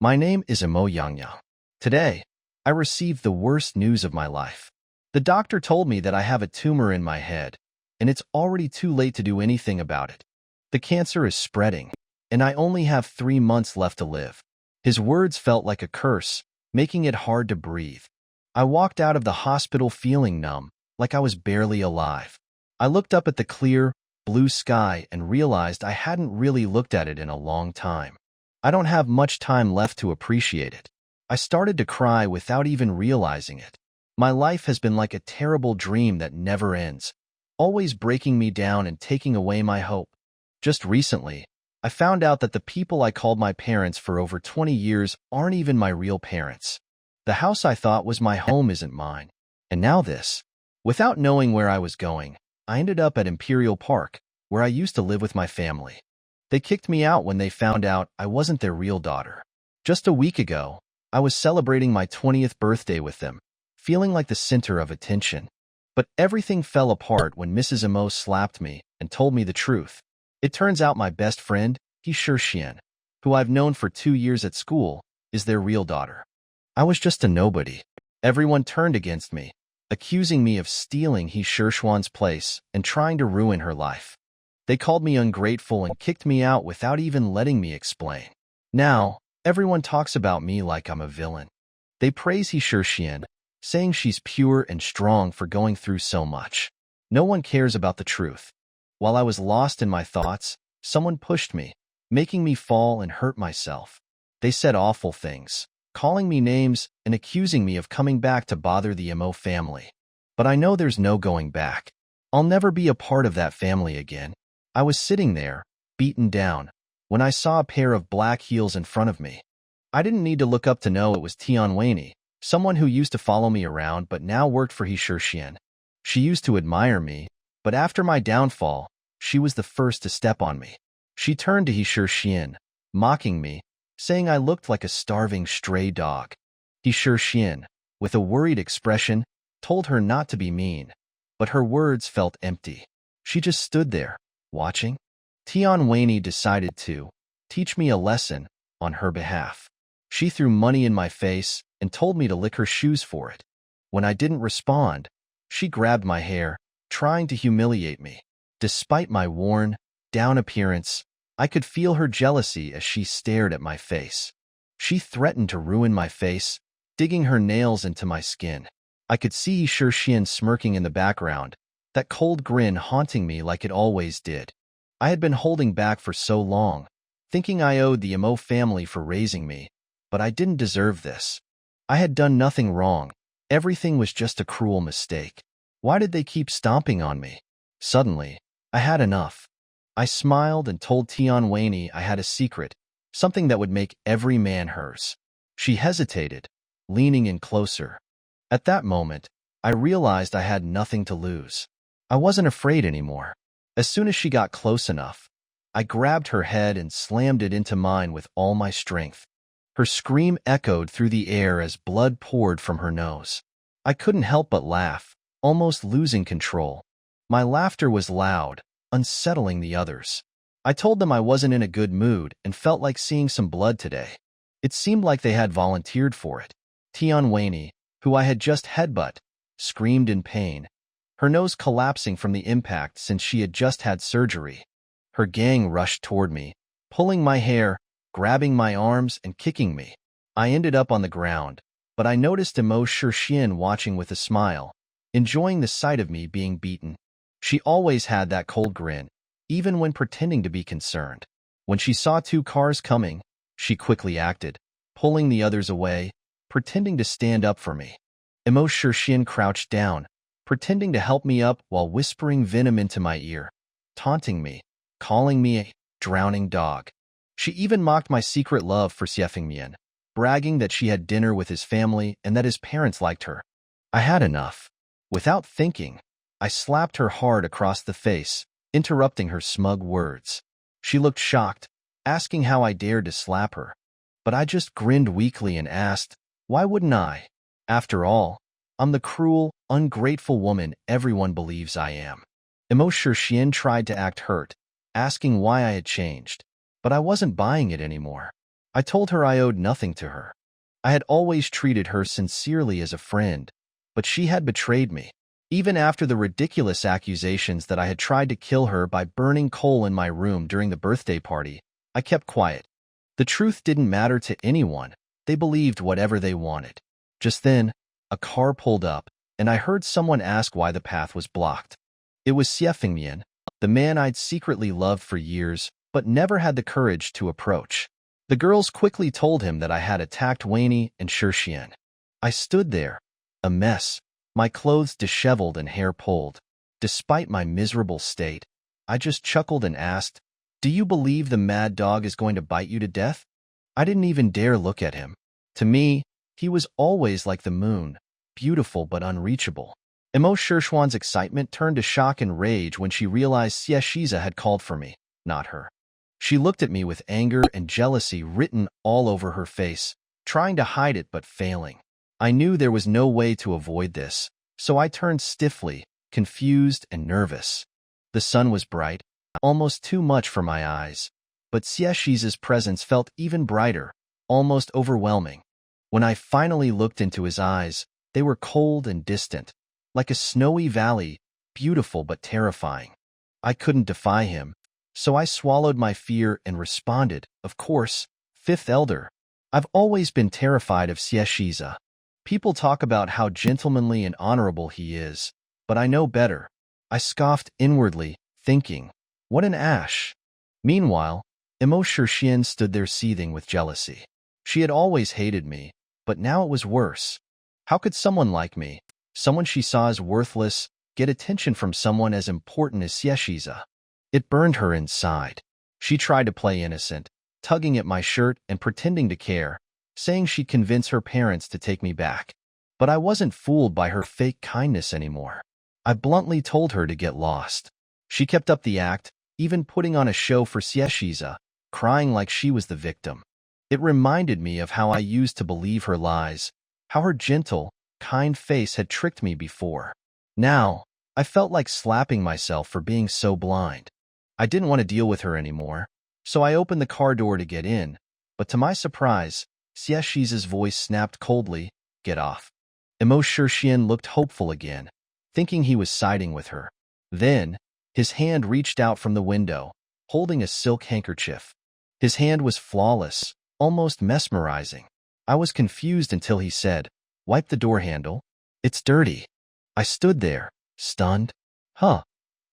My name is Imo Yangyang. Today, I received the worst news of my life. The doctor told me that I have a tumor in my head, and it's already too late to do anything about it. The cancer is spreading, and I only have 3 months left to live. His words felt like a curse, making it hard to breathe. I walked out of the hospital feeling numb, like I was barely alive. I looked up at the clear, blue sky and realized I hadn't really looked at it in a long time. I don't have much time left to appreciate it. I started to cry without even realizing it. My life has been like a terrible dream that never ends, always breaking me down and taking away my hope. Just recently, I found out that the people I called my parents for over 20 years aren't even my real parents. The house I thought was my home isn't mine. And now this. Without knowing where I was going, I ended up at Imperial Park, where I used to live with my family. They kicked me out when they found out I wasn't their real daughter. Just a week ago, I was celebrating my 20th birthday with them, feeling like the center of attention. But everything fell apart when Mrs. Imo slapped me and told me the truth. It turns out my best friend, He Xian, who I've known for 2 years at school, is their real daughter. I was just a nobody. Everyone turned against me, accusing me of stealing He Xuan's place and trying to ruin her life. They called me ungrateful and kicked me out without even letting me explain. Now, everyone talks about me like I'm a villain. They praise He Xian, saying she's pure and strong for going through so much. No one cares about the truth. While I was lost in my thoughts, someone pushed me, making me fall and hurt myself. They said awful things, calling me names and accusing me of coming back to bother the Imo family. But I know there's no going back. I'll never be a part of that family again. I was sitting there, beaten down, when I saw a pair of black heels in front of me. I didn't need to look up to know it was Tianwenyi, someone who used to follow me around but now worked for He Xian. She used to admire me, but after my downfall, she was the first to step on me. She turned to He Xian, mocking me, saying I looked like a starving stray dog. He Xian, with a worried expression, told her not to be mean, but her words felt empty. She just stood there, watching. Tianwenyi decided to teach me a lesson on her behalf. She threw money in my face and told me to lick her shoes for it. When I didn't respond, she grabbed my hair, trying to humiliate me. Despite my worn, down appearance, I could feel her jealousy as she stared at my face. She threatened to ruin my face, digging her nails into my skin. I could see He Xian smirking in the background, that cold grin haunting me like it always did. I had been holding back for so long, thinking I owed the Imo family for raising me, but I didn't deserve this. I had done nothing wrong. Everything was just a cruel mistake. Why did they keep stomping on me? Suddenly, I had enough. I smiled and told Tianwenyi I had a secret, something that would make every man hers. She hesitated, leaning in closer. At that moment, I realized I had nothing to lose. I wasn't afraid anymore. As soon as she got close enough, I grabbed her head and slammed it into mine with all my strength. Her scream echoed through the air as blood poured from her nose. I couldn't help but laugh, almost losing control. My laughter was loud, unsettling the others. I told them I wasn't in a good mood and felt like seeing some blood today. It seemed like they had volunteered for it. Tianwenyi, who I had just headbutt, screamed in pain, her nose collapsing from the impact since she had just had surgery. Her gang rushed toward me, pulling my hair, grabbing my arms, and kicking me. I ended up on the ground, but I noticed Imo Xian watching with a smile, enjoying the sight of me being beaten. She always had that cold grin, even when pretending to be concerned. When she saw 2 cars coming, she quickly acted, pulling the others away, pretending to stand up for me. Imo Xian crouched down, pretending to help me up while whispering venom into my ear, taunting me, calling me a drowning dog. She even mocked my secret love for Xiefengmian, bragging that she had dinner with his family and that his parents liked her. I had enough. Without thinking, I slapped her hard across the face, interrupting her smug words. She looked shocked, asking how I dared to slap her. But I just grinned weakly and asked, why wouldn't I? After all, I'm the cruel, ungrateful woman everyone believes I am. Imo Xian tried to act hurt, asking why I had changed, but I wasn't buying it anymore. I told her I owed nothing to her. I had always treated her sincerely as a friend, but she had betrayed me. Even after the ridiculous accusations that I had tried to kill her by burning coal in my room during the birthday party, I kept quiet. The truth didn't matter to anyone. They believed whatever they wanted. Just then, a car pulled up, and I heard someone ask why the path was blocked. It was Xiefengmian, the man I'd secretly loved for years, but never had the courage to approach. The girls quickly told him that I had attacked Waney and Shixian. I stood there, a mess, my clothes disheveled and hair pulled. Despite my miserable state, I just chuckled and asked, "Do you believe the mad dog is going to bite you to death?" I didn't even dare look at him. To me, he was always like the moon, beautiful but unreachable. Emo Shishuan's excitement turned to shock and rage when she realized Xie Shiza had called for me, not her. She looked at me with anger and jealousy written all over her face, trying to hide it but failing. I knew there was no way to avoid this, so I turned stiffly, confused and nervous. The sun was bright, almost too much for my eyes, but Xie Shiza's presence felt even brighter, almost overwhelming. When I finally looked into his eyes, they were cold and distant, like a snowy valley, beautiful but terrifying. I couldn't defy him, so I swallowed my fear and responded, "Of course, Fifth Elder. I've always been terrified of Xie Shiza. People talk about how gentlemanly and honorable he is, but I know better." I scoffed inwardly, thinking, what an ash. Meanwhile, Emo Shixian stood there seething with jealousy. She had always hated me, but now it was worse. How could someone like me, someone she saw as worthless, get attention from someone as important as Xie Shiza? It burned her inside. She tried to play innocent, tugging at my shirt and pretending to care, saying she'd convince her parents to take me back. But I wasn't fooled by her fake kindness anymore. I bluntly told her to get lost. She kept up the act, even putting on a show for Xie Shiza, crying like she was the victim. It reminded me of how I used to believe her lies, how her gentle, kind face had tricked me before. Now, I felt like slapping myself for being so blind. I didn't want to deal with her anymore, so I opened the car door to get in, but to my surprise, Xie Shiza's voice snapped coldly, "Get off." Emo Shixian looked hopeful again, thinking he was siding with her. Then, his hand reached out from the window, holding a silk handkerchief. His hand was flawless, almost mesmerizing. I was confused until he said, "Wipe the door handle. It's dirty." I stood there, stunned. "Huh,"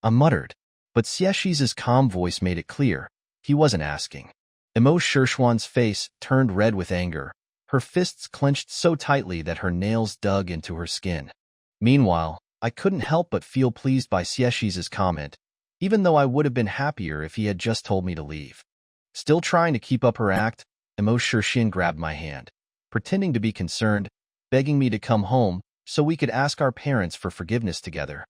I muttered. But Xie Shiza's calm voice made it clear. He wasn't asking. Emo Shishuan's face turned red with anger, her fists clenched so tightly that her nails dug into her skin. Meanwhile, I couldn't help but feel pleased by Xie Shiza's comment, even though I would have been happier if he had just told me to leave. Still trying to keep up her act, Emo Shixian grabbed my hand, pretending to be concerned, begging me to come home so we could ask our parents for forgiveness together.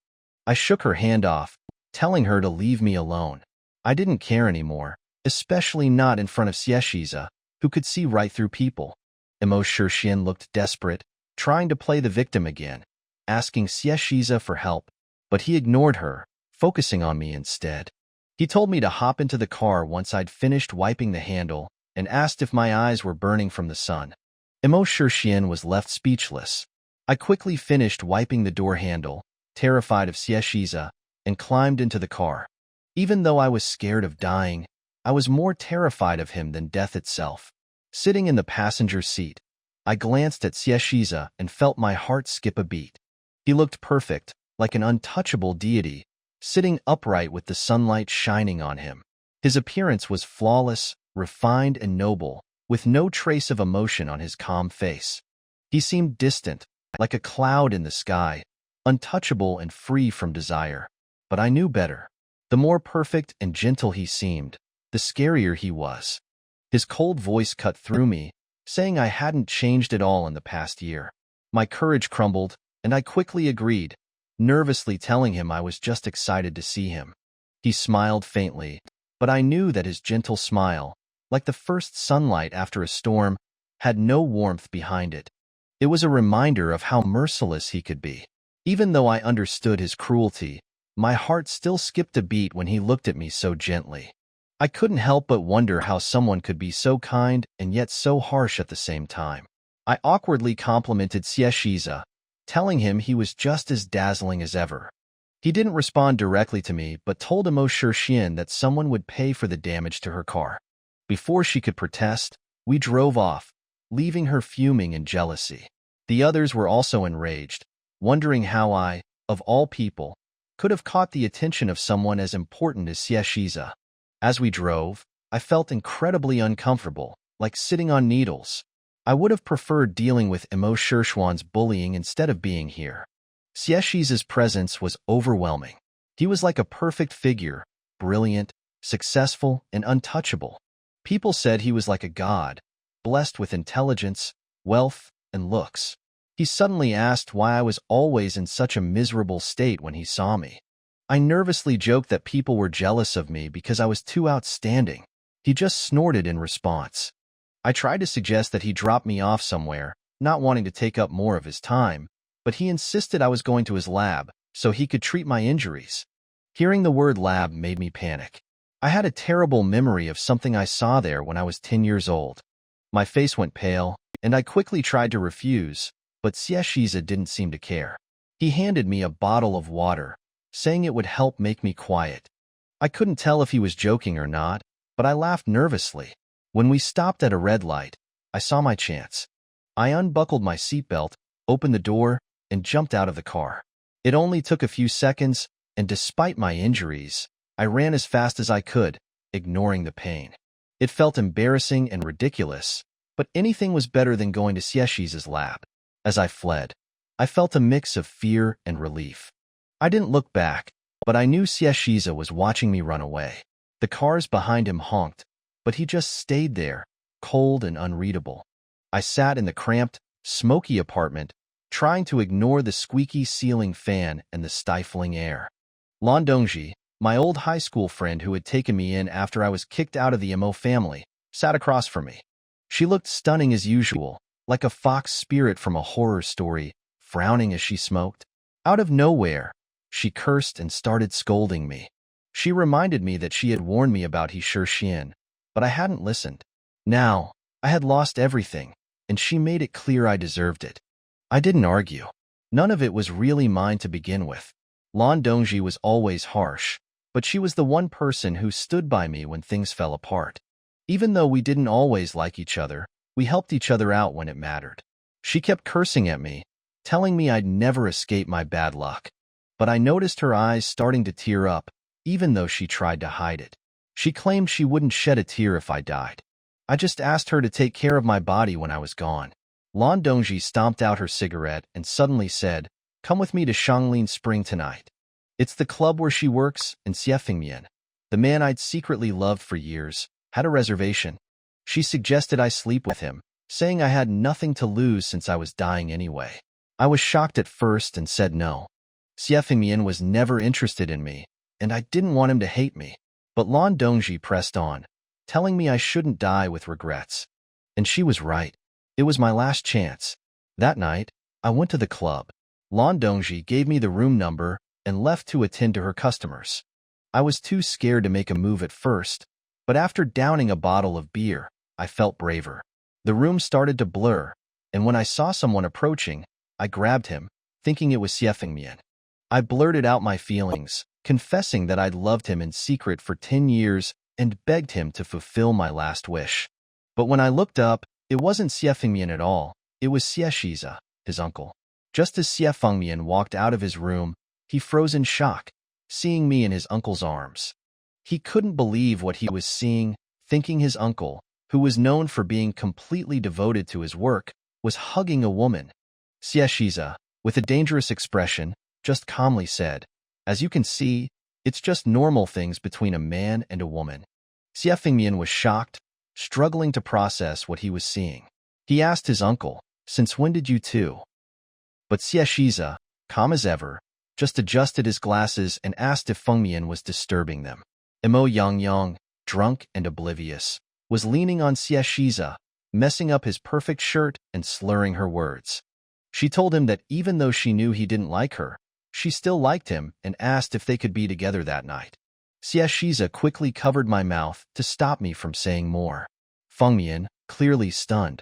I shook her hand off, telling her to leave me alone. I didn't care anymore, especially not in front of Xie Shiza, who could see right through people. Emo Shixian looked desperate, trying to play the victim again, asking Xie Shiza for help, but he ignored her, focusing on me instead. He told me to hop into the car once I'd finished wiping the handle and asked if my eyes were burning from the sun. Emo Shixian was left speechless. I quickly finished wiping the door handle, terrified of Xie Shiza, and climbed into the car. Even though I was scared of dying, I was more terrified of him than death itself. Sitting in the passenger seat, I glanced at Xie Shiza and felt my heart skip a beat. He looked perfect, like an untouchable deity, sitting upright with the sunlight shining on him. His appearance was flawless, refined and noble, with no trace of emotion on his calm face. He seemed distant, like a cloud in the sky, untouchable and free from desire. But I knew better. The more perfect and gentle he seemed, the scarier he was. His cold voice cut through me, saying I hadn't changed at all in the past year. My courage crumbled, and I quickly agreed, nervously telling him I was just excited to see him. He smiled faintly, but I knew that his gentle smile, like the first sunlight after a storm, had no warmth behind it. It was a reminder of how merciless he could be. Even though I understood his cruelty, my heart still skipped a beat when he looked at me so gently. I couldn't help but wonder how someone could be so kind and yet so harsh at the same time. I awkwardly complimented Xieshiza, telling him he was just as dazzling as ever. He didn't respond directly to me, but told Imo Shirshin that someone would pay for the damage to her car. Before she could protest, we drove off, leaving her fuming in jealousy. The others were also enraged, wondering how I, of all people, could have caught the attention of someone as important as Xieshiza. As we drove, I felt incredibly uncomfortable, like sitting on needles. I would have preferred dealing with Imo Shirshwan's bullying instead of being here. Xieshiza's presence was overwhelming. He was like a perfect figure, brilliant, successful, and untouchable. People said he was like a god, blessed with intelligence, wealth, and looks. He suddenly asked why I was always in such a miserable state when he saw me. I nervously joked that people were jealous of me because I was too outstanding. He just snorted in response. I tried to suggest that he drop me off somewhere, not wanting to take up more of his time, but he insisted I was going to his lab so he could treat my injuries. Hearing the word lab made me panic. I had a terrible memory of something I saw there when I was 10 years old. My face went pale, and I quickly tried to refuse, but Xieshiza didn't seem to care. He handed me a bottle of water, saying it would help make me quiet. I couldn't tell if he was joking or not, but I laughed nervously. When we stopped at a red light, I saw my chance. I unbuckled my seatbelt, opened the door, and jumped out of the car. It only took a few seconds, and despite my injuries, I ran as fast as I could, ignoring the pain. It felt embarrassing and ridiculous, but anything was better than going to Xieshiza's lab. As I fled, I felt a mix of fear and relief. I didn't look back, but I knew Xieshiza was watching me run away. The cars behind him honked, but he just stayed there, cold and unreadable. I sat in the cramped, smoky apartment, trying to ignore the squeaky ceiling fan and the stifling air. Lan Dongji, my old high school friend who had taken me in after I was kicked out of the Imo family, sat across from me. She looked stunning as usual, like a fox spirit from a horror story, frowning as she smoked. Out of nowhere, she cursed and started scolding me. She reminded me that she had warned me about He Shirshin, but I hadn't listened. Now, I had lost everything, and she made it clear I deserved it. I didn't argue. None of it was really mine to begin with. Lan Dongji was always harsh, but she was the one person who stood by me when things fell apart. Even though we didn't always like each other, we helped each other out when it mattered. She kept cursing at me, telling me I'd never escape my bad luck. But I noticed her eyes starting to tear up, even though she tried to hide it. She claimed she wouldn't shed a tear if I died. I just asked her to take care of my body when I was gone. Lan Dongji stomped out her cigarette and suddenly said, "Come with me to Shanglin Spring tonight. It's the club where she works in Xiefengmian." The man I'd secretly loved for years had a reservation. She suggested I sleep with him, saying I had nothing to lose since I was dying anyway. I was shocked at first and said no. Xiefengmian was never interested in me, and I didn't want him to hate me. But Lan Dongji pressed on, telling me I shouldn't die with regrets. And she was right. It was my last chance. That night, I went to the club. Lan Dongji gave me the room number and left to attend to her customers. I was too scared to make a move at first, but after downing a bottle of beer, I felt braver. The room started to blur, and when I saw someone approaching, I grabbed him, thinking it was Xiefengmian. I blurted out my feelings, confessing that I'd loved him in secret for 10 years and begged him to fulfill my last wish. But when I looked up, it wasn't Xiefengmian at all. It was Xieshiza, his uncle. Just as Xiefengmian walked out of his room, he froze in shock, seeing me in his uncle's arms. He couldn't believe what he was seeing, thinking his uncle, who was known for being completely devoted to his work, was hugging a woman. Xieshiza, with a dangerous expression, just calmly said, "As you can see, it's just normal things between a man and a woman." Xiefengmian was shocked, struggling to process what he was seeing. He asked his uncle, "Since when did you two?" But Xieshiza, calm as ever, just adjusted his glasses and asked if Fengmian was disturbing them. Imo Yangyang, drunk and oblivious, was leaning on Xieshiza, messing up his perfect shirt and slurring her words. She told him that even though she knew he didn't like her, she still liked him and asked if they could be together that night. Xie Shiza quickly covered my mouth to stop me from saying more. Feng Mian, clearly stunned,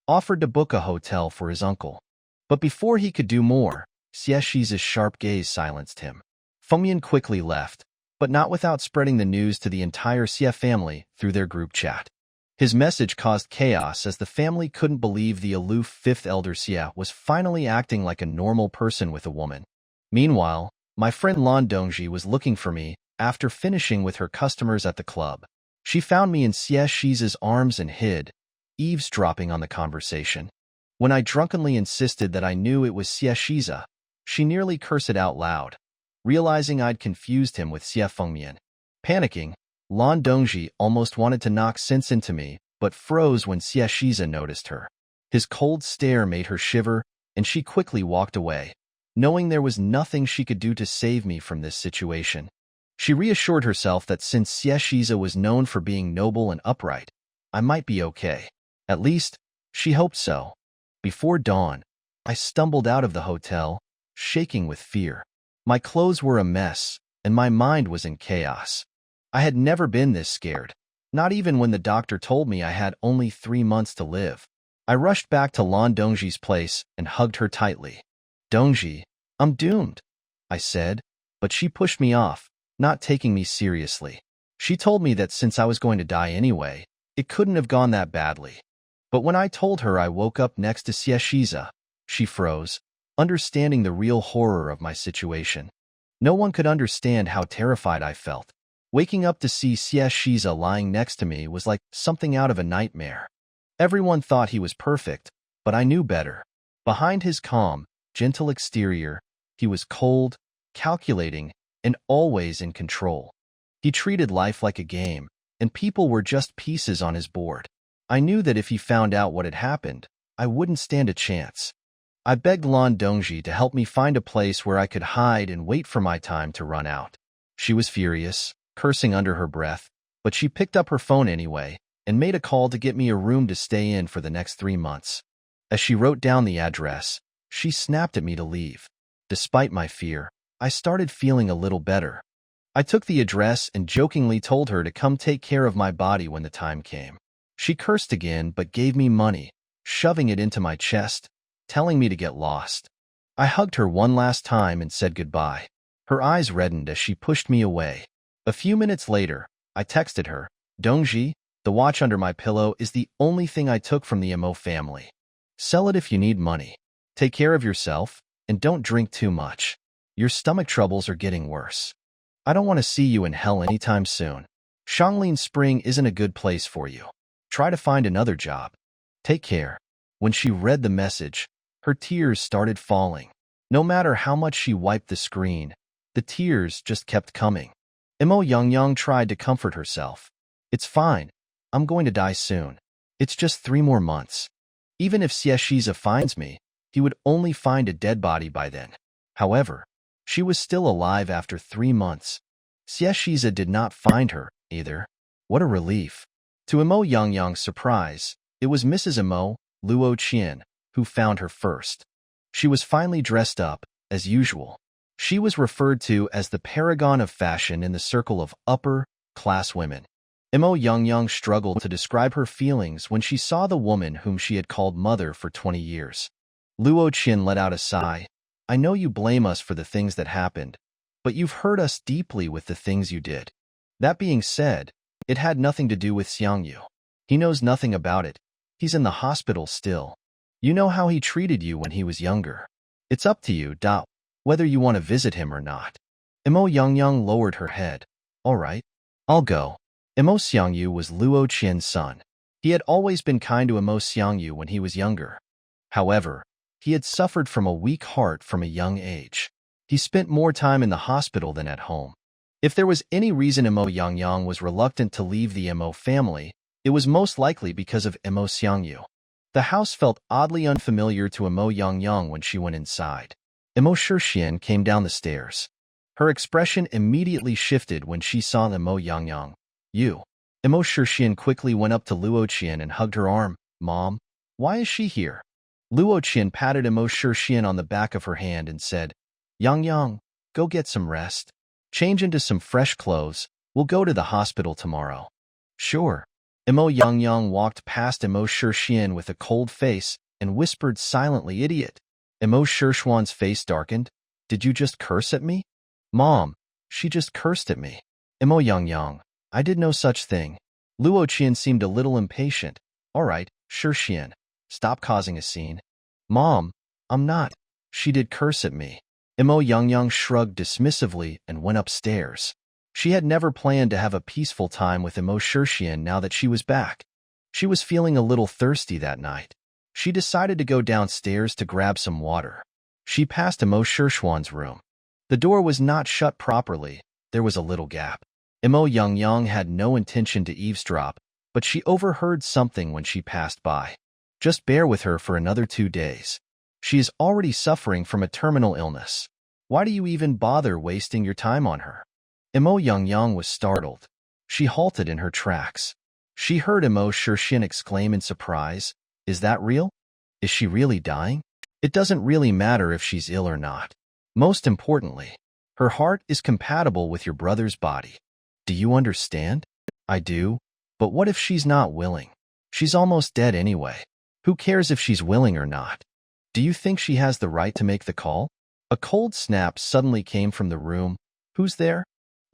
offered to book a hotel for his uncle. But before he could do more, Xie Shiza's sharp gaze silenced him. Feng Mian quickly left, but not without spreading the news to the entire Xie family through their group chat. His message caused chaos as the family couldn't believe the aloof fifth elder Xie was finally acting like a normal person with a woman. Meanwhile, my friend Lan Dongji was looking for me after finishing with her customers at the club. She found me in Xie Shiza's arms and hid, eavesdropping on the conversation. When I drunkenly insisted that I knew it was Xie Shiza, she nearly cursed out loud, realizing I'd confused him with Xie Fengmian. Panicking, Lan Dongji almost wanted to knock sense into me, but froze when Xie Shiza noticed her. His cold stare made her shiver, and she quickly walked away, knowing there was nothing she could do to save me from this situation. She reassured herself that since Xie Shiza was known for being noble and upright, I might be okay. At least, she hoped so. Before dawn, I stumbled out of the hotel, shaking with fear. My clothes were a mess, and my mind was in chaos. I had never been this scared, not even when the doctor told me I had only 3 months to live. I rushed back to Lan Dongji's place and hugged her tightly. "Dongji, I'm doomed," I said, but she pushed me off, not taking me seriously. She told me that since I was going to die anyway, it couldn't have gone that badly. But when I told her I woke up next to Xie Shiza, she froze, understanding the real horror of my situation. No one could understand how terrified I felt. Waking up to see Xie Shiza lying next to me was like something out of a nightmare. Everyone thought he was perfect, but I knew better. Behind his calm, gentle exterior, he was cold, calculating, and always in control. He treated life like a game, and people were just pieces on his board. I knew that if he found out what had happened, I wouldn't stand a chance. I begged Lan Dongji to help me find a place where I could hide and wait for my time to run out. She was furious, cursing under her breath, but she picked up her phone anyway and made a call to get me a room to stay in for the next 3 months. As she wrote down the address, she snapped at me to leave. Despite my fear, I started feeling a little better. I took the address and jokingly told her to come take care of my body when the time came. She cursed again but gave me money, shoving it into my chest, telling me to get lost. I hugged her one last time and said goodbye. Her eyes reddened as she pushed me away. A few minutes later, I texted her, "Dongji, the watch under my pillow is the only thing I took from the Mo family. Sell it if you need money. Take care of yourself, and don't drink too much. Your stomach troubles are getting worse. I don't want to see you in hell anytime soon. Shanglin Spring isn't a good place for you. Try to find another job. Take care." When she read the message, her tears started falling. No matter how much she wiped the screen, the tears just kept coming. Mo Yangyang tried to comfort herself. "It's fine. I'm going to die soon. It's just 3 more months. Even if Xie Shiza finds me, he would only find a dead body by then." However, she was still alive after 3 months. Xie Shiza did not find her, either. What a relief. To Mo Yangyang's surprise, it was Mrs. Mo, Luo Qian, who found her first. She was finely dressed up, as usual. She was referred to as the paragon of fashion in the circle of upper-class women. Mo Yangyang struggled to describe her feelings when she saw the woman whom she had called mother for 20 years. Luo Qian let out a sigh. "I know you blame us for the things that happened, but you've hurt us deeply with the things you did. That being said, it had nothing to do with Xiangyu. He knows nothing about it. He's in the hospital still. You know how he treated you when he was younger. It's up to you, whether you want to visit him or not." Mo Yangyang lowered her head. "All right, I'll go." Mo Xiangyu was Luo Qian's son. He had always been kind to Mo Xiangyu when he was younger. However, he had suffered from a weak heart from a young age. He spent more time in the hospital than at home. If there was any reason Mo Yangyang was reluctant to leave the Mo family, it was most likely because of Mo Xiangyu. The house felt oddly unfamiliar to Mo Yangyang when she went inside. Mo Shixian came down the stairs. Her expression immediately shifted when she saw Mo Yangyang. "You." Mo Shixian quickly went up to Luo Qian and hugged her arm. "Mom, why is she here?" Luo Qian patted Mo Shixian on the back of her hand and said, "Yangyang, go get some rest. Change into some fresh clothes, We'll go to the hospital tomorrow. Sure. Imo Yang walked past Imo Shirshian with a cold face and whispered silently, "Idiot." Imo Shirshuan's face darkened. "Did you just curse at me?" "Mom, she just cursed at me." Imo Yang, "I did no such thing." Luo Qian seemed a little impatient. "All right, Shirshian, stop causing a scene." "Mom, I'm not. She did curse at me." Imo Yang shrugged dismissively and went upstairs. She had never planned to have a peaceful time with Imo Shirshian now that she was back. She was feeling a little thirsty that night. She decided to go downstairs to grab some water. She passed Imo Shirshuan's room. The door was not shut properly. There was a little gap. Imo Yang had no intention to eavesdrop, but she overheard something when she passed by. "Just bear with her for another 2 days. She is already suffering from a terminal illness. Why do you even bother wasting your time on her?" Imo Yang was startled. She halted in her tracks. She heard Imo Shirshin exclaim in surprise, "Is that real? Is she really dying? It doesn't really matter if she's ill or not. Most importantly, her heart is compatible with your brother's body. Do you understand?" "I do. But what if she's not willing? She's almost dead anyway. Who cares if she's willing or not? Do you think she has the right to make the call?" A cold snap suddenly came from the room. "Who's there?"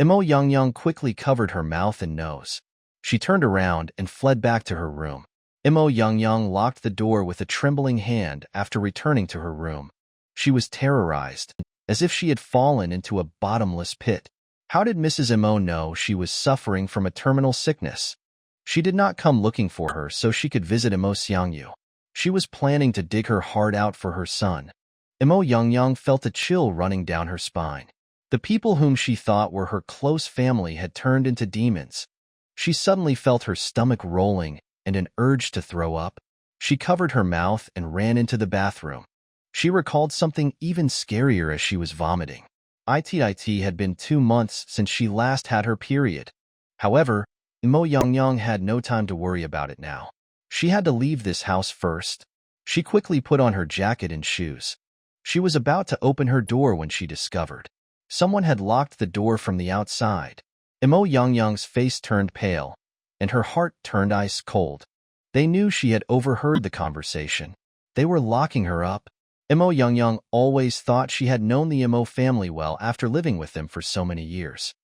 Imo Yang quickly covered her mouth and nose. She turned around and fled back to her room. Imo Yang locked the door with a trembling hand after returning to her room. She was terrorized, as if she had fallen into a bottomless pit. How did Mrs. Imo know she was suffering from a terminal sickness? She did not come looking for her so she could visit Imo Xiangyu. She was planning to dig her heart out for her son. Imo Yang felt a chill running down her spine. The people whom she thought were her close family had turned into demons. She suddenly felt her stomach rolling and an urge to throw up. She covered her mouth and ran into the bathroom. She recalled something even scarier as she was vomiting. It had been 2 months since she last had her period. However, Imo Yang had no time to worry about it now. She had to leave this house first. She quickly put on her jacket and shoes. She was about to open her door when she discovered someone had locked the door from the outside. Imo Yang's face turned pale, and her heart turned ice cold. They knew she had overheard the conversation. They were locking her up. Imo Yang always thought she had known the Imo family well after living with them for so many years.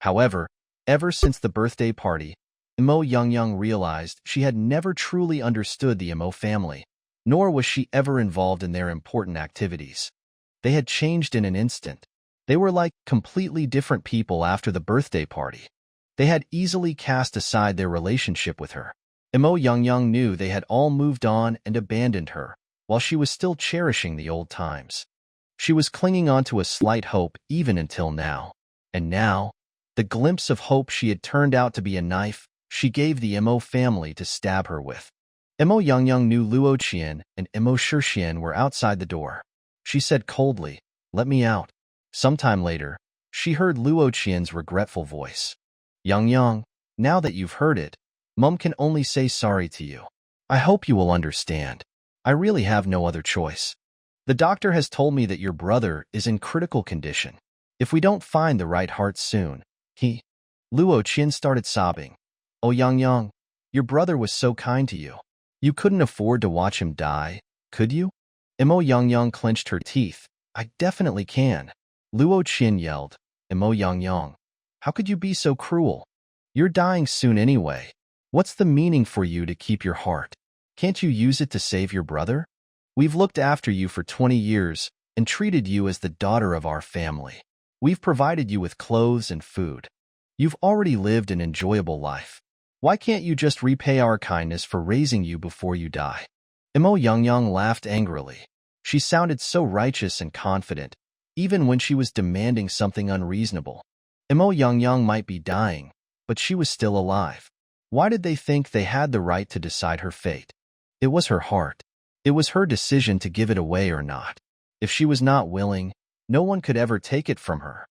However, ever since the birthday party, Imo Yang realized she had never truly understood the Imo family, nor was she ever involved in their important activities. They had changed in an instant. They were like completely different people after the birthday party. They had easily cast aside their relationship with her. Imo Yang knew they had all moved on and abandoned her, while she was still cherishing the old times. She was clinging on to a slight hope even until now. And now, the glimpse of hope she had turned out to be a knife she gave the Imo family to stab her with. Imo Yang knew Luo Qian and Imo Shirshian were outside the door. She said coldly, "Let me out." Sometime later, she heard Luo Qian's regretful voice. Yang, now that you've heard it, Mum can only say sorry to you. I hope you will understand. I really have no other choice. The doctor has told me that your brother is in critical condition. If we don't find the right heart soon, Luo Qian started sobbing. "Oh Yang, your brother was so kind to you. You couldn't afford to watch him die, could you?" Imo Yang clenched her teeth. "I definitely can." Luo Qian yelled. "Imo Yang, how could you be so cruel? You're dying soon anyway. What's the meaning for you to keep your heart? Can't you use it to save your brother? We've looked after you for 20 years and treated you as the daughter of our family. We've provided you with clothes and food. You've already lived an enjoyable life. Why can't you just repay our kindness for raising you before you die?" Imo Yang laughed angrily. She sounded so righteous and confident, even when she was demanding something unreasonable. Imo Yang might be dying, but she was still alive. Why did they think they had the right to decide her fate? It was her heart. It was her decision to give it away or not. If she was not willing, no one could ever take it from her.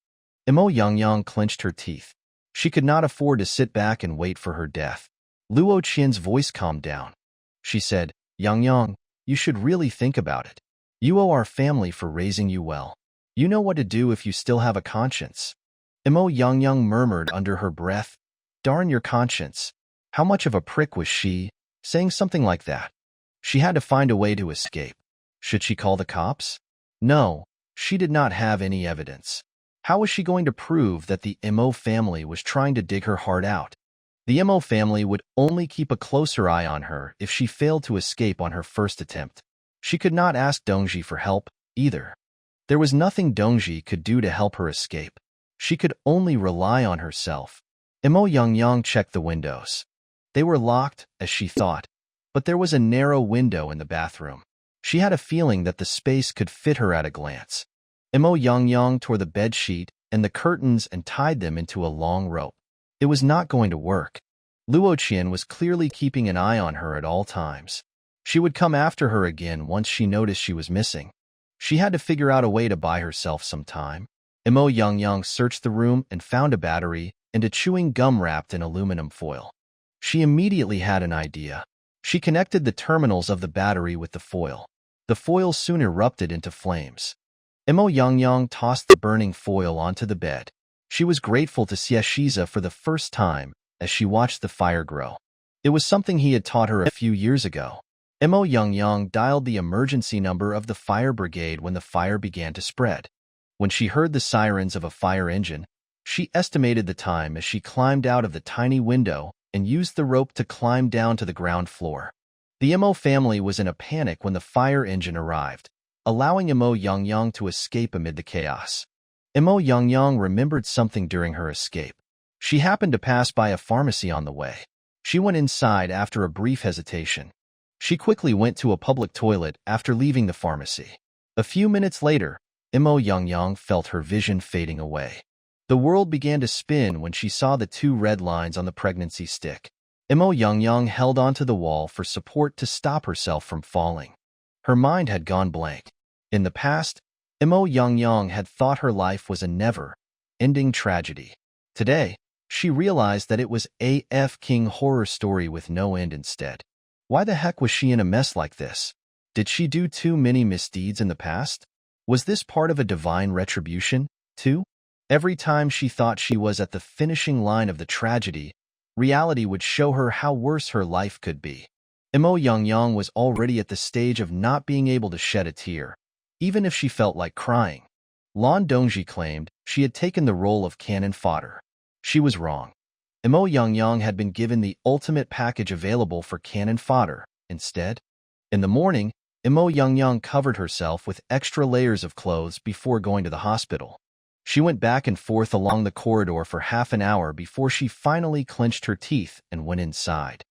Imo Yang clenched her teeth. She could not afford to sit back and wait for her death. Luo Qian's voice calmed down. She said, Yang, you should really think about it. You owe our family for raising you well. You know what to do if you still have a conscience. Imo Yangyang murmured under her breath. Darn your conscience. How much of a prick was she, saying something like that? She had to find a way to escape. Should she call the cops? No, she did not have any evidence. How was she going to prove that the Imo family was trying to dig her heart out? The Imo family would only keep a closer eye on her if she failed to escape on her first attempt. She could not ask Dongji for help, either. There was nothing Dongji could do to help her escape. She could only rely on herself. Imo Yangyang checked the windows. They were locked, as she thought, but there was a narrow window in the bathroom. She had a feeling that the space could fit her at a glance. Imo Yangyang tore the bedsheet and the curtains and tied them into a long rope. It was not going to work. Luo Qian was clearly keeping an eye on her at all times. She would come after her again once she noticed she was missing. She had to figure out a way to buy herself some time. Imo Yangyang searched the room and found a battery and a chewing gum wrapped in aluminum foil. She immediately had an idea. She connected the terminals of the battery with the foil. The foil soon erupted into flames. Imo Yangyang tossed the burning foil onto the bed. She was grateful to Xie Shiza for the first time as she watched the fire grow. It was something he had taught her a few years ago. Imo Yangyang dialed the emergency number of the fire brigade when the fire began to spread. When she heard the sirens of a fire engine, she estimated the time as she climbed out of the tiny window and used the rope to climb down to the ground floor. The Imo family was in a panic when the fire engine arrived, allowing Imo Yangyang to escape amid the chaos. Imo Yangyang remembered something during her escape. She happened to pass by a pharmacy on the way. She went inside after a brief hesitation. She quickly went to a public toilet after leaving the pharmacy. A few minutes later, Imo Yangyang felt her vision fading away. The world began to spin when she saw the two red lines on the pregnancy stick. Imo Yangyang held onto the wall for support to stop herself from falling. Her mind had gone blank. In the past, Imo Yangyang had thought her life was a never-ending tragedy. Today, she realized that it was a King horror story with no end instead. Why the heck was she in a mess like this? Did she do too many misdeeds in the past? Was this part of a divine retribution, too? Every time she thought she was at the finishing line of the tragedy, reality would show her how worse her life could be. Imo Yangyang was already at the stage of not being able to shed a tear, even if she felt like crying. Lan Dongji claimed she had taken the role of cannon fodder. She was wrong. Imo Yangyang had been given the ultimate package available for cannon fodder. Instead, in the morning, Imo Yangyang covered herself with extra layers of clothes before going to the hospital. She went back and forth along the corridor for half an hour before she finally clenched her teeth and went inside.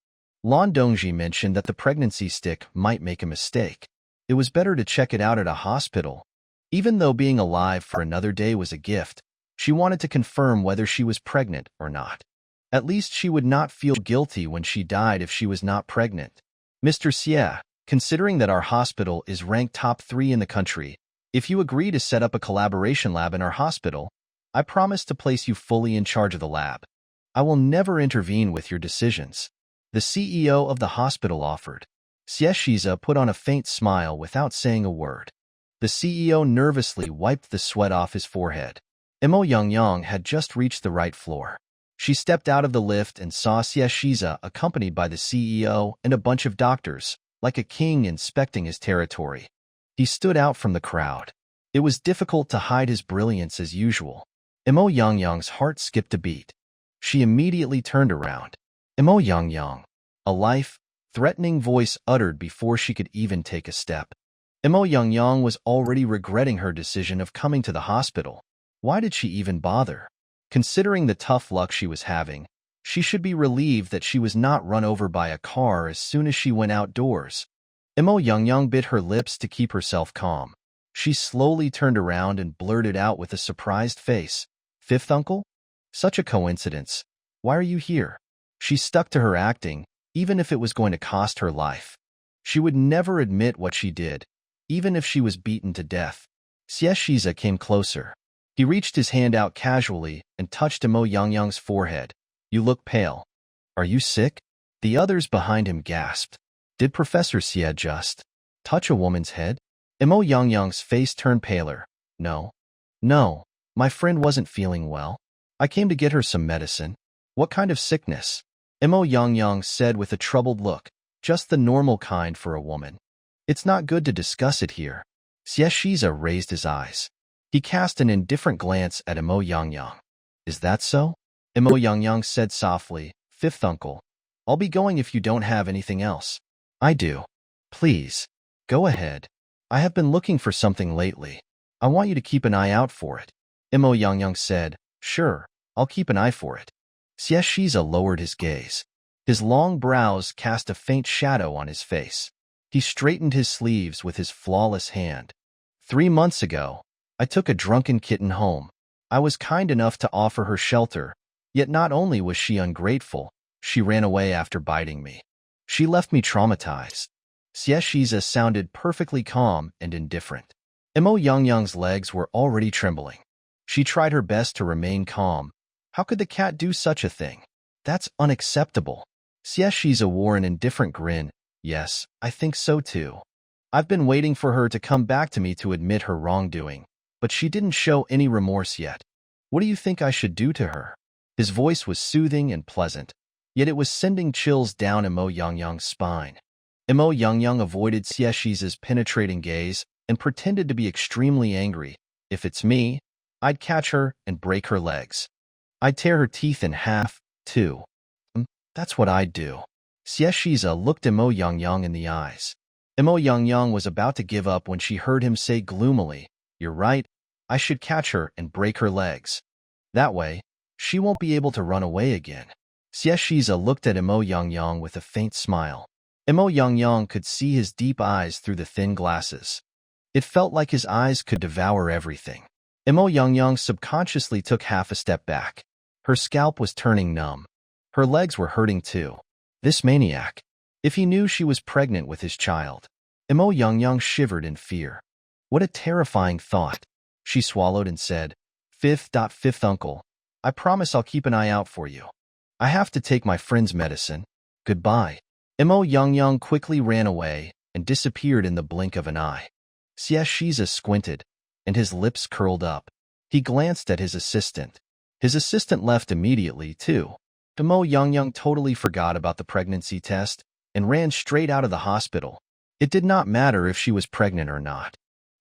Lan Dongji mentioned that the pregnancy stick might make a mistake. It was better to check it out at a hospital. Even though being alive for another day was a gift, she wanted to confirm whether she was pregnant or not. At least she would not feel guilty when she died if she was not pregnant. Mr. Xie, considering that our hospital is ranked top 3 in the country, if you agree to set up a collaboration lab in our hospital, I promise to place you fully in charge of the lab. I will never intervene with your decisions. The CEO of the hospital offered. Xie Shiza put on a faint smile without saying a word. The CEO nervously wiped the sweat off his forehead. Imo Yangyang had just reached the right floor. She stepped out of the lift and saw Xie Shiza accompanied by the CEO and a bunch of doctors, like a king inspecting his territory. He stood out from the crowd. It was difficult to hide his brilliance as usual. Imo Yangyang's heart skipped a beat. She immediately turned around. Imo Yangyang, a life-threatening voice uttered before she could even take a step. Imo Yangyang was already regretting her decision of coming to the hospital. Why did she even bother? Considering the tough luck she was having, she should be relieved that she was not run over by a car as soon as she went outdoors. Imo Yangyang bit her lips to keep herself calm. She slowly turned around and blurted out with a surprised face, "Fifth uncle? Such a coincidence. Why are you here?" She stuck to her acting, even if it was going to cost her life. She would never admit what she did, even if she was beaten to death. Xie Shiza came closer. He reached his hand out casually and touched Imo Yangyang's forehead. "You look pale. Are you sick?" The others behind him gasped. Did Professor Xie just touch a woman's head? Imo Yangyang's face turned paler. No, my friend wasn't feeling well. I came to get her some medicine. What kind of sickness? Mo Yang said with a troubled look. Just the normal kind for a woman. It's not good to discuss it here. Xieshiza raised his eyes. He cast an indifferent glance at Mo Yang. Is that so? Mo Yang said softly, Fifth uncle. I'll be going if you don't have anything else. I do. Please. Go ahead. I have been looking for something lately. I want you to keep an eye out for it. Mo Yang said, Sure, I'll keep an eye for it. Xieshiza lowered his gaze. His long brows cast a faint shadow on his face. He straightened his sleeves with his flawless hand. 3 months ago, I took a drunken kitten home. I was kind enough to offer her shelter, yet not only was she ungrateful, she ran away after biting me. She left me traumatized. Xieshiza sounded perfectly calm and indifferent. Mo Yang's legs were already trembling. She tried her best to remain calm. How could the cat do such a thing? That's unacceptable. Xieshiza wore an indifferent grin. Yes, I think so too. I've been waiting for her to come back to me to admit her wrongdoing, but she didn't show any remorse yet. What do you think I should do to her? His voice was soothing and pleasant, yet it was sending chills down Mo Yang's spine. Mo Yang avoided Xieshiza's penetrating gaze and pretended to be extremely angry. If it's me, I'd catch her and break her legs. I'd tear her teeth in half, too. That's what I'd do. Xieshiza looked Mo Yang in the eyes. Mo Yang was about to give up when she heard him say gloomily, You're right, I should catch her and break her legs. That way, she won't be able to run away again. Xieshiza looked at Mo Yang with a faint smile. Mo Yang could see his deep eyes through the thin glasses. It felt like his eyes could devour everything. Mo Yang subconsciously took half a step back. Her scalp was turning numb. Her legs were hurting too. This maniac. If he knew she was pregnant with his child. Mo Yang shivered in fear. What a terrifying thought. She swallowed and said, Fifth uncle, I promise I'll keep an eye out for you. I have to take my friend's medicine. Goodbye. Mo Yang quickly ran away and disappeared in the blink of an eye. Xieshiza squinted, and his lips curled up. He glanced at his assistant. His assistant left immediately, too. Mo Yang totally forgot about the pregnancy test and ran straight out of the hospital. It did not matter if she was pregnant or not.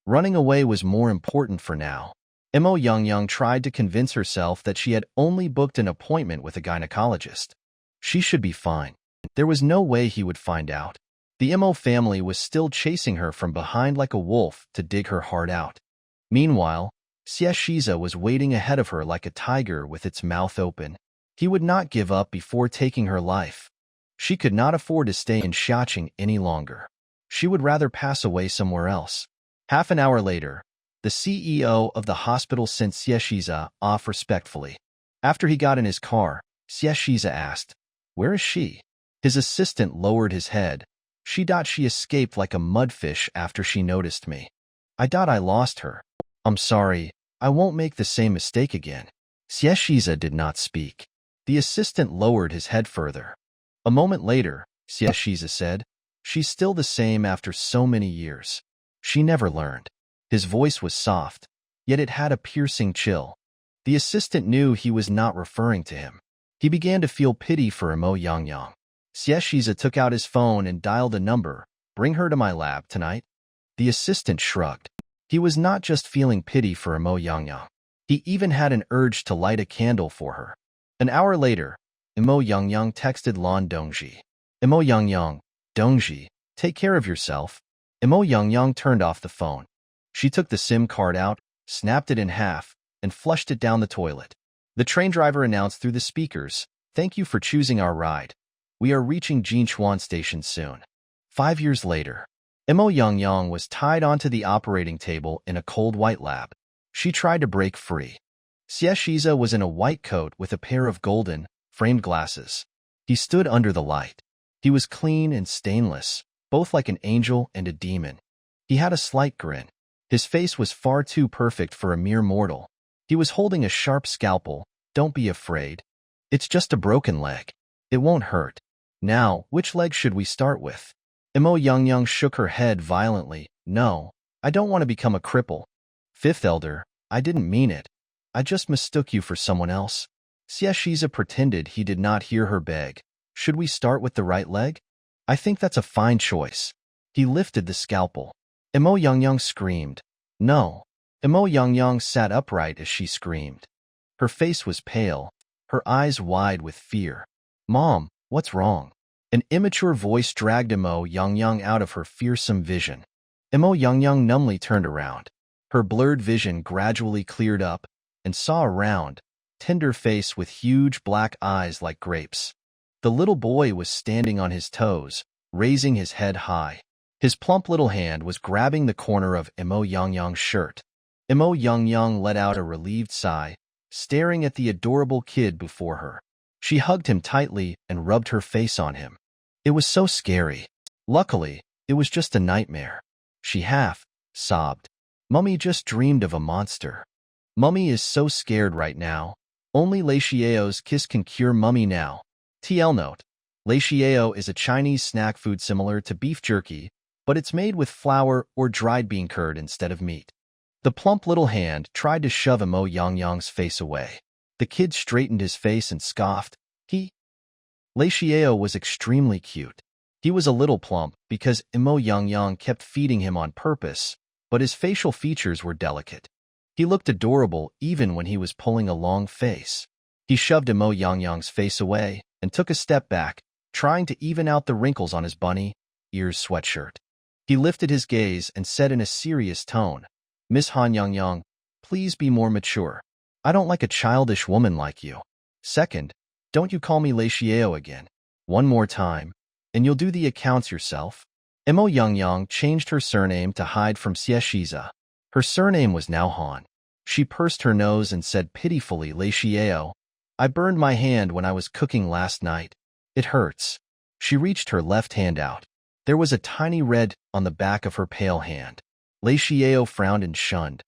Running away was more important for now. Mo Yang tried to convince herself that she had only booked an appointment with a gynecologist. She should be fine. There was no way he would find out. The Mo family was still chasing her from behind like a wolf to dig her heart out. Meanwhile, Xieshiza was waiting ahead of her like a tiger with its mouth open. He would not give up before taking her life. She could not afford to stay in Xiaqing any longer. She would rather pass away somewhere else. Half an hour later, the CEO of the hospital sent Xieshiza off respectfully. After he got in his car, Xieshiza asked, Where is she? His assistant lowered his head. She escaped like a mudfish after she noticed me. I thought I lost her. I'm sorry, I won't make the same mistake again. Xieshiza did not speak. The assistant lowered his head further. A moment later, Xieshiza said, She's still the same after so many years. She never learned. His voice was soft, yet it had a piercing chill. The assistant knew he was not referring to him. He began to feel pity for Mo Yang. Xieshiza took out his phone and dialed a number. Bring her to my lab tonight. The assistant shrugged. He was not just feeling pity for Mo Yang. He even had an urge to light a candle for her. An hour later, Mo Yang texted Lan Dongji. Mo Yang, Dongji, take care of yourself. Mo Yang turned off the phone. She took the SIM card out, snapped it in half, and flushed it down the toilet. The train driver announced through the speakers, Thank you for choosing our ride. We are reaching Jinchuan Station soon. 5 years later, Mo Yang was tied onto the operating table in a cold white lab. She tried to break free. Xieshiza was in a white coat with a pair of golden, framed glasses. He stood under the light. He was clean and stainless, both like an angel and a demon. He had a slight grin. His face was far too perfect for a mere mortal. He was holding a sharp scalpel. Don't be afraid. It's just a broken leg. It won't hurt. Now, which leg should we start with? Mo Yang shook her head violently. No, I don't want to become a cripple. Fifth elder, I didn't mean it. I just mistook you for someone else. Xieshiza pretended he did not hear her beg. Should we start with the right leg? I think that's a fine choice. He lifted the scalpel. Imo Yangyang screamed. No. Imo Yangyang sat upright as she screamed. Her face was pale, her eyes wide with fear. Mom, what's wrong? An immature voice dragged Imo Yangyang out of her fearsome vision. Imo Yangyang numbly turned around. Her blurred vision gradually cleared up and saw a round, tender face with huge black eyes like grapes. The little boy was standing on his toes, raising his head high. His plump little hand was grabbing the corner of Imo Yangyang's shirt. Imo Yangyang let out a relieved sigh, staring at the adorable kid before her. She hugged him tightly and rubbed her face on him. It was so scary. Luckily, it was just a nightmare. She half-sobbed. Mummy just dreamed of a monster. Mummy is so scared right now. Only Lei Xiao's kiss can cure Mummy now. TL note. Lei Xiao is a Chinese snack food similar to beef jerky, but it's made with flour or dried bean curd instead of meat. The plump little hand tried to shove Imo Yangyang's face away. The kid straightened his face and scoffed. Lei Xiao was extremely cute. He was a little plump because Imo Yangyang kept feeding him on purpose, but his facial features were delicate. He looked adorable even when he was pulling a long face. He shoved Imo Yangyang's face away and took a step back, trying to even out the wrinkles on his bunny ears sweatshirt. He lifted his gaze and said in a serious tone, Miss Han Yangyang, please be more mature. I don't like a childish woman like you. Second, don't you call me Lei Xiao again. One more time, and you'll do the accounts yourself. Imo Yangyang changed her surname to hide from Xieshiza. Her surname was now Han. She pursed her nose and said pitifully, Lei Xiao, I burned my hand when I was cooking last night. It hurts. She reached her left hand out. There was a tiny red on the back of her pale hand. Lei Xiao frowned and shunned.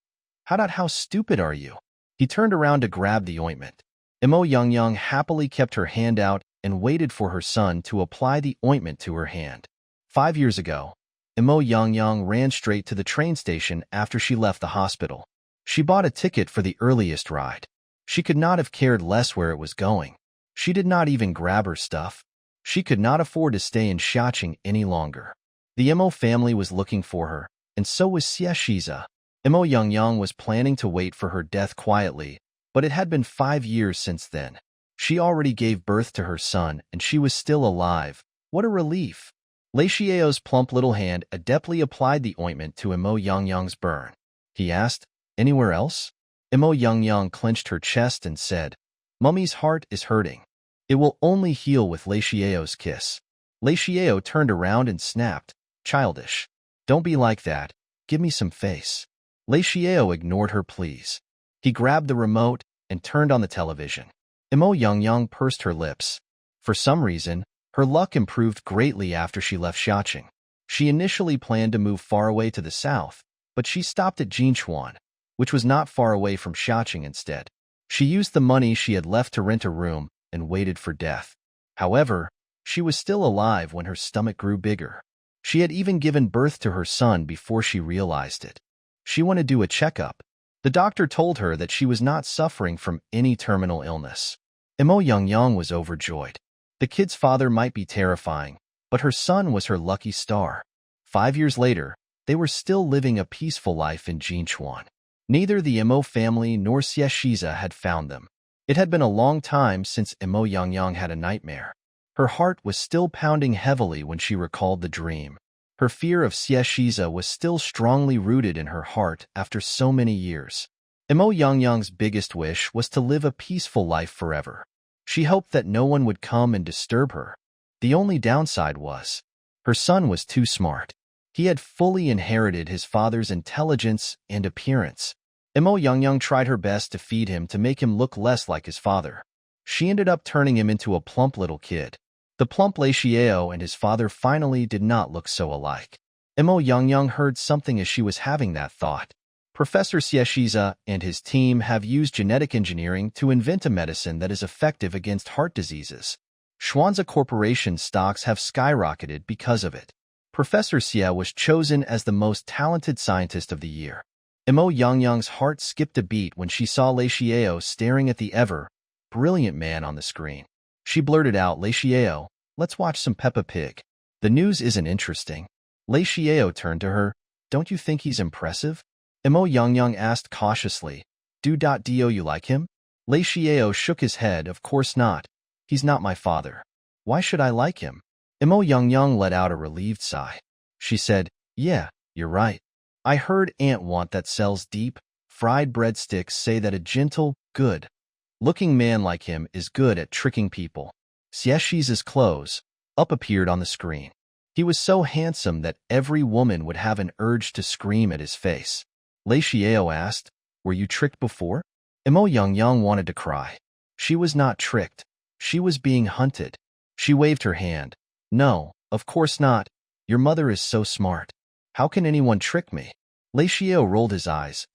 How stupid are you? He turned around to grab the ointment. Imo Yangyang happily kept her hand out and waited for her son to apply the ointment to her hand. 5 years ago, Imo Yangyang ran straight to the train station after she left the hospital. She bought a ticket for the earliest ride. She could not have cared less where it was going. She did not even grab her stuff. She could not afford to stay in Xiaqing any longer. The Imo family was looking for her, and so was Xieshiza. Imo Yangyang was planning to wait for her death quietly, but it had been 5 years since then. She already gave birth to her son, and she was still alive. What a relief! Lei Xiao's plump little hand adeptly applied the ointment to Imo Yangyang's burn. He asked, anywhere else? Imo Yangyang clenched her chest and said, Mummy's heart is hurting. It will only heal with Lei Xiao's kiss. Lei Xiao turned around and snapped, childish. Don't be like that. Give me some face. Lei Xiao ignored her pleas. He grabbed the remote and turned on the television. Imo Yangyang pursed her lips. For some reason, her luck improved greatly after she left Xiaqing. She initially planned to move far away to the south, but she stopped at Jinchuan, which was not far away from Xiaqing instead. She used the money she had left to rent a room and waited for death. However, she was still alive when her stomach grew bigger. She had even given birth to her son before she realized it. She wanted to do a checkup. The doctor told her that she was not suffering from any terminal illness. Imo Yangyang was overjoyed. The kid's father might be terrifying, but her son was her lucky star. 5 years later, they were still living a peaceful life in Jinchuan. Neither the Imo family nor Xieshiza had found them. It had been a long time since Imo Yangyang had a nightmare. Her heart was still pounding heavily when she recalled the dream. Her fear of Xieshiza was still strongly rooted in her heart after so many years. Imo Yangyang's biggest wish was to live a peaceful life forever. She hoped that no one would come and disturb her. The only downside was, her son was too smart. He had fully inherited his father's intelligence and appearance. Imo Yangyang tried her best to feed him to make him look less like his father. She ended up turning him into a plump little kid. The plump Lei Xiao and his father finally did not look so alike. Imo Yangyang heard something as she was having that thought. Professor Xieshiza and his team have used genetic engineering to invent a medicine that is effective against heart diseases. Schwanza Corporation stocks have skyrocketed because of it. Professor Xie was chosen as the most talented scientist of the year. Imo Yangyang's heart skipped a beat when she saw Lei Xiao staring at the ever-brilliant man on the screen. She blurted out, Lei Xiao, let's watch some Peppa Pig. The news isn't interesting. Lei Xiao turned to her. Don't you think he's impressive? Imo Yangyang asked cautiously. Do you like him? Lei Xiao shook his head. Of course not. He's not my father. Why should I like him? Imo Yangyang let out a relieved sigh. She said, yeah, you're right. I heard Aunt Want that sells deep, fried breadsticks say that a gentle, good-looking man like him is good at tricking people. Xiexiz's clothes up appeared on the screen. He was so handsome that every woman would have an urge to scream at his face. Lei Xiao asked, were you tricked before? Imo Yangyang wanted to cry. She was not tricked. She was being hunted. She waved her hand. No, of course not. Your mother is so smart. How can anyone trick me? Lei Xiao rolled his eyes.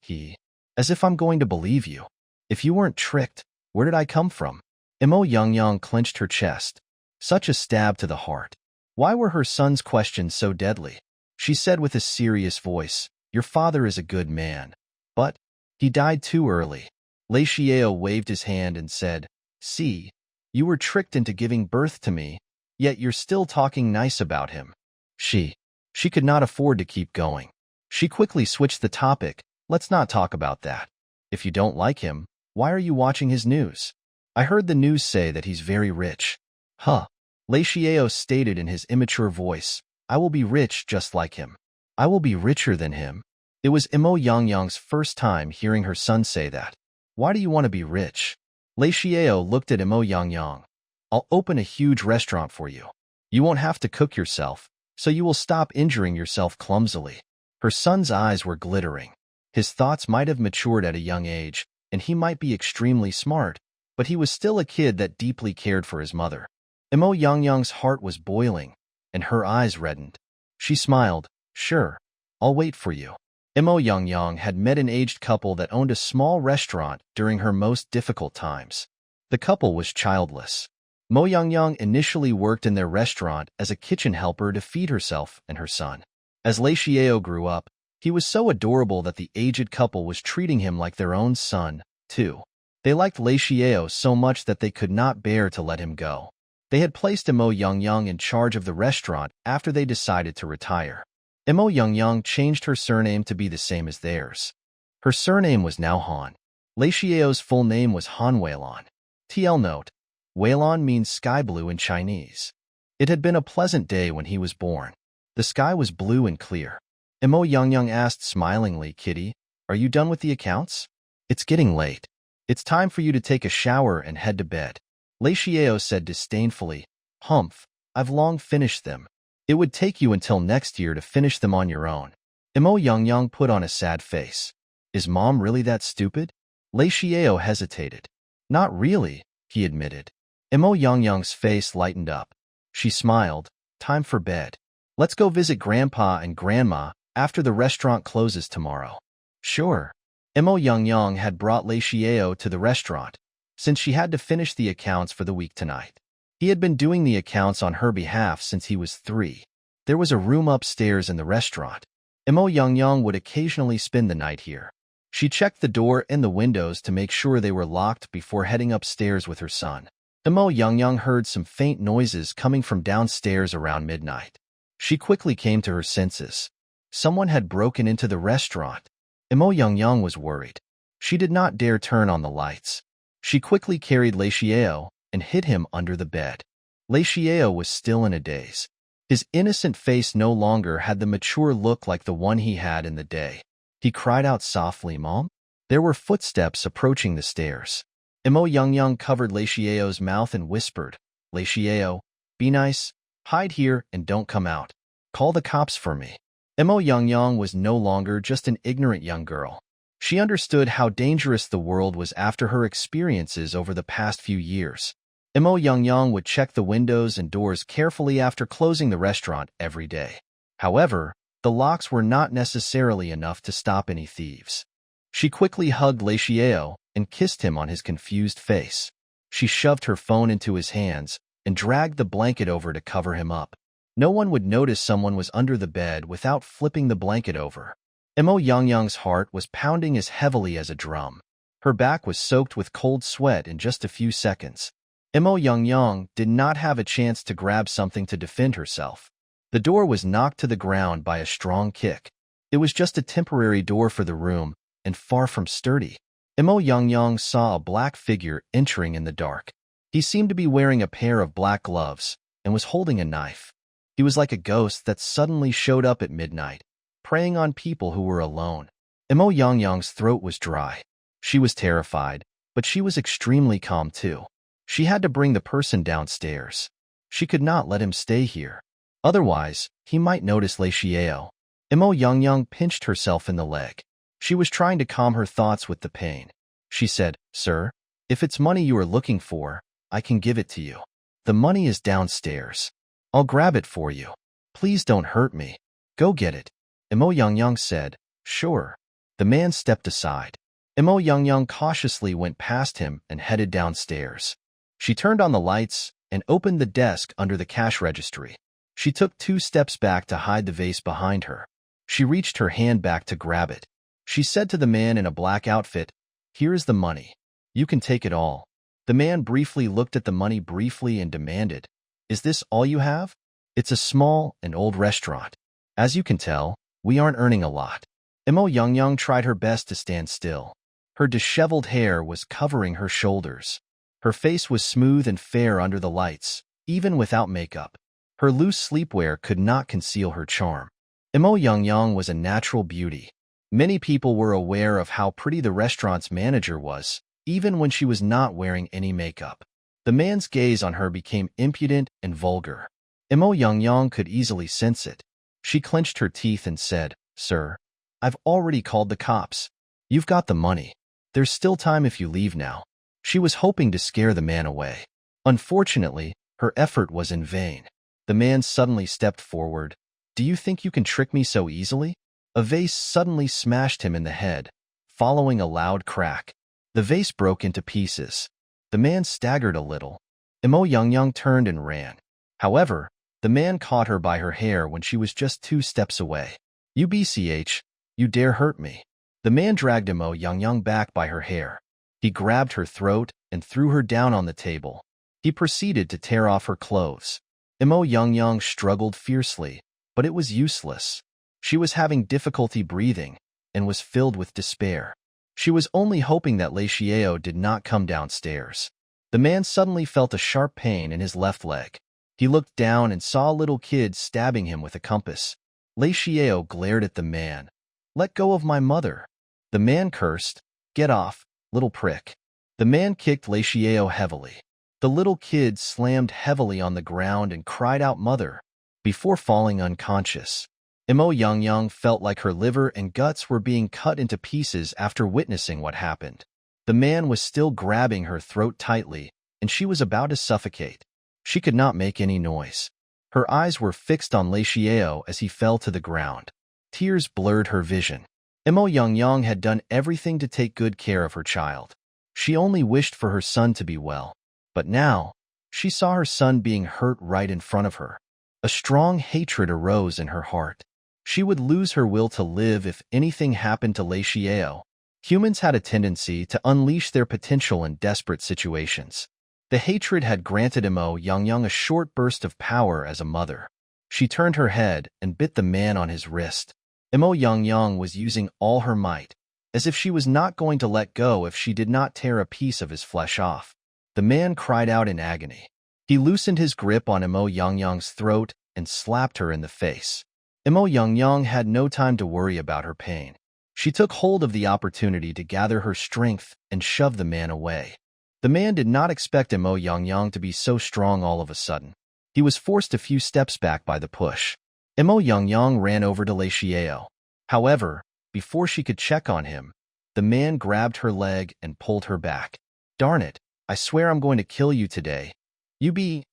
As if I'm going to believe you. If you weren't tricked, where did I come from? Imo Yangyang clenched her chest. Such a stab to the heart. Why were her son's questions so deadly? She said with a serious voice, your father is a good man. But he died too early. Lei Xiao waved his hand and said, see, you were tricked into giving birth to me, yet you're still talking nice about him. She could not afford to keep going. She quickly switched the topic. Let's not talk about that. If you don't like him, why are you watching his news? I heard the news say that he's very rich. Huh. Lei Xiao stated in his immature voice, I will be rich just like him. I will be richer than him. It was Imo Yangyang's first time hearing her son say that. Why do you want to be rich? Lei Xiao looked at Imo Yangyang. I'll open a huge restaurant for you. You won't have to cook yourself, so you will stop injuring yourself clumsily. Her son's eyes were glittering. His thoughts might have matured at a young age, and he might be extremely smart, but he was still a kid that deeply cared for his mother. Imo Yangyang's heart was boiling, and her eyes reddened. She smiled. Sure, I'll wait for you. Imo Yangyang had met an aged couple that owned a small restaurant during her most difficult times. The couple was childless. Mo Yangyang initially worked in their restaurant as a kitchen helper to feed herself and her son. As Lei Xiao grew up, he was so adorable that the aged couple was treating him like their own son, too. They liked Lei Xiao so much that they could not bear to let him go. They had placed Imo Yangyang in charge of the restaurant after they decided to retire. Imo Yangyang changed her surname to be the same as theirs. Her surname was now Han. Lei Xiao's full name was Han Weilon. TL note: Weilon means sky blue in Chinese. It had been a pleasant day when he was born. The sky was blue and clear. Imo Yangyang asked smilingly, Kitty, are you done with the accounts? It's getting late. It's time for you to take a shower and head to bed. Lei Xiao said disdainfully, Humph, I've long finished them. It would take you until next year to finish them on your own. Imo Yangyang put on a sad face. Is Mom really that stupid? Lei Xiao hesitated. Not really, he admitted. Imo Yangyang's face lightened up. She smiled. Time for bed. Let's go visit Grandpa and Grandma after the restaurant closes tomorrow. Sure. Imo Yangyang had brought Lei Xiao to the restaurant, since she had to finish the accounts for the week tonight. He had been doing the accounts on her behalf since he was 3. There was a room upstairs in the restaurant. Imo Yangyang would occasionally spend the night here. She checked the door and the windows to make sure they were locked before heading upstairs with her son. Imo Yangyang heard some faint noises coming from downstairs around midnight. She quickly came to her senses. Someone had broken into the restaurant. Imo Yangyang was worried. She did not dare turn on the lights. She quickly carried Lei Xiao and hid him under the bed. Lei Xiao was still in a daze. His innocent face no longer had the mature look like the one he had in the day. He cried out softly, Mom? There were footsteps approaching the stairs. Imo Yangyang covered Lei Xiao's mouth and whispered, Lei Xiao, be nice, hide here and don't come out. Call the cops for me. Imo Yangyang was no longer just an ignorant young girl. She understood how dangerous the world was after her experiences over the past few years. Imo Yangyang would check the windows and doors carefully after closing the restaurant every day. However, the locks were not necessarily enough to stop any thieves. She quickly hugged Lei Xiao and kissed him on his confused face. She shoved her phone into his hands and dragged the blanket over to cover him up. No one would notice someone was under the bed without flipping the blanket over. Mo Yangyang's heart was pounding as heavily as a drum. Her back was soaked with cold sweat in just a few seconds. Mo Yangyang did not have a chance to grab something to defend herself. The door was knocked to the ground by a strong kick. It was just a temporary door for the room, and far from sturdy. Mo Yangyang saw a black figure entering in the dark. He seemed to be wearing a pair of black gloves and was holding a knife. He was like a ghost that suddenly showed up at midnight, preying on people who were alone. Mo Yangyang's throat was dry. She was terrified, but she was extremely calm too. She had to bring the person downstairs. She could not let him stay here. Otherwise, he might notice Lei Xiao. Mo Yangyang pinched herself in the leg. She was trying to calm her thoughts with the pain. She said, "Sir, if it's money you are looking for, I can give it to you. The money is downstairs. I'll grab it for you. Please don't hurt me. Go get it." Mo Yangyang said, "Sure." The man stepped aside. Mo Yangyang cautiously went past him and headed downstairs. She turned on the lights and opened the desk under the cash registry. She took 2 steps back to hide the vase behind her. She reached her hand back to grab it. She said to the man in a black outfit, "Here is the money. You can take it all." The man briefly looked at the money and demanded, "Is this all you have? It's a small and old restaurant. As you can tell, we aren't earning a lot." Mo Yangyang tried her best to stand still. Her disheveled hair was covering her shoulders. Her face was smooth and fair under the lights, even without makeup. Her loose sleepwear could not conceal her charm. Mo Yangyang was a natural beauty. Many people were aware of how pretty the restaurant's manager was, even when she was not wearing any makeup. The man's gaze on her became impudent and vulgar. Mo Yangyang could easily sense it. She clenched her teeth and said, "Sir, I've already called the cops. You've got the money. There's still time if you leave now." She was hoping to scare the man away. Unfortunately, her effort was in vain. The man suddenly stepped forward. "Do you think you can trick me so easily?" A vase suddenly smashed him in the head, following a loud crack. The vase broke into pieces. The man staggered a little. Mo Yangyang turned and ran. However, the man caught her by her hair when she was just 2 steps away. You dare hurt me." The man dragged Mo Yangyang back by her hair. He grabbed her throat and threw her down on the table. He proceeded to tear off her clothes. Mo Yangyang struggled fiercely, but it was useless. She was having difficulty breathing and was filled with despair. She was only hoping that Lei Xiao did not come downstairs. The man suddenly felt a sharp pain in his left leg. He looked down and saw a little kid stabbing him with a compass. Lei Xiao glared at the man. "Let go of my mother." The man cursed, "Get off, little prick." The man kicked Lei Xiao heavily. The little kid slammed heavily on the ground and cried out, "Mother," before falling unconscious. Mo Yangyang felt like her liver and guts were being cut into pieces after witnessing what happened. The man was still grabbing her throat tightly, and she was about to suffocate. She could not make any noise. Her eyes were fixed on Lei Xiao as he fell to the ground. Tears blurred her vision. Mo Yangyang had done everything to take good care of her child. She only wished for her son to be well. But now, she saw her son being hurt right in front of her. A strong hatred arose in her heart. She would lose her will to live if anything happened to Lei Xiao. Humans had a tendency to unleash their potential in desperate situations. The hatred had granted Mo Yangyang a short burst of power as a mother. She turned her head and bit the man on his wrist. Mo Yangyang was using all her might, as if she was not going to let go if she did not tear a piece of his flesh off. The man cried out in agony. He loosened his grip on Mo Yangyang's throat and slapped her in the face. Mo Yangyang had no time to worry about her pain. She took hold of the opportunity to gather her strength and shove the man away. The man did not expect Mo Yangyang to be so strong all of a sudden. He was forced a few steps back by the push. Mo Yangyang ran over to Lei Xiao. However, before she could check on him, the man grabbed her leg and pulled her back. "Darn it, I swear I'm going to kill you today. You be..."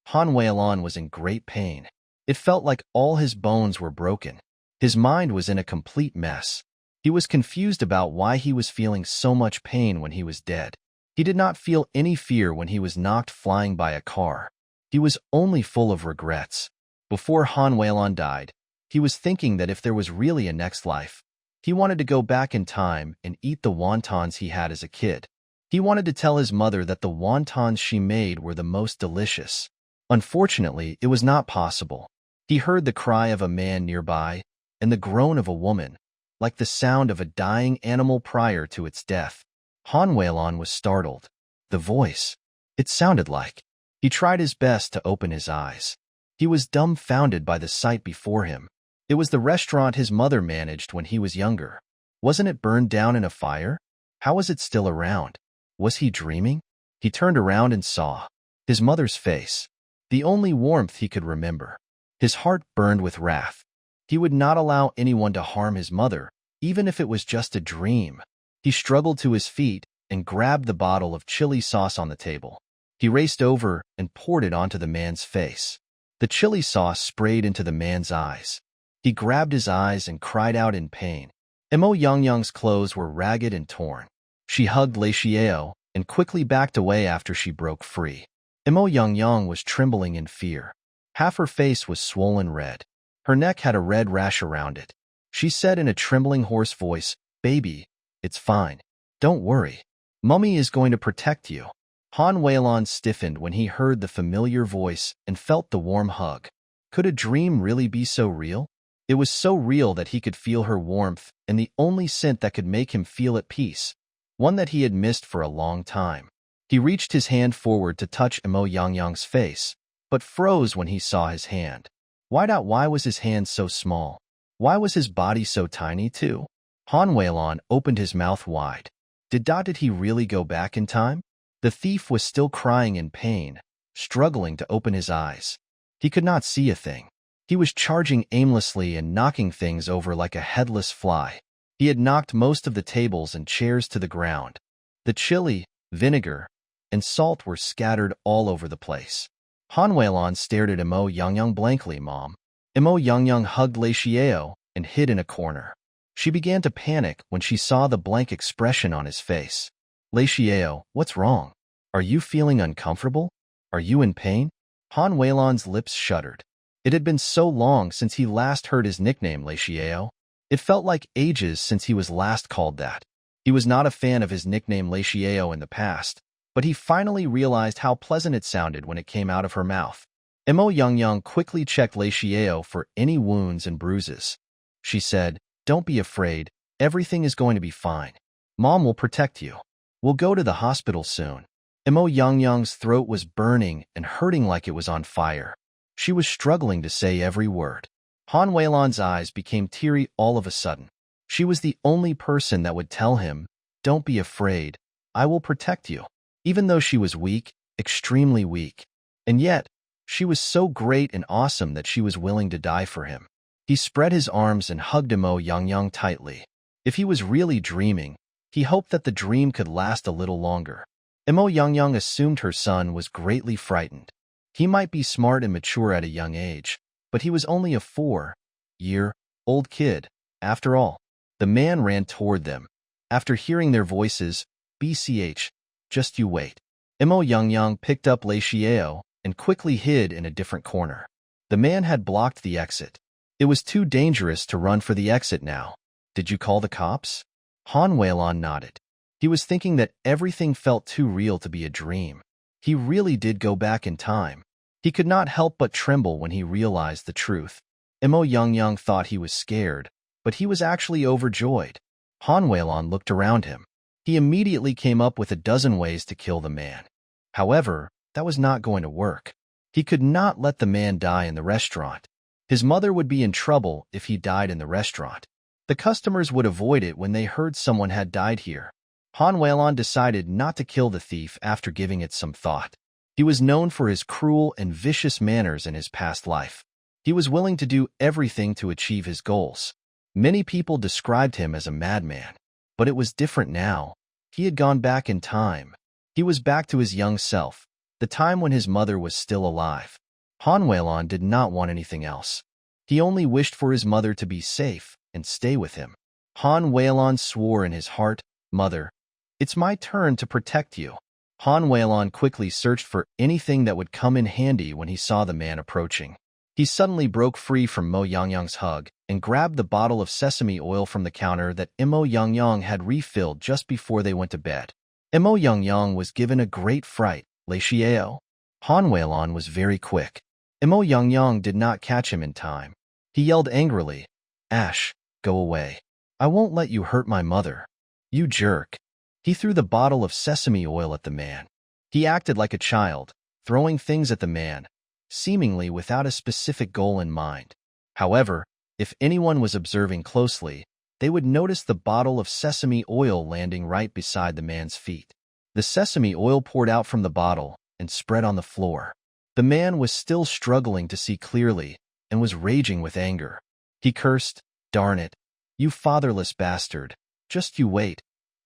Han Weilan was in great pain. It felt like all his bones were broken. His mind was in a complete mess. He was confused about why he was feeling so much pain when he was dead. He did not feel any fear when he was knocked flying by a car. He was only full of regrets. Before Han Weilan died, he was thinking that if there was really a next life, He wanted to go back in time and eat the wontons he had as a kid. He wanted to tell his mother that the wontons she made were the most delicious. Unfortunately, it was not possible. He heard the cry of a man nearby and the groan of a woman, like the sound of a dying animal prior to its death. Han Weilon was startled. The voice. It sounded like. He tried his best to open his eyes. He was dumbfounded by the sight before him. It was the restaurant his mother managed when he was younger. Wasn't it burned down in a fire? How was it still around? Was he dreaming? He turned around and saw his mother's face, the only warmth he could remember. His heart burned with wrath. He would not allow anyone to harm his mother, even if it was just a dream. He struggled to his feet and grabbed the bottle of chili sauce on the table. He raced over and poured it onto the man's face. The chili sauce sprayed into the man's eyes. He grabbed his eyes and cried out in pain. Mo Yangyang's clothes were ragged and torn. She hugged Lei Xiao and quickly backed away after she broke free. Mo Yangyang was trembling in fear. Half her face was swollen red. Her neck had a red rash around it. She said in a trembling hoarse voice, "Baby, it's fine. Don't worry. Mummy is going to protect you." Han Weilon stiffened when he heard the familiar voice and felt the warm hug. Could a dream really be so real? It was so real that he could feel her warmth and the only scent that could make him feel at peace, one that he had missed for a long time. He reached his hand forward to touch Mo Yangyang's face, but froze when he saw his hand. Why was his hand so small? Why was his body so tiny too? Han Weilon opened his mouth wide. Did he really go back in time? The thief was still crying in pain, struggling to open his eyes. He could not see a thing. He was charging aimlessly and knocking things over like a headless fly. He had knocked most of the tables and chairs to the ground. The chili, vinegar, and salt were scattered all over the place. Han Weilon stared at Mo Yangyang blankly. Mo Yangyang hugged Lei Xiao and hid in a corner. She began to panic when she saw the blank expression on his face. "Lei Xiao, what's wrong? Are you feeling uncomfortable? Are you in pain?" Han Weilon's lips shuddered. It had been so long since he last heard his nickname Lei Xiao. It felt like ages since he was last called that. He was not a fan of his nickname Lei Xiao in the past, but he finally realized how pleasant it sounded when it came out of her mouth. Mo Yangyang quickly checked Lei Xiao for any wounds and bruises. She said, "Don't be afraid. Everything is going to be fine. Mom will protect you. We'll go to the hospital soon." Mo Yangyang's throat was burning and hurting like it was on fire. She was struggling to say every word. Han Weilon's eyes became teary all of a sudden. She was the only person that would tell him, "Don't be afraid. I will protect you." Even though she was weak, extremely weak. And yet, she was so great and awesome that she was willing to die for him. He spread his arms and hugged Mo Yangyang tightly. If he was really dreaming, he hoped that the dream could last a little longer. Mo Yangyang assumed her son was greatly frightened. He might be smart and mature at a young age, but he was only a 4-year-old kid. After all, the man ran toward them. After hearing their voices, "BCH, just you wait." Mo Yangyang picked up Lei Xiao and quickly hid in a different corner. The man had blocked the exit. It was too dangerous to run for the exit now. "Did you call the cops?" Han Weilon nodded. He was thinking that everything felt too real to be a dream. He really did go back in time. He could not help but tremble when he realized the truth. Mo Yangyang thought he was scared, but he was actually overjoyed. Han Weilon looked around him. He immediately came up with a dozen ways to kill the man. However, that was not going to work. He could not let the man die in the restaurant. His mother would be in trouble if he died in the restaurant. The customers would avoid it when they heard someone had died here. Han Weilon decided not to kill the thief after giving it some thought. He was known for his cruel and vicious manners in his past life. He was willing to do everything to achieve his goals. Many people described him as a madman. But it was different now. He had gone back in time. He was back to his young self, the time when his mother was still alive. Han Weilon did not want anything else. He only wished for his mother to be safe and stay with him. Han Weilon swore in his heart, "Mother, it's my turn to protect you." Han Weilon quickly searched for anything that would come in handy when he saw the man approaching. He suddenly broke free from Mo Yangyang's hug and grabbed the bottle of sesame oil from the counter that Mo Yangyang had refilled just before they went to bed. Mo Yangyang was given a great fright. "Lei Xiao." Han Weilon was very quick. Mo Yangyang did not catch him in time. He yelled angrily, "Ash, go away. I won't let you hurt my mother. You jerk." He threw the bottle of sesame oil at the man. He acted like a child, throwing things at the man, seemingly without a specific goal in mind. However, if anyone was observing closely, they would notice the bottle of sesame oil landing right beside the man's feet. The sesame oil poured out from the bottle and spread on the floor. The man was still struggling to see clearly and was raging with anger. He cursed, "Darn it, you fatherless bastard. Just you wait.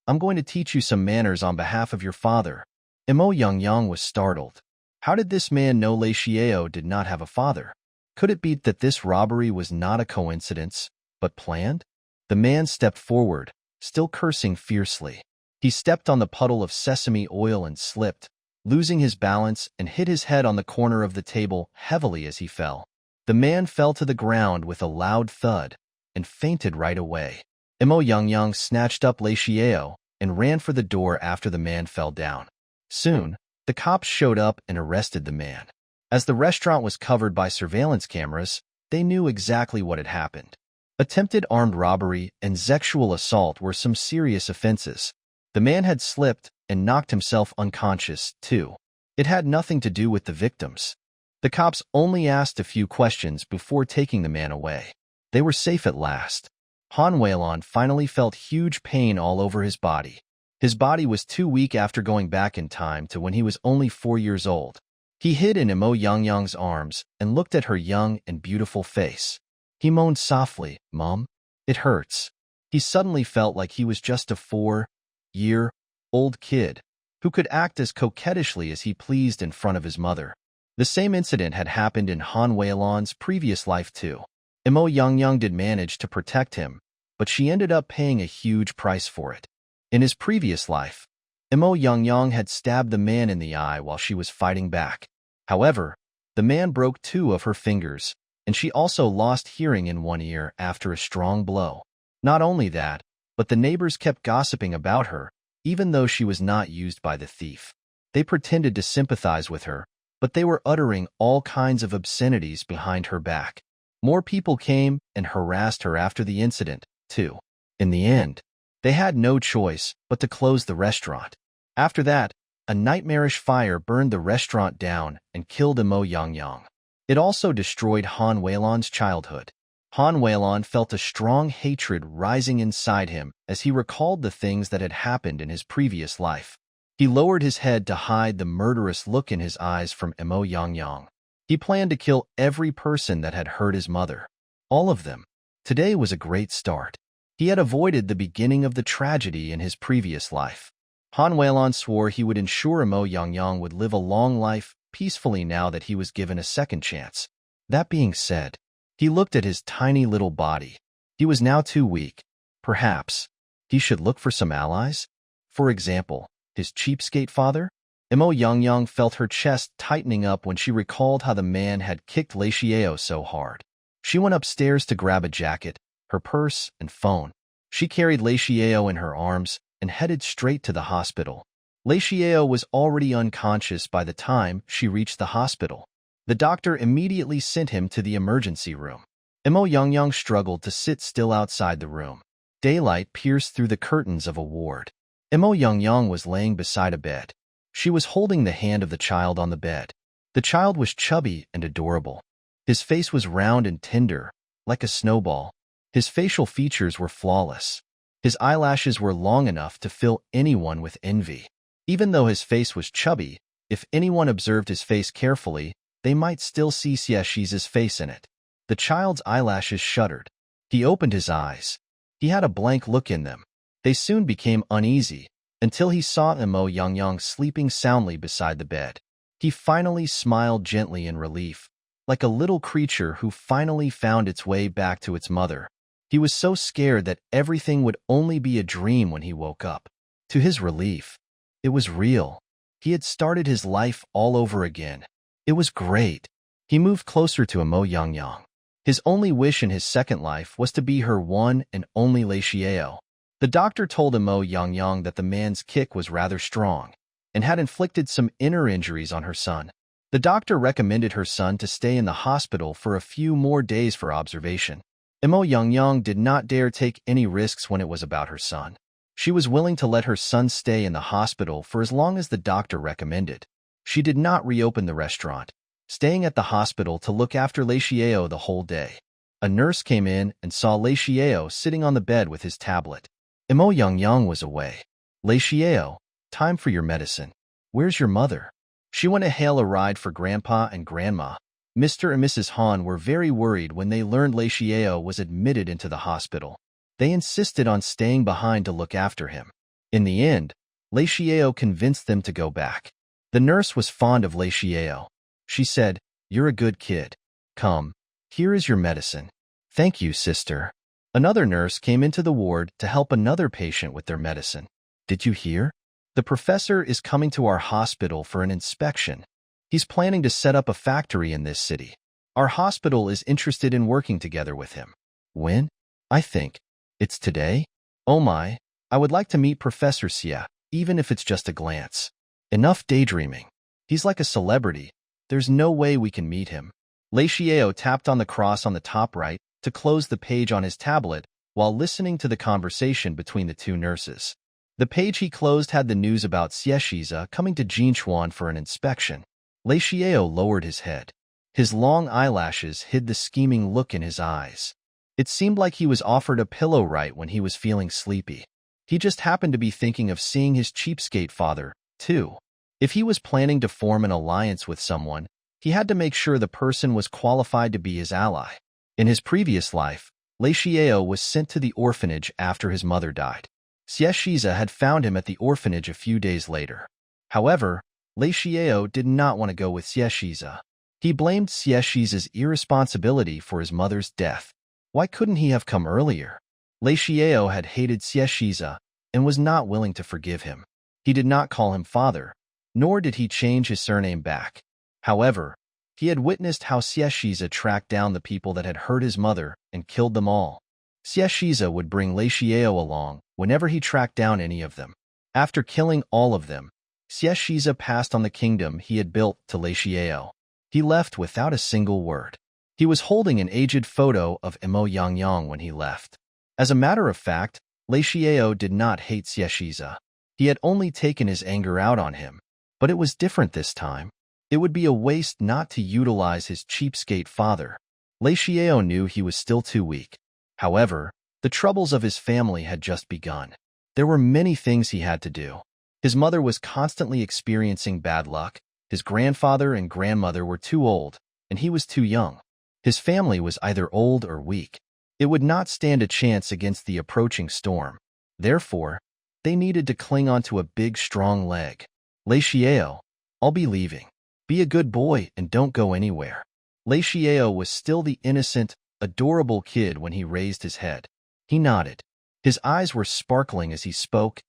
I'm going to teach you some manners on behalf of your father." Mo Yangyang was startled. How did this man know Lei Xiao did not have a father? Could it be that this robbery was not a coincidence, but planned? The man stepped forward, still cursing fiercely. He stepped on the puddle of sesame oil and slipped, losing his balance and hit his head on the corner of the table heavily as he fell. The man fell to the ground with a loud thud and fainted right away. Mo Yangyang snatched up Lei Xiao and ran for the door after the man fell down. Soon, the cops showed up and arrested the man. As the restaurant was covered by surveillance cameras, they knew exactly what had happened. Attempted armed robbery and sexual assault were some serious offenses. The man had slipped and knocked himself unconscious, too. It had nothing to do with the victims. The cops only asked a few questions before taking the man away. They were safe at last. Han Weilon finally felt huge pain all over his body. His body was too weak after going back in time to when he was only 4 years old. He hid in Mo Yangyang's arms and looked at her young and beautiful face. He moaned softly, "Mom, it hurts." He suddenly felt like he was just a 4-year-old kid who could act as coquettishly as he pleased in front of his mother. The same incident had happened in Han Weilon's previous life too. Mo Yangyang did manage to protect him, but she ended up paying a huge price for it. In his previous life, Mo Yangyang had stabbed the man in the eye while she was fighting back. However, the man broke 2 of her fingers, and she also lost hearing in one ear after a strong blow. Not only that, but the neighbors kept gossiping about her, even though she was not used by the thief. They pretended to sympathize with her, but they were uttering all kinds of obscenities behind her back. More people came and harassed her after the incident, too. In the end, they had no choice but to close the restaurant. After that, a nightmarish fire burned the restaurant down and killed Mo Yangyang. It also destroyed Han Weilon's childhood. Han Weilon felt a strong hatred rising inside him as he recalled the things that had happened in his previous life. He lowered his head to hide the murderous look in his eyes from Mo Yangyang. He planned to kill every person that had hurt his mother. All of them. Today was a great start. He had avoided the beginning of the tragedy in his previous life. Han Weilon swore he would ensure Mo Yangyang would live a long life peacefully now that he was given a second chance. That being said, he looked at his tiny little body. He was now too weak. Perhaps he should look for some allies? For example, his cheapskate father? Mo Yangyang felt her chest tightening up when she recalled how the man had kicked Lei Xiao so hard. She went upstairs to grab a jacket, her purse, and phone. She carried Lei Xiao in her arms and headed straight to the hospital. Lei Xiao was already unconscious by the time she reached the hospital. The doctor immediately sent him to the emergency room. Mo Yangyang struggled to sit still outside the room. Daylight pierced through the curtains of a ward. Mo Yangyang was laying beside a bed. She was holding the hand of the child on the bed. The child was chubby and adorable. His face was round and tender, like a snowball. His facial features were flawless. His eyelashes were long enough to fill anyone with envy. Even though his face was chubby, if anyone observed his face carefully, they might still see Xiaxi's face in it. The child's eyelashes shuddered. He opened his eyes. He had a blank look in them. They soon became uneasy, until he saw Mo Yangyang sleeping soundly beside the bed. He finally smiled gently in relief, like a little creature who finally found its way back to its mother. He was so scared that everything would only be a dream when he woke up. To his relief, it was real. He had started his life all over again. It was great. He moved closer to Imo Yangyang. His only wish in his second life was to be her one and only Lei Xiao. The doctor told Imo Yangyang that the man's kick was rather strong and had inflicted some inner injuries on her son. The doctor recommended her son to stay in the hospital for a few more days for observation. Imo Yangyang did not dare take any risks when it was about her son. She was willing to let her son stay in the hospital for as long as the doctor recommended. She did not reopen the restaurant, staying at the hospital to look after Lei Xiao the whole day. A nurse came in and saw Lei Xiao sitting on the bed with his tablet. Imo Yangyang was away. Lei Xiao, time for your medicine. Where's your mother? She went to hail a ride for Grandpa and Grandma. Mr. and Mrs. Han were very worried when they learned Lei Xiao was admitted into the hospital. They insisted on staying behind to look after him. In the end, Lei Xiao convinced them to go back. The nurse was fond of Lei Xiao. She said, "You're a good kid. Come, here is your medicine." "Thank you, sister." Another nurse came into the ward to help another patient with their medicine. "Did you hear? The professor is coming to our hospital for an inspection. He's planning to set up a factory in this city. Our hospital is interested in working together with him." "When?" "I think it's today." "Oh my, I would like to meet Professor Xia, even if it's just a glance." "Enough daydreaming. He's like a celebrity. There's no way we can meet him." Lei Xiao tapped on the cross on the top right to close the page on his tablet while listening to the conversation between the two nurses. The page he closed had the news about Xie Shiza coming to Jinchuan for an inspection. Lei Xiao lowered his head. His long eyelashes hid the scheming look in his eyes. It seemed like he was offered a pillow right when he was feeling sleepy. He just happened to be thinking of seeing his cheapskate father, too. If he was planning to form an alliance with someone, he had to make sure the person was qualified to be his ally. In his previous life, Lei Xiao was sent to the orphanage after his mother died. Xie Shiza had found him at the orphanage a few days later. However, Lei Xiao did not want to go with Xie Shiza. He blamed Xie Shiza's irresponsibility for his mother's death. Why couldn't he have come earlier? Lei Xiao had hated Xie Shiza and was not willing to forgive him. He did not call him father, nor did he change his surname back. However, he had witnessed how Xie Shiza tracked down the people that had hurt his mother and killed them all. Xie Shiza would bring Lei Xiao along whenever he tracked down any of them. After killing all of them, Xie Shiza passed on the kingdom he had built to Lei Xiao. He left without a single word. He was holding an aged photo of Imo Yangyang when he left. As a matter of fact, Lei Xiao did not hate Xie Shiza. He had only taken his anger out on him. But it was different this time. It would be a waste not to utilize his cheapskate father. Lei Xiao knew he was still too weak. However, the troubles of his family had just begun. There were many things he had to do. His mother was constantly experiencing bad luck. His grandfather and grandmother were too old, and he was too young. His family was either old or weak. It would not stand a chance against the approaching storm. Therefore, they needed to cling onto a big, strong leg. "Lei Xiao, I'll be leaving. Be a good boy and don't go anywhere." Lei Xiao was still the innocent, adorable kid when he raised his head. He nodded. His eyes were sparkling as he spoke.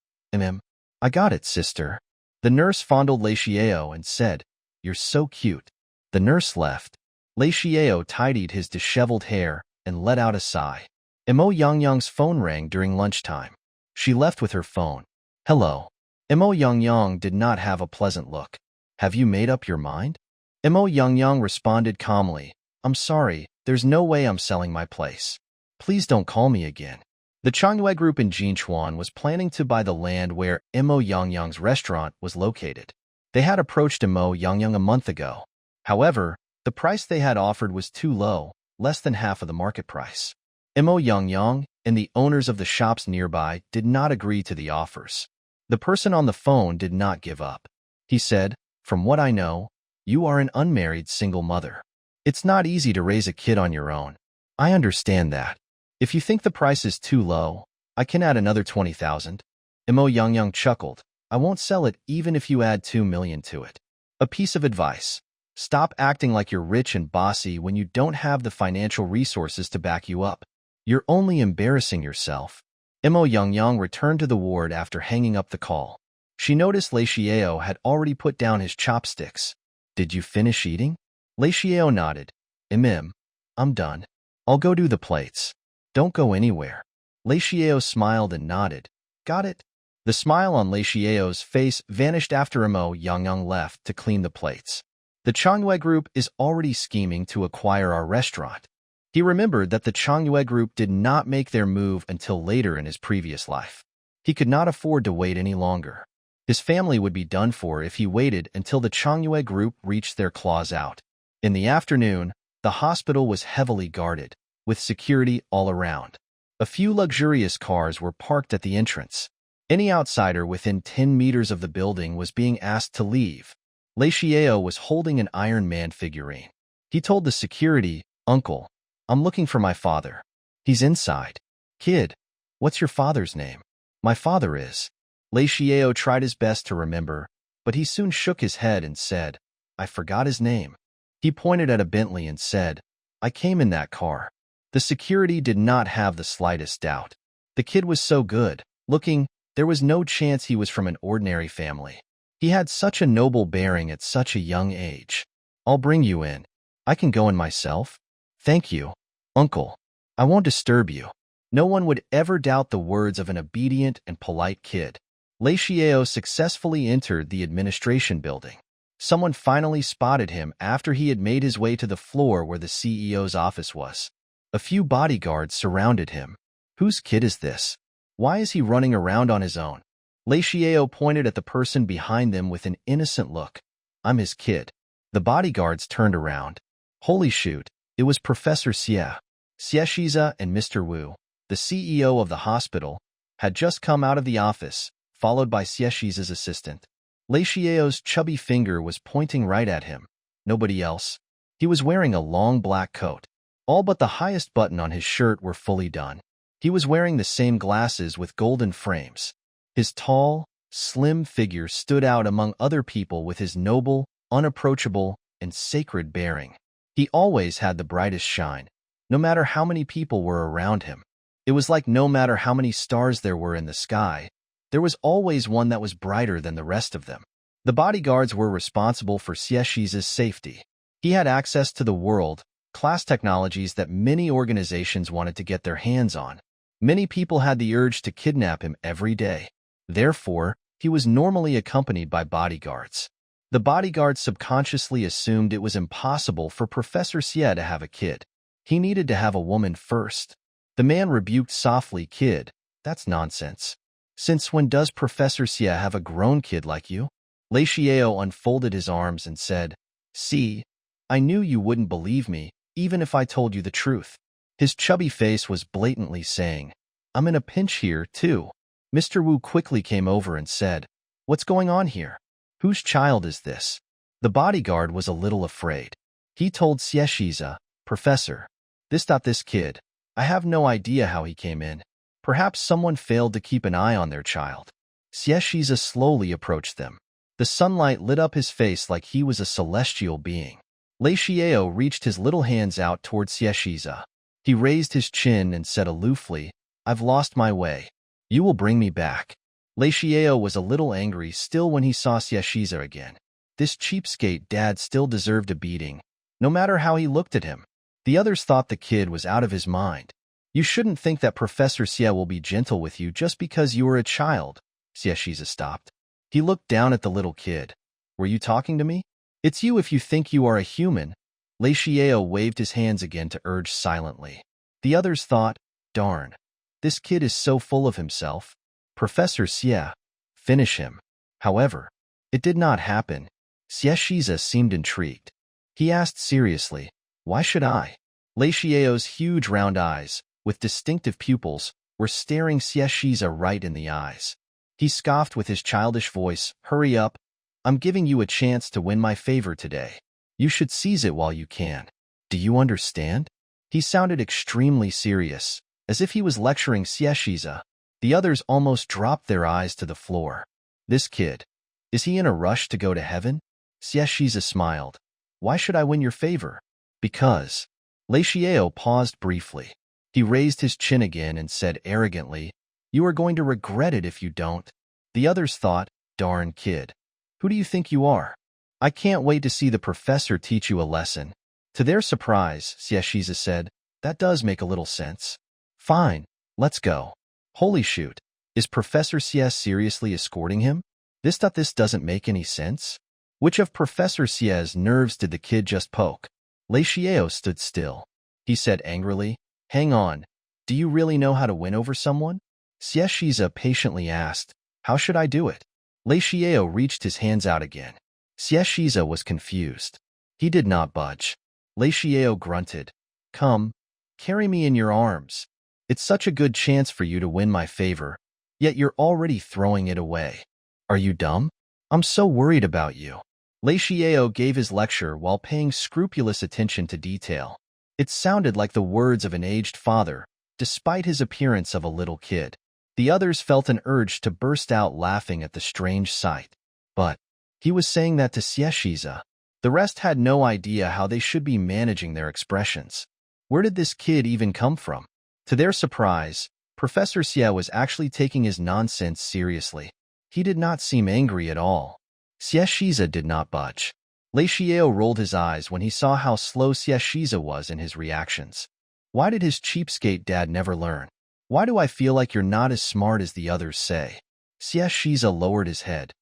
I got it, sister." The nurse fondled Lei Xiao and said, "You're so cute." The nurse left. Lei Xiao tidied his disheveled hair and let out a sigh. Imo Yangyang's phone rang during lunchtime. She left with her phone. "Hello." Imo Yangyang did not have a pleasant look. "Have you made up your mind?" Imo Yangyang responded calmly, "I'm sorry, there's no way I'm selling my place. Please don't call me again." The Changyue Group in Jinchuan was planning to buy the land where Imo Yangyang's restaurant was located. They had approached Imo Yangyang a month ago. However, the price they had offered was too low, less than half of the market price. Imo Yangyang and the owners of the shops nearby did not agree to the offers. The person on the phone did not give up. He said, "From what I know, you are an unmarried single mother. It's not easy to raise a kid on your own. I understand that. If you think the price is too low, I can add another 20,000. Imo Yangyang chuckled. "I won't sell it even if you add 2 million to it." A piece of advice. Stop acting like you're rich and bossy when you don't have the financial resources to back you up. You're only embarrassing yourself. Imo Yangyang returned to the ward after hanging up the call. She noticed Lei Xiao had already put down his chopsticks. "Did you finish eating?" Lei Xiao nodded. I'm done. I'll go do the plates. Don't go anywhere. Lei Xiao smiled and nodded. Got it? The smile on Lei Xiao's face vanished after Mo Yangyang left to clean the plates. The Changyue Group is already scheming to acquire our restaurant. He remembered that the Changyue Group did not make their move until later in his previous life. He could not afford to wait any longer. His family would be done for if he waited until the Changyue Group reached their claws out. In the afternoon, the hospital was heavily guarded, with security all around. A few luxurious cars were parked at the entrance. Any outsider within 10 meters of the building was being asked to leave. Lei Xiao was holding an Iron Man figurine. He told the security, "Uncle, I'm looking for my father. He's inside." "Kid, what's your father's name?" "My father is." Lei Xiao tried his best to remember, but he soon shook his head and said, "I forgot his name." He pointed at a Bentley and said, "I came in that car." The security did not have the slightest doubt. The kid was so good looking, there was no chance he was from an ordinary family. He had such a noble bearing at such a young age. "I'll bring you in. I can go in myself." "Thank you, uncle. I won't disturb you." No one would ever doubt the words of an obedient and polite kid. Lei Xiao successfully entered the administration building. Someone finally spotted him after he had made his way to the floor where the CEO's office was. A few bodyguards surrounded him. "Whose kid is this? Why is he running around on his own?" Lei Xiao pointed at the person behind them with an innocent look. "I'm his kid." The bodyguards turned around. Holy shoot, it was Professor Xie. Xie Shiza and Mr. Wu, the CEO of the hospital, had just come out of the office, followed by Xie Shiza's assistant. Lei Xiao's chubby finger was pointing right at him. Nobody else. He was wearing a long black coat. All but the highest button on his shirt were fully done. He was wearing the same glasses with golden frames. His tall, slim figure stood out among other people with his noble, unapproachable, and sacred bearing. He always had the brightest shine, no matter how many people were around him. It was like no matter how many stars there were in the sky, there was always one that was brighter than the rest of them. The bodyguards were responsible for Xie Shiza's safety. He had access to the world-class technologies that many organizations wanted to get their hands on. Many people had the urge to kidnap him every day. Therefore, he was normally accompanied by bodyguards. The bodyguards subconsciously assumed it was impossible for Professor Xie to have a kid. He needed to have a woman first. The man rebuked softly, "Kid, that's nonsense. Since when does Professor Xie have a grown kid like you?" Lei Xiao unfolded his arms and said, "See, I knew you wouldn't believe me, even if I told you the truth." His chubby face was blatantly saying, "I'm in a pinch here, too." Mr. Wu quickly came over and said, "What's going on here? Whose child is this?" The bodyguard was a little afraid. He told Xie Shiza, "Professor, this kid, I have no idea how he came in. Perhaps someone failed to keep an eye on their child." Xie Shiza slowly approached them. The sunlight lit up his face like he was a celestial being. Lei Xiao reached his little hands out toward Xie Shiza. He raised his chin and said aloofly, "I've lost my way. You will bring me back." Lei Xiao was a little angry still when he saw Xie Shiza again. This cheapskate dad still deserved a beating, no matter how he looked at him. The others thought the kid was out of his mind. "You shouldn't think that Professor Xie will be gentle with you just because you are a child." Xie Shiza stopped. He looked down at the little kid. "Were you talking to me? It's you if you think you are a human." Lei Xiao waved his hands again to urge silently. The others thought, "Darn, this kid is so full of himself. Professor Xie, finish him." However, it did not happen. Xie Shiza seemed intrigued. He asked seriously, "Why should I?" Lei Xiao's huge round eyes, with distinctive pupils, were staring Xie Shiza right in the eyes. He scoffed with his childish voice, "Hurry up. I'm giving you a chance to win my favor today. You should seize it while you can. Do you understand?" He sounded extremely serious, as if he was lecturing Xie Shiza. The others almost dropped their eyes to the floor. "This kid, is he in a rush to go to heaven?" Xie Shiza smiled. "Why should I win your favor?" "Because." Lei Xiao paused briefly. He raised his chin again and said arrogantly, "You are going to regret it if you don't." The others thought, "Darn kid. Who do you think you are? I can't wait to see the professor teach you a lesson. To their surprise, Shiza said, that does make a little sense. Fine, let's go. Holy shoot, is Professor Cs seriously escorting him? This doesn't make any sense. Which of Professor C's nerves did the kid just poke? Lei Xiao stood still. He said angrily, hang on, do you really know how to win over someone? Shiza patiently asked, how should I do it? Lei Xiao reached his hands out again. Shiza was confused. He did not budge. Lei Xiao grunted, come, carry me in your arms. It's such a good chance for you to win my favor, yet you're already throwing it away. Are you dumb? I'm so worried about you. Lei Xiao gave his lecture while paying scrupulous attention to detail. It sounded like the words of an aged father, despite his appearance of a little kid. The others felt an urge to burst out laughing at the strange sight. But he was saying that to Shiza. The rest had no idea how they should be managing their expressions. Where did this kid even come from? To their surprise, Professor Xie was actually taking his nonsense seriously. He did not seem angry at all. Shiza did not budge. Lei Xiao rolled his eyes when he saw how slow Shiza was in his reactions. Why did his cheapskate dad never learn? Why do I feel like you're not as smart as the others say? Shiza lowered his head.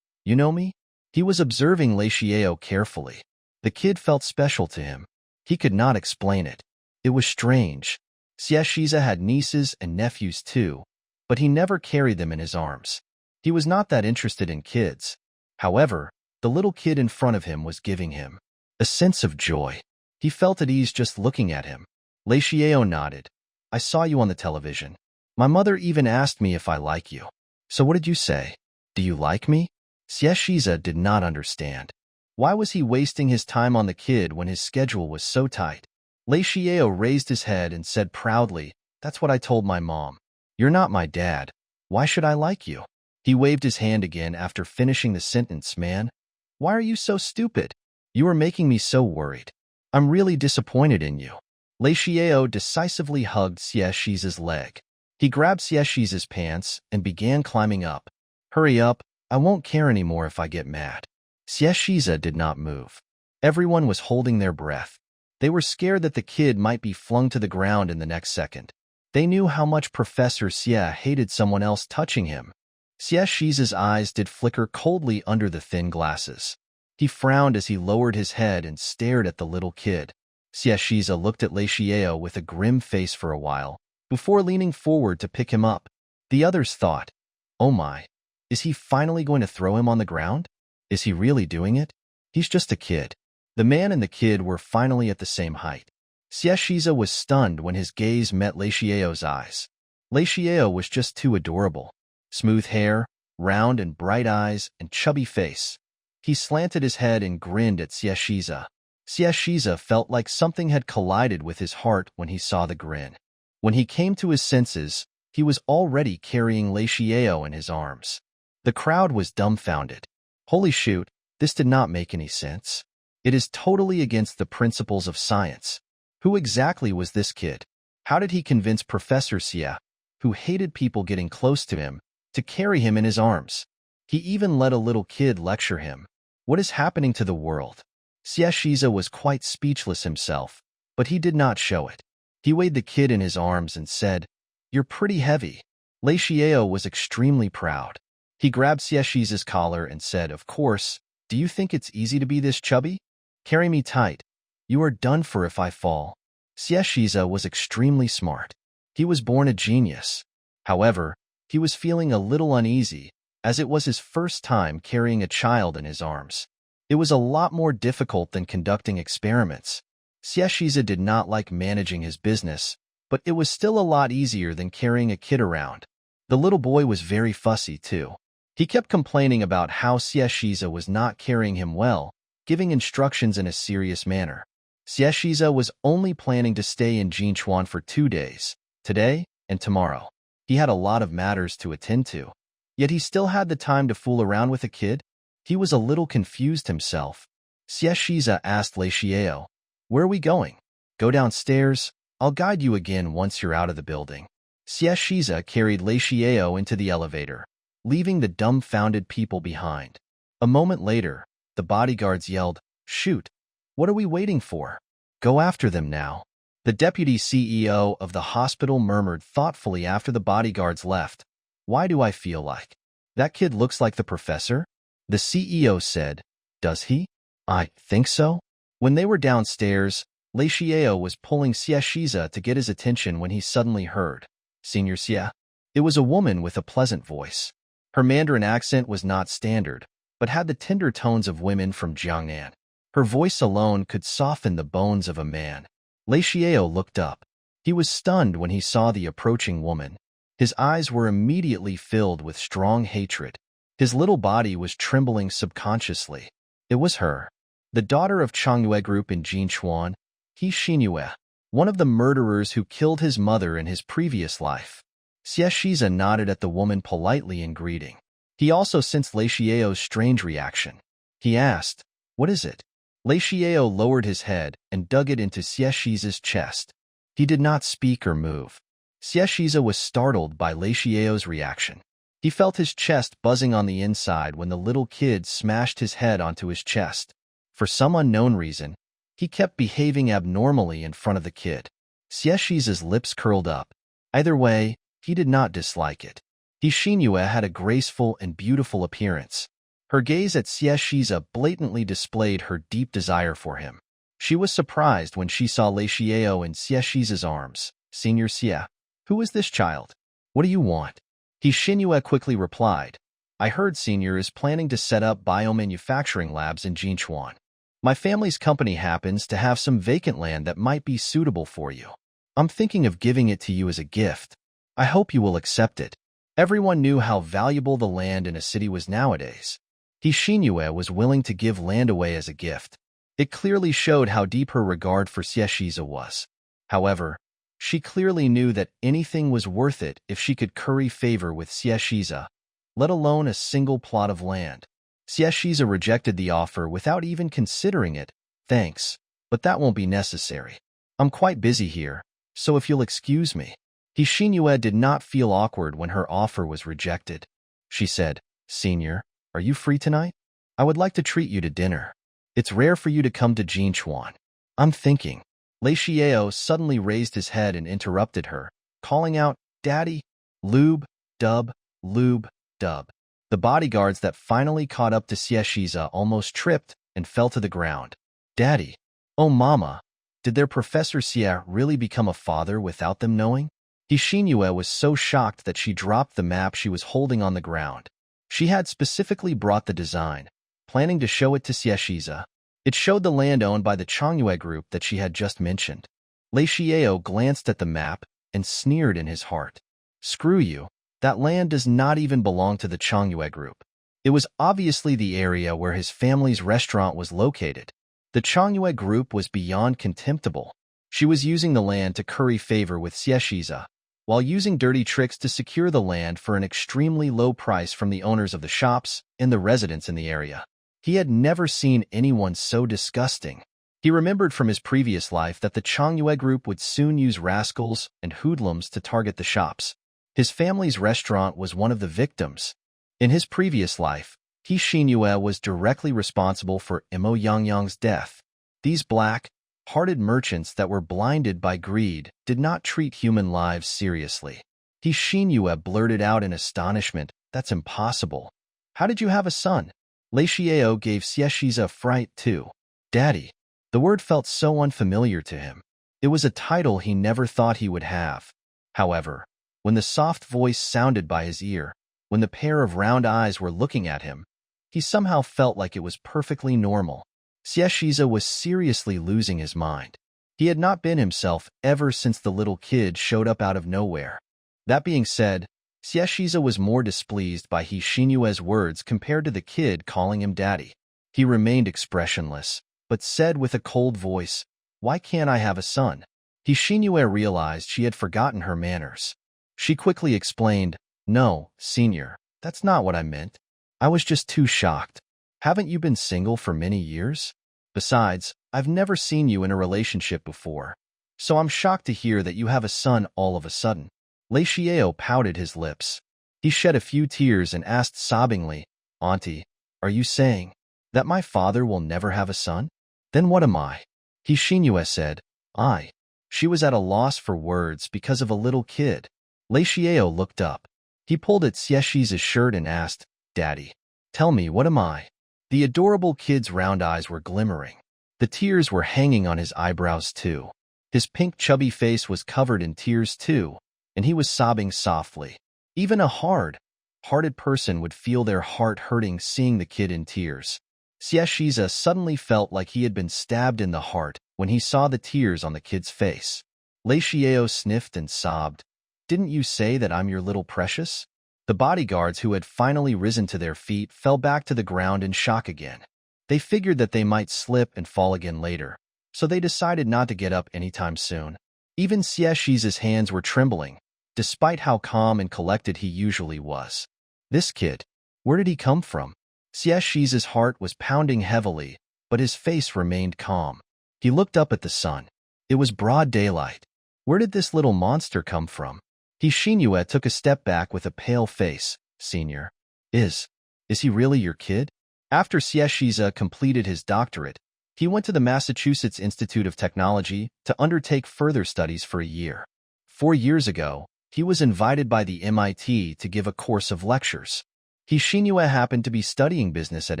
You know me? He was observing Lei Xiao carefully. The kid felt special to him. He could not explain it. It was strange. Shiza had nieces and nephews too, but he never carried them in his arms. He was not that interested in kids. However, the little kid in front of him was giving him a sense of joy. He felt at ease just looking at him. Lei Xiao nodded. I saw you on the television. My mother even asked me if I like you. So what did you say? Do you like me? Shiza did not understand. Why was he wasting his time on the kid when his schedule was so tight? Lei Xiao raised his head and said proudly, that's what I told my mom. You're not my dad. Why should I like you? He waved his hand again after finishing the sentence, man. Why are you so stupid? You are making me so worried. I'm really disappointed in you. Lei Xiao decisively hugged Shiza's leg. He grabbed Shiza's pants and began climbing up. Hurry up, I won't care anymore if I get mad. Shiza did not move. Everyone was holding their breath. They were scared that the kid might be flung to the ground in the next second. They knew how much Professor Xie hated someone else touching him. Shiza's eyes did flicker coldly under the thin glasses. He frowned as he lowered his head and stared at the little kid. Shiza looked at Lei Xiao with a grim face for a while, before leaning forward to pick him up. The others thought, oh my, is he finally going to throw him on the ground? Is he really doing it? He's just a kid. The man and the kid were finally at the same height. Shiza was stunned when his gaze met Lei Xiao's eyes. Lei Xiao was just too adorable. Smooth hair, round and bright eyes, and chubby face. He slanted his head and grinned at Shiza. Shiza felt like something had collided with his heart when he saw the grin. When he came to his senses, he was already carrying Lei Xiao in his arms. The crowd was dumbfounded. Holy shoot, this did not make any sense. It is totally against the principles of science. Who exactly was this kid? How did he convince Professor Xie, who hated people getting close to him, to carry him in his arms? He even let a little kid lecture him. What is happening to the world? Shiza was quite speechless himself, but he did not show it. He weighed the kid in his arms and said, you're pretty heavy. Lei Xiao was extremely proud. He grabbed Shiza's collar and said, of course, do you think it's easy to be this chubby? Carry me tight. You are done for if I fall. Shiza was extremely smart. He was born a genius. However, he was feeling a little uneasy, as it was his first time carrying a child in his arms. It was a lot more difficult than conducting experiments. Shiza did not like managing his business, but it was still a lot easier than carrying a kid around. The little boy was very fussy too. He kept complaining about how Shiza was not carrying him well, giving instructions in a serious manner. Shiza was only planning to stay in Jinchuan for 2 days, today and tomorrow. He had a lot of matters to attend to. Yet he still had the time to fool around with a kid? He was a little confused himself. Shiza asked Lei Xiao, where are we going? Go downstairs. I'll guide you again once you're out of the building. Shiza carried Lei Xiao into the elevator, leaving the dumbfounded people behind. A moment later, The bodyguards yelled, "Shoot! What are we waiting for? Go after them now." The deputy CEO of the hospital murmured thoughtfully after the bodyguards left. "Why do I feel like that kid looks like the professor?" The CEO said, "Does he?" "I think so." When they were downstairs, Lei Xiao was pulling Xie Shiza to get his attention when he suddenly heard, "Senior Xie." It was a woman with a pleasant voice. Her Mandarin accent was not standard, but had the tender tones of women from Jiangnan. Her voice alone could soften the bones of a man. Lei Xiao looked up. He was stunned when he saw the approaching woman. His eyes were immediately filled with strong hatred. His little body was trembling subconsciously. It was her, the daughter of Changyue Group in Jinchuan, He Xinyue, one of the murderers who killed his mother in his previous life. Xie Shiza nodded at the woman politely in greeting. He also sensed Lei Xiao's strange reaction. He asked, "What is it?" Lei Xiao lowered his head and dug it into Xie Shiza's chest. He did not speak or move. Xie Shiza was startled by Lei Xiao's reaction. He felt his chest buzzing on the inside when the little kid smashed his head onto his chest. For some unknown reason, he kept behaving abnormally in front of the kid. Xie Shiza's lips curled up. Either way, he did not dislike it. He Xinyue had a graceful and beautiful appearance. Her gaze at Xie Shiza blatantly displayed her deep desire for him. She was surprised when she saw Lei Xiao in Xie Shiza's arms. "Senior Xie, who is this child? What do you want?" He Xinyue quickly replied, "I heard Senior is planning to set up biomanufacturing labs in Jinchuan. My family's company happens to have some vacant land that might be suitable for you. I'm thinking of giving it to you as a gift. I hope you will accept it." Everyone knew how valuable the land in a city was nowadays. He Xinyue was willing to give land away as a gift. It clearly showed how deep her regard for Xie Shiza was. However, she clearly knew that anything was worth it if she could curry favor with Xie Shiza, let alone a single plot of land. Xie Shiza rejected the offer without even considering it. "Thanks, but that won't be necessary. I'm quite busy here, so if you'll excuse me." He Xinyue did not feel awkward when her offer was rejected. She said, "Senior, are you free tonight? I would like to treat you to dinner. It's rare for you to come to Jinchuan." "I'm thinking." Lei Xiao suddenly raised his head and interrupted her, calling out, "Daddy, lube, dub, lube, dub." The bodyguards that finally caught up to Xie Shiza almost tripped and fell to the ground. "Daddy, oh mama, did their Professor Xie really become a father without them knowing?" He Xinyue was so shocked that she dropped the map she was holding on the ground. She had specifically brought the design, planning to show it to Xie Shiza. It showed the land owned by the Changyue Group that she had just mentioned. Lei Xiao glanced at the map and sneered in his heart. "Screw you, that land does not even belong to the Changyue Group." It was obviously the area where his family's restaurant was located. The Changyue Group was beyond contemptible. She was using the land to curry favor with Xie Shiza, while using dirty tricks to secure the land for an extremely low price from the owners of the shops and the residents in the area. He had never seen anyone so disgusting. He remembered from his previous life that the Changyue Group would soon use rascals and hoodlums to target the shops. His family's restaurant was one of the victims. In his previous life, He Xinyue was directly responsible for Imo Yangyang's death. These black-hearted merchants that were blinded by greed did not treat human lives seriously. He Xinyue blurted out in astonishment, "That's impossible. How did you have a son?" Lei Xiao gave Xie Shiza a fright too. "Daddy." The word felt so unfamiliar to him. It was a title he never thought he would have. However, when the soft voice sounded by his ear, when the pair of round eyes were looking at him, he somehow felt like it was perfectly normal. Xie Shiza was seriously losing his mind. He had not been himself ever since the little kid showed up out of nowhere. That being said, Xie Shiza was more displeased by He Xinyue's words compared to the kid calling him daddy. He remained expressionless, but said with a cold voice, "Why can't I have a son?" He Xinyue realized she had forgotten her manners. She quickly explained, "No, senior, that's not what I meant. I was just too shocked. Haven't you been single for many years? Besides, I've never seen you in a relationship before, so I'm shocked to hear that you have a son all of a sudden." Lei Xiao pouted his lips. He shed a few tears and asked sobbingly, "Auntie, are you saying That my father will never have a son? Then what am I? Hishinue said. I. She was at a loss for words because of a little kid. Lei Xiao looked up. He pulled at Xieshiza's shirt and asked, Daddy, tell me, what am I? The adorable kid's round eyes were glimmering. The tears were hanging on his eyebrows too. His pink chubby face was covered in tears too, and he was sobbing softly. Even a hard-hearted person would feel their heart hurting seeing the kid in tears. Xieshiza suddenly felt like he had been stabbed in the heart when he saw the tears on the kid's face. Lei Xiao sniffed and sobbed. Didn't you say that I'm your little precious? The bodyguards who had finally risen to their feet fell back to the ground in shock again. They figured that they might slip and fall again later, so they decided not to get up anytime soon. Even Xieshiza's hands were trembling, despite how calm and collected he usually was. This kid, where did he come from? Xieshiza's heart was pounding heavily, but his face remained calm. He looked up at the sun. It was broad daylight. Where did this little monster come from? Hishinue took a step back with a pale face. Senior, is he really your kid? After Xieshiza completed his doctorate, he went to the Massachusetts Institute of Technology to undertake further studies for a year. 4 years ago, he was invited by the MIT to give a course of lectures. Hishinue happened to be studying business at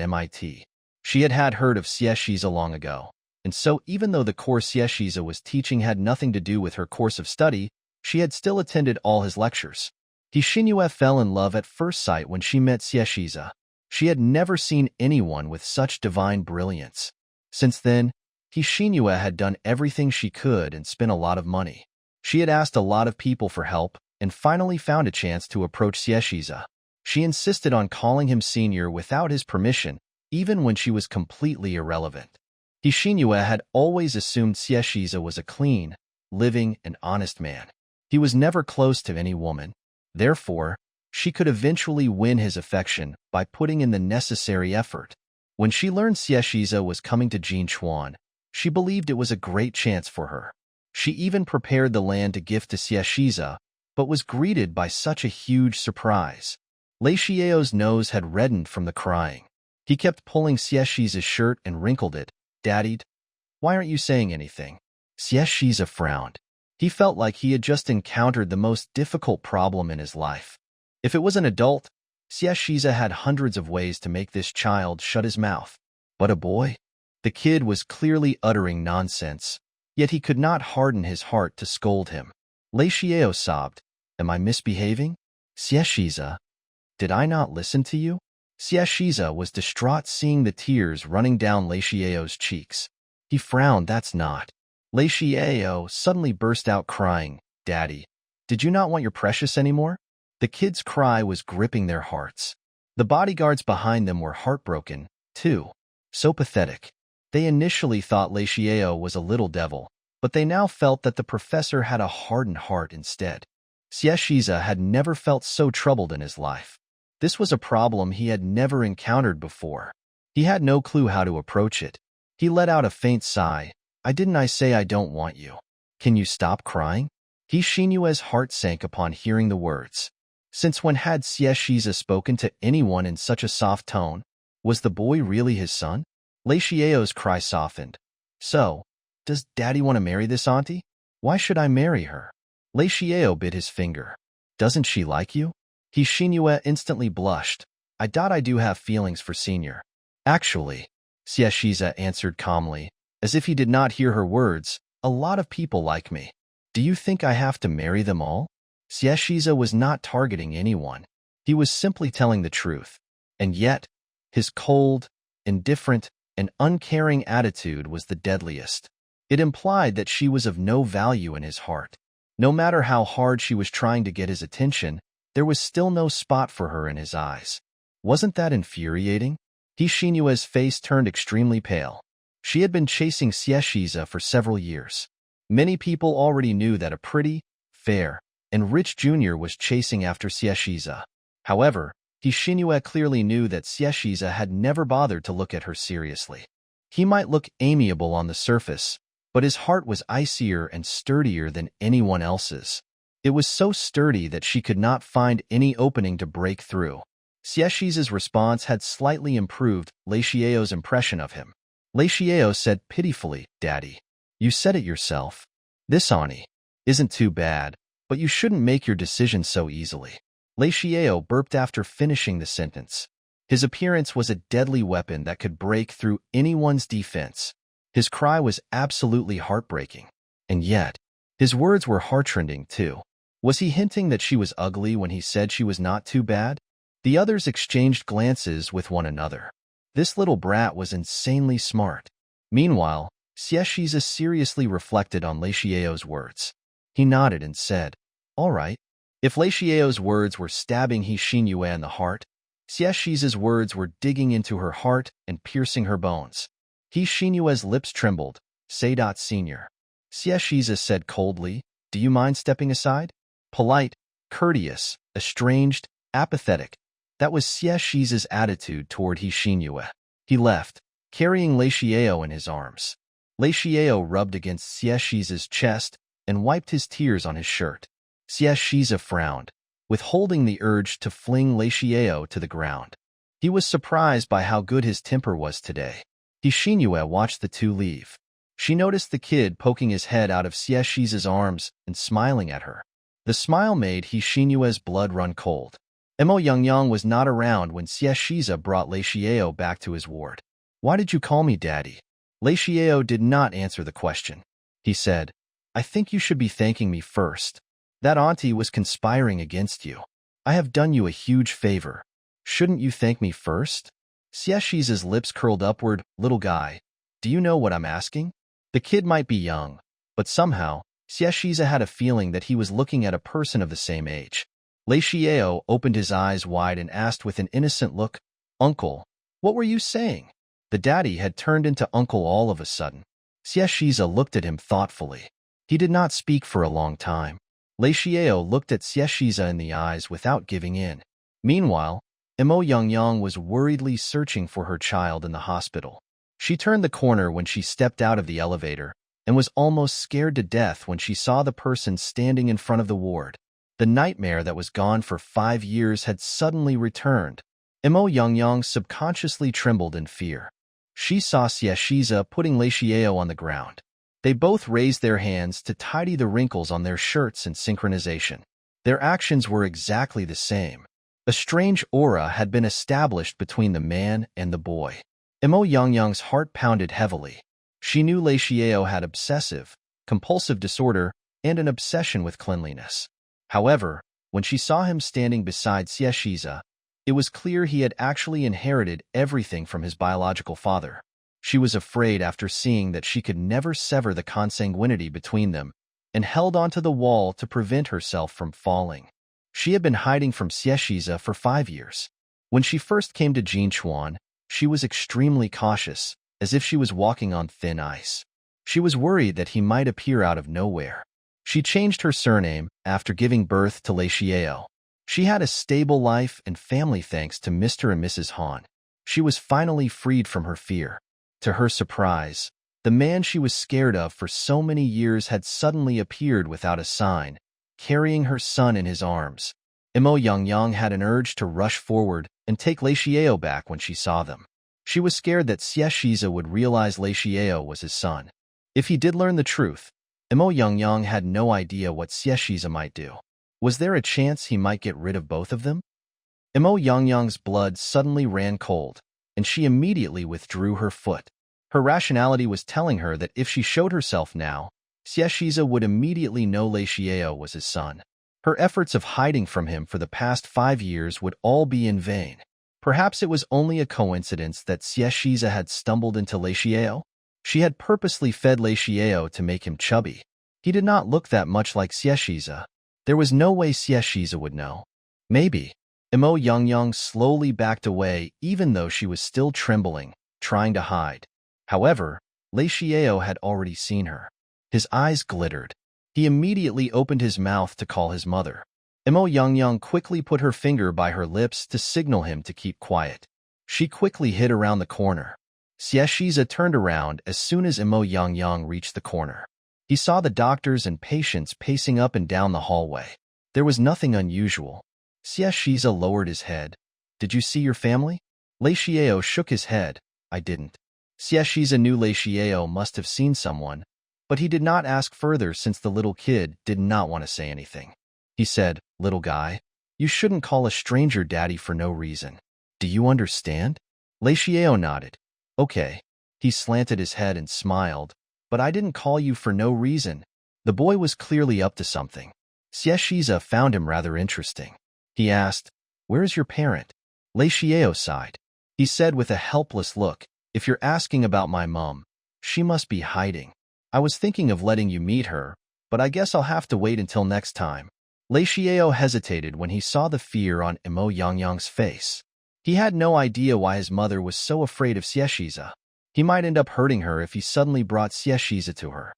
MIT. She had heard of Xieshiza long ago, and so even though the course Xieshiza was teaching had nothing to do with her course of study, she had still attended all his lectures. Hishinue fell in love at first sight when she met Xieshiza. She had never seen anyone with such divine brilliance. Since then, Hishinue had done everything she could and spent a lot of money. She had asked a lot of people for help and finally found a chance to approach Xieshiza. She insisted on calling him senior without his permission, even when she was completely irrelevant. Hishinue had always assumed Xieshiza was a clean, living, and honest man. He was never close to any woman. Therefore, she could eventually win his affection by putting in the necessary effort. When she learned Xieshiza was coming to Jinchuan, she believed it was a great chance for her. She even prepared the land to gift to Xieshiza, but was greeted by such a huge surprise. Lei Xiao's nose had reddened from the crying. He kept pulling Xieshiza's shirt and wrinkled it. Daddy, why aren't you saying anything? Xieshiza frowned. He felt like he had just encountered the most difficult problem in his life. If it was an adult, Xieshiza had hundreds of ways to make this child shut his mouth. But a boy? The kid was clearly uttering nonsense, yet he could not harden his heart to scold him. Lei Xiao sobbed. Am I misbehaving? Xieshiza, did I not listen to you? Xieshiza was distraught seeing the tears running down Lei Xiao's cheeks. He frowned. That's not. Lei Xiao suddenly burst out crying. Daddy, did you not want your precious anymore? The kid's cry was gripping their hearts. The bodyguards behind them were heartbroken, too. So pathetic. They initially thought Lei Xiao was a little devil, but they now felt that the professor had a hardened heart instead. Xieshiza had never felt so troubled in his life. This was a problem he had never encountered before. He had no clue how to approach it. He let out a faint sigh. Didn't I say I don't want you? Can you stop crying? Hishinue's heart sank upon hearing the words. Since when had Xieshiza spoken to anyone in such a soft tone? Was the boy really his son? Lei Xiao's cry softened. So, does Daddy want to marry this auntie? Why should I marry her? Lei Xiao bit his finger. Doesn't she like you? Hishinue instantly blushed. I do have feelings for Senior. Actually, Xieshiza answered calmly, as if he did not hear her words, a lot of people like me. Do you think I have to marry them all? Xieshiza was not targeting anyone. He was simply telling the truth. And yet, his cold, indifferent, and uncaring attitude was the deadliest. It implied that she was of no value in his heart. No matter how hard she was trying to get his attention, there was still no spot for her in his eyes. Wasn't that infuriating? Hishinue's face turned extremely pale. She had been chasing Xieshiza for several years. Many people already knew that a pretty, fair, and rich junior was chasing after Xieshiza. However, Hishinue clearly knew that Xieshiza had never bothered to look at her seriously. He might look amiable on the surface, but his heart was icier and sturdier than anyone else's. It was so sturdy that she could not find any opening to break through. Xiexiz's response had slightly improved Lei Xiao's impression of him. Lei Xiao said pitifully, "Daddy, you said it yourself. This Ani isn't too bad, but you shouldn't make your decisions so easily." Lei Xiao burped after finishing the sentence. His appearance was a deadly weapon that could break through anyone's defense. His cry was absolutely heartbreaking. And yet, his words were heartrending too. Was he hinting that she was ugly when he said she was not too bad? The others exchanged glances with one another. This little brat was insanely smart. Meanwhile, Xiexizha seriously reflected on Lei Xiao's words. He nodded and said, "All right." If Lei Xiao's words were stabbing He Xinyue in the heart, Xiexizha's words were digging into her heart and piercing her bones. He Xinyue's lips trembled. "Say, Senior." Xiexizha said coldly, "Do you mind stepping aside?" Polite, courteous, estranged, apathetic. That was Xiexizha's attitude toward He Xinyue. He left, carrying Lei Xiao in his arms. Lei Xiao rubbed against Xiexizha's chest and wiped his tears on his shirt. Xiexizha frowned, withholding the urge to fling Lei Xiao to the ground. He was surprised by how good his temper was today. He Xinyue watched the two leave. She noticed the kid poking his head out of Xiexizha's arms and smiling at her. The smile made He Xinyue's blood run cold. Mo Yangyang was not around when Xiexizha brought Lei Xiao back to his ward. "Why did you call me Daddy?" Lei Xiao did not answer the question. He said, "I think you should be thanking me first. That auntie was conspiring against you. I have done you a huge favor. Shouldn't you thank me first?" Xiexizha's lips curled upward. "Little guy, do you know what I'm asking?" The kid might be young, but somehow, Xiexizha had a feeling that he was looking at a person of the same age. Lei Xiao opened his eyes wide and asked with an innocent look, "Uncle, what were you saying?" The daddy had turned into uncle all of a sudden. Xiexizha looked at him thoughtfully. He did not speak for a long time. Lei Xiao looked at Xiexizha in the eyes without giving in. Meanwhile, Mo Yangyang was worriedly searching for her child in the hospital. She turned the corner when she stepped out of the elevator and was almost scared to death when she saw the person standing in front of the ward. The nightmare that was gone for 5 years had suddenly returned. Mo Yangyang subconsciously trembled in fear. She saw Xiexizha putting Lei Xiao on the ground. They both raised their hands to tidy the wrinkles on their shirts in synchronization. Their actions were exactly the same. A strange aura had been established between the man and the boy. Mo Yangyang's heart pounded heavily. She knew Lei Xiao had obsessive, compulsive disorder and an obsession with cleanliness. However, when she saw him standing beside Xiexizha, it was clear he had actually inherited everything from his biological father. She was afraid after seeing that she could never sever the consanguinity between them and held onto the wall to prevent herself from falling. She had been hiding from Xiexizha for 5 years. When she first came to Jinchuan, she was extremely cautious, as if she was walking on thin ice. She was worried that he might appear out of nowhere. She changed her surname after giving birth to Lei Xiao. She had a stable life and family thanks to Mr. and Mrs. Han. She was finally freed from her fear. To her surprise, the man she was scared of for so many years had suddenly appeared without a sign, carrying her son in his arms. Mo Yangyang had an urge to rush forward and take Lei Xiao back when she saw them. She was scared that Xiexizha would realize Lei Xiao was his son. If he did learn the truth, Mo Yangyang had no idea what Xiexizha might do. Was there a chance he might get rid of both of them? Mo Yangyang's blood suddenly ran cold, and she immediately withdrew her foot. Her rationality was telling her that if she showed herself now, Xiexizha would immediately know Lei Xiao was his son. Her efforts of hiding from him for the past 5 years would all be in vain. Perhaps it was only a coincidence that Xiexizha had stumbled into Lei Xiao. She had purposely fed Lei Xiao to make him chubby. He did not look that much like Xiexizha. There was no way Xiexizha would know. Maybe. Mo Yangyang slowly backed away even though she was still trembling, trying to hide. However, Lei Xiao had already seen her. His eyes glittered. He immediately opened his mouth to call his mother. Mo Yangyang quickly put her finger by her lips to signal him to keep quiet. She quickly hid around the corner. Xiexizha turned around as soon as Mo Yangyang reached the corner. He saw the doctors and patients pacing up and down the hallway. There was nothing unusual. Xiexizha lowered his head. Did you see your family? Lei Xiao shook his head. I didn't. Xiaxiza knew Lei Xiao must have seen someone, but he did not ask further since the little kid did not want to say anything. He said, little guy, you shouldn't call a stranger daddy for no reason. Do you understand? Lei Xiao nodded. Okay. He slanted his head and smiled, but I didn't call you for no reason. The boy was clearly up to something. Xiaxiza found him rather interesting. He asked, where is your parent? Lei Xiao sighed. He said with a helpless look, if you're asking about my mom, she must be hiding. I was thinking of letting you meet her, but I guess I'll have to wait until next time. Lei Xiao hesitated when he saw the fear on Imo Yangyang's face. He had no idea why his mother was so afraid of Xiaxiza. He might end up hurting her if he suddenly brought Xiaxiza to her.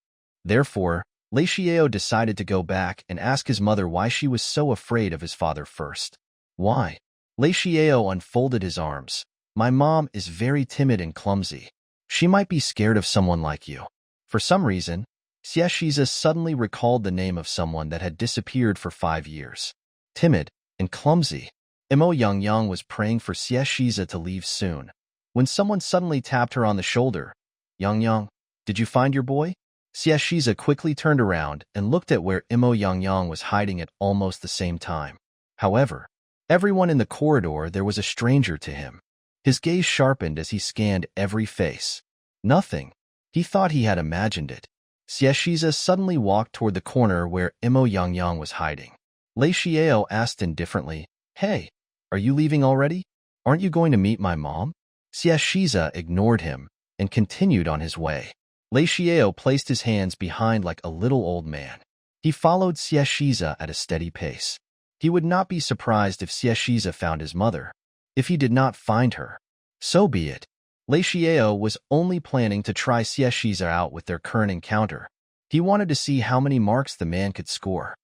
Therefore, Lei Xiao decided to go back and ask his mother why she was so afraid of his father first. Why? Lei Xiao unfolded his arms. My mom is very timid and clumsy. She might be scared of someone like you. For some reason, Xiaxiza suddenly recalled the name of someone that had disappeared for 5 years. Timid and clumsy. Imo Yangyang was praying for Xiaxiza to leave soon, when someone suddenly tapped her on the shoulder. Yangyang, did you find your boy? Xiaxiza quickly turned around and looked at where Imo Yangyang was hiding at almost the same time. However, everyone in the corridor there was a stranger to him. His gaze sharpened as he scanned every face. Nothing. He thought he had imagined it. Xiaxiza suddenly walked toward the corner where Imo Yangyang was hiding. Lei Xiao asked indifferently, hey, are you leaving already? Aren't you going to meet my mom? Xiaxiza ignored him and continued on his way. Lei Xiao placed his hands behind like a little old man. He followed Xiaxiza at a steady pace. He would not be surprised if Xiaxiza found his mother. If he did not find her, so be it. Lei Xiao was only planning to try Xiaxiza out with their current encounter. He wanted to see how many marks the man could score.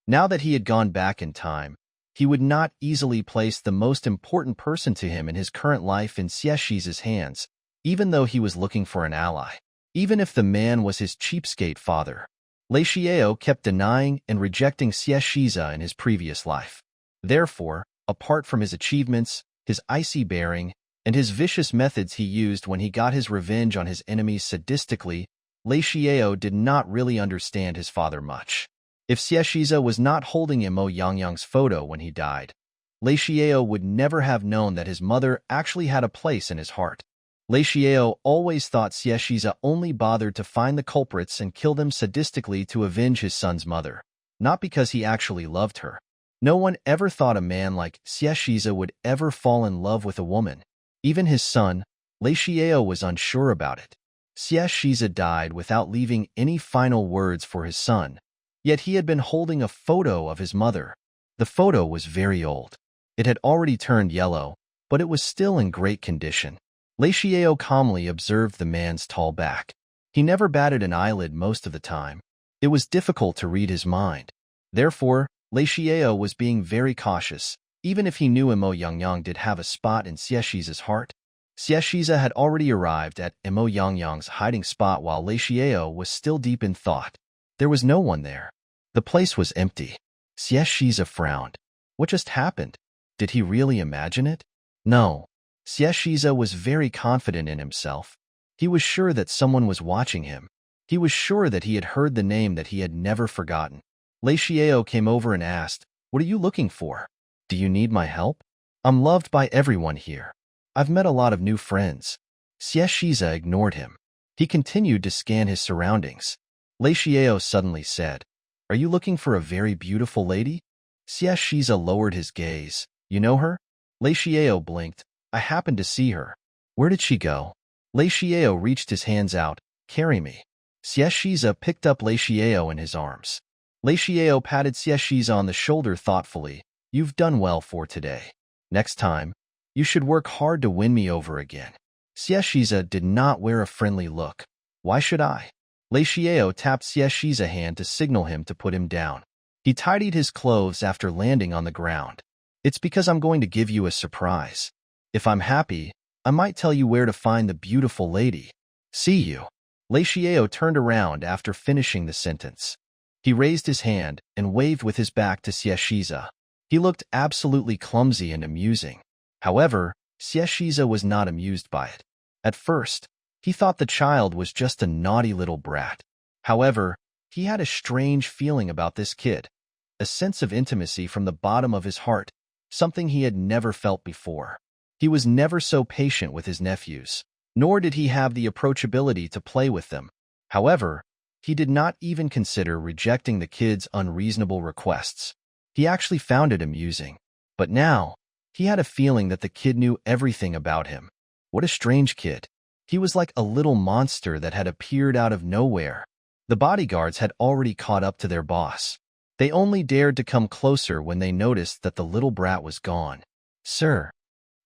Now that he had gone back in time, he would not easily place the most important person to him in his current life in Xiaxiza's hands, even though he was looking for an ally. Even if the man was his cheapskate father, Lei Xiao kept denying and rejecting Xiaxiza in his previous life. Therefore, apart from his achievements, his icy bearing, and his vicious methods he used when he got his revenge on his enemies sadistically, Lei Xiao did not really understand his father much. If Xiaxiza was not holding Imo Yangyang's photo when he died, Lei Xiao would never have known that his mother actually had a place in his heart. Lei Xiao always thought Xiaxiza only bothered to find the culprits and kill them sadistically to avenge his son's mother, not because he actually loved her. No one ever thought a man like Xiaxiza would ever fall in love with a woman. Even his son, Lei Xiao, was unsure about it. Xiaxiza died without leaving any final words for his son, yet he had been holding a photo of his mother. The photo was very old. It had already turned yellow, but it was still in great condition. Lei Xiao calmly observed the man's tall back. He never batted an eyelid most of the time. It was difficult to read his mind. Therefore, Lei Xiao was being very cautious, even if he knew Imo Yangyang did have a spot in Xiaxiza's heart. Xiaxiza had already arrived at Imo Yangyang's hiding spot while Lei Xiao was still deep in thought. There was no one there. The place was empty. Xiaxiza frowned. What just happened? Did he really imagine it? No. Xiaxiza was very confident in himself. He was sure that someone was watching him. He was sure that he had heard the name that he had never forgotten. Lei Xiao came over and asked, what are you looking for? Do you need my help? I'm loved by everyone here. I've met a lot of new friends. Xiaxiza ignored him. He continued to scan his surroundings. Lei Xiao suddenly said, are you looking for a very beautiful lady? Xiaxiza lowered his gaze. You know her? Lei Xiao blinked. I happened to see her. Where did she go? Lei Xiao reached his hands out. Carry me. Xiaxiza picked up Lei Xiao in his arms. Lei Xiao patted Xiaxiza on the shoulder thoughtfully. You've done well for today. Next time, you should work hard to win me over again. Xiaxiza did not wear a friendly look. Why should I? Lei Xiao tapped Xiaxiza's hand to signal him to put him down. He tidied his clothes after landing on the ground. It's because I'm going to give you a surprise. If I'm happy, I might tell you where to find the beautiful lady. See you. Lei Xiao turned around after finishing the sentence. He raised his hand and waved with his back to Xiaxiza. He looked absolutely clumsy and amusing. However, Xieshiza was not amused by it. At first, he thought the child was just a naughty little brat. However, he had a strange feeling about this kid, a sense of intimacy from the bottom of his heart, something he had never felt before. He was never so patient with his nephews, nor did he have the approachability to play with them. However, he did not even consider rejecting the kid's unreasonable requests. He actually found it amusing. But now, he had a feeling that the kid knew everything about him. What a strange kid. He was like a little monster that had appeared out of nowhere. The bodyguards had already caught up to their boss. They only dared to come closer when they noticed that the little brat was gone. Sir.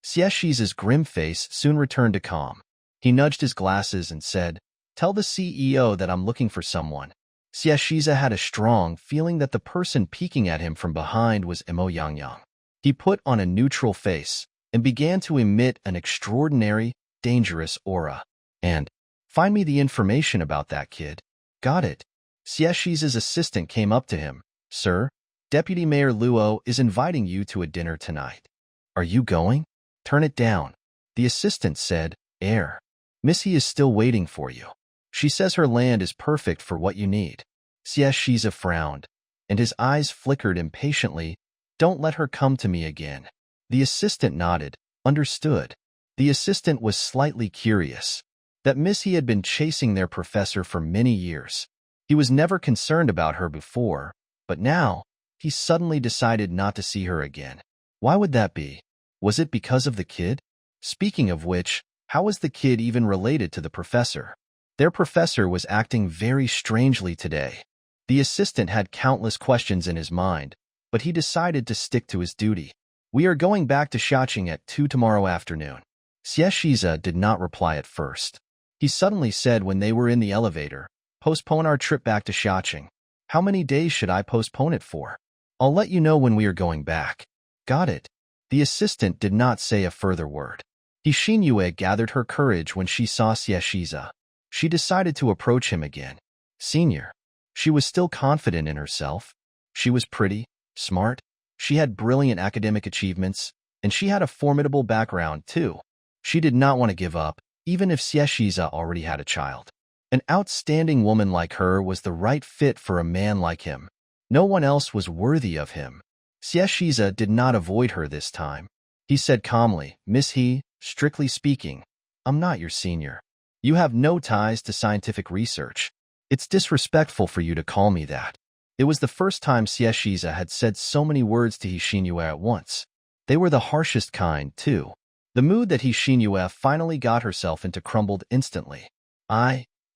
Xieshiza's grim face soon returned to calm. He nudged his glasses and said, "Tell the CEO that I'm looking for someone." Xieshiza had a strong feeling that the person peeking at him from behind was Imo Yangyang. He put on a neutral face and began to emit an extraordinary, dangerous aura. "And find me the information about that kid." "Got it." Xieshiza's assistant came up to him. "Sir, Deputy Mayor Luo is inviting you to a dinner tonight." "Are you going?" "Turn it down." The assistant said, "Air. Missy is still waiting for you. She says her land is perfect for what you need." Xieshiza frowned, and his eyes flickered impatiently. "Don't let her come to me again." The assistant nodded, understood. The assistant was slightly curious. That Missy had been chasing their professor for many years. He was never concerned about her before, but now, he suddenly decided not to see her again. Why would that be? Was it because of the kid? Speaking of which, how was the kid even related to the professor? Their professor was acting very strangely today. The assistant had countless questions in his mind, but he decided to stick to his duty. "We are going back to Xiaoqing at 2 tomorrow afternoon." Xieshiza did not reply at first. He suddenly said when they were in the elevator, "Postpone our trip back to Xiaoqing." "How many days should I postpone it for?" "I'll let you know when we are going back." "Got it." The assistant did not say a further word. Xingyue gathered her courage when she saw Xieshiza. She decided to approach him again. "Senior." She was still confident in herself. She was pretty, smart, she had brilliant academic achievements, and she had a formidable background, too. She did not want to give up, even if Xieshiza already had a child. An outstanding woman like her was the right fit for a man like him. No one else was worthy of him. Xieshiza did not avoid her this time. He said calmly, "Miss He, strictly speaking, I'm not your senior. You have no ties to scientific research. It's disrespectful for you to call me that." It was the first time Xieshiza had said so many words to Xingyue at once. They were the harshest kind, too. The mood that Xingyue finally got herself into crumbled instantly.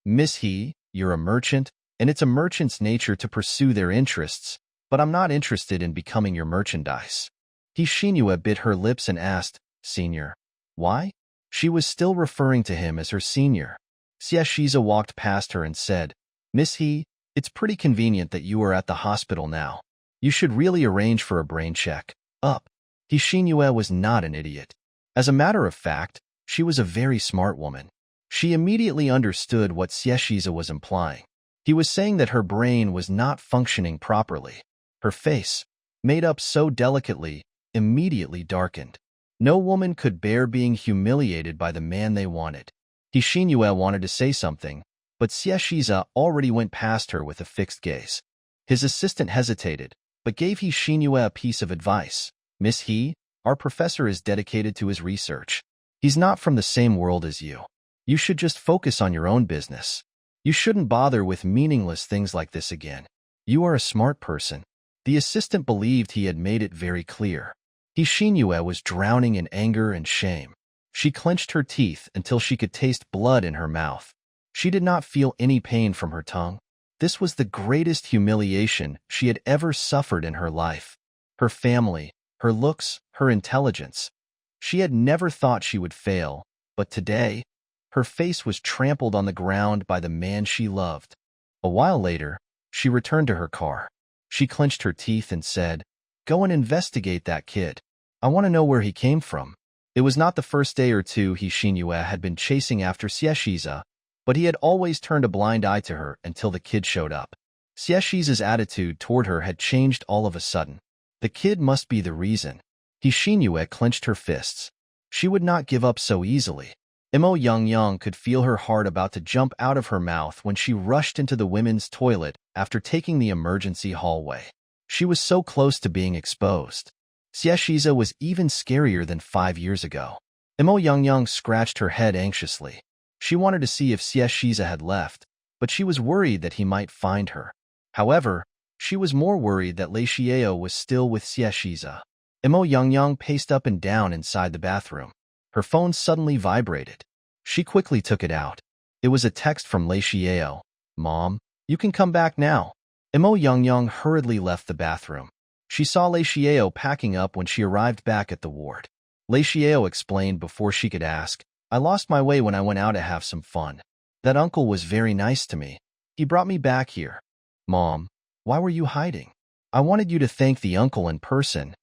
"Miss He, you're a merchant, and it's a merchant's nature to pursue their interests, but I'm not interested in becoming your merchandise." Xingyue bit her lips and asked, "Senior, why?" She was still referring to him as her senior. Xieshiza walked past her and said, "Miss He, it's pretty convenient that you are at the hospital now. You should really arrange for a brain check. Up." Xingyue was not an idiot. As a matter of fact, she was a very smart woman. She immediately understood what Xieshiza was implying. He was saying that her brain was not functioning properly. Her face, made up so delicately, immediately darkened. No woman could bear being humiliated by the man they wanted. Xingyue wanted to say something, but Xieshiza already went past her with a fixed gaze. His assistant hesitated, but gave Xingyue a piece of advice. "Miss He, our professor is dedicated to his research. He's not from the same world as you. You should just focus on your own business. You shouldn't bother with meaningless things like this again. You are a smart person." The assistant believed he had made it very clear. Xingyue was drowning in anger and shame. She clenched her teeth until she could taste blood in her mouth. She did not feel any pain from her tongue. This was the greatest humiliation she had ever suffered in her life. Her family, her looks, her intelligence. She had never thought she would fail, but today, her face was trampled on the ground by the man she loved. A while later, she returned to her car. She clenched her teeth and said, "Go and investigate that kid. I want to know where he came from." It was not the first day or two Xingyue had been chasing after Xieshiza, but he had always turned a blind eye to her until the kid showed up. Xieshiza's attitude toward her had changed all of a sudden. The kid must be the reason. Hishinue clenched her fists. She would not give up so easily. Imo Young could feel her heart about to jump out of her mouth when she rushed into the women's toilet after taking the emergency hallway. She was so close to being exposed. Xieshiza was even scarier than 5 years ago. Imo Young scratched her head anxiously. She wanted to see if Xieshiza had left, but she was worried that he might find her. However, she was more worried that Lei Xiao was still with Xieshiza. Imo Young paced up and down inside the bathroom. Her phone suddenly vibrated. She quickly took it out. It was a text from Lei Xiao. "Mom, you can come back now." Imo Young hurriedly left the bathroom. She saw Lei Xiao packing up when she arrived back at the ward. Lei Xiao explained before she could ask, "I lost my way when I went out to have some fun. That uncle was very nice to me. He brought me back here." "Mom, why were you hiding?" "I wanted you to thank the uncle in person."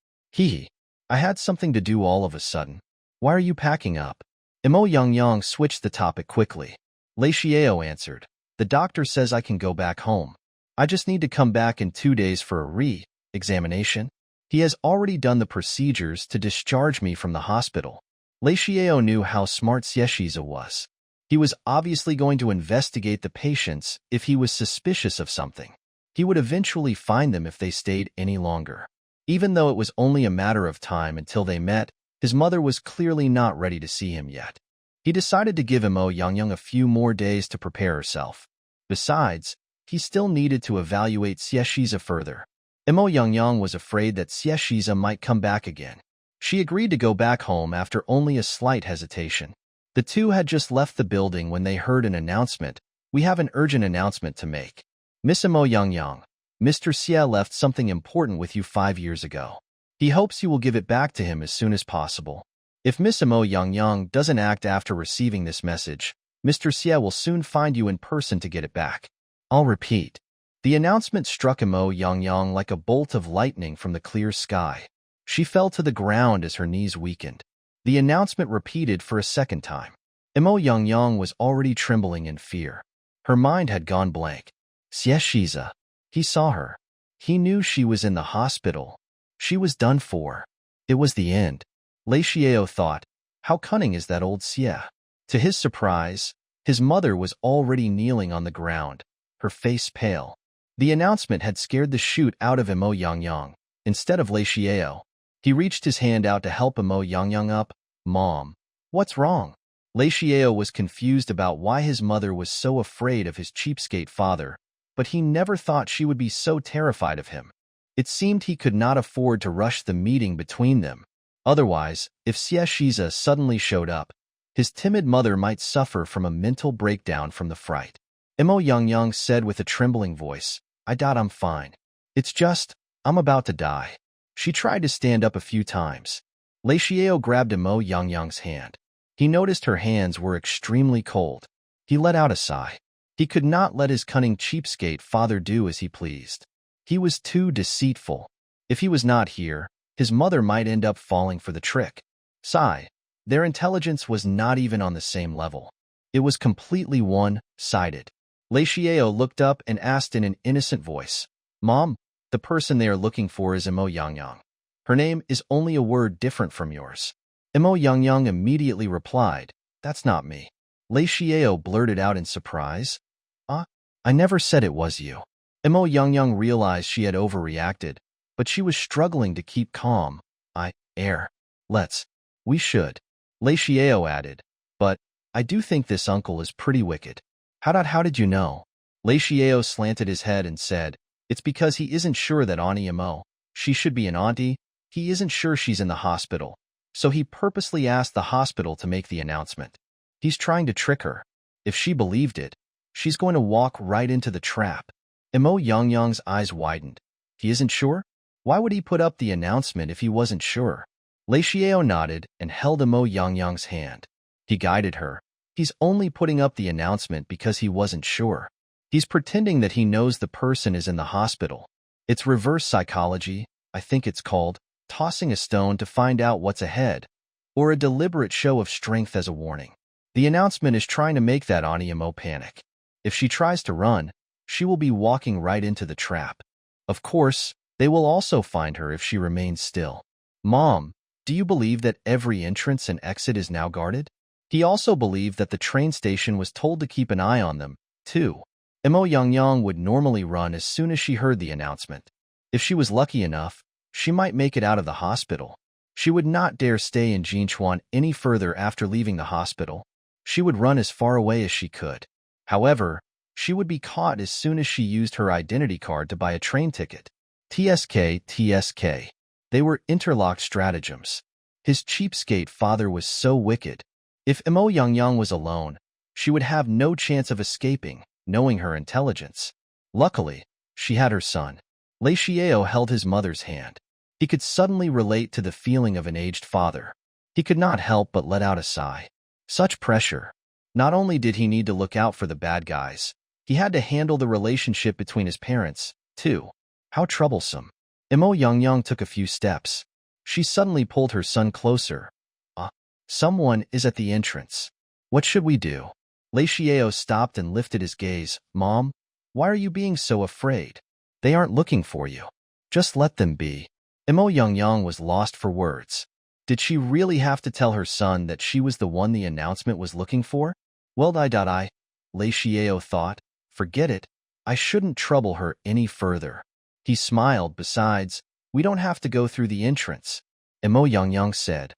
I had something to do all of a sudden." "Why are you packing up?" Imo Young switched the topic quickly. Lei Xiao answered, "The doctor says I can go back home. I just need to come back in 2 days for a re-examination. He has already done the procedures to discharge me from the hospital." Lei Xiao knew how smart Xieshiza was. He was obviously going to investigate the patients if he was suspicious of something. He would eventually find them if they stayed any longer. Even though it was only a matter of time until they met, his mother was clearly not ready to see him yet. He decided to give Imo Young a few more days to prepare herself. Besides, he still needed to evaluate Xieshiza further. Imo Young was afraid that Xieshiza might come back again. She agreed to go back home after only a slight hesitation. The two had just left the building when they heard an announcement. "We have an urgent announcement to make. Miss Imo Young, Mr. Xie left something important with you 5 years ago. He hopes you will give it back to him as soon as possible. If Miss Imo Young doesn't act after receiving this message, Mr. Xie will soon find you in person to get it back." I'll repeat. The announcement struck Imo Young like a bolt of lightning from the clear sky. She fell to the ground as her knees weakened. The announcement repeated for a second time. Imo Young was already trembling in fear. Her mind had gone blank. Xieshiza. He saw her. He knew she was in the hospital. She was done for. It was the end. Lei Xiao thought, how cunning is that old Xie? To his surprise, his mother was already kneeling on the ground, her face pale. The announcement had scared the shoot out of Imo Young. Instead of Lei Xiao, he reached his hand out to help Imo Young up. "Mom, what's wrong?" Lei Xiao was confused about why his mother was so afraid of his cheapskate father, but he never thought she would be so terrified of him. It seemed he could not afford to rush the meeting between them. Otherwise, if Xieshiza suddenly showed up, his timid mother might suffer from a mental breakdown from the fright. Imo Young said with a trembling voice, "I doubt I'm fine. It's just, I'm about to die." She tried to stand up a few times. Lei Xiao grabbed Imo Young's hand. He noticed her hands were extremely cold. He let out a sigh. He could not let his cunning cheapskate father do as he pleased. He was too deceitful. If he was not here, his mother might end up falling for the trick. Sigh. Their intelligence was not even on the same level. It was completely one-sided. Lei Xiao looked up and asked in an innocent voice, "Mom, the person they are looking for is Imo Young. Her name is only a word different from yours." Imo Young immediately replied, "That's not me." Lei Xiao blurted out in surprise, I never said it was you." Imo Young realized she had overreacted, but she was struggling to keep calm. We should. Lei Xiao added, "But I do think this uncle is pretty wicked." How did you know?" Lei Xiao slanted his head and said, "It's because he isn't sure that Auntie Imo, she should be an auntie, he isn't sure she's in the hospital. So he purposely asked the hospital to make the announcement. He's trying to trick her. If she believed it, she's going to walk right into the trap." Imo Young's eyes widened. He isn't sure? Why would he put up the announcement if he wasn't sure? Lei Xiao nodded and held Imo Young's hand. He guided her. He's only putting up the announcement because he wasn't sure. He's pretending that he knows the person is in the hospital. It's reverse psychology, I think it's called, tossing a stone to find out what's ahead, or a deliberate show of strength as a warning. The announcement is trying to make that Auntie Imo panic. If she tries to run, she will be walking right into the trap. Of course, they will also find her if she remains still. "Mom, Do you believe that every entrance and exit is now guarded? He also believed that the train station was told to keep an eye on them, too. Imo Yang would normally run as soon as she heard the announcement. If she was lucky enough, she might make it out of the hospital. She would not dare stay in Jinchuan any further after leaving the hospital. She would run as far away as she could. However, she would be caught as soon as she used her identity card to buy a train ticket. TSK. They were interlocked stratagems. His cheapskate father was so wicked. If Imo Yang was alone, she would have no chance of escaping, knowing her intelligence. Luckily, she had her son. Lei Xiao held his mother's hand. He could suddenly relate to the feeling of an aged father. He could not help but let out a sigh. Such pressure. Not only did he need to look out for the bad guys, he had to handle the relationship between his parents, too. How troublesome. Imo Yang took a few steps. She suddenly pulled her son closer. Someone is at the entrance. What should we do? Lei Xiao stopped and lifted his gaze. Mom, why are you being so afraid? They aren't looking for you. Just let them be. Imo Yang was lost for words. Did she really have to tell her son that she was the one the announcement was looking for? Well, Lei Xiao thought. Forget it. I shouldn't trouble her any further. He smiled. Besides, we don't have to go through the entrance. Imo Yang said.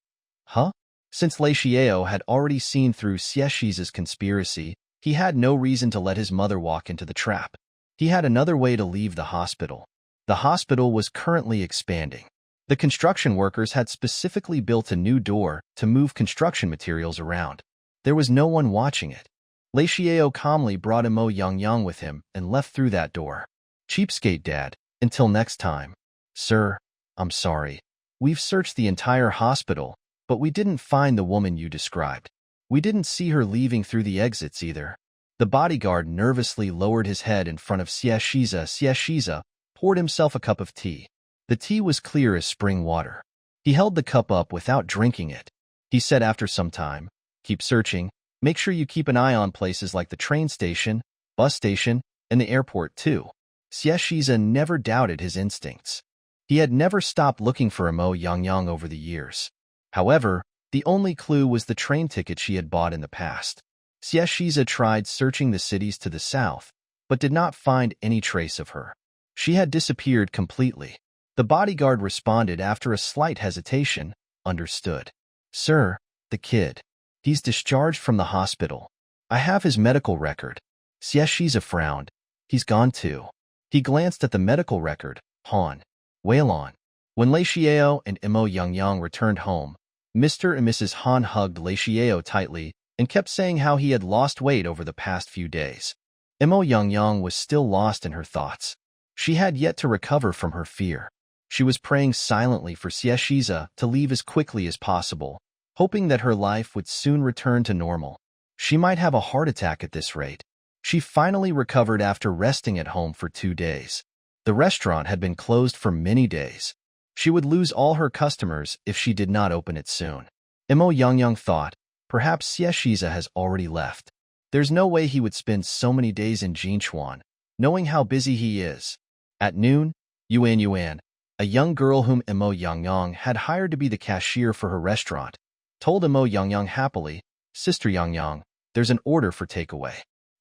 Huh? Since Lei Xiao had already seen through Xieshi's conspiracy, he had no reason to let his mother walk into the trap. He had another way to leave the hospital. The hospital was currently expanding. The construction workers had specifically built a new door to move construction materials around. There was no one watching it. Lei Xiao calmly brought Imo Yang with him and left through that door. Cheapskate dad, until next time. Sir, I'm sorry. We've searched the entire hospital, but we didn't find the woman you described. We didn't see her leaving through the exits either. The bodyguard nervously lowered his head in front of Xieshiza poured himself a cup of tea. The tea was clear as spring water. He held the cup up without drinking it. He said after some time, keep searching. Make sure you keep an eye on places like the train station, bus station, and the airport too. Xieshiza never doubted his instincts. He had never stopped looking for Imo Yang over the years. However, the only clue was the train ticket she had bought in the past. Xieshiza tried searching the cities to the south, but did not find any trace of her. She had disappeared completely. The bodyguard responded after a slight hesitation. Understood. Sir, the kid. He's discharged from the hospital. I have his medical record. Xieshiza frowned. He's gone too. He glanced at the medical record. Han. Wailon. When Lei Xiao and Imo Yang returned home, Mr. and Mrs. Han hugged Lei Xiao tightly and kept saying how he had lost weight over the past few days. Imo Yang was still lost in her thoughts. She had yet to recover from her fear. She was praying silently for Xieshiza to leave as quickly as possible, hoping that her life would soon return to normal. She might have a heart attack at this rate. She finally recovered after resting at home for 2 days. The restaurant had been closed for many days. She would lose all her customers if she did not open it soon. Imo Yang thought, perhaps Xieshiza has already left. There's no way he would spend so many days in Jinchuan, knowing how busy he is. At noon, Yuan, a young girl whom Imo Yang had hired to be the cashier for her restaurant, told Imo Yang happily, Sister Yang, there's an order for takeaway.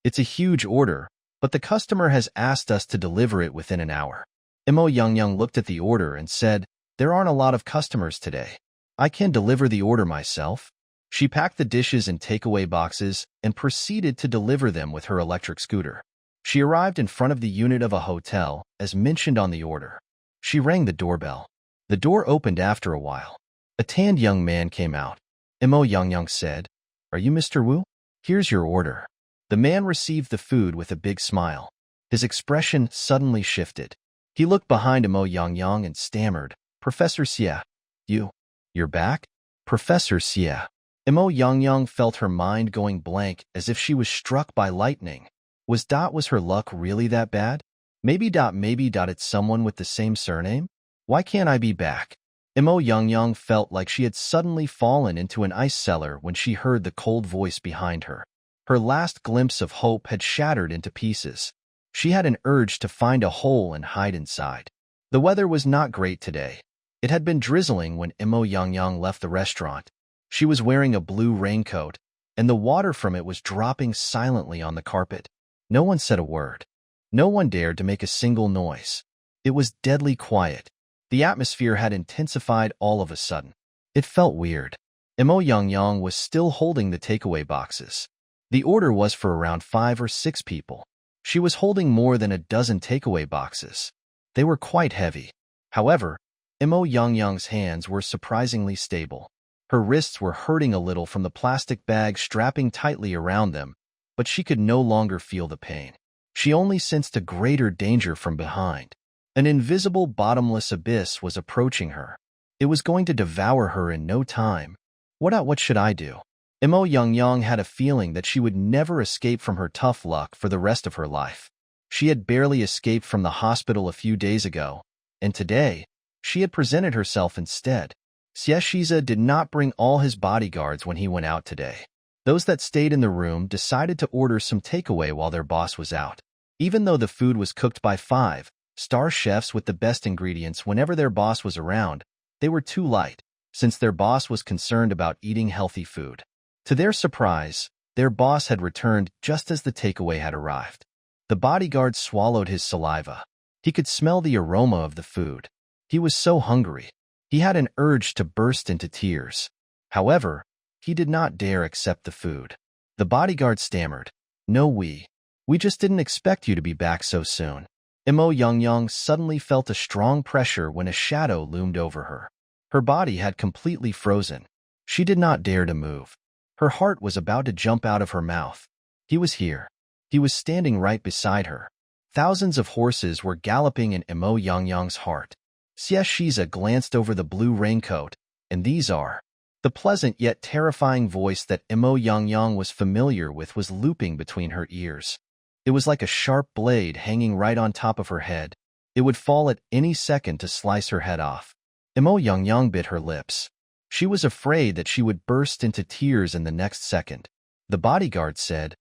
It's a huge order, but the customer has asked us to deliver it within an hour. Imo Yang looked at the order and said, there aren't a lot of customers today. I can deliver the order myself. She packed the dishes in takeaway boxes and proceeded to deliver them with her electric scooter. She arrived in front of the unit of a hotel, as mentioned on the order. She rang the doorbell. The door opened after a while. A tanned young man came out. Imo Yang said, are you Mr. Wu? Here's your order. The man received the food with a big smile. His expression suddenly shifted. He looked behind Imo Yang and stammered, Professor Xie. You're back? Professor Xie. Imo Yang felt her mind going blank as if she was struck by lightning. Was her luck really that bad? Maybe it's someone with the same surname? Why can't I be back? Imo Yang felt like she had suddenly fallen into an ice cellar when she heard the cold voice behind her. Her last glimpse of hope had shattered into pieces. She had an urge to find a hole and hide inside. The weather was not great today. It had been drizzling when Imo Yang left the restaurant. She was wearing a blue raincoat, and the water from it was dropping silently on the carpet. No one said a word. No one dared to make a single noise. It was deadly quiet. The atmosphere had intensified all of a sudden. It felt weird. Imo Yang was still holding the takeaway boxes. The order was for around 5 or 6 people. She was holding more than a dozen takeaway boxes. They were quite heavy. However, Imo Yang's hands were surprisingly stable. Her wrists were hurting a little from the plastic bag strapping tightly around them, but she could no longer feel the pain. She only sensed a greater danger from behind. An invisible bottomless abyss was approaching her. It was going to devour her in no time. What should I do? Imo Yang had a feeling that she would never escape from her tough luck for the rest of her life. She had barely escaped from the hospital a few days ago, and today, she had presented herself instead. Xieshiza did not bring all his bodyguards when he went out today. Those that stayed in the room decided to order some takeaway while their boss was out. Even though the food was cooked by 5-star chefs with the best ingredients whenever their boss was around, they were too light, since their boss was concerned about eating healthy food. To their surprise, their boss had returned just as the takeaway had arrived. The bodyguard swallowed his saliva. He could smell the aroma of the food. He was so hungry. He had an urge to burst into tears. However, he did not dare accept the food. The bodyguard stammered, "No, we just didn't expect you to be back so soon." Imo Yang suddenly felt a strong pressure when a shadow loomed over her. Her body had completely frozen. She did not dare to move. Her heart was about to jump out of her mouth. He was here. He was standing right beside her. Thousands of horses were galloping in Imo Yang's heart. Xieshiza glanced over the blue raincoat, and these are. The pleasant yet terrifying voice that Imo Yang was familiar with was looping between her ears. It was like a sharp blade hanging right on top of her head. It would fall at any second to slice her head off. Imo Yang bit her lips. She was afraid that she would burst into tears in the next second. The bodyguard said,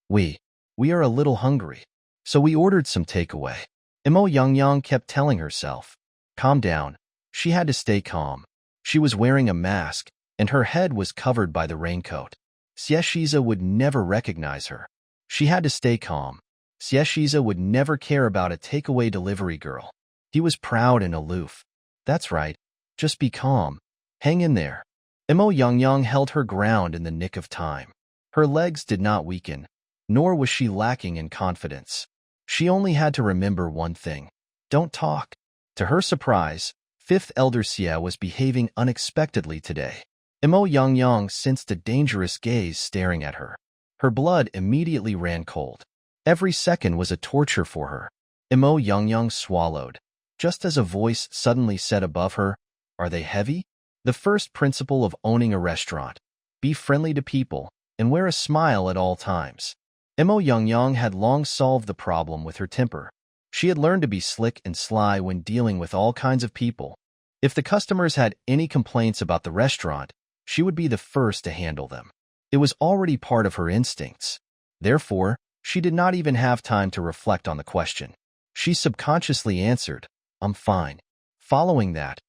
we are a little hungry, so we ordered some takeaway." Imo Yang kept telling herself, "Calm down." She had to stay calm. She was wearing a mask, and her head was covered by the raincoat. Xieshiza would never recognize her. She had to stay calm. Xieshiza would never care about a takeaway delivery girl. He was proud and aloof. "That's right. Just be calm. Hang in there." Imo Yang held her ground in the nick of time. Her legs did not weaken, nor was she lacking in confidence. She only had to remember one thing. Don't talk. To her surprise, 5th Elder Xie was behaving unexpectedly today. Imo Yang sensed a dangerous gaze staring at her. Her blood immediately ran cold. Every second was a torture for her. Imo Yang swallowed. Just as a voice suddenly said above her, "Are they heavy?" The first principle of owning a restaurant. Be friendly to people, and wear a smile at all times. Imo Yang had long solved the problem with her temper. She had learned to be slick and sly when dealing with all kinds of people. If the customers had any complaints about the restaurant, she would be the first to handle them. It was already part of her instincts. Therefore, she did not even have time to reflect on the question. She subconsciously answered, "I'm fine." Following that,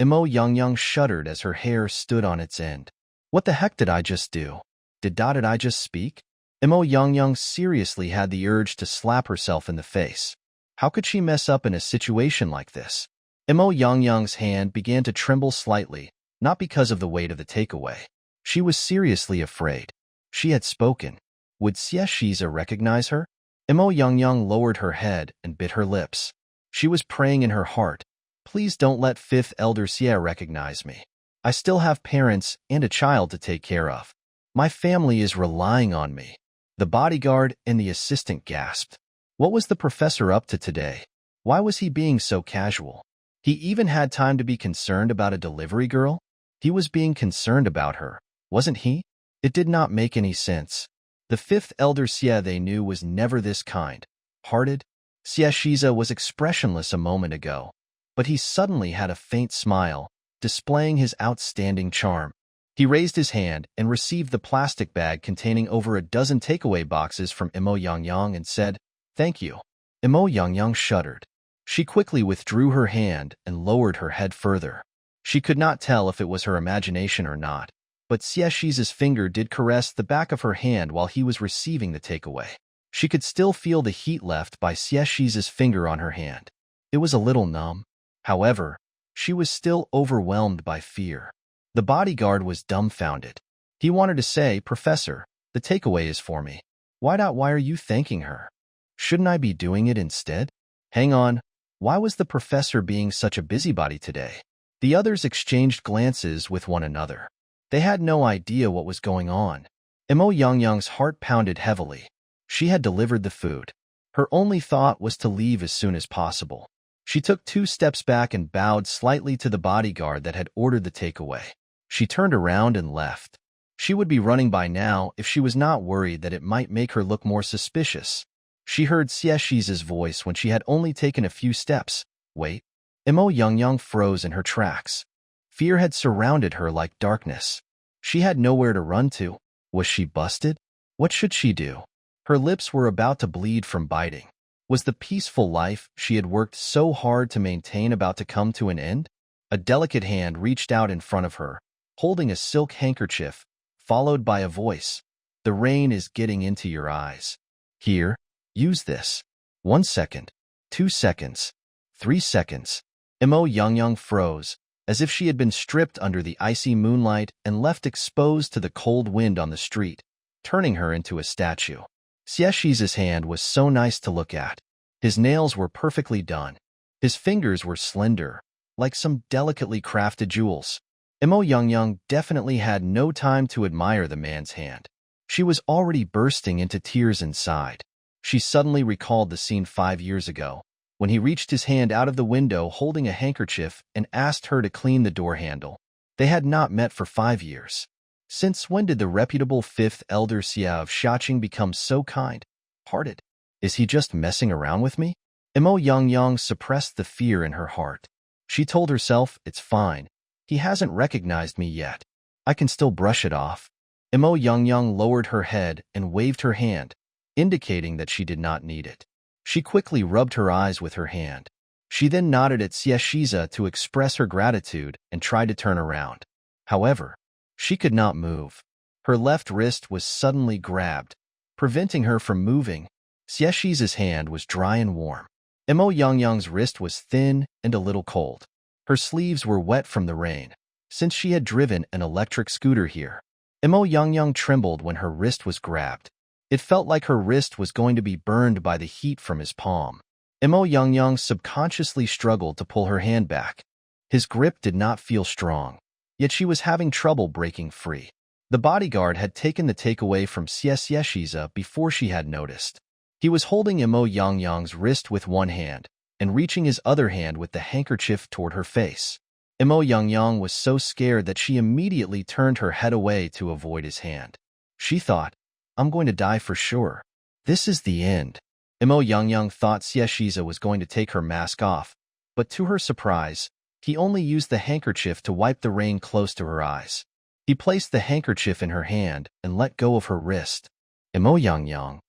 Imo Yang shuddered as her hair stood on its end. What the heck did I just do? Did I just speak? Imo Yang seriously had the urge to slap herself in the face. How could she mess up in a situation like this? Imo Yang's hand began to tremble slightly, not because of the weight of the takeaway. She was seriously afraid. She had spoken. Would Xieshiza recognize her? Imo Yang lowered her head and bit her lips. She was praying in her heart, "Please don't let 5th Elder Xie recognize me. I still have parents and a child to take care of. My family is relying on me." The bodyguard and the assistant gasped. What was the professor up to today? Why was he being so casual? He even had time to be concerned about a delivery girl? He was being concerned about her, wasn't he? It did not make any sense. The 5th Elder Xie they knew was never this kind-hearted. Xieshiza was expressionless a moment ago, but he suddenly had a faint smile, displaying his outstanding charm. He raised his hand and received the plastic bag containing over a dozen takeaway boxes from Imo Yang and said, "Thank you." Imo Yang shuddered. She quickly withdrew her hand and lowered her head further. She could not tell if it was her imagination or not, but Xieshi's finger did caress the back of her hand while he was receiving the takeaway. She could still feel the heat left by Xieshi's finger on her hand. It was a little numb. However, she was still overwhelmed by fear. The bodyguard was dumbfounded. He wanted to say, "Professor, the takeaway is for me. Why are you thanking her? Shouldn't I be doing it instead? Hang on, why was the professor being such a busybody today?" The others exchanged glances with one another. They had no idea what was going on. Imo Yangyang's heart pounded heavily. She had delivered the food. Her only thought was to leave as soon as possible. She took 2 steps back and bowed slightly to the bodyguard that had ordered the takeaway. She turned around and left. She would be running by now if she was not worried that it might make her look more suspicious. She heard Xieshi's voice when she had only taken a few steps. Wait. Imo Yangyang froze in her tracks. Fear had surrounded her like darkness. She had nowhere to run to. Was she busted? What should she do? Her lips were about to bleed from biting. Was the peaceful life she had worked so hard to maintain about to come to an end? A delicate hand reached out in front of her, holding a silk handkerchief, followed by a voice. "The rain is getting into your eyes. Here, use this. 1 second, 2 seconds, 3 seconds. Imo Yangyang froze, as if she had been stripped under the icy moonlight and left exposed to the cold wind on the street, turning her into a statue. Xieshi's hand was so nice to look at. His nails were perfectly done. His fingers were slender, like some delicately crafted jewels. Imo Yangyang definitely had no time to admire the man's hand. She was already bursting into tears inside. She suddenly recalled the scene 5 years ago, when he reached his hand out of the window holding a handkerchief and asked her to clean the door handle. They had not met for 5 years. Since when did the reputable 5th elder Xia of Xiaqing become so kind-hearted? Is he just messing around with me? Imo Yangyang suppressed the fear in her heart. She told herself, "It's fine. He hasn't recognized me yet. I can still brush it off." Imo Yangyang lowered her head and waved her hand, indicating that she did not need it. She quickly rubbed her eyes with her hand. She then nodded at Xieshiza to express her gratitude and tried to turn around. However, she could not move. Her left wrist was suddenly grabbed, preventing her from moving. Xieshi's hand was dry and warm. Imo Yangyang's wrist was thin and a little cold. Her sleeves were wet from the rain, since she had driven an electric scooter here. Imo Yangyang trembled when her wrist was grabbed. It felt like her wrist was going to be burned by the heat from his palm. Imo Yangyang subconsciously struggled to pull her hand back. His grip did not feel strong, yet she was having trouble breaking free. The bodyguard had taken the takeaway from Xieshiza before she had noticed. He was holding Imo Yangyang's wrist with one hand and reaching his other hand with the handkerchief toward her face. Imo Yangyang was so scared that she immediately turned her head away to avoid his hand. She thought, "I'm going to die for sure. This is the end." Imo Yangyang thought Xieshiza was going to take her mask off, but to her surprise, he only used the handkerchief to wipe the rain close to her eyes. He placed the handkerchief in her hand and let go of her wrist. "Imo Yangyang."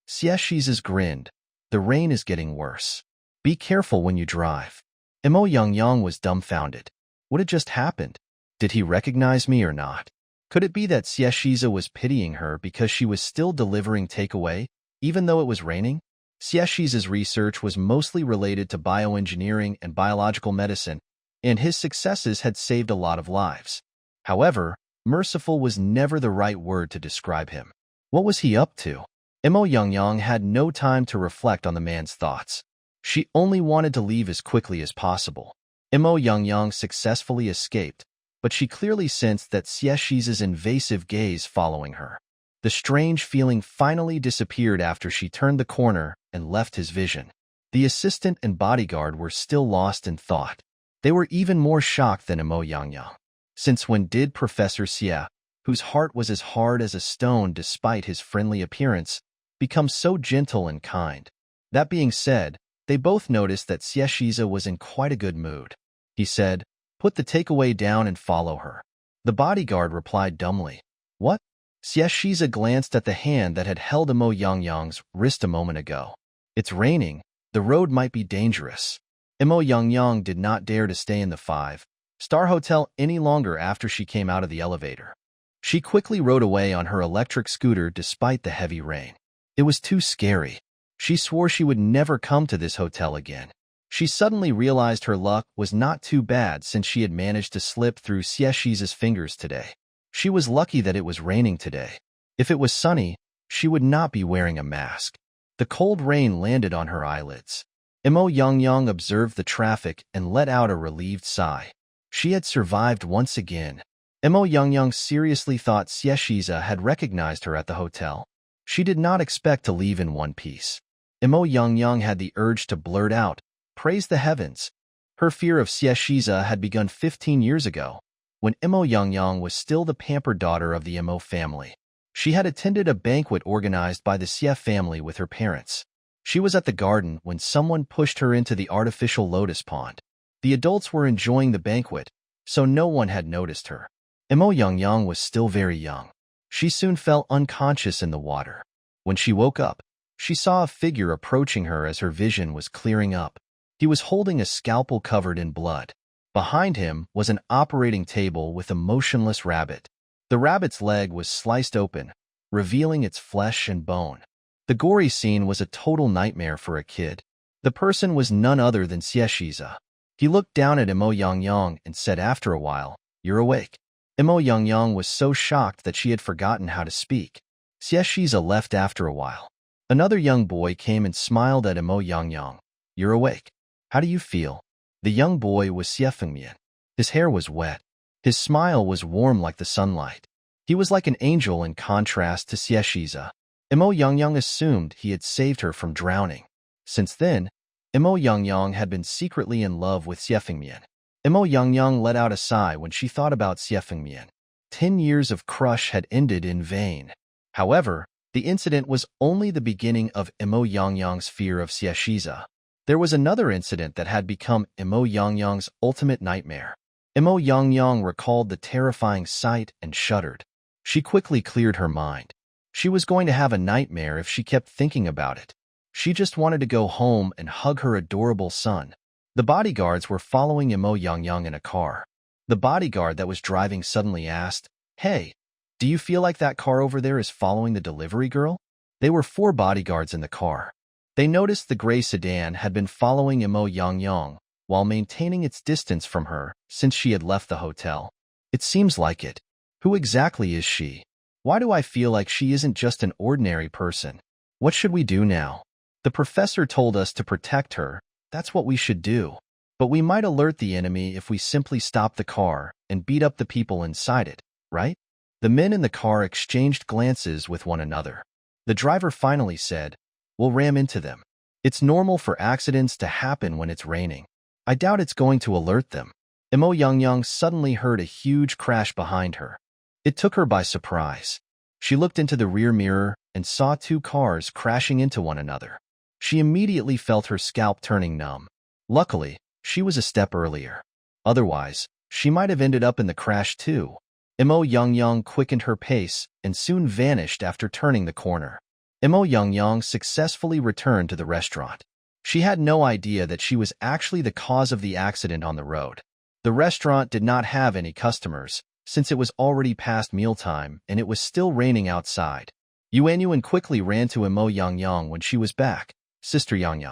Xieshiza grinned. "The rain is getting worse. Be careful when you drive." Imo Yangyang was dumbfounded. What had just happened? Did he recognize me or not? Could it be that Xieshiza was pitying her because she was still delivering takeaway, even though it was raining? Xieshiza's research was mostly related to bioengineering and biological medicine, and his successes had saved a lot of lives. However, merciful was never the right word to describe him. What was he up to? Imo Yangyang had no time to reflect on the man's thoughts. She only wanted to leave as quickly as possible. Imo Yangyang successfully escaped, but she clearly sensed that Xieshiza's invasive gaze following her. The strange feeling finally disappeared after she turned the corner and left his vision. The assistant and bodyguard were still lost in thought. They were even more shocked than Imo Yangyang. Since when did Professor Xia, whose heart was as hard as a stone despite his friendly appearance, become so gentle and kind? That being said, they both noticed that Xieshiza was in quite a good mood. He said, "Put the takeaway down and follow her." The bodyguard replied dumbly, "What?" Xieshiza glanced at the hand that had held Imo Yangyang's wrist a moment ago. "It's raining. The road might be dangerous." Imo Yang did not dare to stay in the five-star hotel any longer after she came out of the elevator. She quickly rode away on her electric scooter despite the heavy rain. It was too scary. She swore she would never come to this hotel again. She suddenly realized her luck was not too bad since she had managed to slip through Xieshi's fingers today. She was lucky that it was raining today. If it was sunny, she would not be wearing a mask. The cold rain landed on her eyelids. Imo Yang observed the traffic and let out a relieved sigh. She had survived once again. Imo Yang seriously thought Xieshiza had recognized her at the hotel. She did not expect to leave in one piece. Imo Yang had the urge to blurt out, "Praise the heavens." Her fear of Xieshiza had begun 15 years ago, when Imo Yang was still the pampered daughter of the Imo family. She had attended a banquet organized by the Xie family with her parents. She was at the garden when someone pushed her into the artificial lotus pond. The adults were enjoying the banquet, so no one had noticed her. Imo Yang was still very young. She soon fell unconscious in the water. When she woke up, she saw a figure approaching her as her vision was clearing up. He was holding a scalpel covered in blood. Behind him was an operating table with a motionless rabbit. The rabbit's leg was sliced open, revealing its flesh and bone. The gory scene was a total nightmare for a kid. The person was none other than Xieshiza. He looked down at Imo Yang and said after a while, "You're awake." Imo Yang was so shocked that she had forgotten how to speak. Xieshiza left after a while. Another young boy came and smiled at Imo Yang. "You're awake. How do you feel?" The young boy was Xiefengmian. His hair was wet. His smile was warm like the sunlight. He was like an angel in contrast to Xieshiza. Imo Yang assumed he had saved her from drowning. Since then, Imo Yang had been secretly in love with Xiefengmian. Imo Yang let out a sigh when she thought about Xiefengmian. 10 years of crush had ended in vain. However, the incident was only the beginning of Imo Yang's fear of Xieshiza. There was another incident that had become Imo Yang's ultimate nightmare. Imo Yang recalled the terrifying sight and shuddered. She quickly cleared her mind. She was going to have a nightmare if she kept thinking about it. She just wanted to go home and hug her adorable son. The bodyguards were following Imo Yang in a car. The bodyguard that was driving suddenly asked, "Hey, do you feel like that car over there is following the delivery girl?" There were 4 bodyguards in the car. They noticed the gray sedan had been following Imo Yang while maintaining its distance from her since she had left the hotel. "It seems like it. Who exactly is she? Why do I feel like she isn't just an ordinary person? What should we do now?" "The professor told us to protect her. That's what we should do. But we might alert the enemy if we simply stop the car and beat up the people inside it, right?" The men in the car exchanged glances with one another. The driver finally said, "We'll ram into them. It's normal for accidents to happen when it's raining. I doubt it's going to alert them." Imo Yang suddenly heard a huge crash behind her. It took her by surprise. She looked into the rear mirror and saw 2 cars crashing into one another. She immediately felt her scalp turning numb. Luckily, she was a step earlier. Otherwise, she might have ended up in the crash too. Imo Yang quickened her pace and soon vanished after turning the corner. Imo Yang successfully returned to the restaurant. She had no idea that she was actually the cause of the accident on the road. The restaurant did not have any customers, since it was already past mealtime and it was still raining outside. Yuan quickly ran to Imo Yang when she was back. "Sister Yang,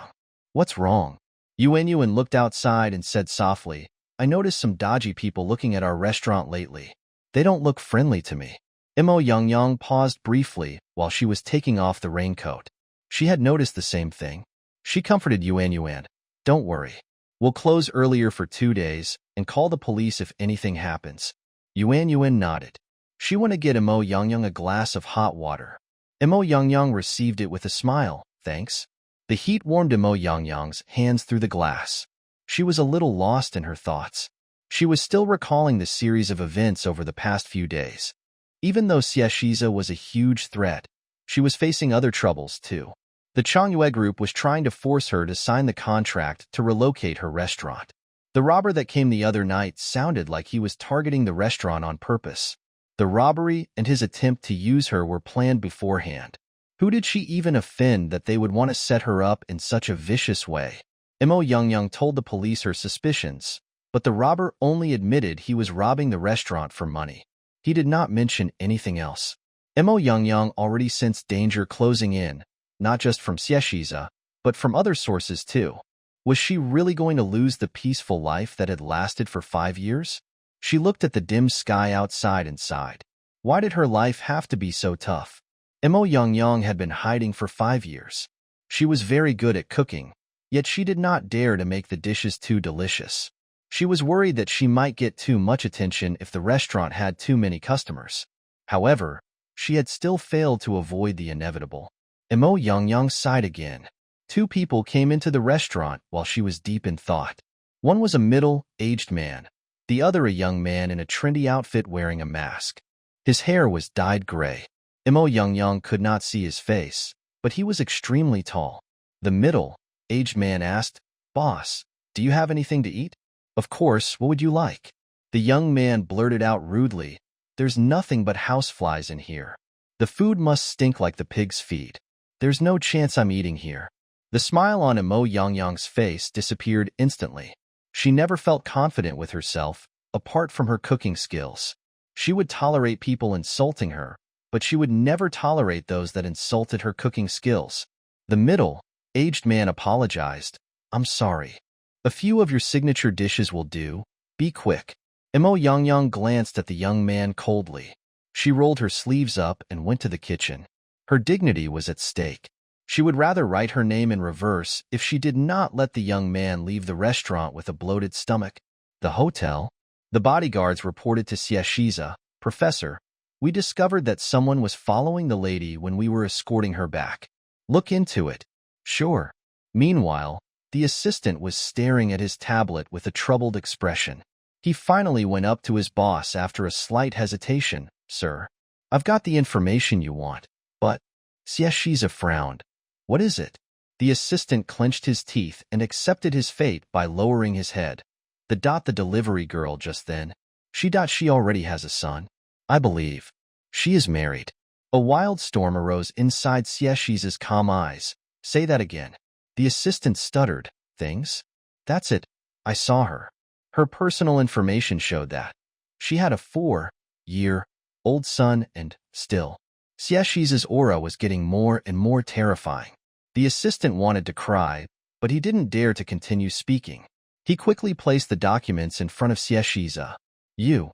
what's wrong?" Yuan looked outside and said softly, "I noticed some dodgy people looking at our restaurant lately. They don't look friendly to me." Imo Yang paused briefly while she was taking off the raincoat. She had noticed the same thing. She comforted Yuan, "Don't worry. We'll close earlier for 2 days and call the police if anything happens." Yuan nodded. She went to get Imo Yang a glass of hot water. Imo Yang received it with a smile, "Thanks." The heat warmed Imo Yang's hands through the glass. She was a little lost in her thoughts. She was still recalling the series of events over the past few days. Even though Xieshiza was a huge threat, she was facing other troubles too. The Changyue group was trying to force her to sign the contract to relocate her restaurant. The robber that came the other night sounded like he was targeting the restaurant on purpose. The robbery and his attempt to use her were planned beforehand. Who did she even offend that they would want to set her up in such a vicious way? Mo Young told the police her suspicions, but the robber only admitted he was robbing the restaurant for money. He did not mention anything else. Mo Young already sensed danger closing in, not just from Xieshiza, but from other sources too. Was she really going to lose the peaceful life that had lasted for 5 years? She looked at the dim sky outside and sighed. Why did her life have to be so tough? Mo Young had been hiding for 5 years. She was very good at cooking, yet she did not dare to make the dishes too delicious. She was worried that she might get too much attention if the restaurant had too many customers. However, she had still failed to avoid the inevitable. Mo Young sighed again. 2 people came into the restaurant while she was deep in thought. One was a middle-aged man, the other a young man in a trendy outfit wearing a mask. His hair was dyed gray. Mo Young could not see his face, but he was extremely tall. The middle-aged man asked, "Boss, do you have anything to eat?" "Of course, what would you like?" The young man blurted out rudely, "There's nothing but houseflies in here. The food must stink like the pig's feed. There's no chance I'm eating here." The smile on Mo Young's face disappeared instantly. She never felt confident with herself, apart from her cooking skills. She would tolerate people insulting her, but she would never tolerate those that insulted her cooking skills. The middle-aged man apologized. "I'm sorry. A few of your signature dishes will do. Be quick." Mo Young glanced at the young man coldly. She rolled her sleeves up and went to the kitchen. Her dignity was at stake. She would rather write her name in reverse if she did not let the young man leave the restaurant with a bloated stomach. The hotel. The bodyguards reported to Xieshiza, "Professor, we discovered that someone was following the lady when we were escorting her back. Look into it." "Sure." Meanwhile, the assistant was staring at his tablet with a troubled expression. He finally went up to his boss after a slight hesitation. "Sir, I've got the information you want, but..." Xieshiza frowned. "What is it?" The assistant clenched his teeth and accepted his fate by lowering his head. The delivery girl just then. She already has a son. I believe. She is married." A wild storm arose inside Xieshiza's calm eyes. "Say that again." The assistant stuttered. "Things? That's it. I saw her. Her personal information showed that. She had a 4-year-old son and, still." Xieshiza's aura was getting more and more terrifying. The assistant wanted to cry, but he didn't dare to continue speaking. He quickly placed the documents in front of Xieshiza. You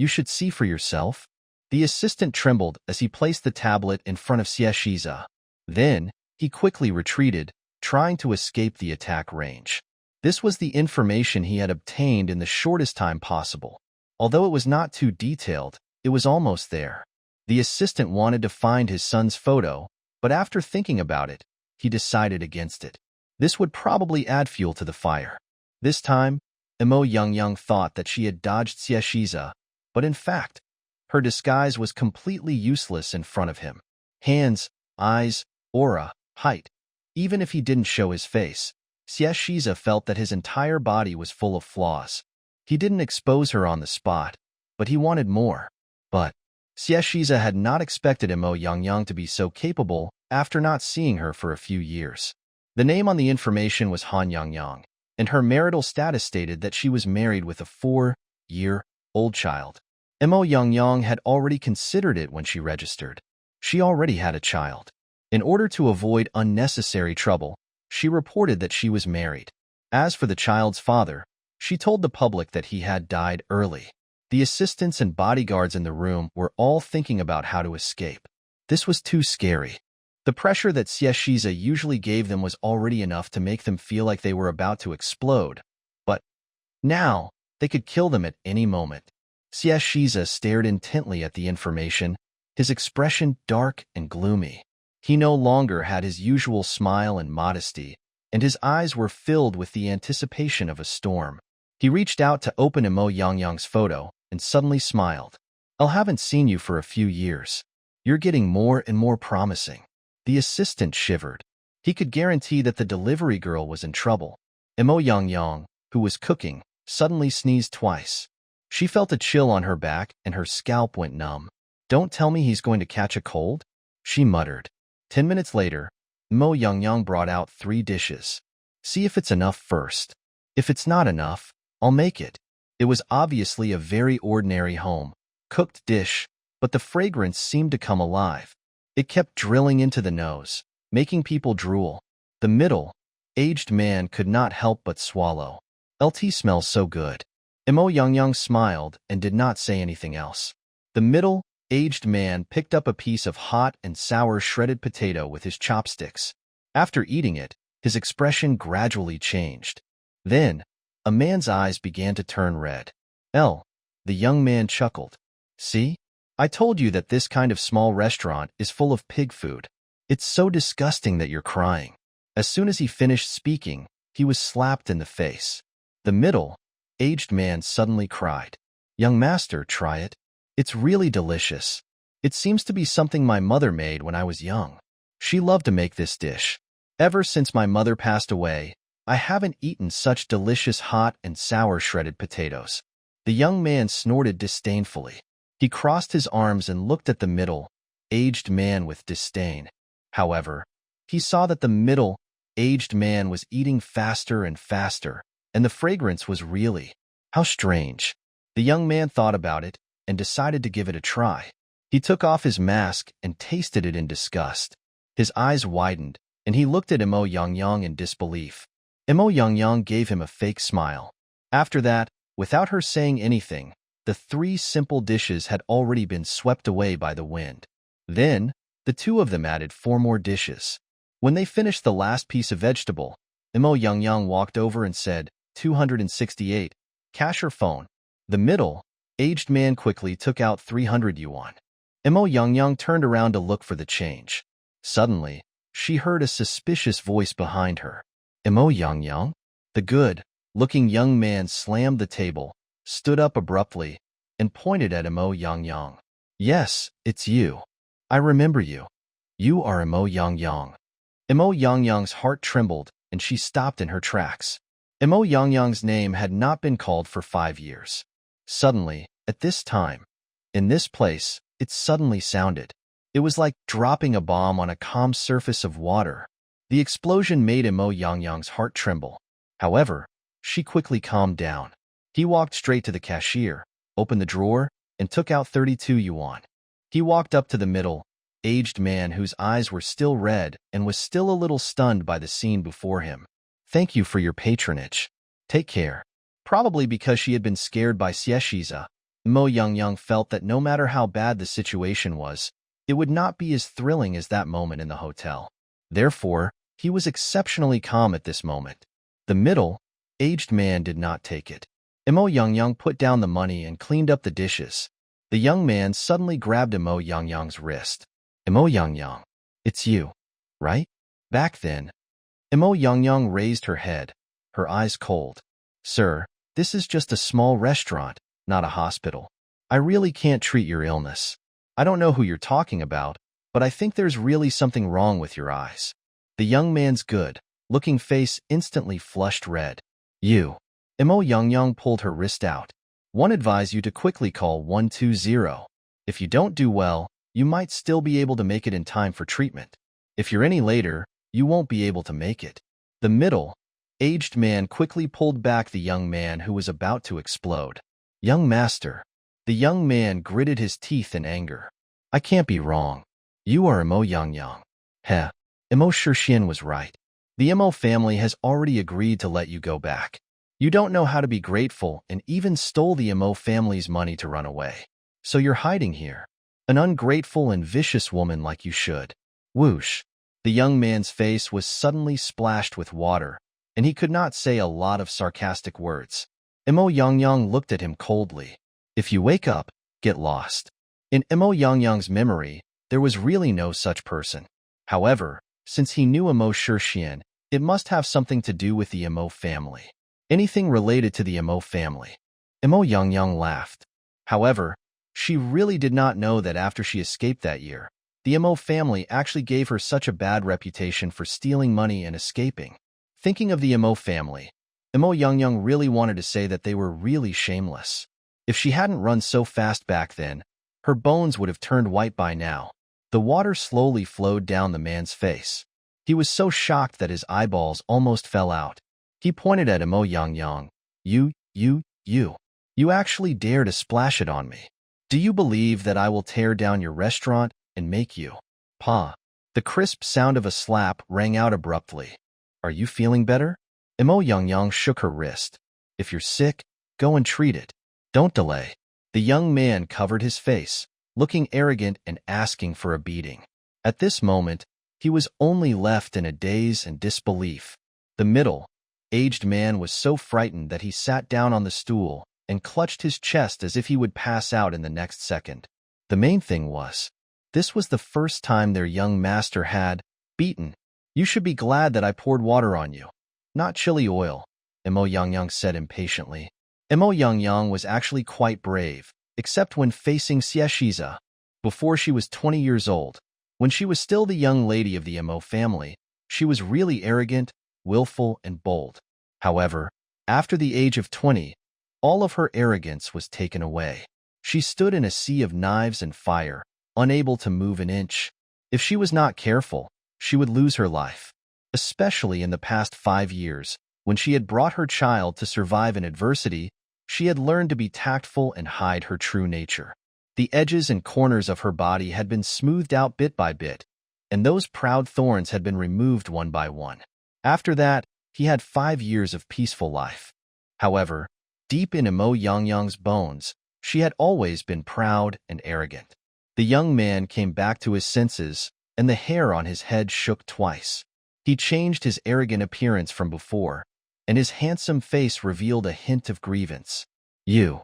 should see for yourself." The assistant trembled as he placed the tablet in front of Xieshiza. Then, he quickly retreated, trying to escape the attack range. This was the information he had obtained in the shortest time possible. Although it was not too detailed, it was almost there. The assistant wanted to find his son's photo, but after thinking about it, he decided against it. This would probably add fuel to the fire. This time, Mo Young thought that she had dodged Xieshiza, but in fact, her disguise was completely useless in front of him. Hands, eyes, aura, height. Even if he didn't show his face, Xieshiza felt that his entire body was full of flaws. He didn't expose her on the spot, but he wanted more. But Xieshiza had not expected Mo Young to be so capable after not seeing her for a few years. The name on the information was Han Yang, and her marital status stated that she was married with a 4-year-old child. Mo Young had already considered it when she registered. She already had a child. In order to avoid unnecessary trouble, she reported that she was married. As for the child's father, she told the public that he had died early. The assistants and bodyguards in the room were all thinking about how to escape. This was too scary. The pressure that Xieshiza usually gave them was already enough to make them feel like they were about to explode. But now, they could kill them at any moment. Xieshiza stared intently at the information, his expression dark and gloomy. He no longer had his usual smile and modesty, and his eyes were filled with the anticipation of a storm. He reached out to open Mo Young's photo and suddenly smiled. "I haven't seen you for a few years. You're getting more and more promising." The assistant shivered. He could guarantee that the delivery girl was in trouble. Mo Young, who was cooking, suddenly sneezed twice. She felt a chill on her back and her scalp went numb. "Don't tell me he's going to catch a cold?" she muttered. 10 minutes later, Mo Young brought out 3 dishes. See if it's enough first. If it's not enough, I'll make it. It was obviously a very ordinary home-cooked dish, but the fragrance seemed to come alive. It kept drilling into the nose, making people drool. The middle-aged man could not help but swallow. "LT smells so good." Imo Yangyang smiled and did not say anything else. The middle-aged man picked up a piece of hot and sour shredded potato with his chopsticks. After eating it, his expression gradually changed. Then, a man's eyes began to turn red. The young man chuckled. "See? I told you that this kind of small restaurant is full of pig food. It's so disgusting that you're crying." As soon as he finished speaking, he was slapped in the face. The middle-aged man suddenly cried, "Young master, try it. It's really delicious. It seems to be something my mother made when I was young. She loved to make this dish. Ever since my mother passed away, I haven't eaten such delicious hot and sour shredded potatoes." The young man snorted disdainfully. He crossed his arms and looked at the middle-aged man with disdain. However, he saw that the middle-aged man was eating faster and faster, and the fragrance was really, how strange. The young man thought about it and decided to give it a try. He took off his mask and tasted it in disgust. His eyes widened, and he looked at Imo Yangyang in disbelief. Imo Yangyang gave him a fake smile. After that, without her saying anything, the 3 simple dishes had already been swept away by the wind. Then, the 2 of them added 4 more dishes. When they finished the last piece of vegetable, Imo Yangyang walked over and said, 268, cash or phone. The middle-aged man quickly took out 300 yuan. Imo Yangyang turned around to look for the change. Suddenly, she heard a suspicious voice behind her. "Imo Yangyang?" The good-looking young man slammed the table, stood up abruptly, and pointed at Imo Yangyang. "Yes, it's you. I remember you. You are Imo Yangyang." Imo Yangyang's heart trembled, and she stopped in her tracks. Imo Yangyang's name had not been called for 5 years. Suddenly, at this time, in this place, it suddenly sounded. It was like dropping a bomb on a calm surface of water. The explosion made Imo Yangyang's heart tremble. However, she quickly calmed down. He walked straight to the cashier, opened the drawer, and took out 32 yuan. He walked up to the middle-aged man whose eyes were still red and was still a little stunned by the scene before him. "Thank you for your patronage. Take care." Probably because she had been scared by Xieshiza, Imo Yangyang felt that no matter how bad the situation was, it would not be as thrilling as that moment in the hotel. Therefore, he was exceptionally calm at this moment. The middle-aged man did not take it. Imo Yangyang put down the money and cleaned up the dishes. The young man suddenly grabbed Imo Yangyang's wrist. "Imo Yangyang, it's you, right?" Back then, Imo Yangyang raised her head, her eyes cold. "Sir, this is just a small restaurant, not a hospital. I really can't treat your illness. I don't know who you're talking about, but I think there's really something wrong with your eyes." The young man's good-looking face instantly flushed red. "You." Imo Yangyang pulled her wrist out. "One advise you to quickly call 120. If you don't do well, you might still be able to make it in time for treatment. If you're any later, you won't be able to make it." The middle-aged man quickly pulled back the young man who was about to explode. "Young master." The young man gritted his teeth in anger. "I can't be wrong. You are Imo Yangyang." "Heh, Imo Shixian was right. The Imo family has already agreed to let you go back. You don't know how to be grateful and even stole the Imo family's money to run away. So you're hiding here. An ungrateful and vicious woman like you should." Whoosh. The young man's face was suddenly splashed with water, and he could not say a lot of sarcastic words. Imo Yangyang looked at him coldly. "If you wake up, get lost." In Imo Yangyang's memory, there was really no such person. However, since he knew Imo Shixian, it must have something to do with the Imo family. Anything related to the Imo family. Imo Yangyang laughed. However, she really did not know that after she escaped that year, the Imo family actually gave her such a bad reputation for stealing money and escaping. Thinking of the Imo family, Imo Yangyang really wanted to say that they were really shameless. If she hadn't run so fast back then, her bones would have turned white by now. The water slowly flowed down the man's face. He was so shocked that his eyeballs almost fell out. He pointed at Imo Yang Yang. You actually dare to splash it on me. Do you believe that I will tear down your restaurant and make you? Pa. The crisp sound of a slap rang out abruptly. Are you feeling better? Imo Yang Yang shook her wrist. If you're sick, go and treat it. Don't delay. The young man covered his face, looking arrogant and asking for a beating. At this moment, he was only left in a daze and disbelief. The middle-aged man was so frightened that he sat down on the stool and clutched his chest as if he would pass out in the next second. The main thing was, this was the first time their young master had beaten. You should be glad that I poured water on you, not chili oil, Imo Yang Yang said impatiently. Imo Yang Yang was actually quite brave, except when facing Xie Shiza. Before she was 20 years old, when she was still the young lady of the Imo family, she was really arrogant, willful, and bold. However, after the age of 20, all of her arrogance was taken away. She stood in a sea of knives and fire, unable to move an inch. If she was not careful, she would lose her life. Especially in the past 5 years, when she had brought her child to survive in adversity, she had learned to be tactful and hide her true nature. The edges and corners of her body had been smoothed out bit by bit, and those proud thorns had been removed one by one. After that, he had 5 years of peaceful life. However, deep in Imo Yang Yang's bones, she had always been proud and arrogant. The young man came back to his senses, and the hair on his head shook twice. He changed his arrogant appearance from before, and his handsome face revealed a hint of grievance. You,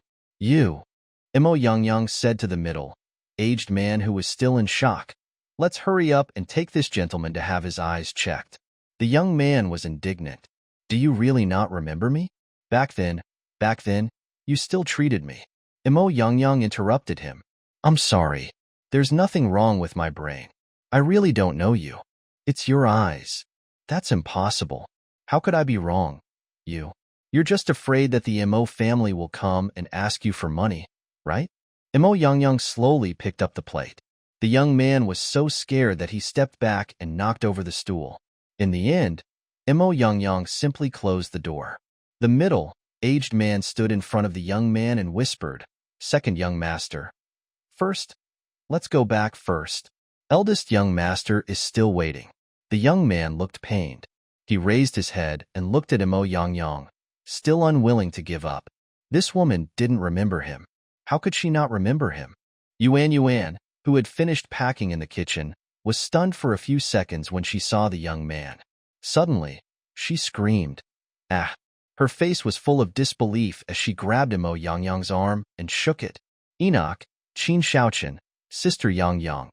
Imo Yang Yang said to the middle-aged man who was still in shock. Let's hurry up and take this gentleman to have his eyes checked. The young man was indignant. Do you really not remember me? Back then, you still treated me. Imo Yang Yang interrupted him. I'm sorry. There's nothing wrong with my brain. I really don't know you. It's your eyes. That's impossible. How could I be wrong? You're just afraid that the Imo family will come and ask you for money, right? Imo Yang Yang slowly picked up the plate. The young man was so scared that he stepped back and knocked over the stool. In the end, Imo Yang Yang simply closed the door. The middle-aged man stood in front of the young man and whispered, Second young master. First, let's go back first. Eldest young master is still waiting. The young man looked pained. He raised his head and looked at Imo Yang Yang, still unwilling to give up. This woman didn't remember him. How could she not remember him? Yuan, who had finished packing in the kitchen, was stunned for a few seconds when she saw the young man. Suddenly, she screamed. Ah! Her face was full of disbelief as she grabbed Imo Yang Yang's arm and shook it. Enoch, Qin Shaochen, Sister Yang Yang.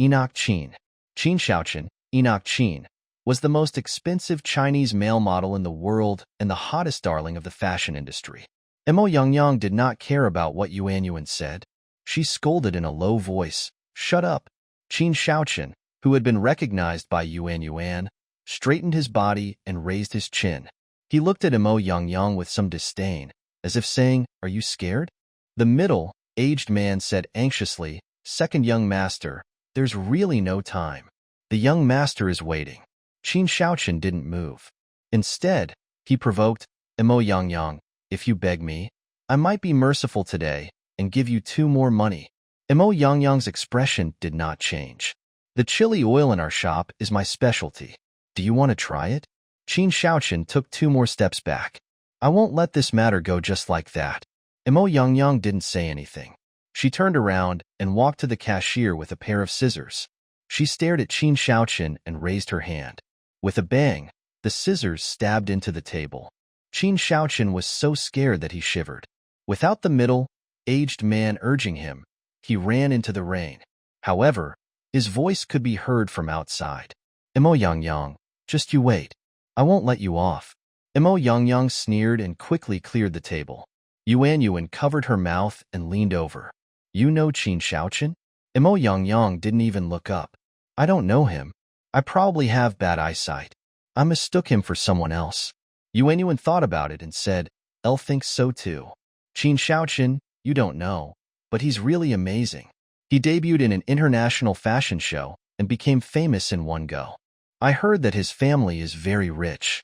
Enoch Qin. Qin Shaochen, Enoch Qin, was the most expensive Chinese male model in the world and the hottest darling of the fashion industry. Imo Yang Yang did not care about what Yuan said. She scolded in a low voice, Shut up! Qin Shaochen, who had been recognized by Yuan, straightened his body and raised his chin. He looked at Imo Yang Yang with some disdain, as if saying, Are you scared? The middle-aged man said anxiously, Second young master, there's really no time. The young master is waiting. Qin Shaochen didn't move. Instead, he provoked, Imo Yang Yang, if you beg me, I might be merciful today and give you 2 more money. Imo Yang Yang's expression did not change. The chili oil in our shop is my specialty. Do you want to try it? Qin Shaochen took 2 more steps back. I won't let this matter go just like that. Imo Yang Yang didn't say anything. She turned around and walked to the cashier with a pair of scissors. She stared at Qin Shaochen and raised her hand. With a bang, the scissors stabbed into the table. Qin Shaochen was so scared that he shivered. Without the middle-aged man urging him, he ran into the rain. However, his voice could be heard from outside. Imo Yang Yang, just you wait. I won't let you off. Imo Yang Yang sneered and quickly cleared the table. Yuan covered her mouth and leaned over. You know Qin Shaochen? Imo Yang Yang didn't even look up. I don't know him. I probably have bad eyesight. I mistook him for someone else. Yuan thought about it and said, Elle thinks so too. Qin Shaochen, you don't know, but he's really amazing. He debuted in an international fashion show and became famous in one go. I heard that his family is very rich.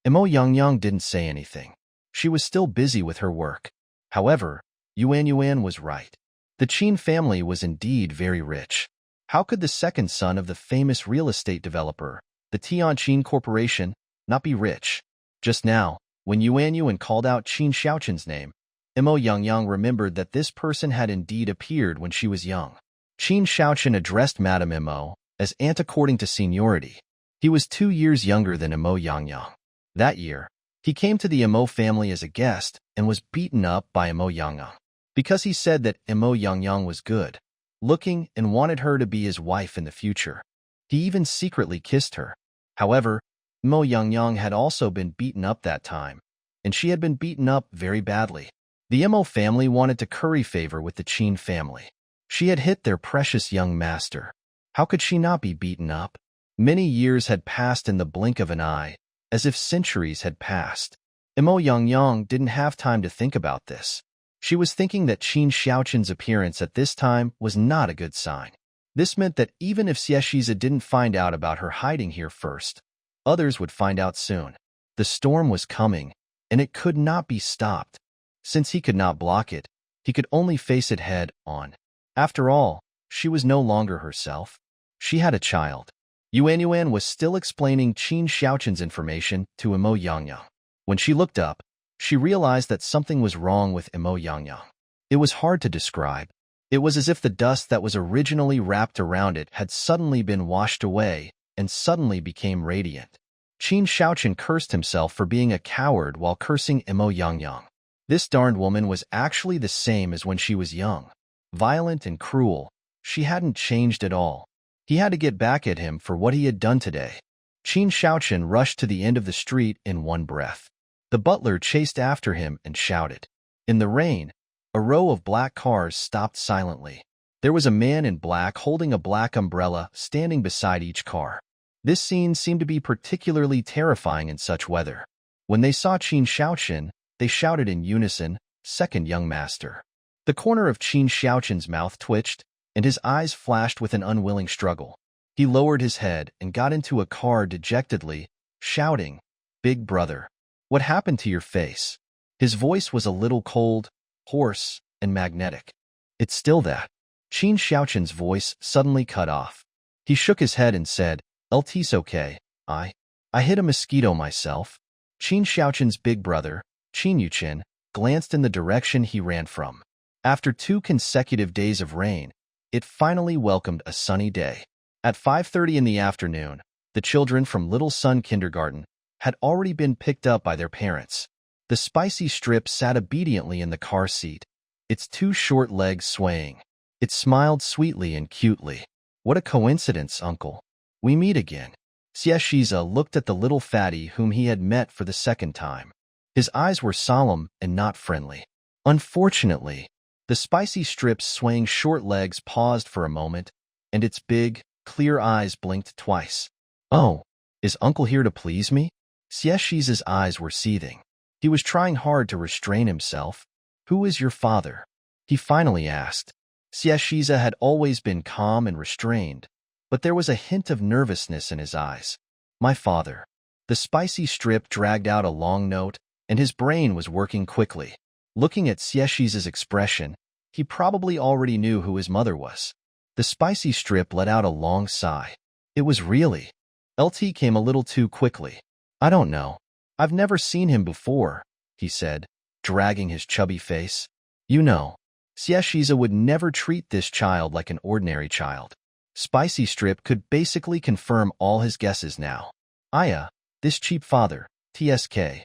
Imo Yangyang didn't say anything. She was still busy with her work. However, Yuan Yuan was right. The Qin family was indeed very rich. How could the second son of the famous real estate developer, the Tianqin Corporation, not be rich? Just now, when Yuan Yuan called out Qin Xiaoqin's name, Imo Yangyang remembered that this person had indeed appeared when she was young. Qin Xiaoqin addressed Madame Imo as aunt according to seniority. He was 2 years younger than Imo Yangyang. That year, he came to the Imo family as a guest and was beaten up by Imo Yangyang because he said that Imo Yangyang was good looking and wanted her to be his wife in the future. He even secretly kissed her. However, Imo Yangyang had also been beaten up that time, and she had been beaten up very badly. The Imo family wanted to curry favor with the Qin family. She had hit their precious young master. How could she not be beaten up? Many years had passed in the blink of an eye, as if centuries had passed. Imo Yangyang didn't have time to think about this. She was thinking that Qin Xiaoqin's appearance at this time was not a good sign. This meant that even if Xie Shiza didn't find out about her hiding here first, others would find out soon. The storm was coming, and it could not be stopped. Since he could not block it, he could only face it head on. After all, she was no longer herself. She had a child. Yuan Yuan was still explaining Qin Xiaoqin's information to Imo Yangyang. When she looked up, she realized that something was wrong with Imo Yangyang. It was hard to describe. It was as if the dust that was originally wrapped around it had suddenly been washed away and suddenly became radiant. Qin Xiaoqin cursed himself for being a coward while cursing Imo Yangyang. This darned woman was actually the same as when she was young. Violent and cruel, she hadn't changed at all. He had to get back at him for what he had done today. Qin Xiaoqin rushed to the end of the street in one breath. The butler chased after him and shouted. In the rain, a row of black cars stopped silently. There was a man in black holding a black umbrella standing beside each car. This scene seemed to be particularly terrifying in such weather. When they saw Qin Xiaoqin, they shouted in unison, "Second young master." The corner of Qin Xiaoqin's mouth twitched, and his eyes flashed with an unwilling struggle. He lowered his head and got into a car dejectedly, shouting, "Big brother, what happened to your face?" His voice was a little cold, hoarse, and magnetic. "It's still that." Qin Xiaoqin's voice suddenly cut off. He shook his head and said, "LT's okay. I hit a mosquito myself." Qin Xiaoqin's big brother, Qin Yuqin, glanced in the direction he ran from. After 2 consecutive days of rain, it finally welcomed a sunny day. At 5:30 in the afternoon, the children from Little Sun Kindergarten had already been picked up by their parents. The spicy strip sat obediently in the car seat, its 2 short legs swaying. It smiled sweetly and cutely. "What a coincidence, uncle. We meet again." Xie Shiza looked at the little fatty whom he had met for the second time. His eyes were solemn and not friendly. Unfortunately, the spicy strip's swaying short legs paused for a moment, and its big, clear eyes blinked twice. "Oh, is uncle here to please me?" Xie Shiza's eyes were seething. He was trying hard to restrain himself. "Who is your father?" he finally asked. Xie Shiza had always been calm and restrained, but there was a hint of nervousness in his eyes. "My father." The spicy strip dragged out a long note, and his brain was working quickly. Looking at Xie Shiza's expression, he probably already knew who his mother was. The spicy strip let out a long sigh. It was really. LT came a little too quickly. "I don't know. I've never seen him before," he said, dragging his chubby face. "You know, Xie Shiza would never treat this child like an ordinary child." Spicy Strip could basically confirm all his guesses now. "Aya, this cheap father, TSK."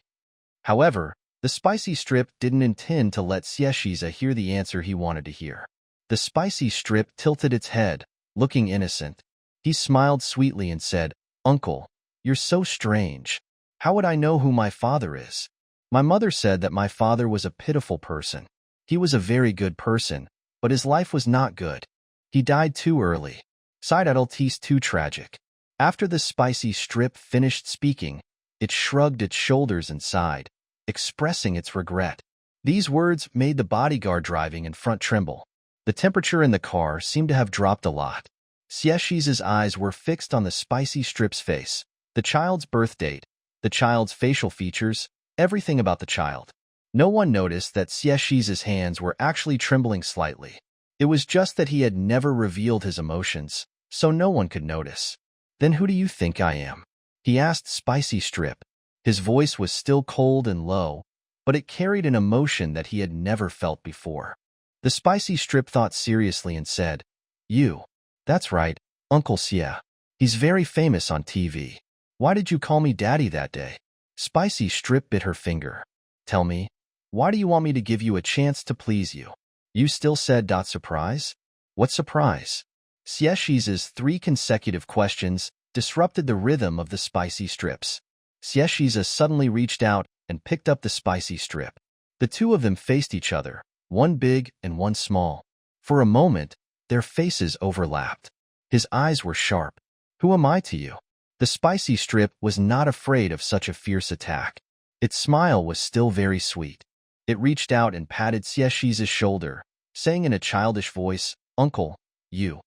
However, the Spicy Strip didn't intend to let Xie Shiza hear the answer he wanted to hear. The Spicy Strip tilted its head, looking innocent. He smiled sweetly and said, "Uncle, you're so strange. How would I know who my father is? My mother said that my father was a pitiful person. He was a very good person, but his life was not good. He died too early. Side adultise too tragic." After the Spicy Strip finished speaking, it shrugged its shoulders and sighed, expressing its regret. These words made the bodyguard driving in front tremble. The temperature in the car seemed to have dropped a lot. Xieshi's eyes were fixed on the spicy strip's face, the child's birth date, the child's facial features, everything about the child. No one noticed that Xieshi's hands were actually trembling slightly. It was just that he had never revealed his emotions, so no one could notice. Then who do you think I am? He asked Spicy Strip. His voice was still cold and low, but it carried an emotion that he had never felt before. The Spicy Strip thought seriously and said, You. That's right, Uncle Xie. He's very famous on TV. Why did you call me Daddy that day? Spicy Strip bit her finger. Tell me, why do you want me to give you a chance to please you? You still said surprise? What surprise? Xieshi's 3 consecutive questions disrupted the rhythm of the Spicy Strips. Xieshi's suddenly reached out and picked up the Spicy Strip. The two of them faced each other, one big and one small. For a moment, their faces overlapped. His eyes were sharp. Who am I to you? The Spicy Strip was not afraid of such a fierce attack. Its smile was still very sweet. It reached out and patted Xieshi's shoulder, saying in a childish voice, Uncle, you.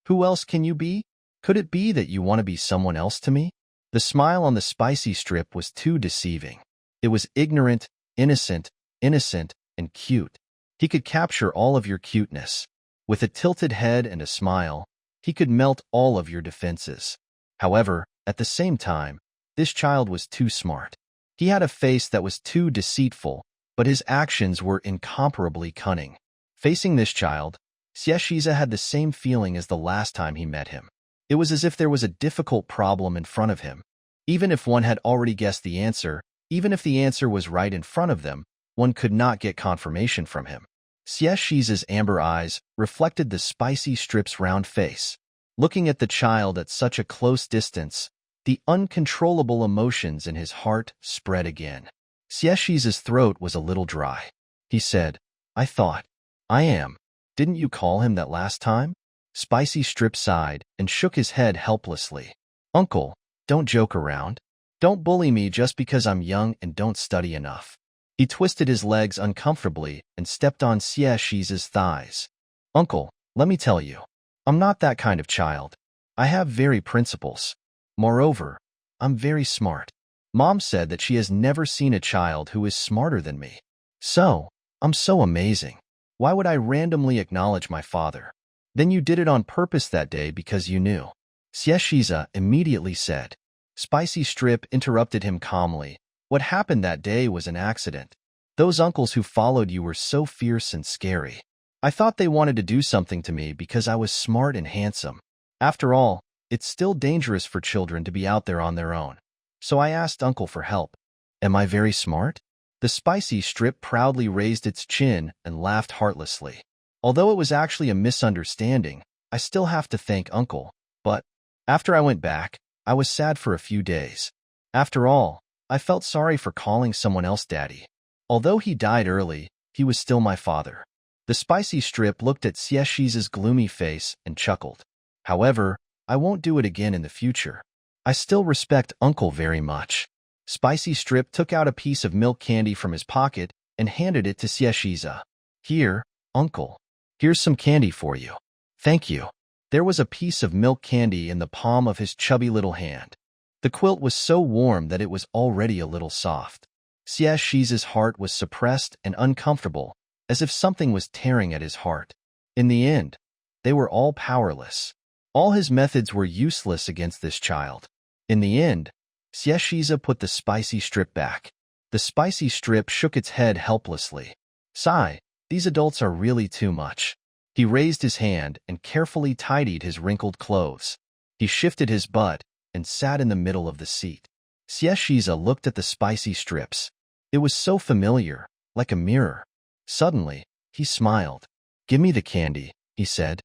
Who else can you be? Could it be that you want to be someone else to me? The smile on the Spicy Strip was too deceiving. It was ignorant, innocent, and cute. He could capture all of your cuteness. With a tilted head and a smile, he could melt all of your defenses. However, at the same time, this child was too smart. He had a face that was too deceitful, but his actions were incomparably cunning. Facing this child, Xieshiza had the same feeling as the last time he met him. It was as if there was a difficult problem in front of him. Even if one had already guessed the answer, even if the answer was right in front of them, one could not get confirmation from him. Xieshi's amber eyes reflected the Spicy Strip's round face. Looking at the child at such a close distance, the uncontrollable emotions in his heart spread again. Xieshi's throat was a little dry. He said, I thought. I am. Didn't you call him that last time? Spicy Strip sighed and shook his head helplessly. Uncle, don't joke around. Don't bully me just because I'm young and don't study enough. He twisted his legs uncomfortably and stepped on Xieshi's thighs. Uncle, let me tell you, I'm not that kind of child. I have very principles. Moreover, I'm very smart. Mom said that she has never seen a child who is smarter than me. So, I'm so amazing. Why would I randomly acknowledge my father? Then you did it on purpose that day because you knew. Xieshiza immediately said. Spicy Strip interrupted him calmly. What happened that day was an accident. Those uncles who followed you were so fierce and scary. I thought they wanted to do something to me because I was smart and handsome. After all, it's still dangerous for children to be out there on their own. So I asked Uncle for help. Am I very smart? The Spicy Strip proudly raised its chin and laughed heartlessly. Although it was actually a misunderstanding, I still have to thank Uncle. But after I went back, I was sad for a few days. After all, I felt sorry for calling someone else Daddy. Although he died early, he was still my father. The Spicy Strip looked at Xieshi's gloomy face and chuckled. However, I won't do it again in the future. I still respect Uncle very much. Spicy Strip took out a piece of milk candy from his pocket and handed it to Xieshiza. Here, Uncle. Here's some candy for you. Thank you. There was a piece of milk candy in the palm of his chubby little hand. The quilt was so warm that it was already a little soft. Xieshi's heart was suppressed and uncomfortable, as if something was tearing at his heart. In the end, they were all powerless. All his methods were useless against this child. In the end, Xieshiza put the Spicy Strip back. The Spicy Strip shook its head helplessly. Sigh, these adults are really too much. He raised his hand and carefully tidied his wrinkled clothes. He shifted his butt and sat in the middle of the seat. Xieshiza looked at the Spicy Strips. It was so familiar, like a mirror. Suddenly, he smiled. Give me the candy, he said.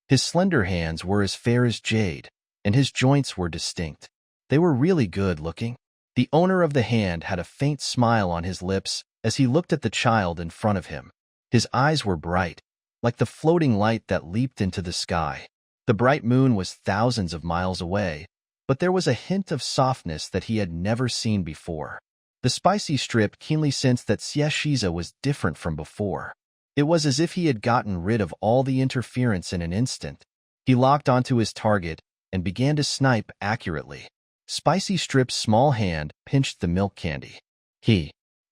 His slender hands were as fair as jade, and his joints were distinct. They were really good looking. The owner of the hand had a faint smile on his lips as he looked at the child in front of him. His eyes were bright, like the floating light that leaped into the sky. The bright moon was thousands of miles away, but there was a hint of softness that he had never seen before. The Spicy Strip keenly sensed that Xieshiza was different from before. It was as if he had gotten rid of all the interference in an instant. He locked onto his target and began to snipe accurately. Spicy Strip's small hand pinched the milk candy.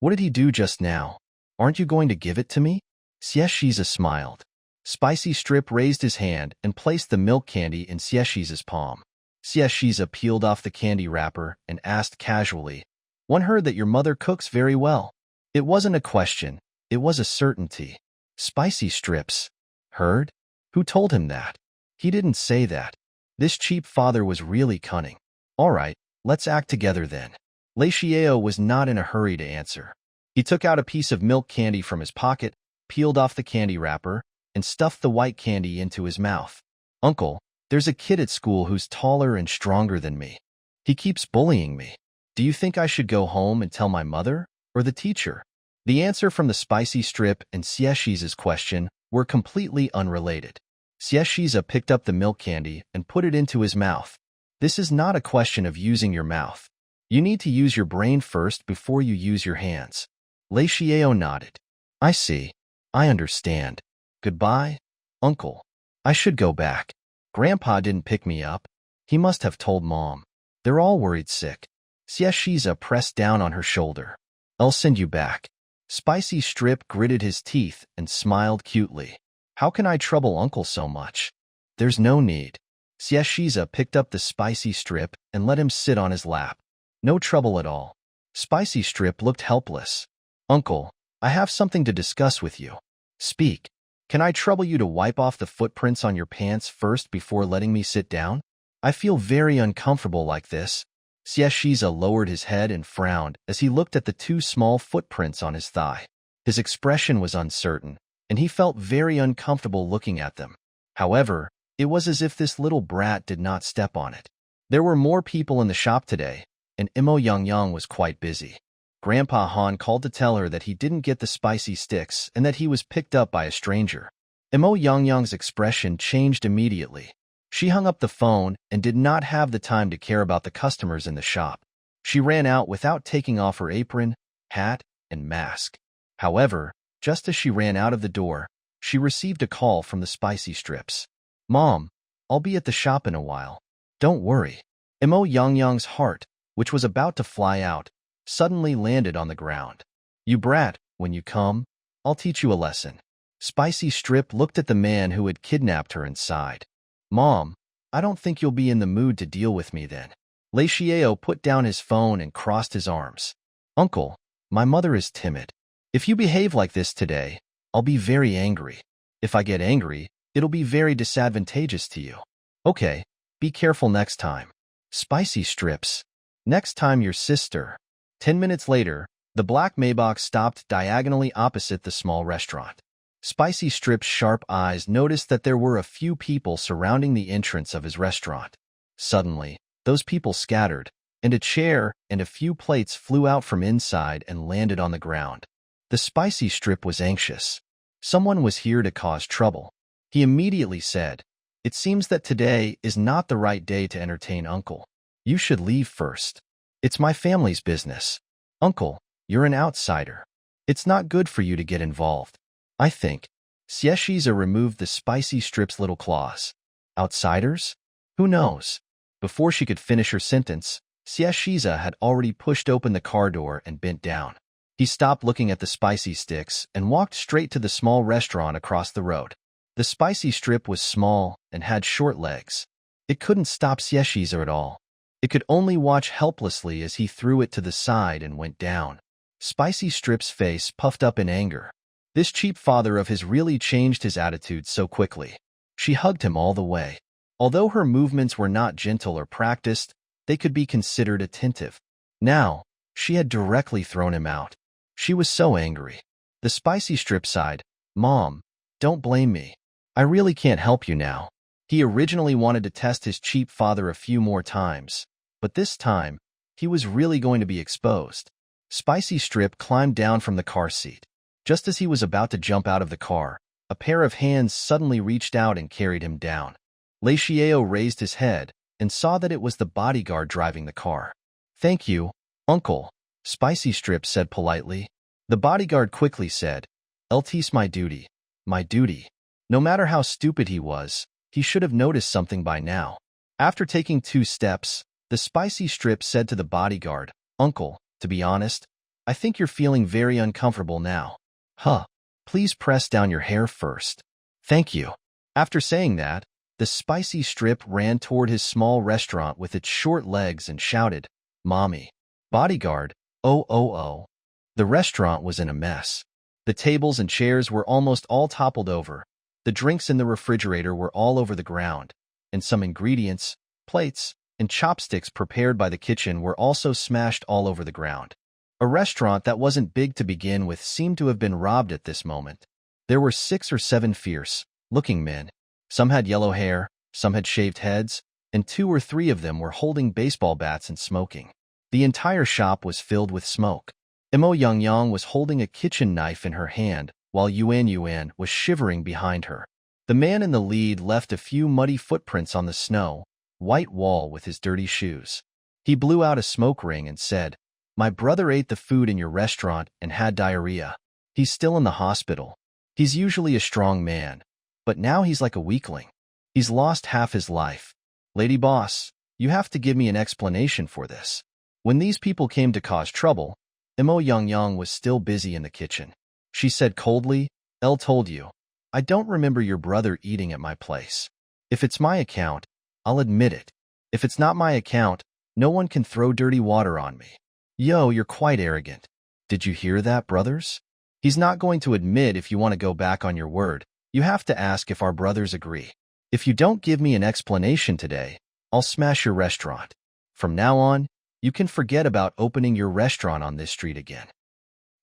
What did he do just now? Aren't you going to give it to me? Xieshiza smiled. Spicy Strip raised his hand and placed the milk candy in Xieshiza's palm. Xieshiza peeled off the candy wrapper and asked casually, "One heard that your mother cooks very well." It wasn't a question, it was a certainty. Spicy Strips. Heard? Who told him that? He didn't say that. This cheap father was really cunning. All right, let's act together then. Lei Xiao was not in a hurry to answer. He took out a piece of milk candy from his pocket, peeled off the candy wrapper, and stuffed the white candy into his mouth. "Uncle, there's a kid at school who's taller and stronger than me. He keeps bullying me. Do you think I should go home and tell my mother or the teacher?" The answer from the Spicy Strip and Xieshiza's question were completely unrelated. Xieshiza picked up the milk candy and put it into his mouth. This is not a question of using your mouth. You need to use your brain first before you use your hands. Lei Xiao nodded. I see. I understand. Goodbye, Uncle. I should go back. Grandpa didn't pick me up. He must have told Mom. They're all worried sick. Xieshiza pressed down on her shoulder. I'll send you back. Spicy Strip gritted his teeth and smiled cutely. How can I trouble Uncle so much? There's no need. Xieshiza picked up the Spicy Strip and let him sit on his lap. No trouble at all. Spicy Strip looked helpless. Uncle, I have something to discuss with you. Speak. Can I trouble you to wipe off the footprints on your pants first before letting me sit down? I feel very uncomfortable like this. Xieshiza lowered his head and frowned as he looked at the two small footprints on his thigh. His expression was uncertain, and he felt very uncomfortable looking at them. However, it was as if this little brat did not step on it. There were more people in the shop today, and Imo Yang was quite busy. Grandpa Han called to tell her that he didn't get the spicy sticks and that he was picked up by a stranger. Imo Yang's expression changed immediately. She hung up the phone and did not have the time to care about the customers in the shop. She ran out without taking off her apron, hat, and mask. However, just as she ran out of the door, she received a call from the Spicy Strips. Mom, I'll be at the shop in a while. Don't worry. Imo Yang's heart, which was about to fly out, suddenly landed on the ground. You brat, when you come, I'll teach you a lesson. Spicy Strip looked at the man who had kidnapped her and sighed. Mom, I don't think you'll be in the mood to deal with me then. Lei Xiao put down his phone and crossed his arms. Uncle, my mother is timid. If you behave like this today, I'll be very angry. If I get angry, it'll be very disadvantageous to you. Okay, be careful next time. Spicy Strips. Next time your sister. 10 minutes later, the black Maybach stopped diagonally opposite the small restaurant. Spicy Strip's sharp eyes noticed that there were a few people surrounding the entrance of his restaurant. Suddenly, those people scattered, and a chair and a few plates flew out from inside and landed on the ground. The Spicy Strip was anxious. Someone was here to cause trouble. He immediately said, It seems that today is not the right day to entertain Uncle. You should leave first. It's my family's business. Uncle, you're an outsider. It's not good for you to get involved. I think. Xieshiza removed the Spicy Strip's little claws. Outsiders? Who knows? Before she could finish her sentence, Xieshiza had already pushed open the car door and bent down. He stopped looking at the spicy sticks and walked straight to the small restaurant across the road. The Spicy Strip was small and had short legs. It couldn't stop Xieshiza at all. It could only watch helplessly as he threw it to the side and went down. Spicy Strip's face puffed up in anger. This cheap father of his really changed his attitude so quickly. She hugged him all the way. Although her movements were not gentle or practiced, they could be considered attentive. Now, she had directly thrown him out. She was so angry. The Spicy Strip sighed, Mom, don't blame me. I really can't help you now. He originally wanted to test his cheap father a few more times, but this time, he was really going to be exposed. Spicy Strip climbed down from the car seat. Just as he was about to jump out of the car, a pair of hands suddenly reached out and carried him down. Lei Xiao raised his head and saw that it was the bodyguard driving the car. Thank you, Uncle, Spicy Strip said politely. The bodyguard quickly said, "It's my duty. My duty." No matter how stupid he was, He should have noticed something by now. After taking 2 steps, the spicy strip said to the bodyguard, "Uncle, to be honest, I think you're feeling very uncomfortable now. Huh. Please press down your hair first. Thank you." After saying that, the spicy strip ran toward his small restaurant with its short legs and shouted, "Mommy." Bodyguard, "Oh, oh, oh." The restaurant was in a mess. The tables and chairs were almost all toppled over. The drinks in the refrigerator were all over the ground, and some ingredients, plates, and chopsticks prepared by the kitchen were also smashed all over the ground. A restaurant that wasn't big to begin with seemed to have been robbed at this moment. There were 6 or 7 fierce-looking men. Some had yellow hair, some had shaved heads, and 2 or 3 of them were holding baseball bats and smoking. The entire shop was filled with smoke. Imo Yang was holding a kitchen knife in her hand, while Yuan was shivering behind her. The man in the lead left a few muddy footprints on the snow, white wall with his dirty shoes. He blew out a smoke ring and said, "My brother ate the food in your restaurant and had diarrhea. He's still in the hospital. He's usually a strong man, but now he's like a weakling. He's lost half his life. Lady boss, you have to give me an explanation for this." When these people came to cause trouble, Imo Yang was still busy in the kitchen. She said coldly, "Elle told you. I don't remember your brother eating at my place. If it's my account, I'll admit it. If it's not my account, no one can throw dirty water on me." Yo, you're quite arrogant. Did you hear that, brothers? He's not going to admit if you want to go back on your word. You have to ask if our brothers agree. If you don't give me an explanation today, I'll smash your restaurant. From now on, you can forget about opening your restaurant on this street again.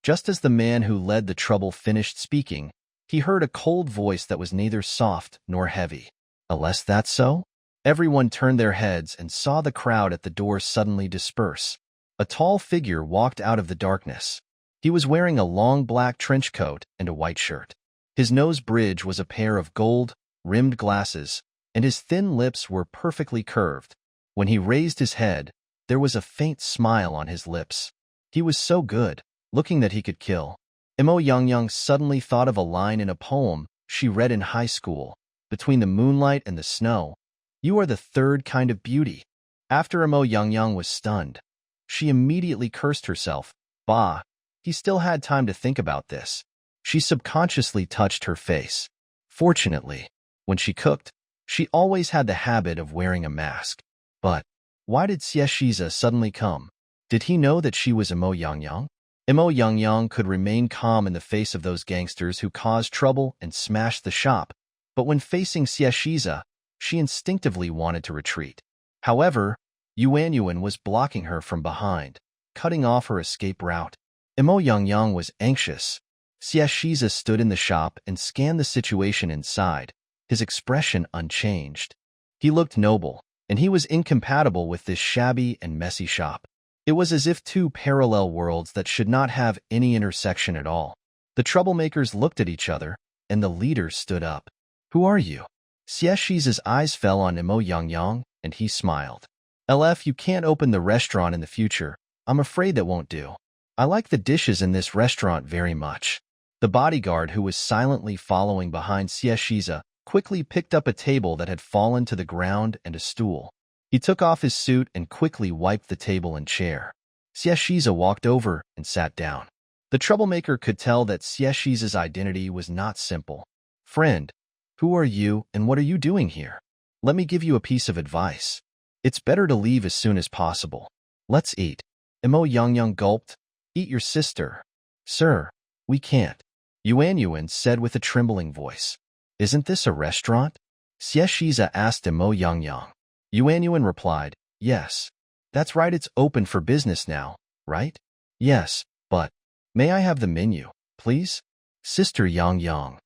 Just as the man who led the trouble finished speaking, he heard a cold voice that was neither soft nor heavy. "Unless that's so?" Everyone turned their heads and saw the crowd at the door suddenly disperse. A tall figure walked out of the darkness. He was wearing a long black trench coat and a white shirt. His nose bridge was a pair of gold-rimmed glasses, and his thin lips were perfectly curved. When he raised his head, there was a faint smile on his lips. He was so good looking that he could kill. Imo Yang suddenly thought of a line in a poem she read in high school. "Between the moonlight and the snow, you are the third kind of beauty." After Imo Yang was stunned, she immediately cursed herself. Bah, he still had time to think about this. She subconsciously touched her face. Fortunately, when she cooked, she always had the habit of wearing a mask. But why did Xieshiza suddenly come? Did he know that she was Imo Yang? Imo Yang could remain calm in the face of those gangsters who caused trouble and smashed the shop, but when facing Xieshiza, she instinctively wanted to retreat. However, Yuan was blocking her from behind, cutting off her escape route. Imo Yang was anxious. Xieshiza stood in the shop and scanned the situation inside, his expression unchanged. He looked noble, and he was incompatible with this shabby and messy shop. It was as if 2 parallel worlds that should not have any intersection at all. The troublemakers looked at each other, and the leader stood up. "Who are you?" Xieshiza's eyes fell on Imo Yang, and he smiled. "LF, you can't open the restaurant in the future. I'm afraid that won't do. I like the dishes in this restaurant very much." The bodyguard, who was silently following behind Xieshiza, quickly picked up a table that had fallen to the ground and a stool. He took off his suit and quickly wiped the table and chair. Xieshiza walked over and sat down. The troublemaker could tell that Xieshiza's identity was not simple. "Friend, who are you and what are you doing here? Let me give you a piece of advice. It's better to leave as soon as possible. Let's eat." Imo Yang gulped. "Eat your sister." "Sir, we can't," Yuan said with a trembling voice. "Isn't this a restaurant?" Xieshiza asked Imo Yang. Yuan replied, "Yes. That's right, it's open for business now, right?" "Yes, but may I have the menu, please?" "Sister Yang.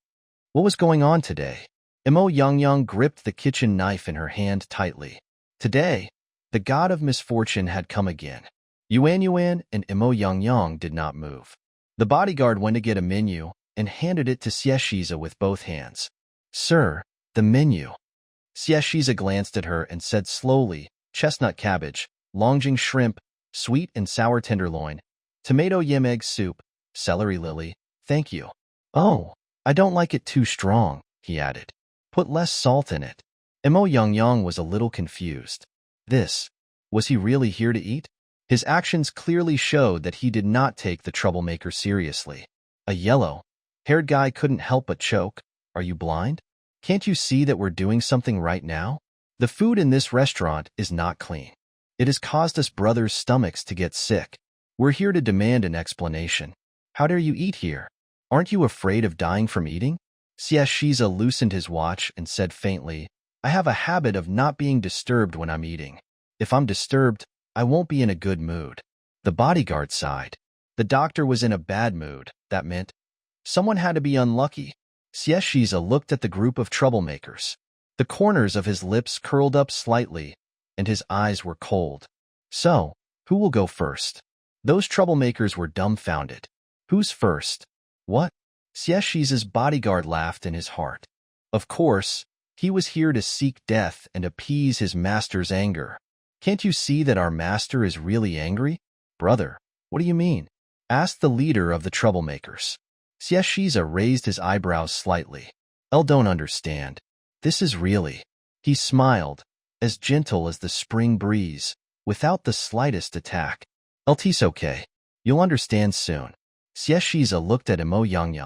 What was going on today?" Imo Yang gripped the kitchen knife in her hand tightly. Today, the god of misfortune had come again. Yuan and Imo Yang did not move. The bodyguard went to get a menu and handed it to Xieshiza with both hands. "Sir, the menu." Xieshiza glanced at her and said slowly, "Chestnut cabbage, longjing shrimp, sweet and sour tenderloin, tomato yam egg soup, celery lily, thank you." "Oh, I don't like it too strong," he added. "Put less salt in it." Mo Yang was a little confused. Was he really here to eat? His actions clearly showed that he did not take the troublemaker seriously. A yellow-haired guy couldn't help but choke. Are you blind? Can't you see that we're doing something right now? The food in this restaurant is not clean. It has caused us brothers' stomachs to get sick. We're here to demand an explanation. How dare you eat here? Aren't you afraid of dying from eating? Shiza loosened his watch and said faintly, I have a habit of not being disturbed when I'm eating. If I'm disturbed, I won't be in a good mood. The bodyguard sighed. The doctor was in a bad mood. That meant someone had to be unlucky. Shiza looked at the group of troublemakers. The corners of his lips curled up slightly, and his eyes were cold. So, who will go first? Those troublemakers were dumbfounded. Who's first? What? Shiza's bodyguard laughed in his heart. Of course, he was here to seek death and appease his master's anger. Can't you see that our master is really angry? Brother, what do you mean? Asked the leader of the troublemakers. Shiza raised his eyebrows slightly. Don't understand. This is really. He smiled, as gentle as the spring breeze, without the slightest attack. It's okay. You'll understand soon. Shiza looked at Mo Yang.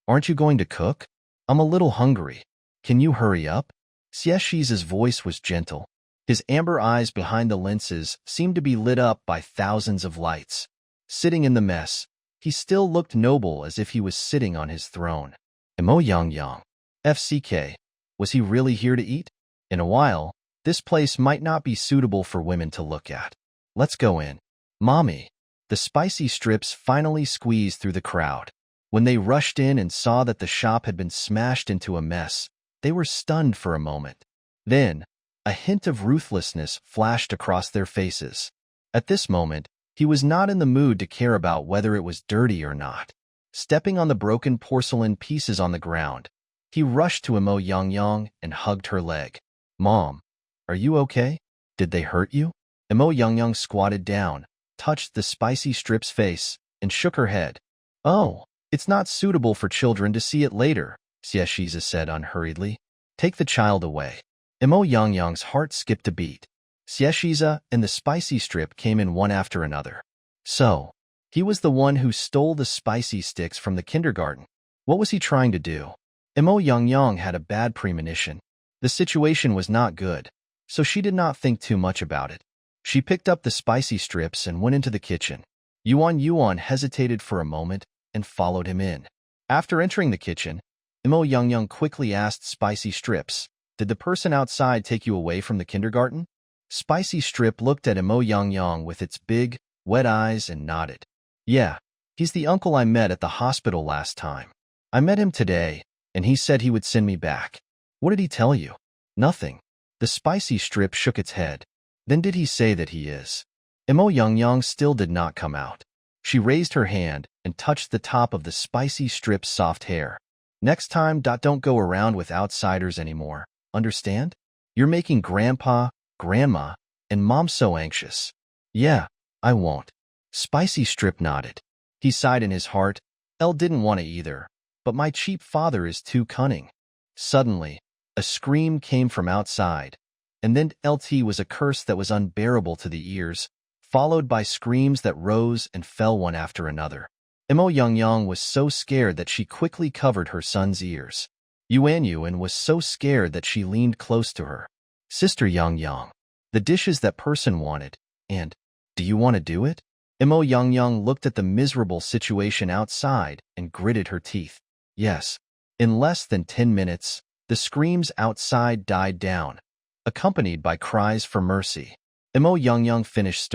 Aren't you going to cook? I'm a little hungry. Can you hurry up? Shiza's voice was gentle. His amber eyes behind the lenses seemed to be lit up by thousands of lights. Sitting in the mess, he still looked noble as if he was sitting on his throne. Mo Yang. FCK. Was he really here to eat? In a while, this place might not be suitable for women to look at. Let's go in. Mommy. The spicy strips finally squeezed through the crowd. When they rushed in and saw that the shop had been smashed into a mess, they were stunned for a moment. Then, a hint of ruthlessness flashed across their faces. At this moment, he was not in the mood to care about whether it was dirty or not. Stepping on the broken porcelain pieces on the ground, he rushed to Mo Yang and hugged her leg. Mom, are you okay? Did they hurt you? Mo Yang squatted down, touched the spicy strip's face, and shook her head. Oh, it's not suitable for children to see it later, Shiza said unhurriedly. Take the child away. Mo Yang's heart skipped a beat. Shiza and the spicy strip came in one after another. So, he was the one who stole the spicy sticks from the kindergarten. What was he trying to do? Mo Yang had a bad premonition. The situation was not good, so she did not think too much about it. She picked up the spicy strips and went into the kitchen. Yuan hesitated for a moment and followed him in. After entering the kitchen, Mo Yang quickly asked Spicy Strips, Did the person outside take you away from the kindergarten? Spicy Strip looked at Mo Yang with its big, wet eyes and nodded. Yeah, he's the uncle I met at the hospital last time. I met him today, and he said he would send me back. What did he tell you? Nothing. The Spicy Strip shook its head. Then did he say that he is? Mo Yang still did not come out. She raised her hand and touched the top of the Spicy Strip's soft hair. Next time, don't go around with outsiders anymore. Understand? You're making Grandpa, Grandma, and Mom so anxious. Yeah, I won't. Spicy Strip nodded. He sighed in his heart. Didn't want to either, but my cheap father is too cunning. Suddenly, a scream came from outside, and then LT was a curse that was unbearable to the ears, followed by screams that rose and fell one after another. Mo Yang was so scared that she quickly covered her son's ears. Yuan was so scared that she leaned close to her. Sister Yang, the dishes that person wanted, and, do you want to do it? Mo Yang looked at the miserable situation outside and gritted her teeth. Yes. In less than 10 minutes, the screams outside died down, accompanied by cries for mercy. Mo Yang finished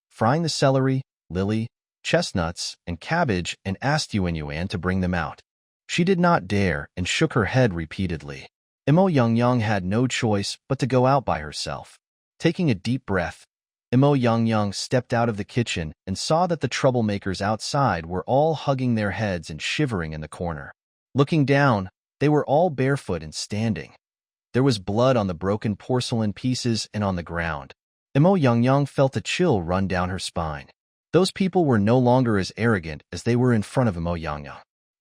frying the celery, lily, chestnuts, and cabbage and asked Yuan to bring them out. She did not dare and shook her head repeatedly. Mo Yang had no choice but to go out by herself. Taking a deep breath, Mo Yang stepped out of the kitchen and saw that the troublemakers outside were all hugging their heads and shivering in the corner. Looking down, they were all barefoot and standing. There was blood on the broken porcelain pieces and on the ground. Mo Yang felt a chill run down her spine. Those people were no longer as arrogant as they were in front of Mo Yang.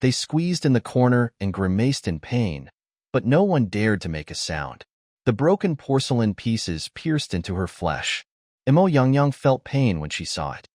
They squeezed in the corner and grimaced in pain, but no one dared to make a sound. The broken porcelain pieces pierced into her flesh. Imo Yangyang felt pain when she saw it.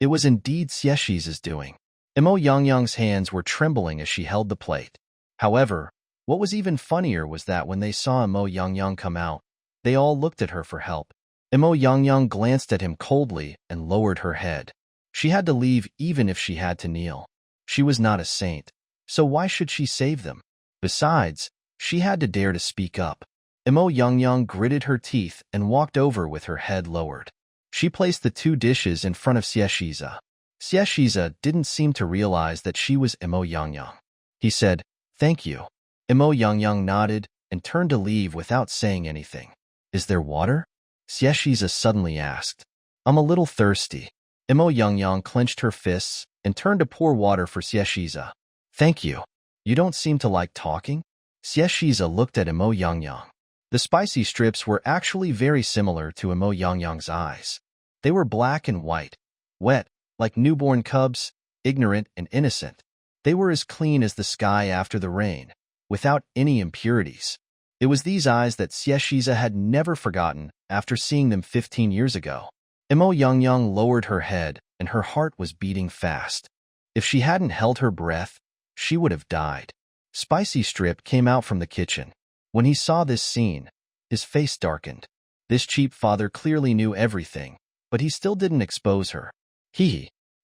It was indeed Xieshi's doing. Imo Yangyang's hands were trembling as she held the plate. However, what was even funnier was that when they saw Imo Yangyang come out, they all looked at her for help. Imo Yangyang glanced at him coldly and lowered her head. She had to leave even if she had to kneel. She was not a saint, so why should she save them? Besides, she had to dare to speak up. Imo Yangyang gritted her teeth and walked over with her head lowered. She placed the 2 dishes in front of Xieshiza. Xieshiza didn't seem to realize that she was Imo Yangyang. He said, "Thank you." Imo Yangyang nodded and turned to leave without saying anything. "Is there water?" Xieshiza suddenly asked. "I'm a little thirsty." Imo Yangyang clenched her fists and turned to pour water for Xieshiza. "Thank you. You don't seem to like talking?" Xieshiza looked at Imo Yangyang. The spicy strips were actually very similar to Imo Yangyang's eyes. They were black and white, wet, like newborn cubs, ignorant and innocent. They were as clean as the sky after the rain, without any impurities. It was these eyes that Xieshiza had never forgotten after seeing them 15 years ago. Imo Yangyang lowered her head, and her heart was beating fast. If she hadn't held her breath, she would have died. Spicy Strip came out from the kitchen. When he saw this scene, his face darkened. This cheap father clearly knew everything, but he still didn't expose her.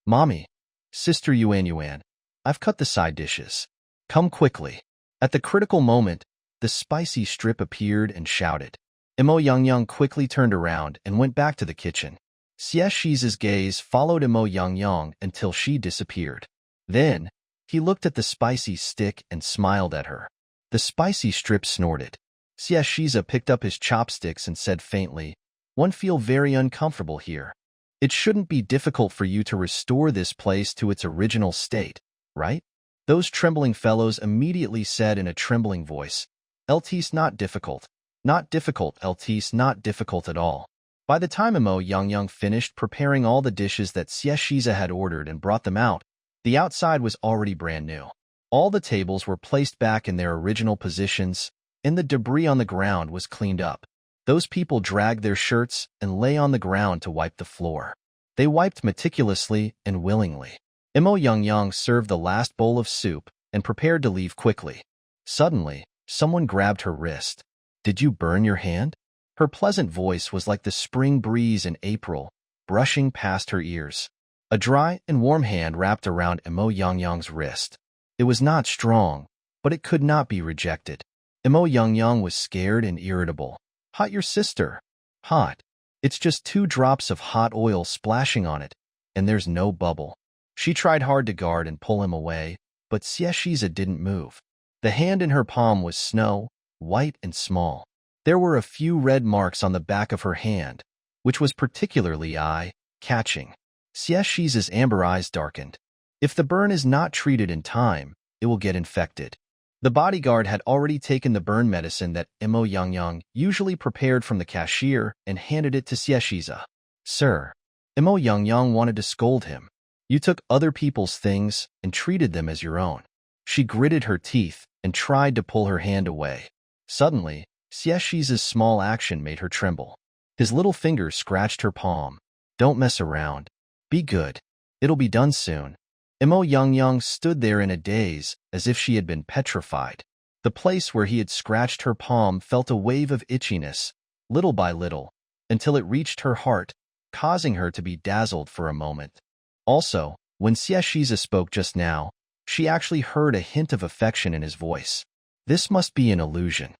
Mommy, Sister Yuan, I've cut the side dishes. Come quickly." At the critical moment, the Spicy Strip appeared and shouted. Imo Yangyang quickly turned around and went back to the kitchen. Xieshi's gaze followed Imo Yangyang until she disappeared. Then, he looked at the spicy stick and smiled at her. The Spicy Strip snorted. Xieshiza picked up his chopsticks and said faintly, "One feel very uncomfortable here. It shouldn't be difficult for you to restore this place to its original state, right?" Those trembling fellows immediately said in a trembling voice, "LT's not difficult. Not difficult, LT's not difficult at all." By the time Imo Yangyang finished preparing all the dishes that Xieshiza had ordered and brought them out, the outside was already brand new. All the tables were placed back in their original positions, and the debris on the ground was cleaned up. Those people dragged their shirts and lay on the ground to wipe the floor. They wiped meticulously and willingly. Imo Yangyang served the last bowl of soup and prepared to leave quickly. Suddenly, someone grabbed her wrist. "Did you burn your hand?" Her pleasant voice was like the spring breeze in April, brushing past her ears. A dry and warm hand wrapped around Imo Yangyang's wrist. It was not strong, but it could not be rejected. Imo Yangyang was scared and irritable. "Hot your sister." "Hot. It's just 2 drops of hot oil splashing on it, and there's no bubble." She tried hard to guard and pull him away, but Xieshiza didn't move. The hand in her palm was snow, white and small. There were a few red marks on the back of her hand, which was particularly eye-catching. Xieshiza's amber eyes darkened. If the burn is not treated in time, it will get infected. The bodyguard had already taken the burn medicine that Imo Yangyang usually prepared from the cashier and handed it to Xieshiza. "Sir." Imo Yangyang wanted to scold him. "You took other people's things and treated them as your own." She gritted her teeth and tried to pull her hand away. Suddenly, Xieshiza's small action made her tremble. His little finger scratched her palm. "Don't mess around. Be good. It'll be done soon." Imo Yangyang stood there in a daze, as if she had been petrified. The place where he had scratched her palm felt a wave of itchiness, little by little, until it reached her heart, causing her to be dazzled for a moment. Also, when Xieshiza spoke just now, she actually heard a hint of affection in his voice. This must be an illusion.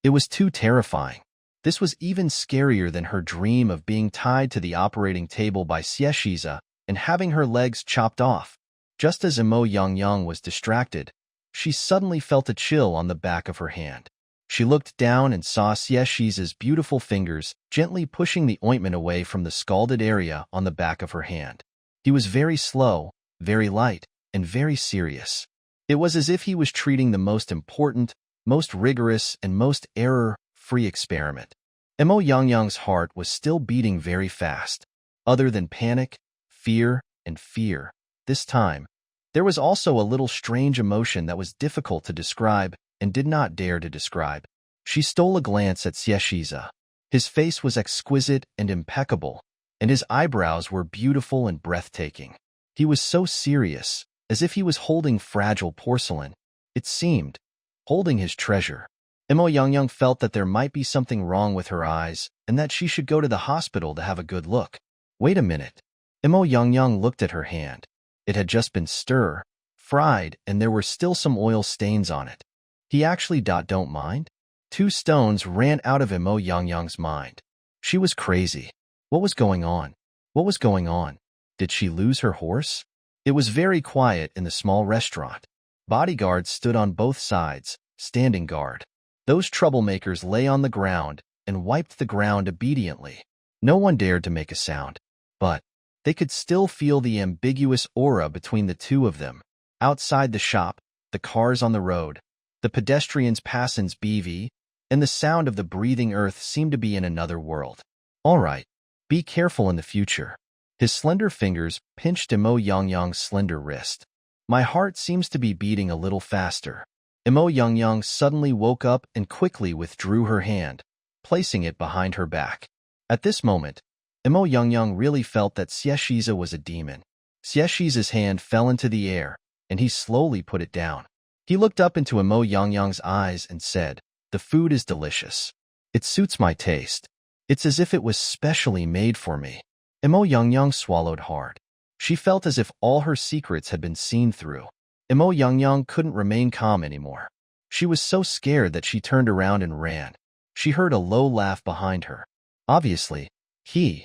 It was too terrifying. This was even scarier than her dream of being tied to the operating table by Xieshiza and having her legs chopped off. Just as Imo Yangyang was distracted, she suddenly felt a chill on the back of her hand. She looked down and saw Xieshiza's beautiful fingers gently pushing the ointment away from the scalded area on the back of her hand. He was very slow, very light, and very serious. It was as if he was treating the most important, most rigorous, and most error-free experiment. Imo Yangyang's heart was still beating very fast. Other than panic, fear, and fear, this time, there was also a little strange emotion that was difficult to describe and did not dare to describe. She stole a glance at Xieshiza. His face was exquisite and impeccable, and his eyebrows were beautiful and breathtaking. He was so serious, as if he was holding fragile porcelain, it seemed, holding his treasure. Imo Yangyang felt that there might be something wrong with her eyes and that she should go to the hospital to have a good look. Wait a minute. Imo Yangyang looked at her hand. It had just been fried, and there were still some oil stains on it. He actually don't mind? 2 stones ran out of Imo Yangyang's mind. She was crazy. What was going on? What was going on? Did she lose her horse? It was very quiet in the small restaurant. Bodyguards stood on both sides, standing guard. Those troublemakers lay on the ground and wiped the ground obediently. No one dared to make a sound. But they could still feel the ambiguous aura between the two of them. Outside the shop, the cars on the road, the pedestrians passing BV, and the sound of the breathing earth seemed to be in another world. All right, be careful in the future. His slender fingers pinched Imo Yangyang's slender wrist. My heart seems to be beating a little faster. Imo Yangyang suddenly woke up and quickly withdrew her hand, placing it behind her back. At this moment, Imo Yangyang really felt that Xieshiza was a demon. Xieshiza's hand fell into the air, and he slowly put it down. He looked up into Imo Yangyang's eyes and said, "The food is delicious. It suits my taste. It's as if it was specially made for me." Imo Yangyang swallowed hard. She felt as if all her secrets had been seen through. Imo Yangyang couldn't remain calm anymore. She was so scared that she turned around and ran. She heard a low laugh behind her. Obviously, he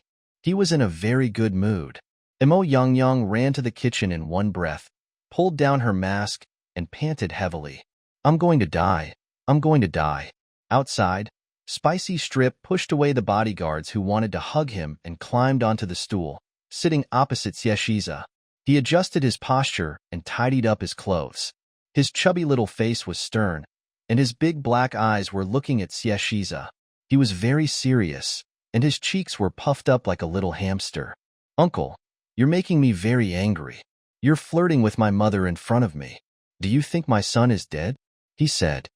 was in a very good mood. Imo Yangyang ran to the kitchen in one breath, pulled down her mask, and panted heavily. "I'm going to die. I'm going to die." Outside, Spicy Strip pushed away the bodyguards who wanted to hug him and climbed onto the stool, sitting opposite Xieshiza. He adjusted his posture and tidied up his clothes. His chubby little face was stern, and his big black eyes were looking at Xieshiza. He was very serious, and his cheeks were puffed up like a little hamster. "Uncle, you're making me very angry. You're flirting with my mother in front of me. Do you think my son is dead?" he said.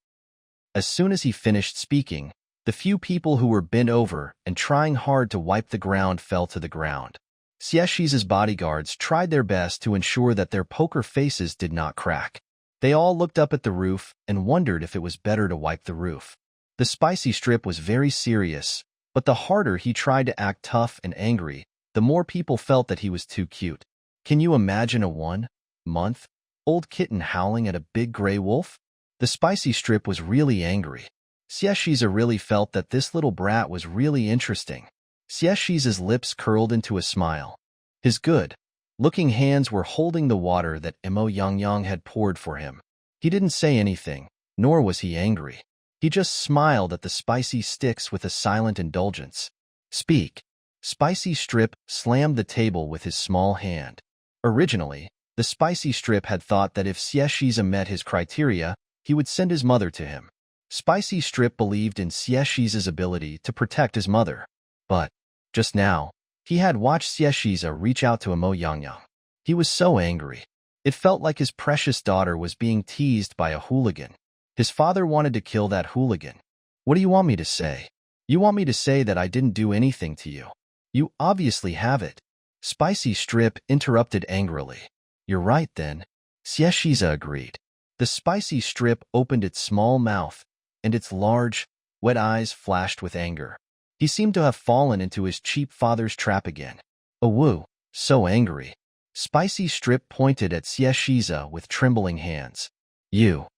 As soon as he finished speaking, the few people who were bent over and trying hard to wipe the ground fell to the ground. Xieshiza's bodyguards tried their best to ensure that their poker faces did not crack. They all looked up at the roof and wondered if it was better to wipe the roof. The Spicy Strip was very serious, but the harder he tried to act tough and angry, the more people felt that he was too cute. Can you imagine a 1-month-old kitten howling at a big gray wolf? The Spicy Strip was really angry. Xieshiza really felt that this little brat was really interesting. Xieshiza's lips curled into a smile. His good-looking hands were holding the water that Imo Yangyang had poured for him. He didn't say anything, nor was he angry. He just smiled at the spicy sticks with a silent indulgence. "Speak." Spicy Strip slammed the table with his small hand. Originally, the Spicy Strip had thought that if Xieshiza met his criteria, he would send his mother to him. Spicy Strip believed in Xieshiza's ability to protect his mother. But, just now, he had watched Xieshiza reach out to Imo Yangyang. He was so angry. It felt like his precious daughter was being teased by a hooligan. His father wanted to kill that hooligan. "What do you want me to say? You want me to say that I didn't do anything to you? You obviously have it." Spicy Strip interrupted angrily. "You're right then," Xieshiza agreed. The Spicy Strip opened its small mouth, and its large, wet eyes flashed with anger. He seemed to have fallen into his cheap father's trap again. "Oh woo, so angry." Spicy Strip pointed at Xieshiza with trembling hands. You.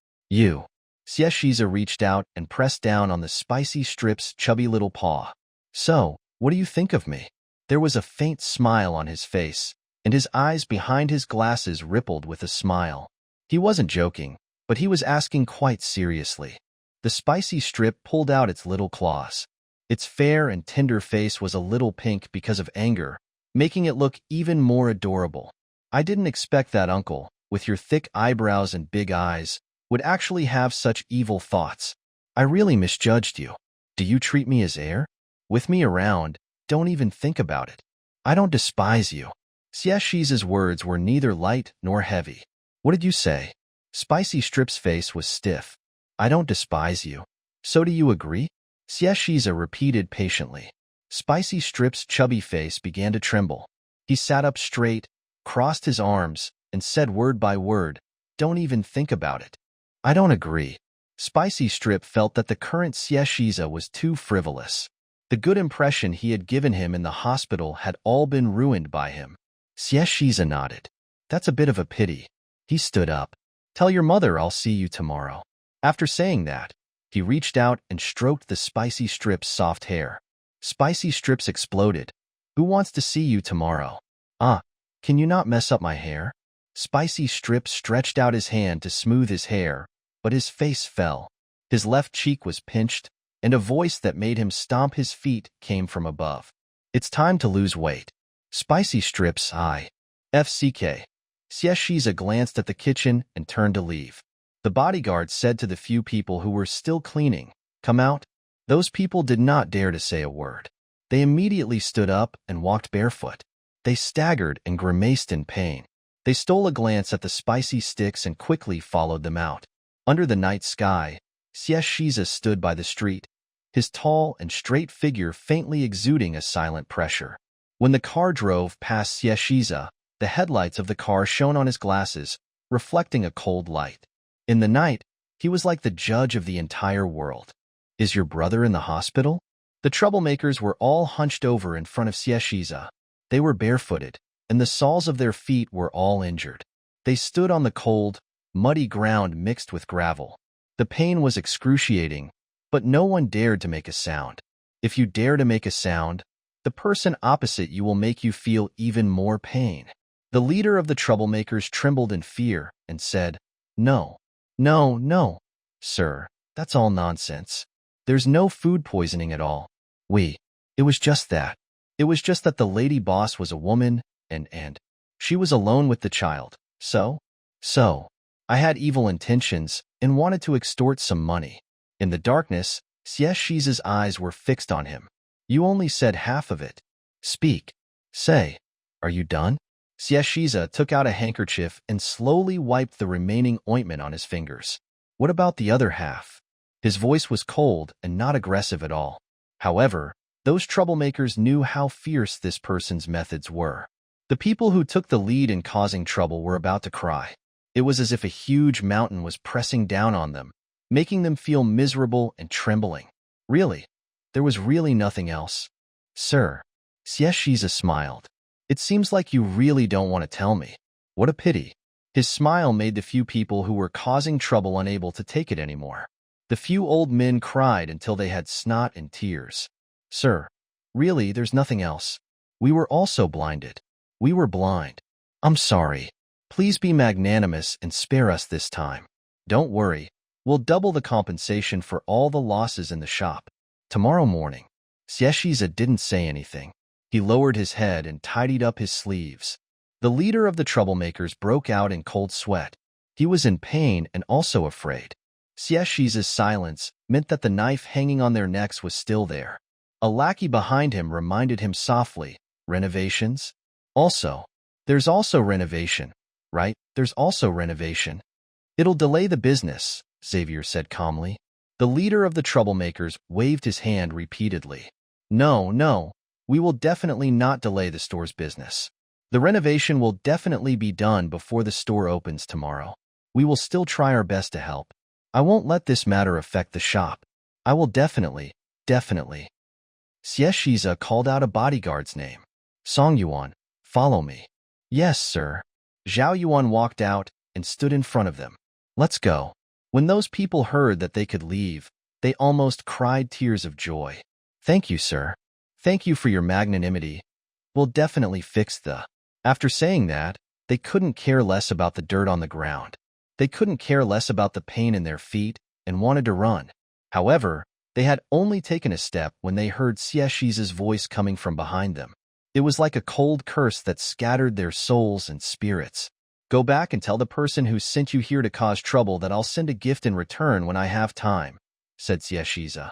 Xieshiza reached out and pressed down on the Spicy Strip's chubby little paw. "So, what do you think of me?" There was a faint smile on his face, and his eyes behind his glasses rippled with a smile. He wasn't joking, but he was asking quite seriously. The Spicy Strip pulled out its little claws. Its fair and tender face was a little pink because of anger, making it look even more adorable. "I didn't expect that, uncle, with your thick eyebrows and big eyes, would actually have such evil thoughts. I really misjudged you. Do you treat me as air? With me around, don't even think about it. I don't despise you." Xieshiza's words were neither light nor heavy. "What did you say?" Spicy Strip's face was stiff. "I don't despise you. So do you agree? Xieshiza repeated patiently. Spicy Strip's chubby face began to tremble. He sat up straight, crossed his arms, and said word by word, "Don't even think about it." I don't agree. Spicy Strip felt that the current Xieshiza was too frivolous. The good impression he had given him in the hospital had all been ruined by him. Xieshiza nodded. That's a bit of a pity. He stood up. Tell your mother I'll see you tomorrow. After saying that, he reached out and stroked the Spicy Strip's soft hair. Spicy Strips exploded. Who wants to see you tomorrow? Can you not mess up my hair? Spicy Strip stretched out his hand to smooth his hair, but his face fell. His left cheek was pinched, and a voice that made him stomp his feet came from above. It's time to lose weight. Spicy Strip's FCK. Xieshiza glanced at the kitchen and turned to leave. The bodyguard said to the few people who were still cleaning, "Come out." Those people did not dare to say a word. They immediately stood up and walked barefoot. They staggered and grimaced in pain. They stole a glance at the spicy sticks and quickly followed them out. Under the night sky, Xieshiza stood by the street, his tall and straight figure faintly exuding a silent pressure. When the car drove past Xieshiza, the headlights of the car shone on his glasses, reflecting a cold light. In the night, he was like the judge of the entire world. Is your brother in the hospital? The troublemakers were all hunched over in front of Xieshiza. They were barefooted, and the soles of their feet were all injured. They stood on the cold, muddy ground mixed with gravel. The pain was excruciating, but no one dared to make a sound. If you dare to make a sound, the person opposite you will make you feel even more pain. The leader of the troublemakers trembled in fear and said, "No, no, no, sir, that's all nonsense. There's no food poisoning at all. It was just that. It was just that the lady boss was a woman, and she was alone with the child. So, I had evil intentions and wanted to extort some money." In the darkness, Xieshiza's eyes were fixed on him. You only said half of it. Speak. Say. Are you done? Xieshiza took out a handkerchief and slowly wiped the remaining ointment on his fingers. What about the other half? His voice was cold and not aggressive at all. However, those troublemakers knew how fierce this person's methods were. The people who took the lead in causing trouble were about to cry. It was as if a huge mountain was pressing down on them, making them feel miserable and trembling. Really, there was really nothing else. Sir, Xieshiza smiled. It seems like you really don't want to tell me. What a pity. His smile made the few people who were causing trouble unable to take it anymore. The few old men cried until they had snot and tears. Sir, really, there's nothing else. We were also blinded. We were blind. I'm sorry. Please be magnanimous and spare us this time. Don't worry. We'll double the compensation for all the losses in the shop. Tomorrow morning. Xieshiza didn't say anything. He lowered his head and tidied up his sleeves. The leader of the troublemakers broke out in cold sweat. He was in pain and also afraid. Xieshiza's silence meant that the knife hanging on their necks was still there. A lackey behind him reminded him softly, "Renovations? There's also renovation, right? There's also renovation." "It'll delay the business," Xavier said calmly. The leader of the troublemakers waved his hand repeatedly. No, we will definitely not delay the store's business. The renovation will definitely be done before the store opens tomorrow. We will still try our best to help. I won't let this matter affect the shop. I will definitely. Xieshiza called out a bodyguard's name. Song Yuan, follow me. Yes, sir. Zhao Yuan walked out and stood in front of them. Let's go. When those people heard that they could leave, they almost cried tears of joy. Thank you, sir. Thank you for your magnanimity. We'll definitely fix the... After saying that, they couldn't care less about the dirt on the ground. They couldn't care less about the pain in their feet and wanted to run. However, they had only taken a step when they heard Xieshiza's voice coming from behind them. It was like a cold curse that scattered their souls and spirits. Go back and tell the person who sent you here to cause trouble that I'll send a gift in return when I have time, said Xieshiza.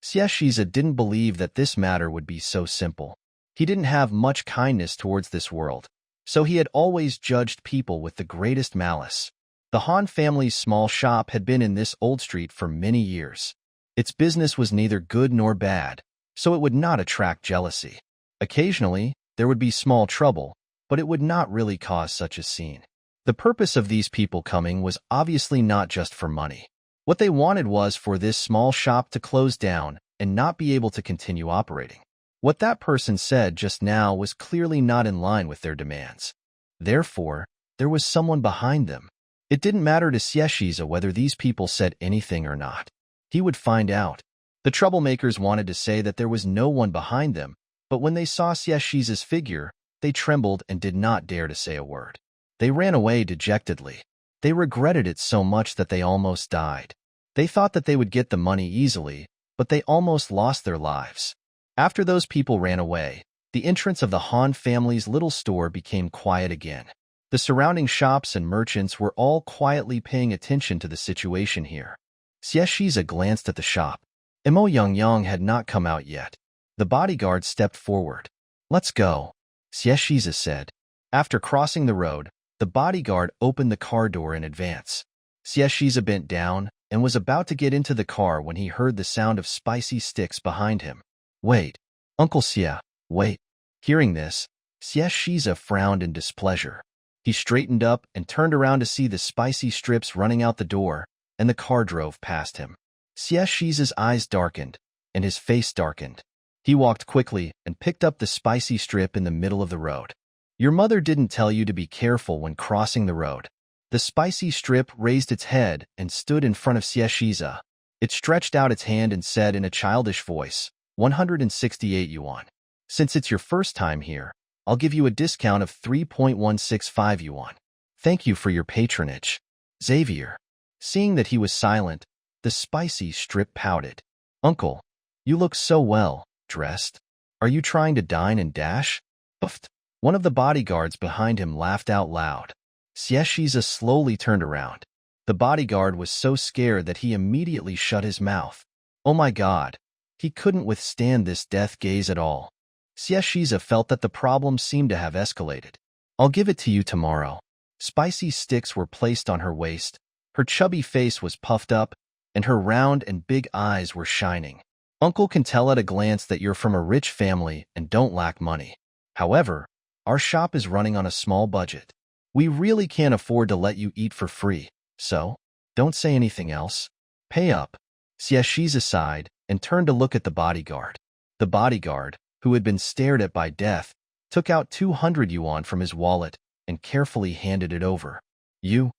Xieshiza didn't believe that this matter would be so simple. He didn't have much kindness towards this world, so he had always judged people with the greatest malice. The Han family's small shop had been in this old street for many years. Its business was neither good nor bad, so it would not attract jealousy. Occasionally, there would be small trouble, but it would not really cause such a scene. The purpose of these people coming was obviously not just for money. What they wanted was for this small shop to close down and not be able to continue operating. What that person said just now was clearly not in line with their demands. Therefore, there was someone behind them. It didn't matter to Shieshiza whether these people said anything or not. He would find out. The troublemakers wanted to say that there was no one behind them, but when they saw Shieshiza's figure, they trembled and did not dare to say a word. They ran away dejectedly. They regretted it so much that they almost died. They thought that they would get the money easily, but they almost lost their lives. After those people ran away, the entrance of the Han family's little store became quiet again. The surrounding shops and merchants were all quietly paying attention to the situation here. Shieshiza glanced at the shop. Imo Yangyang had not come out yet. The bodyguard stepped forward. "Let's go," Shieshiza said. After crossing the road, the bodyguard opened the car door in advance. Shieshiza bent down and was about to get into the car when he heard the sound of spicy sticks behind him. "Wait, Uncle Xie, wait." Hearing this, Shieshiza frowned in displeasure. He straightened up and turned around to see the spicy strips running out the door, and the car drove past him. Shieshiza's eyes darkened, and his face darkened. He walked quickly and picked up the spicy strip in the middle of the road. "Your mother didn't tell you to be careful when crossing the road." The spicy strip raised its head and stood in front of Shieshiza. It stretched out its hand and said in a childish voice, 168 yuan. "Since it's your first time here, I'll give you a discount of 3.165 yuan. Thank you for your patronage, Xavier." Seeing that he was silent, the spicy strip pouted. "Uncle, you look so well dressed. Are you trying to dine and dash?" Puffed. One of the bodyguards behind him laughed out loud. Shieshiza slowly turned around. The bodyguard was so scared that he immediately shut his mouth. Oh my God! He couldn't withstand this death gaze at all. Shieshiza felt that the problem seemed to have escalated. "I'll give it to you tomorrow." Spicy sticks were placed on her waist. Her chubby face was puffed up, and her round and big eyes were shining. "Uncle can tell at a glance that you're from a rich family and don't lack money. However, our shop is running on a small budget. We really can't afford to let you eat for free, so don't say anything else. Pay up." Shieshiza sighed and turned to look at the bodyguard. The bodyguard, who had been stared at by death, took out 200 yuan from his wallet and carefully handed it over. "You,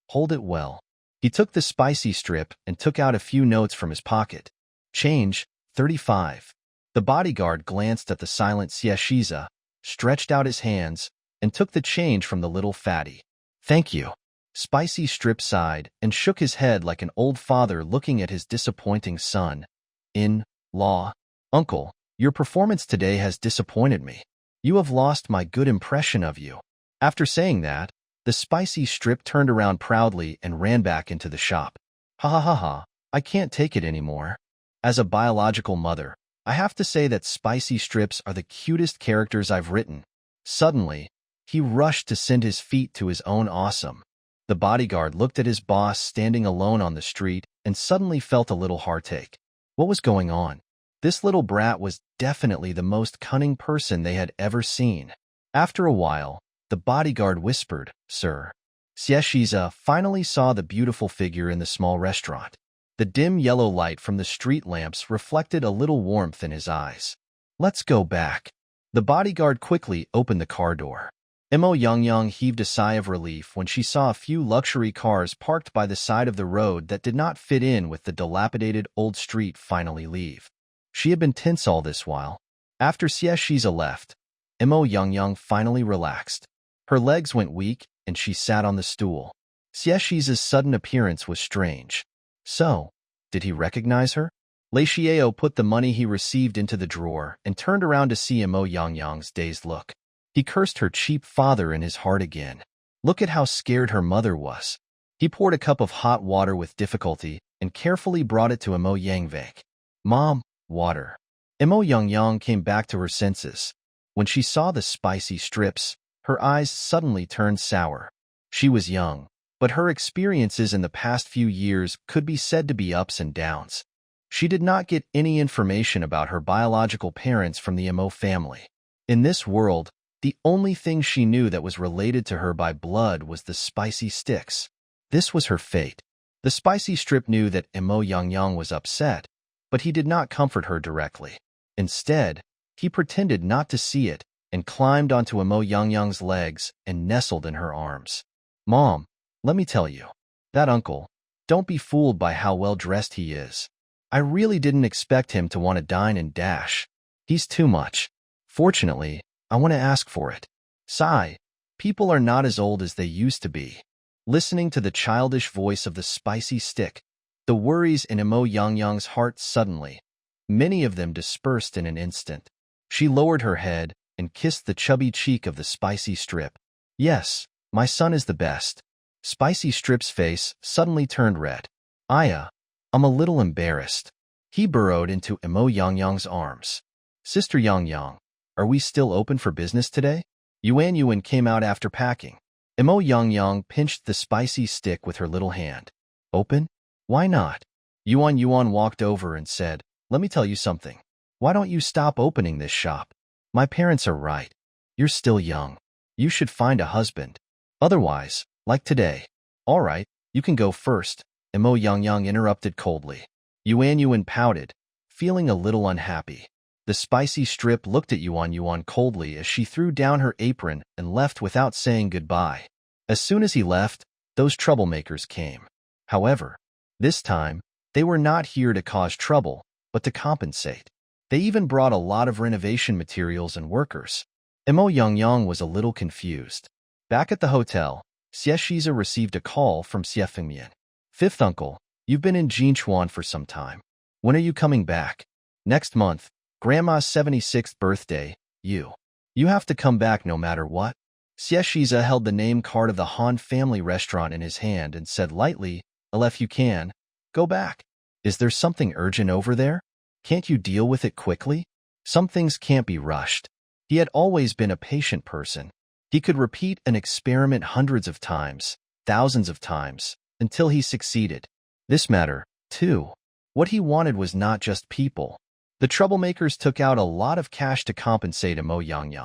hold it well." He took the spicy strip and took out a few notes from his pocket. "Change, 35. The bodyguard glanced at the silent Shieshiza, stretched out his hands, and took the change from the little fatty. "Thank you." Spicy strip sighed and shook his head like an old father looking at his disappointing son-in-law. "Uncle, your performance today has disappointed me. You have lost my good impression of you." After saying that, the spicy strip turned around proudly and ran back into the shop. "Ha ha ha ha, I can't take it anymore. As a biological mother, I have to say that spicy strips are the cutest characters I've written." Suddenly, he rushed to send his feet to his own awesome. The bodyguard looked at his boss standing alone on the street and suddenly felt a little heartache. What was going on? This little brat was definitely the most cunning person they had ever seen. After a while, the bodyguard whispered, "Sir." Shieshiza finally saw the beautiful figure in the small restaurant. The dim yellow light from the street lamps reflected a little warmth in his eyes. "Let's go back." The bodyguard quickly opened the car door. Imo Yangyang heaved a sigh of relief when she saw a few luxury cars parked by the side of the road that did not fit in with the dilapidated old street finally leave. She had been tense all this while. After Shieshiza left, Imo Yangyang finally relaxed. Her legs went weak and she sat on the stool. Shieshiza's sudden appearance was strange. So, did he recognize her? Lei Xiao put the money he received into the drawer and turned around to see Imo Yangyang's dazed look. He cursed her cheap father in his heart again. Look at how scared her mother was. He poured a cup of hot water with difficulty and carefully brought it to Imo Yangvek. "Mom, water." Imo Yangyang came back to her senses. When she saw the spicy strips, her eyes suddenly turned sour. She was young, but her experiences in the past few years could be said to be ups and downs. She did not get any information about her biological parents from the Mo family. In this world, the only thing she knew that was related to her by blood was the spicy sticks. This was her fate. The spicy strip knew that Mo Yang was upset, but he did not comfort her directly. Instead, he pretended not to see it and climbed onto Mo Yang's legs and nestled in her arms. Mom, let me tell you, that uncle, don't be fooled by how well dressed he is. I really didn't expect him to want to dine and dash. He's too much. Fortunately, I want to ask for it. Sigh, people are not as old as they used to be. Listening to the childish voice of the spicy stick, the worries in Mo Yang's heart suddenly, many of them dispersed in an instant. She lowered her head and kissed the chubby cheek of the spicy strip. Yes, my son is the best. Spicy Strip's face suddenly turned red. Aya, I'm a little embarrassed. He burrowed into Mo Yang's arms. Sister Yang, are we still open for business today? Yuan came out after packing. Mo Yang pinched the spicy stick with her little hand. Open? Why not? Yuan walked over and said, let me tell you something. Why don't you stop opening this shop? My parents are right. You're still young. You should find a husband. Otherwise, like today. All right, you can go first, Mo Yang interrupted coldly. Yuan pouted, feeling a little unhappy. The spicy strip looked at Yuan coldly as she threw down her apron and left without saying goodbye. As soon as he left, those troublemakers came. However, this time, they were not here to cause trouble, but to compensate. They even brought a lot of renovation materials and workers. Mo Yang was a little confused. Back at the hotel, Xie Shiza received a call from Xie Fengmian. Fifth uncle, you've been in Jinchuan for some time. When are you coming back? Next month, Grandma's 76th birthday, you have to come back no matter what. Xie Shiza held the name card of the Han family restaurant in his hand and said lightly, if you can, go back. Is there something urgent over there? Can't you deal with it quickly? Some things can't be rushed. He had always been a patient person. He could repeat an experiment hundreds of times, thousands of times, until he succeeded. This matter, too. What he wanted was not just people. The troublemakers took out a lot of cash to compensate Mo Yang.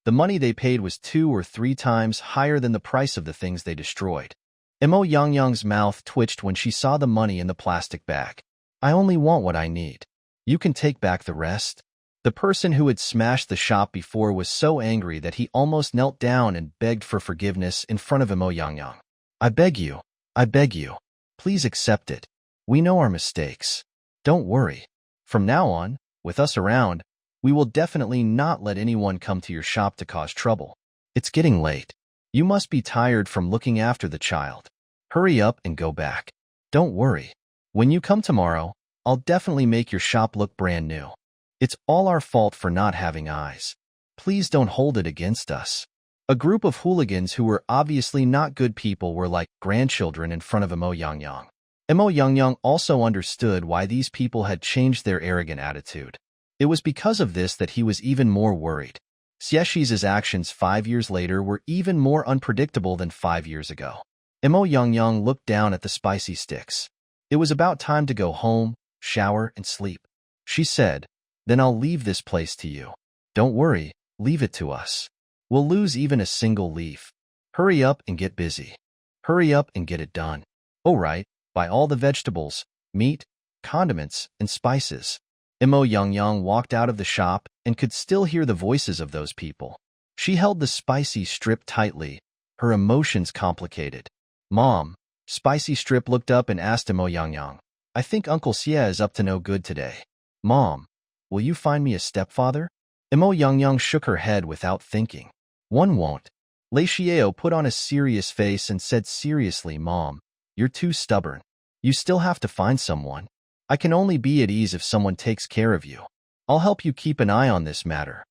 The money they paid was 2 or 3 times higher than the price of the things they destroyed. Mo Yang's mouth twitched when she saw the money in the plastic bag. I only want what I need. You can take back the rest. The person who had smashed the shop before was so angry that he almost knelt down and begged for forgiveness in front of Mo Yang. I beg you, please accept it. We know our mistakes. Don't worry. From now on, with us around, we will definitely not let anyone come to your shop to cause trouble. It's getting late. You must be tired from looking after the child. Hurry up and go back. Don't worry. When you come tomorrow, I'll definitely make your shop look brand new. It's all our fault for not having eyes. Please don't hold it against us. A group of hooligans who were obviously not good people were like grandchildren in front of Mo Yang. Mo Yang also understood why these people had changed their arrogant attitude. It was because of this that he was even more worried. Xie Shiza's actions 5 years later were even more unpredictable than 5 years ago. Mo Yang looked down at the spicy sticks. It was about time to go home, shower, and sleep. She said, then I'll leave this place to you. Don't worry, leave it to us. We'll lose even a single leaf. Hurry up and get busy. Hurry up and get it done. Oh right, buy all the vegetables, meat, condiments, and spices. Mo Yang walked out of the shop and could still hear the voices of those people. She held the spicy strip tightly, her emotions complicated. Mom, Spicy Strip looked up and asked Mo Yang, I think Uncle Xie is up to no good today. Mom, will you find me a stepfather? Mo Yang shook her head without thinking. One won't. Lei Xiao put on a serious face and said seriously, Mom, you're too stubborn. You still have to find someone. I can only be at ease if someone takes care of you. I'll help you keep an eye on this matter.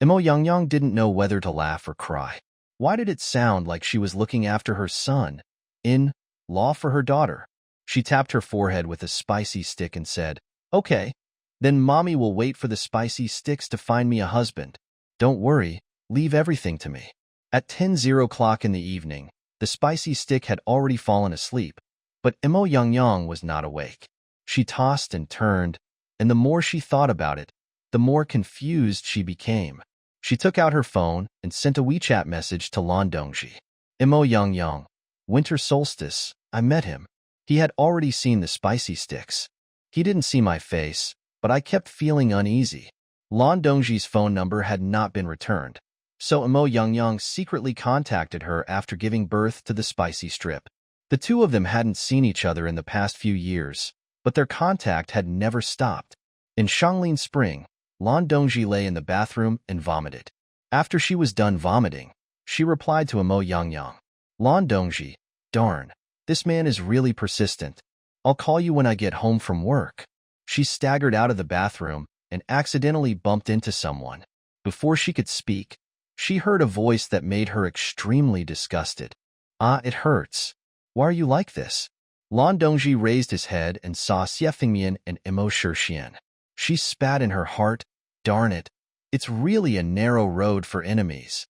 Mo Yang didn't know whether to laugh or cry. Why did it sound like she was looking after her son, in law for her daughter? She tapped her forehead with a spicy stick and said, Okay, then Mommy will wait for the spicy sticks to find me a husband. Don't worry, leave everything to me. At 10:00 in the evening, the spicy stick had already fallen asleep, but Mo Yang was not awake. She tossed and turned, and the more she thought about it, the more confused she became. She took out her phone and sent a WeChat message to Lan Dongji. Imo Yang Yang. Winter solstice. I met him. He had already seen the spicy sticks. He didn't see my face, but I kept feeling uneasy. Lan Dongji's phone number had not been returned, so Imo Yang Yang secretly contacted her after giving birth to the spicy strip. The two of them hadn't seen each other in the past few years, but their contact had never stopped. In Shanglin Spring, Lan Dongji lay in the bathroom and vomited. After she was done vomiting, she replied to Imo Yang Yang. Lan Dongji, darn, this man is really persistent. I'll call you when I get home from work. She staggered out of the bathroom and accidentally bumped into someone. Before she could speak, she heard a voice that made her extremely disgusted. Ah, it hurts. Why are you like this? Lan Dongji raised his head and saw Xie Fengmian and Imo Shixian. She spat in her heart. Darn it, it's really a narrow road for enemies.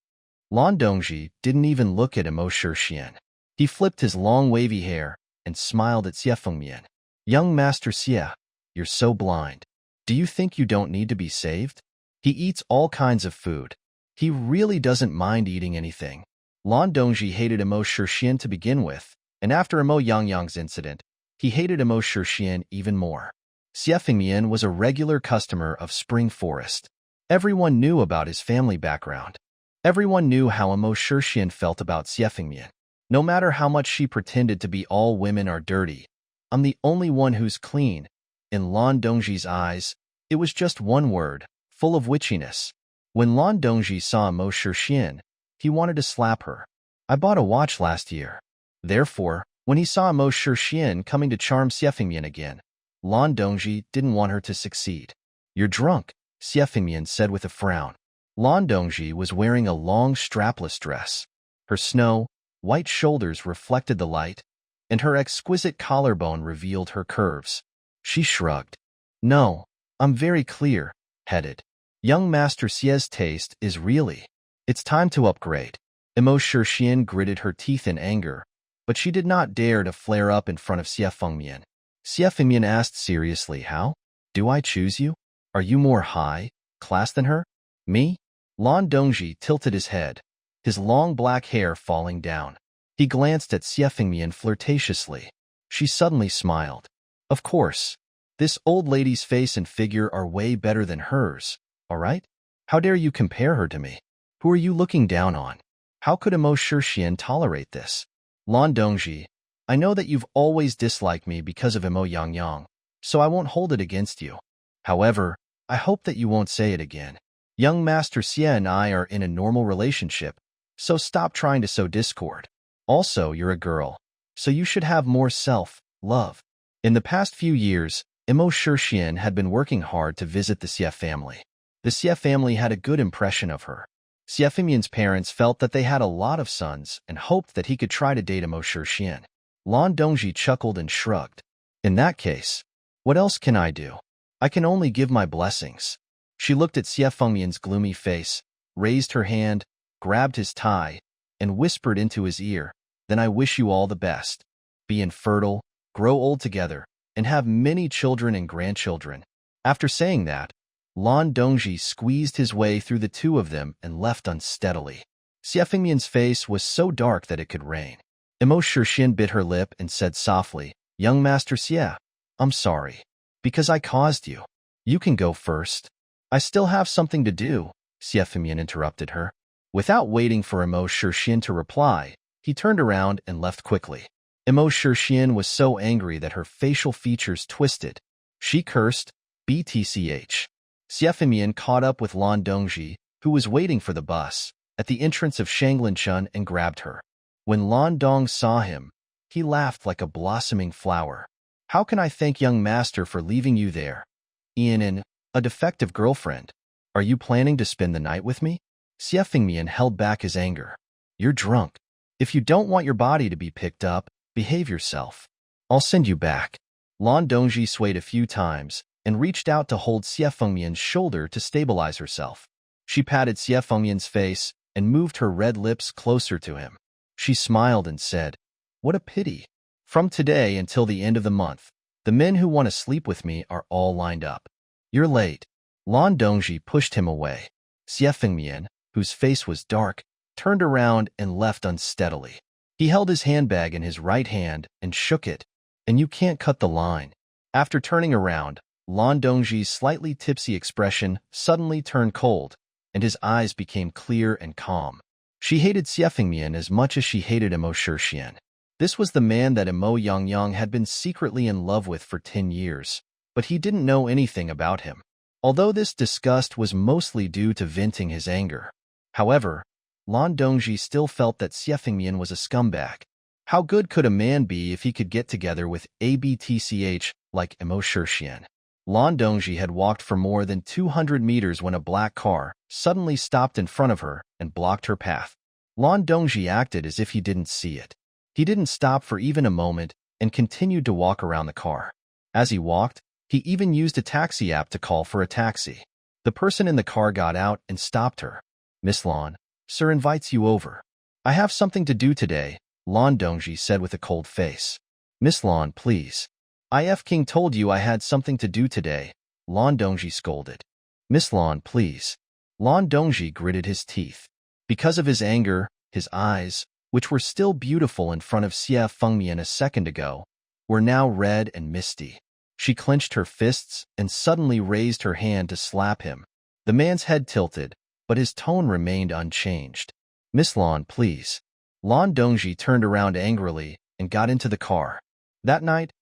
Lan Dongji didn't even look at Imo Shixian. He flipped his long wavy hair and smiled at Xie Fengmian. Young Master Xie, you're so blind. Do you think you don't need to be saved? He eats all kinds of food. He really doesn't mind eating anything. Lan Dongji hated Imo Shixian to begin with, and after Imo Yang Yang's incident, he hated Imo Shixian even more. Xie Fengmian was a regular customer of Spring Forest. Everyone knew about his family background. Everyone knew how Imo Shixian felt about Xie Fengmian. No matter how much she pretended to be all women are dirty, I'm the only one who's clean. In Lan Dongji's eyes, it was just one word, full of witchiness. When Lan Dongji saw Imo Shixian, he wanted to slap her. I bought a watch last year. Therefore, when he saw Imo Shixian coming to charm Xie Fengmian again, Lan Dongji didn't want her to succeed. You're drunk, Xie Fengmian said with a frown. Lan Dongji was wearing a long strapless dress. Her snow-white shoulders reflected the light, and her exquisite collarbone revealed her curves. She shrugged. No, I'm very clear-headed. Young Master Xie's taste is really. It's time to upgrade. Imo Shixian gritted her teeth in anger, but she did not dare to flare up in front of Xie Fengmian. Xie Fengmian asked seriously, how? Do I choose you? Are you more high class than her? Me? Lan Dongji tilted his head, his long black hair falling down. He glanced at Xie Fengmian flirtatiously. She suddenly smiled. Of course. This old lady's face and figure are way better than hers, all right? How dare you compare her to me? Who are you looking down on? How could Imo Shixian tolerate this? Lan Dongji, I know that you've always disliked me because of Imo Yang Yang, so I won't hold it against you. However, I hope that you won't say it again. Young Master Xie and I are in a normal relationship, so stop trying to sow discord. Also, you're a girl, so you should have more self-love. In the past few years, Imo Shixian had been working hard to visit the Xie family. The Xie family had a good impression of her. Xie Fengmian's parents felt that they had a lot of sons and hoped that he could try to date Imo Shixian. Lan Dongji chuckled and shrugged. In that case, what else can I do? I can only give my blessings. She looked at Xie Fengmian's gloomy face, raised her hand, grabbed his tie, and whispered into his ear, then I wish you all the best. Be infertile, grow old together, and have many children and grandchildren. After saying that, Lan Dongji squeezed his way through the two of them and left unsteadily. Xie Fengmian's face was so dark that it could rain. Imo Shixian bit her lip and said softly, Young Master Xie, I'm sorry. Because I caused you. You can go first. I still have something to do, Xie Fengmian interrupted her. Without waiting for Imo Shixian to reply, he turned around and left quickly. Imo Shixian was so angry that her facial features twisted. She cursed, BTCH. Xie Fengmian caught up with Lan Dongji, who was waiting for the bus, at the entrance of Shanglinchun and grabbed her. When Lan Dong saw him, he laughed like a blossoming flower. How can I thank young master for leaving you there? Ian, a defective girlfriend. Are you planning to spend the night with me? Xie Fengmian held back his anger. You're drunk. If you don't want your body to be picked up, behave yourself. I'll send you back. Lan Dongji swayed a few times and reached out to hold Xie Fengmian's shoulder to stabilize herself. She patted Xie Fengmian's face and moved her red lips closer to him. She smiled and said, What a pity. From today until the end of the month, The men who want to sleep with me are all lined up. You're late. Lan Dongji pushed him away. Xie Fengmian, whose face was dark, turned around and left unsteadily. He held his handbag in his right hand and shook it. And you can't cut the line. After turning around, Lan Dongji's slightly tipsy expression suddenly turned cold, and his eyes became clear and calm. She hated Xie Fengmian as much as she hated Imo Shixian. This was the man that Imo Yangyang had been secretly in love with for 10 years, but he didn't know anything about him. Although this disgust was mostly due to venting his anger. However, Lan Dongji still felt that Xie Fengmian was a scumbag. How good could a man be if he could get together with a BTCH like Imo Shixian? Lan Dongji had walked for more than 200 meters when a black car suddenly stopped in front of her and blocked her path. Lan Dongji acted as if he didn't see it. He didn't stop for even a moment and continued to walk around the car. As he walked, he even used a taxi app to call for a taxi. The person in the car got out and stopped her. "Miss Lan, sir invites you over." "I have something to do today," Lan Dongji said with a cold face. "Miss Lan, please." "IF King told you I had something to do today," Lan Dongji scolded. "Miss Lan, please." Lan Dongji gritted his teeth. Because of his anger, his eyes, which were still beautiful in front of Xie Fengmian a second ago, were now red and misty. She clenched her fists and suddenly raised her hand to slap him. The man's head tilted, but his tone remained unchanged. "Miss Lan, please." Lan Dongji turned around angrily and got into the car. That night,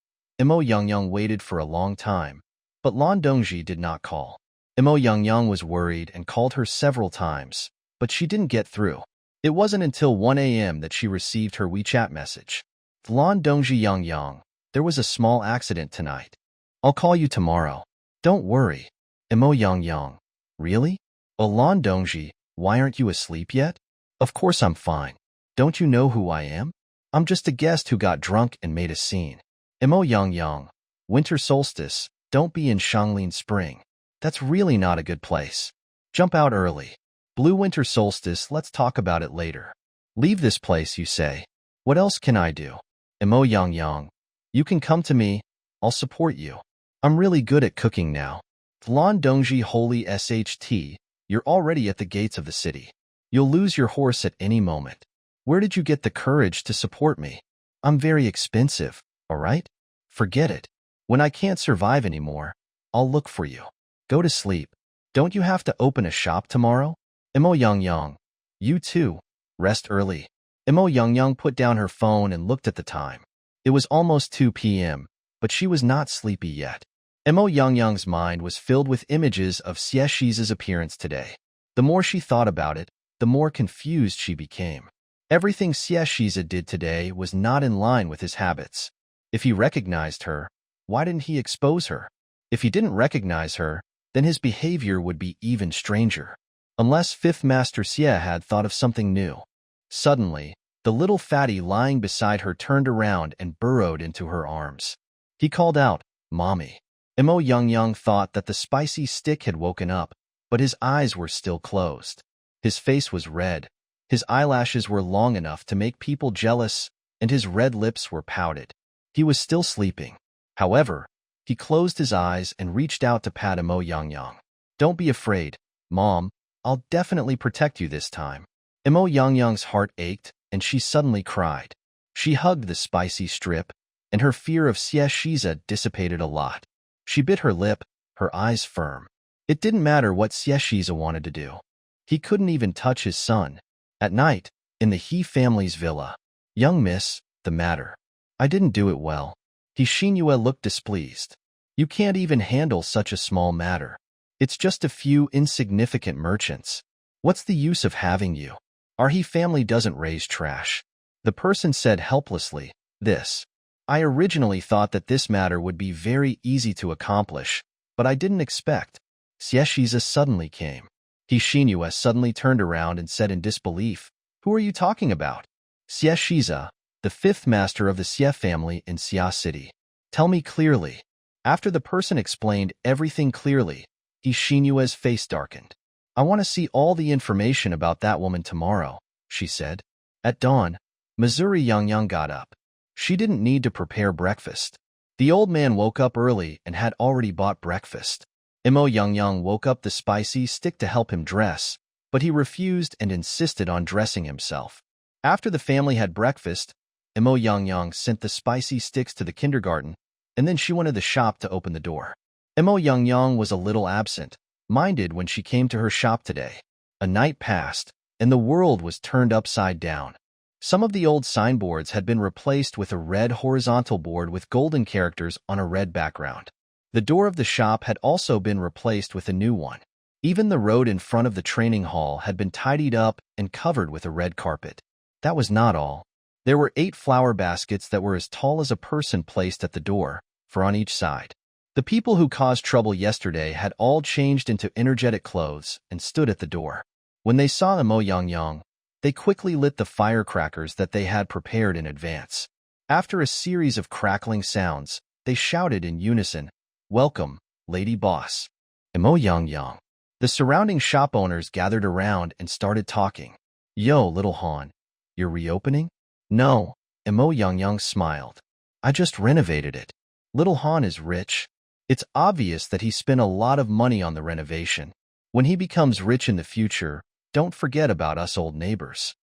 Imo Yangyang waited for a long time, but Lan Dongji did not call. Imo Yangyang was worried and called her several times, but she didn't get through. It wasn't until 1 a.m. that she received her WeChat message. "Lan Dongji Yangyang, there was a small accident tonight. I'll call you tomorrow. Don't worry." Imo Yangyang, "Really? Oh, Lan Dongji, why aren't you asleep yet?" "Of course I'm fine. Don't you know who I am? I'm just a guest who got drunk and made a scene." Imo Yangyang, "Winter solstice, don't be in Shanglin Spring. That's really not a good place. Jump out early. Blue winter solstice, let's talk about it later. Leave this place, you say. What else can I do?" Imo Yangyang, "You can come to me. I'll support you. I'm really good at cooking now." Lan Dongji, holy SHT, you're already at the gates of the city. You'll lose your horse at any moment. Where did you get the courage to support me? I'm very expensive, all right? Forget it. When I can't survive anymore, I'll look for you. Go to sleep. Don't you have to open a shop tomorrow? Imo Yangyang, you too. Rest early. Imo Yangyang put down her phone and looked at the time. It was almost 2 p.m., but she was not sleepy yet. Imo Yangyang's mind was filled with images of Xie Shiza's appearance today. The more she thought about it, the more confused she became. Everything Xie Shiza did today was not in line with his habits. If he recognized her, why didn't he expose her? If he didn't recognize her, then his behavior would be even stranger. Unless Fifth Master Xie had thought of something new. Suddenly, the little fatty lying beside her turned around and burrowed into her arms. He called out, "Mommy." Imo Yangyang thought that the spicy stick had woken up, but his eyes were still closed. His face was red, his eyelashes were long enough to make people jealous, and his red lips were pouted. He was still sleeping. However, he closed his eyes and reached out to pat Imo Yangyang. "Don't be afraid, Mom. I'll definitely protect you this time." Imo Yangyang's heart ached, and she suddenly cried. She hugged the spicy strip, and her fear of Xie Shiza dissipated a lot. She bit her lip, her eyes firm. It didn't matter what Xie Shiza wanted to do. He couldn't even touch his son. At night, in the He family's villa. "Young miss, the matter." "I didn't do it well." He Xinyue looked displeased. "You can't even handle such a small matter. It's just a few insignificant merchants. What's the use of having you? Our He family doesn't raise trash." The person said helplessly, "This. I originally thought that this matter would be very easy to accomplish, but I didn't expect." Xie Shiza suddenly came. He Xinyue suddenly turned around and said in disbelief, "Who are you talking about?" "Xie Shiza, the fifth master of the Xie family in Xia City. Tell me clearly." After the person explained everything clearly, He Xinyue's face darkened. "I want to see all the information about that woman tomorrow," she said. At dawn, Missouri Yangyang got up. She didn't need to prepare breakfast. The old man woke up early and had already bought breakfast. Imo Young woke up the spicy stick to help him dress, but he refused and insisted on dressing himself. After the family had breakfast, Imo Young sent the spicy sticks to the kindergarten, and then she went to the shop to open the door. Imo Young was a little absent-minded when she came to her shop today. A night passed, and the world was turned upside down. Some of the old signboards had been replaced with a red horizontal board with golden characters on a red background. The door of the shop had also been replaced with a new one. Even the road in front of the training hall had been tidied up and covered with a red carpet. That was not all. There were 8 flower baskets that were as tall as a person placed at the door, 4 on each side. The people who caused trouble yesterday had all changed into energetic clothes and stood at the door. When they saw Imo Young, they quickly lit the firecrackers that they had prepared in advance. After a series of crackling sounds, they shouted in unison, "Welcome, Lady Boss." Imo Young. The surrounding shop owners gathered around and started talking. "Yo, little Han, you're reopening?" "No," Imo Young smiled. "I just renovated it." Little Han is rich. It's obvious that he spent a lot of money on the renovation. When he becomes rich in the future, don't forget about us old neighbors.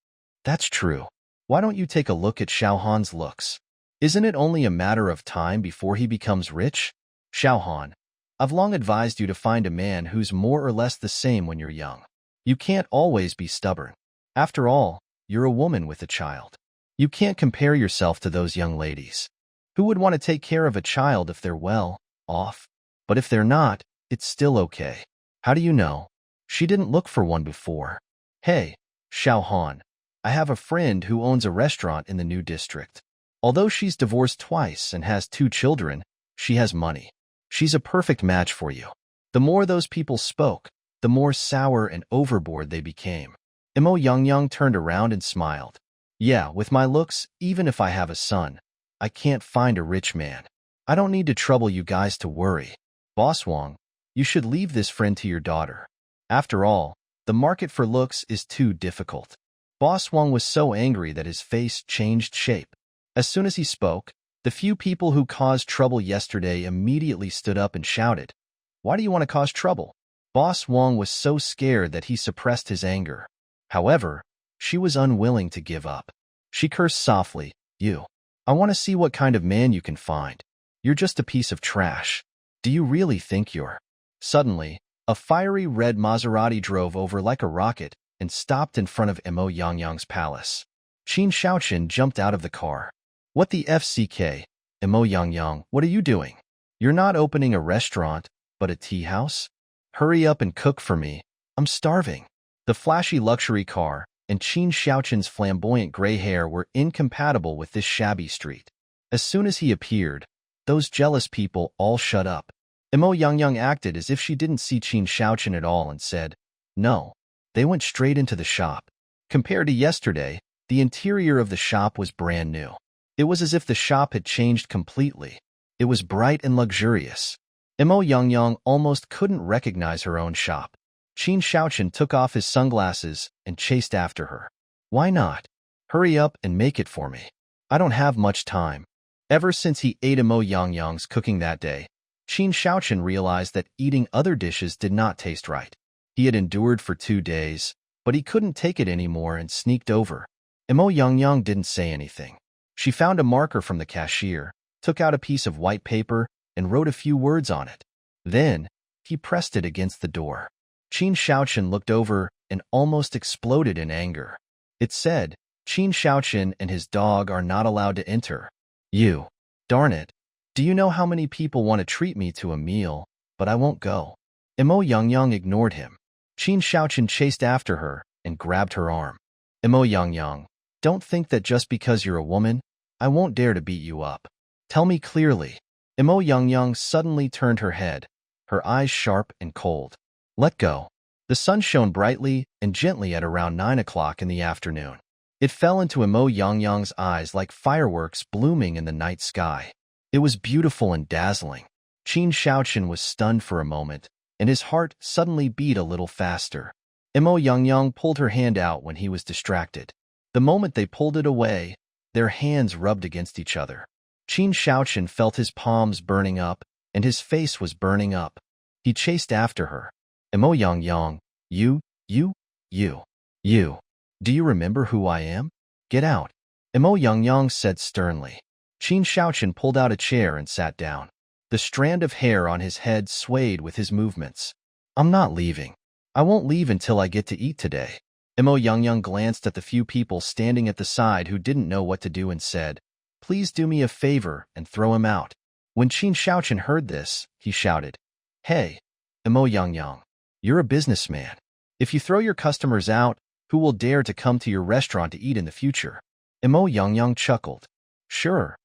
That's true. Why don't you take a look at Xiao Han's looks? Isn't it only a matter of time before he becomes rich? Xiao Han, I've long advised you to find a man who's more or less the same when you're young. You can't always be stubborn. After all, you're a woman with a child. You can't compare yourself to those young ladies. Who would want to take care of a child if they're well off? But if they're not, it's still okay. How do you know? She didn't look for one before. Hey, Xiao Han, I have a friend who owns a restaurant in the new district. Although she's divorced twice and has 2 children, she has money. She's a perfect match for you. The more those people spoke, the more sour and overboard they became. Imo Young turned around and smiled. Yeah, with my looks, even if I have a son, I can't find a rich man. I don't need to trouble you guys to worry. Boss Wong, you should leave this friend to your daughter. After all, the market for looks is too difficult. Boss Wong was so angry that his face changed shape. As soon as he spoke, the few people who caused trouble yesterday immediately stood up and shouted, "Why do you want to cause trouble?" Boss Wong was so scared that he suppressed his anger. However, she was unwilling to give up. She cursed softly, I want to see what kind of man you can find. You're just a piece of trash. Do you really think you're?" Suddenly, a fiery red Maserati drove over like a rocket and stopped in front of Imo Young's palace. Qin Shaoqin jumped out of the car. "What the FCK? Imo Young, what are you doing? You're not opening a restaurant, but a tea house? Hurry up and cook for me. I'm starving." The flashy luxury car and Qin Shaoqin's flamboyant gray hair were incompatible with this shabby street. As soon as he appeared, those jealous people all shut up. Imo Young acted as if she didn't see Qin Shaoqin at all and said, "No." They went straight into the shop. Compared to yesterday, the interior of the shop was brand new. It was as if the shop had changed completely. It was bright and luxurious. Imo Young almost couldn't recognize her own shop. Qin Shaoqin took off his sunglasses and chased after her. "Why not? Hurry up and make it for me. I don't have much time." Ever since he ate Imo Young's cooking that day, Qin Shaoqin realized that eating other dishes did not taste right. He had endured for 2 days, but he couldn't take it anymore and sneaked over. Imo Young didn't say anything. She found a marker from the cashier, took out a piece of white paper, and wrote a few words on it. Then, he pressed it against the door. Qin Shaoqin looked over and almost exploded in anger. It said, "Qin Shaoqin and his dog are not allowed to enter." Darn it. Do you know how many people want to treat me to a meal, but I won't go? Imo Young ignored him. Qin Shaoqin chased after her and grabbed her arm. Imo Young, don't think that just because you're a woman, I won't dare to beat you up. Tell me clearly. Imo Young suddenly turned her head, her eyes sharp and cold. Let go. The sun shone brightly and gently at around 9 o'clock in the afternoon. It fell into Imo Young's eyes like fireworks blooming in the night sky. It was beautiful and dazzling. Qin Shaoqin was stunned for a moment, and his heart suddenly beat a little faster. Imo Young pulled her hand out when he was distracted. The moment they pulled it away, their hands rubbed against each other. Qin Shaoqian felt his palms burning up, and his face was burning up. He chased after her. Emo Yang Yang, you, you. Do you remember who I am? Get out. Emo Yang Yang said sternly. Qin Shaoqian pulled out a chair and sat down. The strand of hair on his head swayed with his movements. I'm not leaving. I won't leave until I get to eat today. Emo Yang Yang glanced at the few people standing at the side who didn't know what to do and said, Please do me a favor and throw him out. When Qin Shaoqian heard this, he shouted, Hey, Emo Yang Yang, you're a businessman. If you throw your customers out, who will dare to come to your restaurant to eat in the future? Emo Yang Yang chuckled. Sure.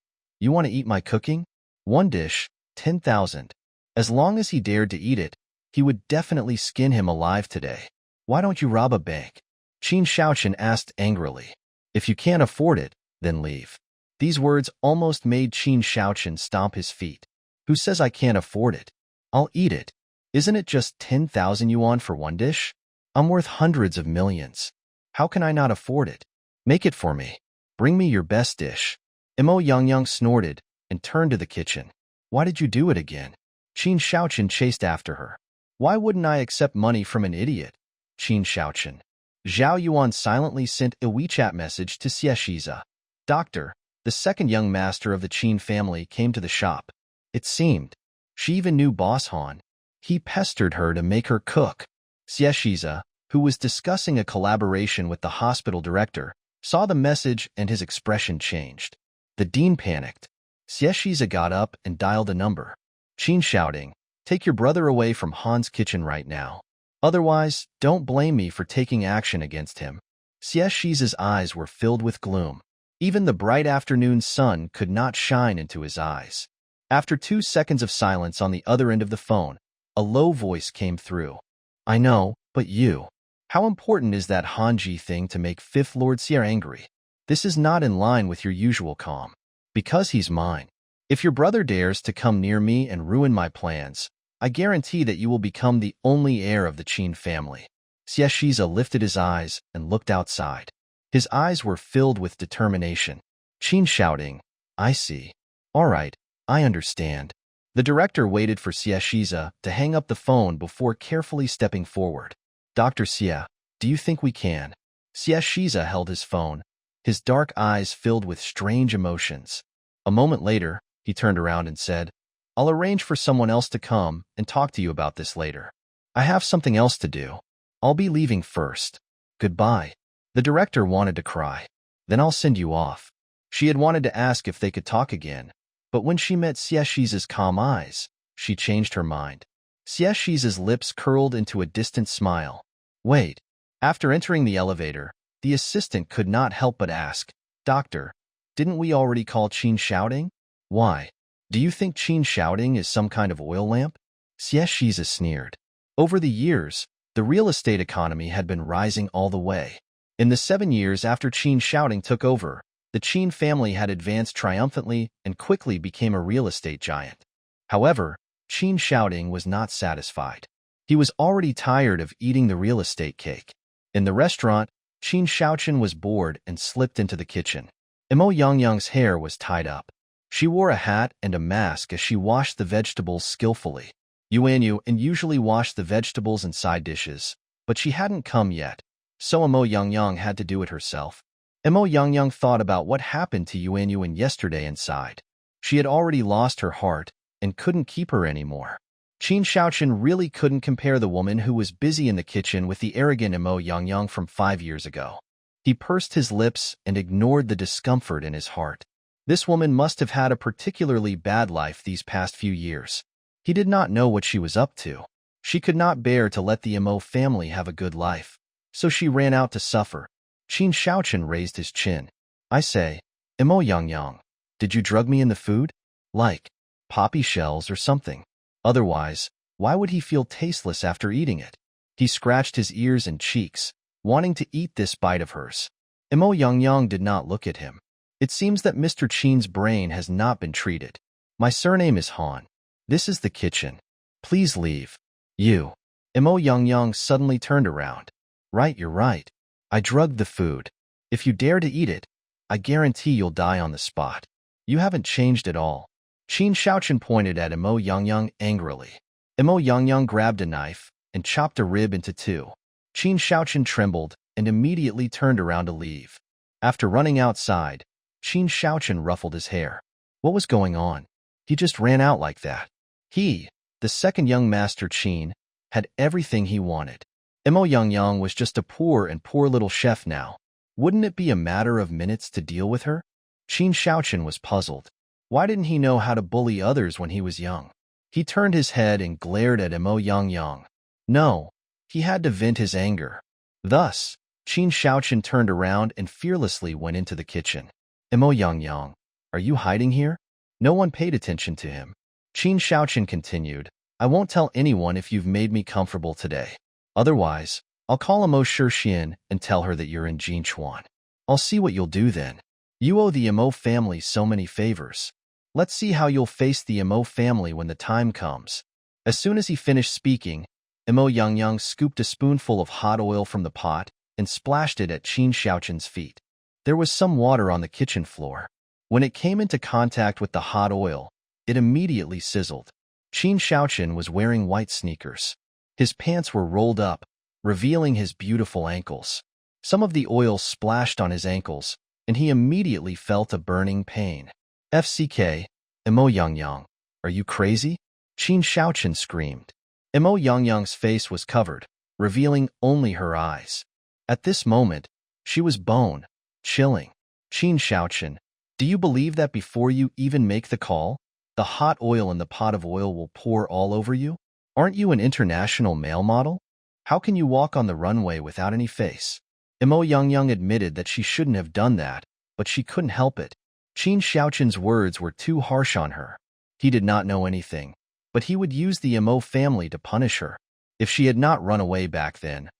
You want to eat my cooking? One dish, 10,000. As long as he dared to eat it, he would definitely skin him alive today. Why don't you rob a bank? Qin Shaoqian asked angrily. If you can't afford it, then leave. These words almost made Qin Shaoqian stomp his feet. Who says I can't afford it? I'll eat it. Isn't it just 10,000 yuan for one dish? I'm worth hundreds of millions. How can I not afford it? Make it for me. Bring me your best dish. Emo Yang Yang snorted and turned to the kitchen. Why did you do it again? Qin Shaoqian chased after her. Why wouldn't I accept money from an idiot? Qin Shaoqian. Zhao Yuan silently sent a WeChat message to Xie Shiza. Doctor, the second young master of the Qin family, came to the shop. It seemed. She even knew Boss Han. He pestered her to make her cook. Xie Shiza, who was discussing a collaboration with the hospital director, saw the message and his expression changed. The dean panicked. Xie Shiza got up and dialed a number. Qin shouting, Take your brother away from Han's kitchen right now. Otherwise, don't blame me for taking action against him. Xie Shiza's eyes were filled with gloom. Even the bright afternoon sun could not shine into his eyes. After 2 seconds of silence on the other end of the phone, a low voice came through. I know, but you. How important is that Hanji thing to make Fifth Lord Xie angry? This is not in line with your usual calm. Because he's mine. If your brother dares to come near me and ruin my plans, I guarantee that you will become the only heir of the Qin family. Xie Shiza lifted his eyes and looked outside. His eyes were filled with determination. Qin shouting, I see. All right, I understand. The director waited for Xie Shiza to hang up the phone before carefully stepping forward. Dr. Xie, do you think we can? Xie Shiza held his phone, his dark eyes filled with strange emotions. A moment later, he turned around and said, I'll arrange for someone else to come and talk to you about this later. I have something else to do. I'll be leaving first. Goodbye. The director wanted to cry. Then I'll send you off. She had wanted to ask if they could talk again, but when she met Xie Shiza's calm eyes, she changed her mind. Xie Shiza's lips curled into a distant smile. Wait. After entering the elevator, the assistant could not help but ask, Doctor, didn't we already call Qin Shouting? Why? Do you think Qin Shouting is some kind of oil lamp? Xie Shiza sneered. Over the years, the real estate economy had been rising all the way. In the 7 years after Qin Shouting took over, the Qin family had advanced triumphantly and quickly became a real estate giant. However, Qin Shouting was not satisfied. He was already tired of eating the real estate cake. In the restaurant, Qin Shaoqian was bored and slipped into the kitchen. Emo Yang Yang's hair was tied up. She wore a hat and a mask as she washed the vegetables skillfully. Yuanyu usually washed the vegetables and side dishes, but she hadn't come yet, so Emo Yang Yang had to do it herself. Emo Yang Yang thought about what happened to Yuanyu yesterday and sighed. She had already lost her heart and couldn't keep her anymore. Qin Shaoqian really couldn't compare the woman who was busy in the kitchen with the arrogant Emo Yang Yang from 5 years ago. He pursed his lips and ignored the discomfort in his heart. This woman must have had a particularly bad life these past few years. He did not know what she was up to. She could not bear to let the Emo family have a good life, so she ran out to suffer. Qin Shaoqian raised his chin. I say, Emo Yang Yang, did you drug me in the food? Like poppy shells or something. Otherwise, why would he feel tasteless after eating it? He scratched his ears and cheeks, wanting to eat this bite of hers. Emo Yang Yang did not look at him. It seems that Mr. Qin's brain has not been treated. My surname is Han. This is the kitchen. Please leave. You. Emo Yang Yang suddenly turned around. Right, you're right. I drugged the food. If you dare to eat it, I guarantee you'll die on the spot. You haven't changed at all. Qin Shaochen pointed at Imo Yangyang angrily. Imo Yangyang grabbed a knife and chopped a rib into two. Qin Shaochen trembled and immediately turned around to leave. After running outside, Qin Shaochen ruffled his hair. What was going on? He just ran out like that. He, the second young master Qin, had everything he wanted. Imo Yangyang was just a poor little chef now. Wouldn't it be a matter of minutes to deal with her? Qin Shaochen was puzzled. Why didn't he know how to bully others when he was young? He turned his head and glared at Imo Yangyang. No, he had to vent his anger. Thus, Qin Shaochen turned around and fearlessly went into the kitchen. Imo Yangyang, are you hiding here? No one paid attention to him. Qin Shaochen continued, I won't tell anyone if you've made me comfortable today. Otherwise, I'll call Imo Shixian and tell her that you're in Jinchuan. I'll see what you'll do then. You owe the Imo family so many favors. Let's see how you'll face the Imo family when the time comes. As soon as he finished speaking, Imo Yangyang scooped a spoonful of hot oil from the pot and splashed it at Qin Shaochen's feet. There was some water on the kitchen floor. When it came into contact with the hot oil, it immediately sizzled. Qin Shaochen was wearing white sneakers. His pants were rolled up, revealing his beautiful ankles. Some of the oil splashed on his ankles, and he immediately felt a burning pain. FCK, Imo Yangyang, are you crazy? Qin Shaochen screamed. Imo Yangyang's face was covered, revealing only her eyes. At this moment, she was bone, chilling. Qin Shaochen, do you believe that before you even make the call, the hot oil in the pot of oil will pour all over you? Aren't you an international male model? How can you walk on the runway without any face? Imo Yangyang admitted that she shouldn't have done that, but she couldn't help it. Qin Shaochen's words were too harsh on her. He did not know anything, but he would use the Imo family to punish her. If she had not run away back then,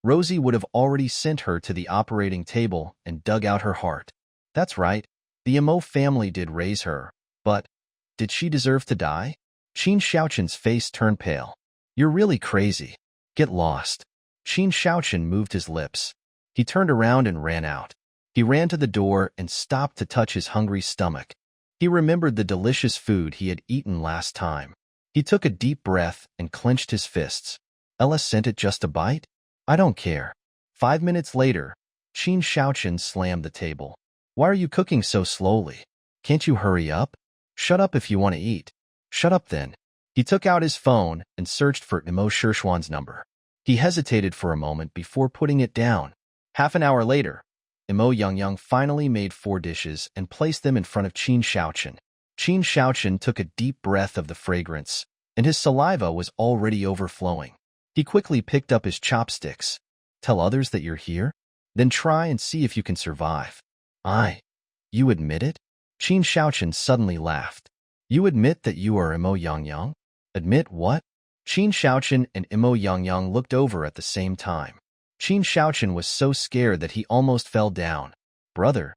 Rosie would have already sent her to the operating table and dug out her heart. That's right, the Imo family did raise her, but did she deserve to die? Qin Shaochen's face turned pale. You're really crazy. Get lost. Qin Shaochen moved his lips. He turned around and ran out. He ran to the door and stopped to touch his hungry stomach. He remembered the delicious food he had eaten last time. He took a deep breath and clenched his fists. Ella sent it just a bite? I don't care. 5 minutes later, Qin Shaochen slammed the table. Why are you cooking so slowly? Can't you hurry up? Shut up if you want to eat. Shut up then. He took out his phone and searched for Imo Shixian's number. He hesitated for a moment before putting it down. Half an hour later, Imo Yangyang finally made 4 dishes and placed them in front of Qin Shaochen. Qin Shaochen took a deep breath of the fragrance, and his saliva was already overflowing. He quickly picked up his chopsticks. Tell others that you're here? Then try and see if you can survive. You admit it? Qin Shaochen suddenly laughed. You admit that you are Imo Yangyang? Admit what? Qin Shaochen and Imo Yangyang looked over at the same time. Qin Shaochen was so scared that he almost fell down. Brother,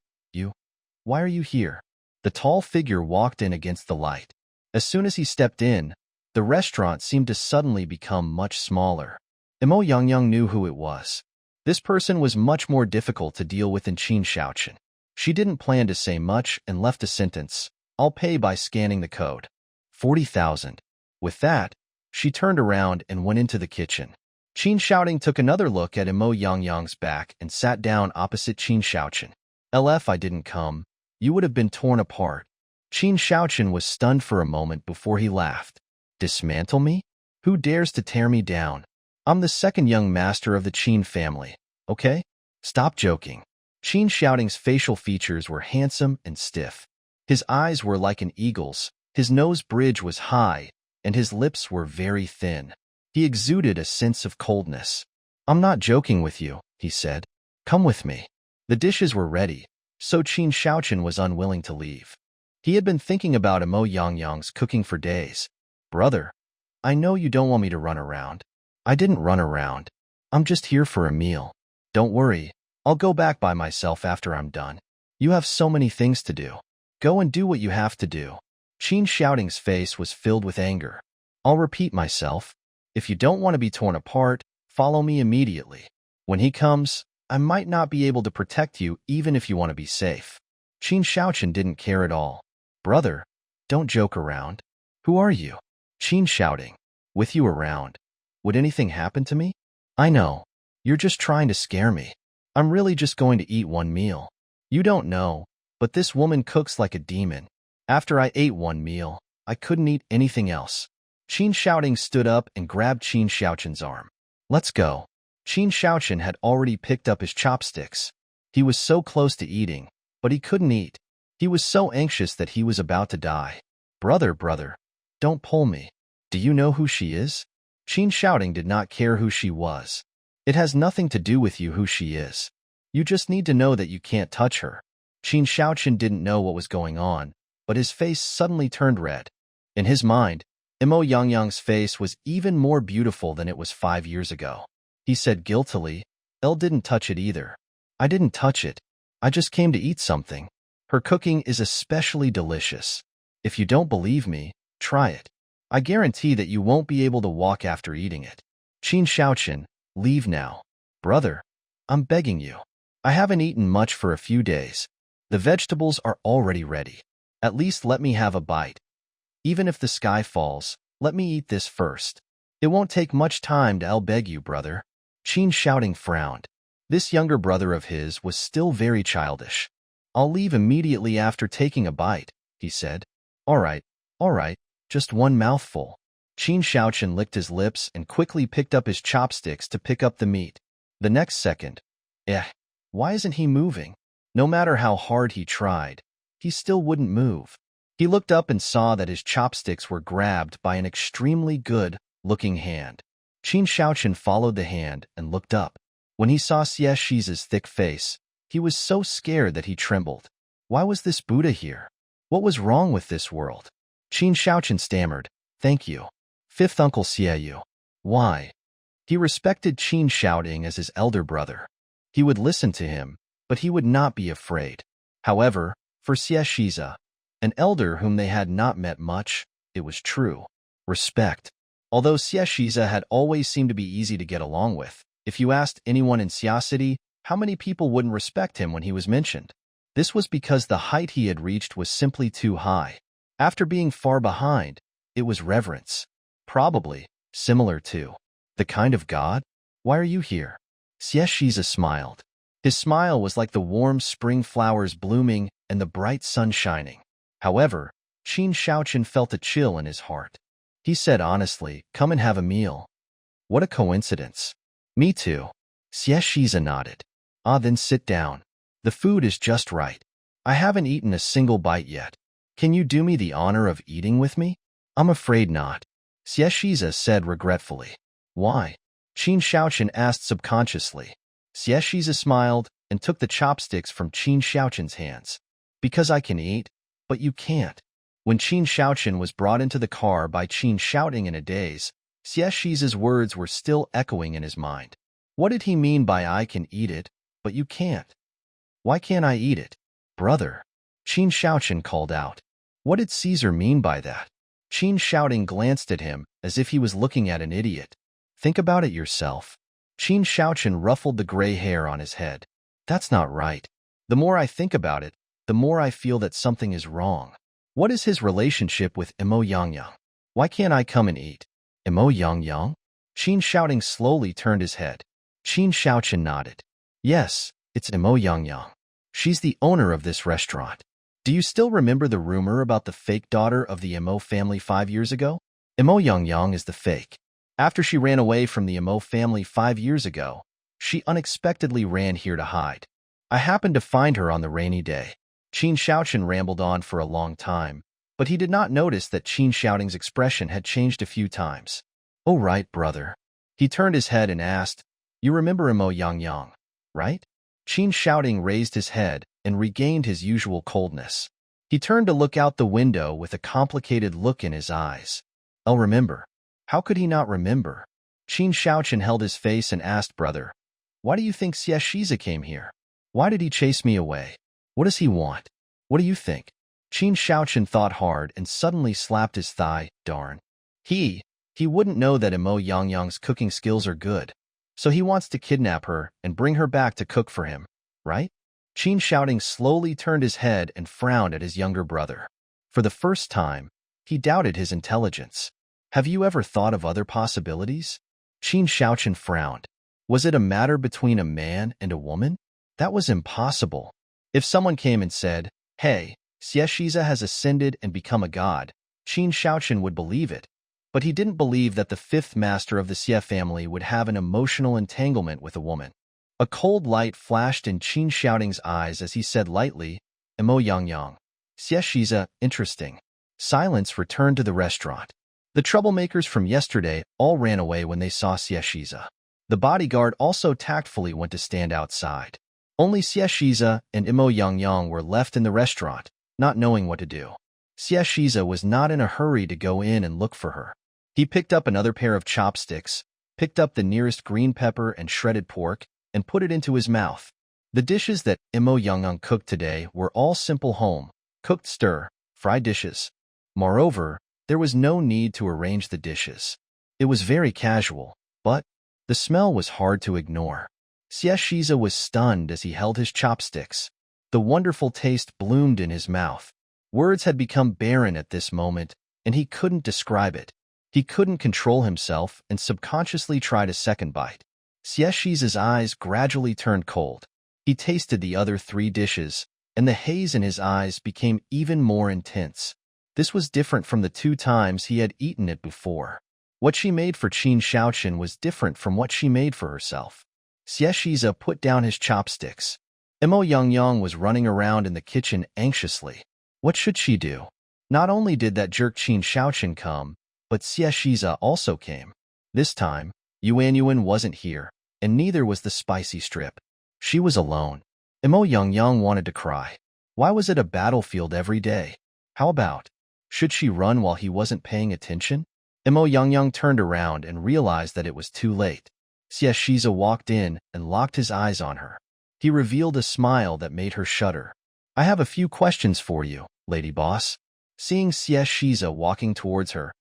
why are you here? The tall figure walked in against the light. As soon as he stepped in, the restaurant seemed to suddenly become much smaller. Imo Yangyang knew who it was. This person was much more difficult to deal with than Qin Shaochen. She didn't plan to say much and left a sentence. I'll pay by scanning the code. 40,000. With that, she turned around and went into the kitchen. Qin Shaoting took another look at Imo Yangyang's back and sat down opposite Qin Shaochen. If I didn't come, you would have been torn apart. Qin Shaochen was stunned for a moment before he laughed. Dismantle me? Who dares to tear me down? I'm the second young master of the Qin family, okay? Stop joking. Qin Shaoting's facial features were handsome and stiff. His eyes were like an eagle's, his nose bridge was high, and his lips were very thin. He exuded a sense of coldness. I'm not joking with you, he said. Come with me. The dishes were ready, so Qin Shaochen was unwilling to leave. He had been thinking about Imo Yangyang's cooking for days. Brother, I know you don't want me to run around. I didn't run around. I'm just here for a meal. Don't worry, I'll go back by myself after I'm done. You have so many things to do. Go and do what you have to do. Qin Shaoting's face was filled with anger. I'll repeat myself. If you don't want to be torn apart, follow me immediately. When he comes, I might not be able to protect you even if you want to be safe. Qin Shaochen didn't care at all. Brother, don't joke around. Who are you? Qin shouting. With you around. Would anything happen to me? I know. You're just trying to scare me. I'm really just going to eat one meal. You don't know, but this woman cooks like a demon. After I ate one meal, I couldn't eat anything else. Qin shouting stood up and grabbed Qin Xiaoqin's arm. Let's go. Qin Xiaoqin had already picked up his chopsticks. He was so close to eating, but he couldn't eat. He was so anxious that he was about to die. Brother, don't pull me. Do you know who she is? Qin shouting did not care who she was. It has nothing to do with you who she is. You just need to know that you can't touch her. Qin Xiaoqin didn't know what was going on, but his face suddenly turned red. In his mind, Imo Yangyang's face was even more beautiful than it was 5 years ago. He said guiltily, Elle didn't touch it either. I didn't touch it. I just came to eat something. Her cooking is especially delicious. If you don't believe me, try it. I guarantee that you won't be able to walk after eating it. Qin Xiaoqin, leave now. Brother, I'm begging you. I haven't eaten much for a few days. The vegetables are already ready. At least let me have a bite. Even if the sky falls, let me eat this first. It won't take much time to I'll beg you, brother. Qin shouting frowned. This younger brother of his was still very childish. I'll leave immediately after taking a bite, he said. All right, just one mouthful. Qin Xiaoqin licked his lips and quickly picked up his chopsticks to pick up the meat. The next second, why isn't he moving? No matter how hard he tried, he still wouldn't move. He looked up and saw that his chopsticks were grabbed by an extremely good-looking hand. Qin Xiaoqin followed the hand and looked up. When he saw Xie Shi's thick face, he was so scared that he trembled. Why was this Buddha here? What was wrong with this world? Qin Xiaoqin stammered, thank you. Fifth Uncle Xie. Why? He respected Qin shouting as his elder brother. He would listen to him, but he would not be afraid. However, for Xie Shiza, an elder whom they had not met much, it was true respect. Although Xie Shiza had always seemed to be easy to get along with, if you asked anyone in Xia City, how many people wouldn't respect him when he was mentioned? This was because the height he had reached was simply too high. After being far behind, it was reverence. Probably similar to the kind of God? Why are you here? Xie Shiza smiled. His smile was like the warm spring flowers blooming and the bright sun shining. However, Qin Xiaoqin felt a chill in his heart. He said honestly, come and have a meal. What a coincidence. Me too. Xie Shiza nodded. Then sit down. The food is just right. I haven't eaten a single bite yet. Can you do me the honor of eating with me? I'm afraid not. Xie Shiza said regretfully. Why? Qin Xiaoqin asked subconsciously. Xie Shiza smiled and took the chopsticks from Qin Xiaoqin's hands. Because I can eat, but you can't. When Qin Xiaoqin was brought into the car by Qin shouting in a daze, Xie Shiza's words were still echoing in his mind. What did he mean by I can eat it, but you can't? Why can't I eat it? Brother. Qin Xiaoqin called out. What did Caesar mean by that? Qin shouting glanced at him as if he was looking at an idiot. Think about it yourself. Qin Xiaoqin ruffled the gray hair on his head. That's not right. The more I think about it, the more I feel that something is wrong. What is his relationship with Imo Yangyang? Why can't I come and eat? Imo Yangyang? Qin shouting slowly turned his head. Qin Xiaoqin nodded. Yes, it's Imo Yangyang. She's the owner of this restaurant. Do you still remember the rumor about the fake daughter of the Imo family 5 years ago? Imo Yangyang is the fake. After she ran away from the Imo family 5 years ago, she unexpectedly ran here to hide. I happened to find her on the rainy day. Qin Xiaoqin rambled on for a long time, but he did not notice that Qin Xiaoting's expression had changed a few times. Oh right, brother. He turned his head and asked, you remember Imo Yangyang, right? Qin Xiaoting raised his head and regained his usual coldness. He turned to look out the window with a complicated look in his eyes. I'll remember. How could he not remember? Qin Xiaoqin held his face and asked, brother, why do you think Xie Shiza came here? Why did he chase me away? What does he want? What do you think? Qin Xiaoqin thought hard and suddenly slapped his thigh. Darn. He wouldn't know that Imo Yangyang's cooking skills are good. So he wants to kidnap her and bring her back to cook for him, right? Qin shouting slowly turned his head and frowned at his younger brother. For the first time, he doubted his intelligence. Have you ever thought of other possibilities? Qin Shaoqian frowned. Was it a matter between a man and a woman? That was impossible. If someone came and said, "Hey, Xie Shiza has ascended and become a god," Qin Shaoqian would believe it. But he didn't believe that the fifth master of the Xie family would have an emotional entanglement with a woman. A cold light flashed in Qin Shaoting's eyes as he said lightly, "Emo Yang Yang. Xie Shiza, interesting." Silence returned to the restaurant. The troublemakers from yesterday all ran away when they saw Xie Shiza. The bodyguard also tactfully went to stand outside. Only Xie Shiza and Emo Yang Yang were left in the restaurant, not knowing what to do. Xie Shiza was not in a hurry to go in and look for her. He picked up another pair of chopsticks, picked up the nearest green pepper and shredded pork, and put it into his mouth. The dishes that Emo Yang Yang cooked today were all simple home-cooked stir-fry dishes. Moreover, there was no need to arrange the dishes. It was very casual, but the smell was hard to ignore. Xie Shiza was stunned as he held his chopsticks. The wonderful taste bloomed in his mouth. Words had become barren at this moment, and he couldn't describe it. He couldn't control himself and subconsciously tried a second bite. Xie Shiza's eyes gradually turned cold. He tasted the other 3 dishes, and the haze in his eyes became even more intense. This was different from the 2 times he had eaten it before. What she made for Qin Shaoqian was different from what she made for herself. Xie Shiza put down his chopsticks. Emo Yang Yang was running around in the kitchen anxiously. What should she do? Not only did that jerk Qin Shaoqian come, but Xie Shiza also came. This time, Yuan wasn't here, and neither was the spicy strip. She was alone. Emo Yang Yang wanted to cry. Why was it a battlefield every day? How about? Should she run while he wasn't paying attention? Emo Yang Yang turned around and realized that it was too late. Xie Shiza walked in and locked his eyes on her. He revealed a smile that made her shudder. "I have a few questions for you, lady boss." Seeing Xie Shiza walking towards her,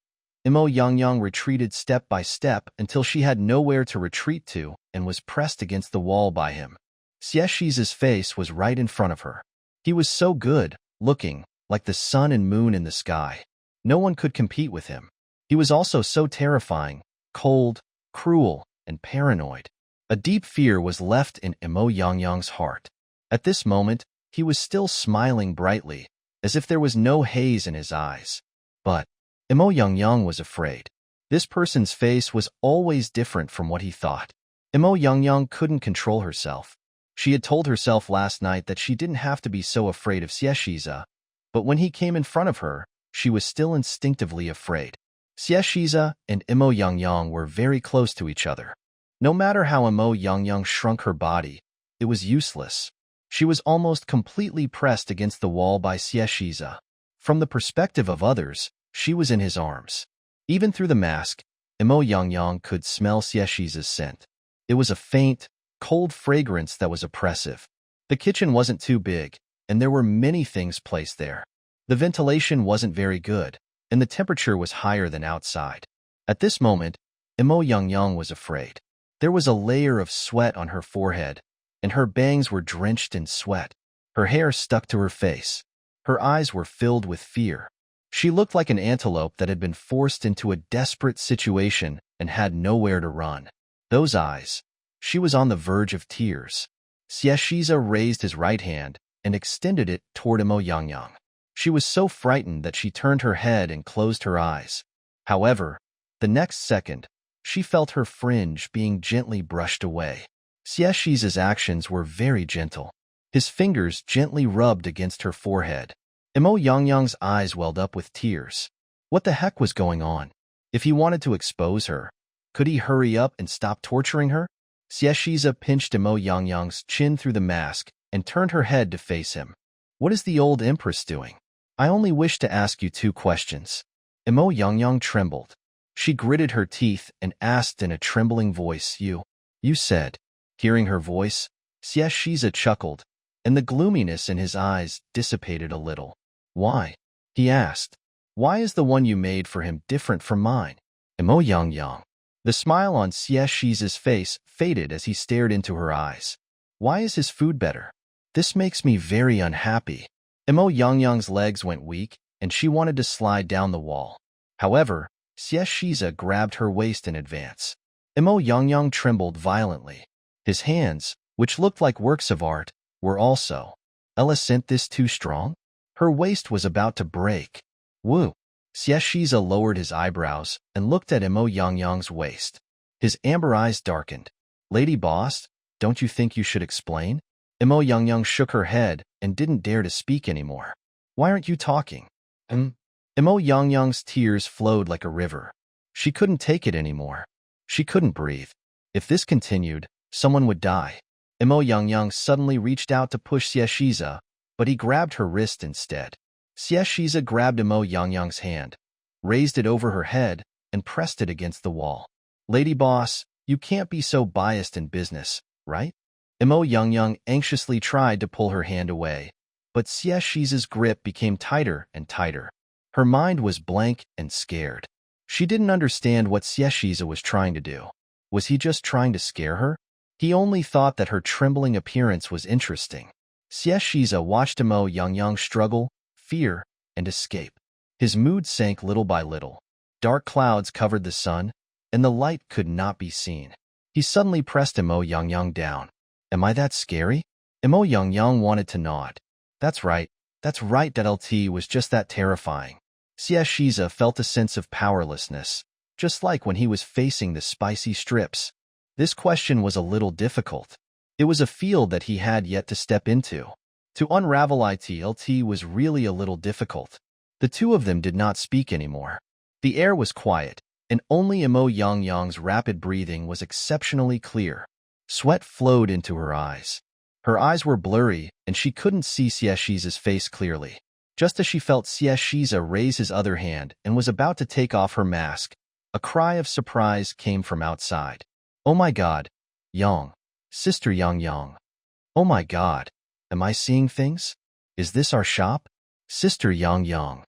Emo Yang Yang retreated step by step until she had nowhere to retreat to and was pressed against the wall by him. Xie Shiza's face was right in front of her. He was so good, looking, like the sun and moon in the sky. No one could compete with him. He was also so terrifying, cold, cruel, and paranoid. A deep fear was left in Emo Yang Yang's heart. At this moment, he was still smiling brightly, as if there was no haze in his eyes. But Emo Yang Yang was afraid. This person's face was always different from what he thought. Emo Yang Yang couldn't control herself. She had told herself last night that she didn't have to be so afraid of Xie Shiza, but when he came in front of her, she was still instinctively afraid. Xie Shiza and Emo Yang Yang were very close to each other. No matter how Emo Yang Yang shrunk her body, it was useless. She was almost completely pressed against the wall by Xie Shiza. From the perspective of others, she was in his arms. Even through the mask, Emo Yang Yang could smell Xie Shiza's scent. It was a faint, cold fragrance that was oppressive. The kitchen wasn't too big, and there were many things placed there. The ventilation wasn't very good, and the temperature was higher than outside. At this moment, Emo Yang Yang was afraid. There was a layer of sweat on her forehead, and her bangs were drenched in sweat. Her hair stuck to her face. Her eyes were filled with fear. She looked like an antelope that had been forced into a desperate situation and had nowhere to run. Those eyes. She was on the verge of tears. Xie Shiza raised his right hand and extended it toward Emo Yang Yang. She was so frightened that she turned her head and closed her eyes. However, the next second, she felt her fringe being gently brushed away. Xie Shiza's actions were very gentle. His fingers gently rubbed against her forehead. Emo Yang Yang's eyes welled up with tears. What the heck was going on? If he wanted to expose her, could he hurry up and stop torturing her? Xie Shiza pinched Emo Yang Yang's chin through the mask and turned her head to face him. What is the old empress doing? I only wish to ask you 2 questions. Emo Yang Yang trembled. She gritted her teeth and asked in a trembling voice, You said. Hearing her voice, Xie Shiza chuckled, and the gloominess in his eyes dissipated a little. Why? He asked. Why is the one you made for him different from mine? Emo Yang Yang. The smile on Xie Shiza's face faded as he stared into her eyes. Why is his food better? This makes me very unhappy. Emo Yang Yang's legs went weak, and she wanted to slide down the wall. However, Shiza grabbed her waist in advance. Imo Yangyang trembled violently. His hands, which looked like works of art, were also. Ella sent this too strong? Her waist was about to break. Woo! Shiza lowered his eyebrows and looked at Imo Yangyang's waist. His amber eyes darkened. Lady Boss, don't you think you should explain? Imo Yangyang shook her head and didn't dare to speak anymore. Why aren't you talking? Imo Yangyang's tears flowed like a river. She couldn't take it anymore. She couldn't breathe. If this continued, someone would die. Imo Yangyang suddenly reached out to push Shiza, but he grabbed her wrist instead. Shiza grabbed Imo Yangyang's hand, raised it over her head, and pressed it against the wall. Lady Boss, you can't be so biased in business, right? Imo Yangyang anxiously tried to pull her hand away, but Shiza's grip became tighter and tighter. Her mind was blank and scared. She didn't understand what Shiza was trying to do. Was he just trying to scare her? He only thought that her trembling appearance was interesting. Shiza watched Imo Yangyang struggle, fear, and escape. His mood sank little by little. Dark clouds covered the sun, and the light could not be seen. He suddenly pressed Imo Yangyang down. Am I that scary? Imo Yangyang wanted to nod. That's right, that LT was just that terrifying. Shiza felt a sense of powerlessness, just like when he was facing the spicy strips. This question was a little difficult. It was a field that he had yet to step into. To unravel LT was really a little difficult. The two of them did not speak anymore. The air was quiet, and only Imo Yangyang's rapid breathing was exceptionally clear. Sweat flowed into her eyes. Her eyes were blurry, and she couldn't see Shiza's face clearly. Just as she felt Shiza raise his other hand and was about to take off her mask, a cry of surprise came from outside. Oh my God, Yang, Sister Yang. Oh my God, am I seeing things? Is this our shop? Sister Yang.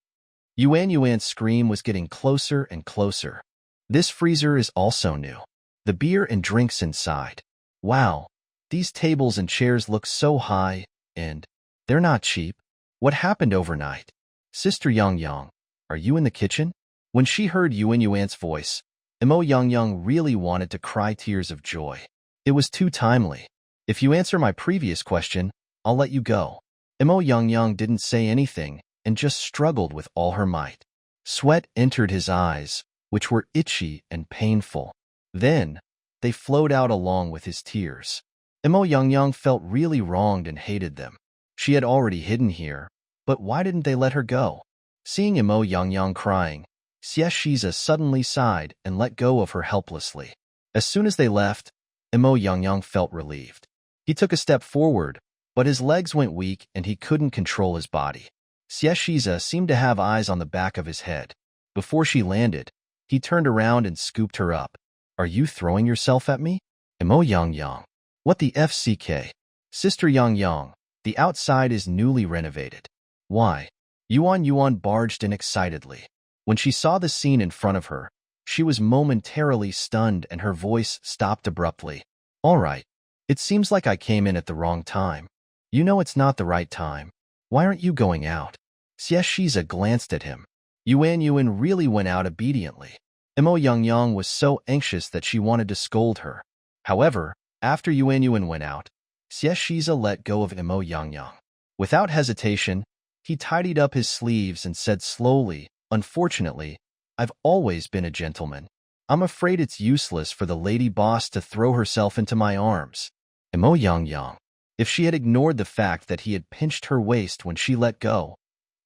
Yuan's scream was getting closer and closer. This freezer is also new. The beer and drinks inside. Wow, these tables and chairs look so high, and they're not cheap. What happened overnight? Sister Yang, are you in the kitchen? When she heard Yuan's voice, Imo Yangyang really wanted to cry tears of joy. It was too timely. If you answer my previous question, I'll let you go. Imo Yangyang didn't say anything and just struggled with all her might. Sweat entered his eyes, which were itchy and painful. Then, they flowed out along with his tears. Imo Yangyang felt really wronged and hated them. She had already hidden here, but why didn't they let her go? Seeing Imo Yangyang crying, Shiza suddenly sighed and let go of her helplessly. As soon as they left, Imo Yangyang felt relieved. He took a step forward, but his legs went weak and he couldn't control his body. Shiza seemed to have eyes on the back of his head. Before she landed, he turned around and scooped her up. Are you throwing yourself at me? Imo Yangyang. What the FCK? Sister Yang, the outside is newly renovated. Why? Yuan barged in excitedly. When she saw the scene in front of her, she was momentarily stunned and her voice stopped abruptly. All right. It seems like I came in at the wrong time. You know it's not the right time. Why aren't you going out? Shiza glanced at him. Yuan really went out obediently. Imo Yangyang was so anxious that she wanted to scold her. However, after Yuan went out, Shiza let go of Imo Yangyang. Without hesitation, he tidied up his sleeves and said slowly, Unfortunately, I've always been a gentleman. I'm afraid it's useless for the lady boss to throw herself into my arms. Imo Yangyang. If she had ignored the fact that he had pinched her waist when she let go,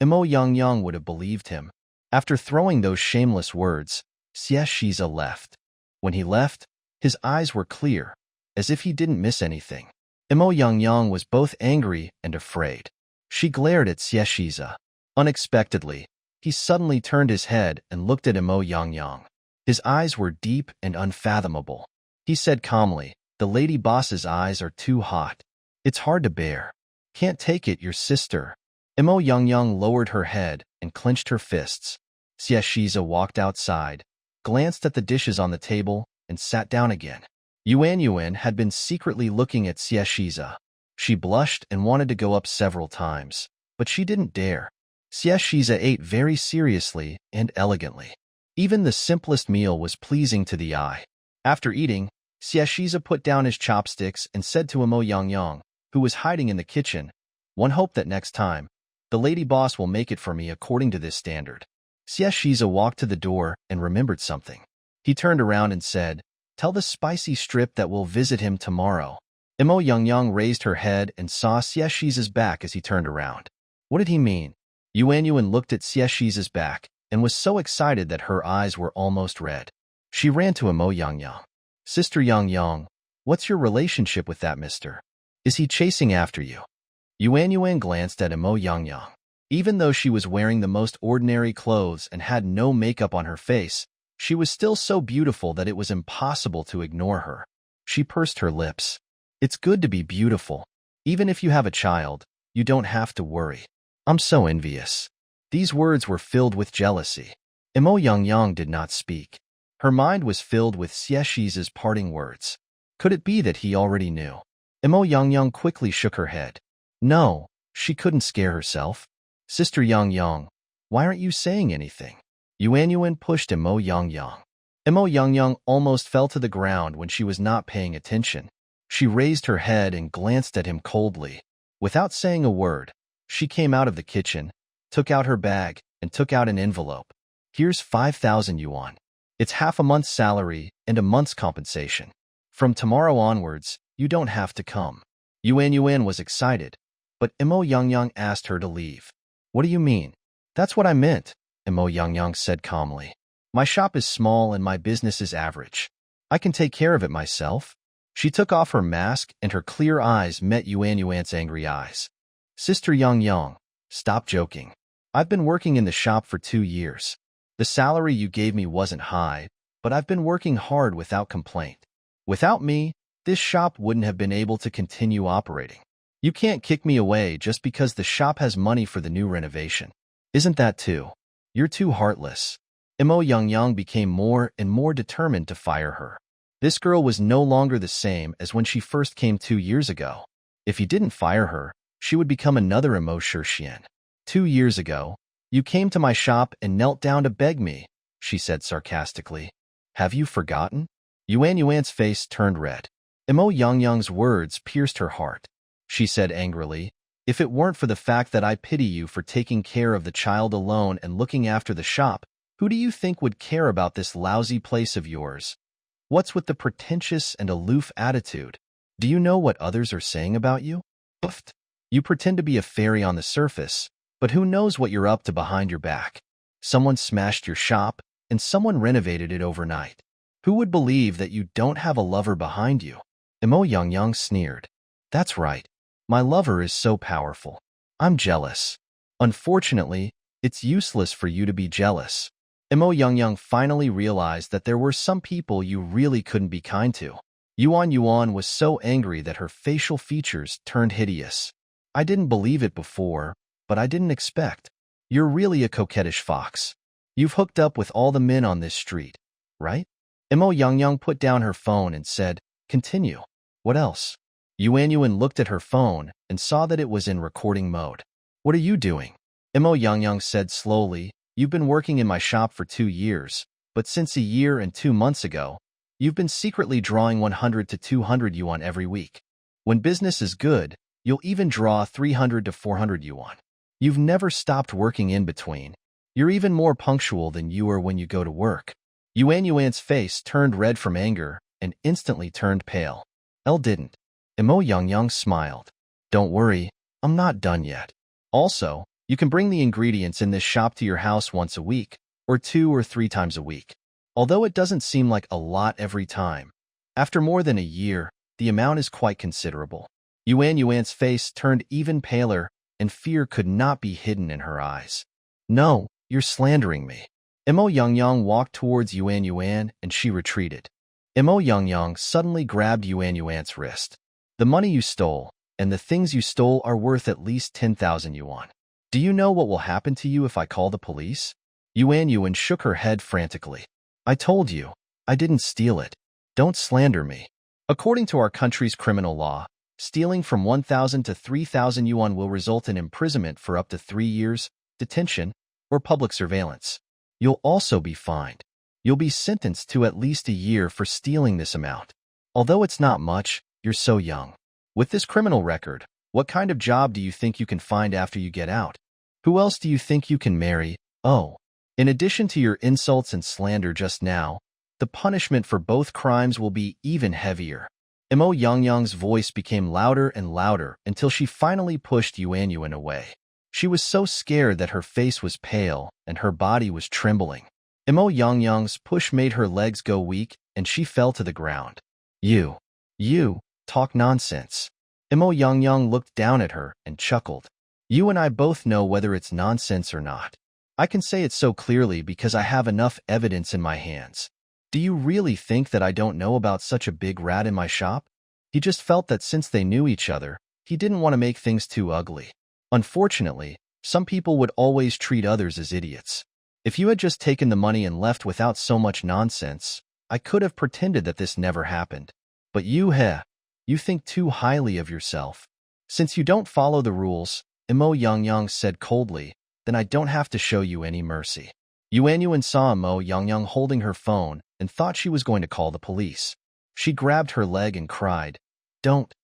Imo Yangyang would have believed him. After throwing those shameless words, Shiza left. When he left, his eyes were clear, as if he didn't miss anything. Imo Yangyang was both angry and afraid. She glared at Shiza. Unexpectedly, he suddenly turned his head and looked at Imo Yangyang. His eyes were deep and unfathomable. He said calmly, The lady boss's eyes are too hot. It's hard to bear. Can't take it, your sister. Imo Yangyang lowered her head and clenched her fists. Shiza walked outside, glanced at the dishes on the table, and sat down again. Yuan had been secretly looking at Shiza. She blushed and wanted to go up several times, but she didn't dare. Xie Shiza ate very seriously and elegantly. Even the simplest meal was pleasing to the eye. After eating, Xie Shiza put down his chopsticks and said to Imo Yang, who was hiding in the kitchen, "One hope that next time, the lady boss will make it for me according to this standard." Xie Shiza walked to the door and remembered something. He turned around and said, "Tell the spicy strip that we'll visit him tomorrow." Imo Yang raised her head and saw Xie Shiza's back as he turned around. What did he mean? Yuan looked at Xie Shiza's back and was so excited that her eyes were almost red. She ran to Imo Yang. "Sister Yang, what's your relationship with that mister? Is he chasing after you?" Yuan glanced at Imo Yang. Even though she was wearing the most ordinary clothes and had no makeup on her face, she was still so beautiful that it was impossible to ignore her. She pursed her lips. "It's good to be beautiful. Even if you have a child, you don't have to worry. I'm so envious." These words were filled with jealousy. Imo Yang did not speak. Her mind was filled with Xie Shiza's parting words. Could it be that he already knew? Imo Yang quickly shook her head. No, she couldn't scare herself. "Sister Yang, why aren't you saying anything?" Yuan pushed Imo Yang. Imo Yang almost fell to the ground when she was not paying attention. She raised her head and glanced at him coldly. Without saying a word, she came out of the kitchen, took out her bag, and took out an envelope. "Here's 5,000 yuan. It's half a month's salary and a month's compensation. From tomorrow onwards, you don't have to come." Yuan was excited, but Imo Yang asked her to leave. "What do you mean?" "That's what I meant," Imo Yang said calmly. "My shop is small and my business is average. I can take care of it myself." She took off her mask and her clear eyes met Yuan's angry eyes. "Sister Yang, stop joking. I've been working in the shop for 2 years. The salary you gave me wasn't high, but I've been working hard without complaint. Without me, this shop wouldn't have been able to continue operating. You can't kick me away just because the shop has money for the new renovation. Isn't that too? You're too heartless." Imo Yang became more and more determined to fire her. This girl was no longer the same as when she first came 2 years ago. If he didn't fire her, she would become another Imo Shixian. "2 years ago, you came to my shop and knelt down to beg me," she said sarcastically. "Have you forgotten?" Yuan's face turned red. Imo Yang's words pierced her heart. She said angrily, "If it weren't for the fact that I pity you for taking care of the child alone and looking after the shop, who do you think would care about this lousy place of yours? What's with the pretentious and aloof attitude? Do you know what others are saying about you? Oofed. You pretend to be a fairy on the surface, but who knows what you're up to behind your back? Someone smashed your shop, and someone renovated it overnight. Who would believe that you don't have a lover behind you?" Imo Yang sneered. "That's right. My lover is so powerful. I'm jealous. Unfortunately, it's useless for you to be jealous." Imo Yang finally realized that there were some people you really couldn't be kind to. Yuan was so angry that her facial features turned hideous. "I didn't believe it before, but I didn't expect. You're really a coquettish fox. You've hooked up with all the men on this street, right?" Imo Yang put down her phone and said, "Continue. What else?" Yuan looked at her phone and saw that it was in recording mode. "What are you doing?" Imo Yang said slowly, "You've been working in my shop for 2 years, but since a year and 2 months ago, you've been secretly drawing 100 to 200 yuan every week. When business is good, you'll even draw 300 to 400 yuan. You've never stopped working in between. You're even more punctual than you are when you go to work." Yuan's face turned red from anger and instantly turned pale. Elle didn't. Imo Yang smiled. "Don't worry, I'm not done yet. Also, you can bring the ingredients in this shop to your house once a week, or 2 or 3 times a week. Although it doesn't seem like a lot every time, after more than a year, the amount is quite considerable." Yuan's face turned even paler, and fear could not be hidden in her eyes. "No, you're slandering me." Imo Yang walked towards Yuan and she retreated. Imo Yang suddenly grabbed Yuan's wrist. "The money you stole and the things you stole are worth at least 10,000 yuan. Do you know what will happen to you if I call the police?" Yuan shook her head frantically. "I told you, I didn't steal it. Don't slander me. According to our country's criminal law, stealing from 1,000 to 3,000 yuan will result in imprisonment for up to 3 years, detention, or public surveillance. You'll also be fined. You'll be sentenced to at least a year for stealing this amount. Although it's not much, you're so young. With this criminal record, what kind of job do you think you can find after you get out? Who else do you think you can marry? Oh, in addition to your insults and slander just now, the punishment for both crimes will be even heavier. Mo Yangyang's voice became louder and louder until she finally pushed Yuanyuan away. She was so scared that her face was pale and her body was trembling. Mo Yangyang's push made her legs go weak and she fell to the ground. You talk nonsense. Mo Yangyang looked down at her and chuckled. You and I both know whether it's nonsense or not. I can say it so clearly because I have enough evidence in my hands. Do you really think that I don't know about such a big rat in my shop? He just felt that since they knew each other, he didn't want to make things too ugly. Unfortunately, some people would always treat others as idiots. If you had just taken the money and left without so much nonsense, I could have pretended that this never happened. But you think too highly of yourself. Since you don't follow the rules, Mo Yangyang said coldly, then I don't have to show you any mercy. Yuanyuan saw Mo Yangyang holding her phone and thought she was going to call the police. She grabbed her leg and cried, Don't.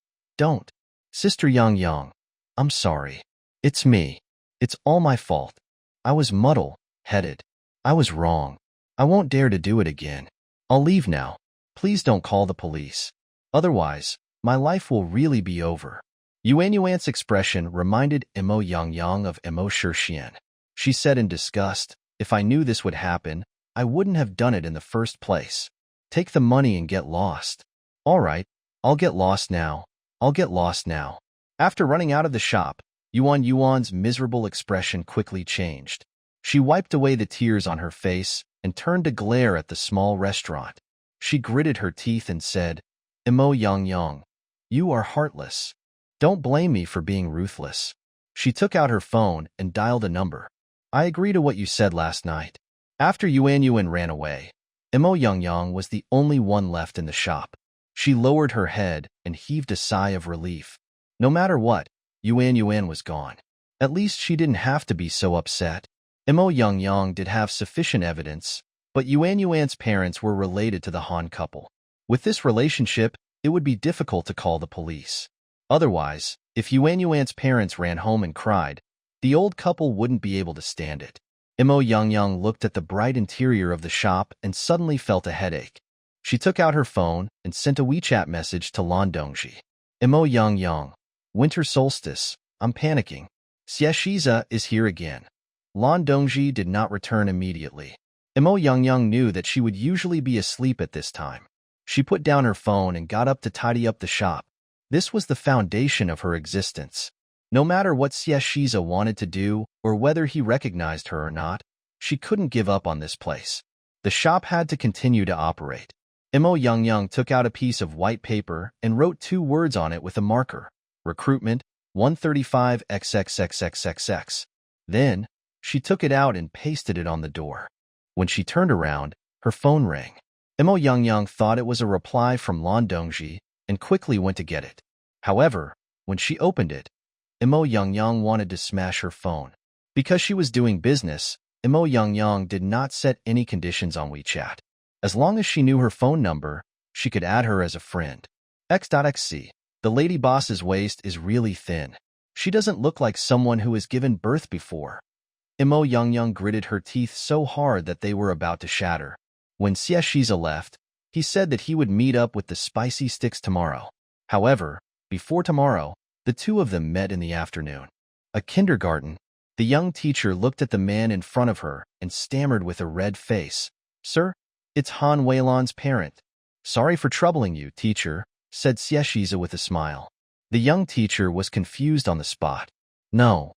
Sister Yangyang, I'm sorry. It's me. It's all my fault. I was muddle-headed. I was wrong. I won't dare to do it again. I'll leave now. Please don't call the police. Otherwise, my life will really be over. Yuanyuan's expression reminded Mo Yangyang of Mo Shixian. She said in disgust, If I knew this would happen, I wouldn't have done it in the first place. Take the money and get lost. All right, I'll get lost now. After running out of the shop, Yuan's miserable expression quickly changed. She wiped away the tears on her face and turned to glare at the small restaurant. She gritted her teeth and said, Mo Yangyang, you are heartless. Don't blame me for being ruthless. She took out her phone and dialed a number. I agree to what you said last night. After Yuanyuan ran away, Mo Yangyang was the only one left in the shop. She lowered her head and heaved a sigh of relief. No matter what, Yuanyuan was gone. At least she didn't have to be so upset. Mo Yangyang did have sufficient evidence, but Yuanyuan's parents were related to the Han couple. With this relationship, it would be difficult to call the police. Otherwise, if Yuanyuan's parents ran home and cried, the old couple wouldn't be able to stand it. Mo Yangyang looked at the bright interior of the shop and suddenly felt a headache. She took out her phone and sent a WeChat message to Lan Dongji. Mo Yangyang, winter solstice, I'm panicking. Xiaxiza is here again. Lan Dongji did not return immediately. Mo Yangyang knew that she would usually be asleep at this time. She put down her phone and got up to tidy up the shop. This was the foundation of her existence. No matter what Xiaxiza wanted to do or whether he recognized her or not, she couldn't give up on this place. The shop had to continue to operate. Mo Yangyang took out a piece of white paper and wrote 2 words on it with a marker. Recruitment, 135XXXXXX. Then, she took it out and pasted it on the door. When she turned around, her phone rang. Mo Yangyang thought it was a reply from Lan Dongji and quickly went to get it. However, when she opened it, Mo Yangyang wanted to smash her phone. Because she was doing business, Mo Yangyang did not set any conditions on WeChat. As long as she knew her phone number, she could add her as a friend. X.XC. The lady boss's waist is really thin. She doesn't look like someone who has given birth before. Mo Yangyang gritted her teeth so hard that they were about to shatter. When Xiaxiza left, he said that he would meet up with the spicy sticks tomorrow. However, before tomorrow, the two of them met in the afternoon. A kindergarten. The young teacher looked at the man in front of her and stammered with a red face. Sir, it's Han Weilan's parent. Sorry for troubling you, teacher, said Xiaxiza with a smile. The young teacher was confused on the spot. No,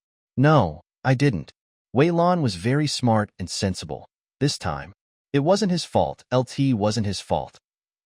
I didn't. Weilan was very smart and sensible. This time, it wasn't his fault. LT wasn't his fault.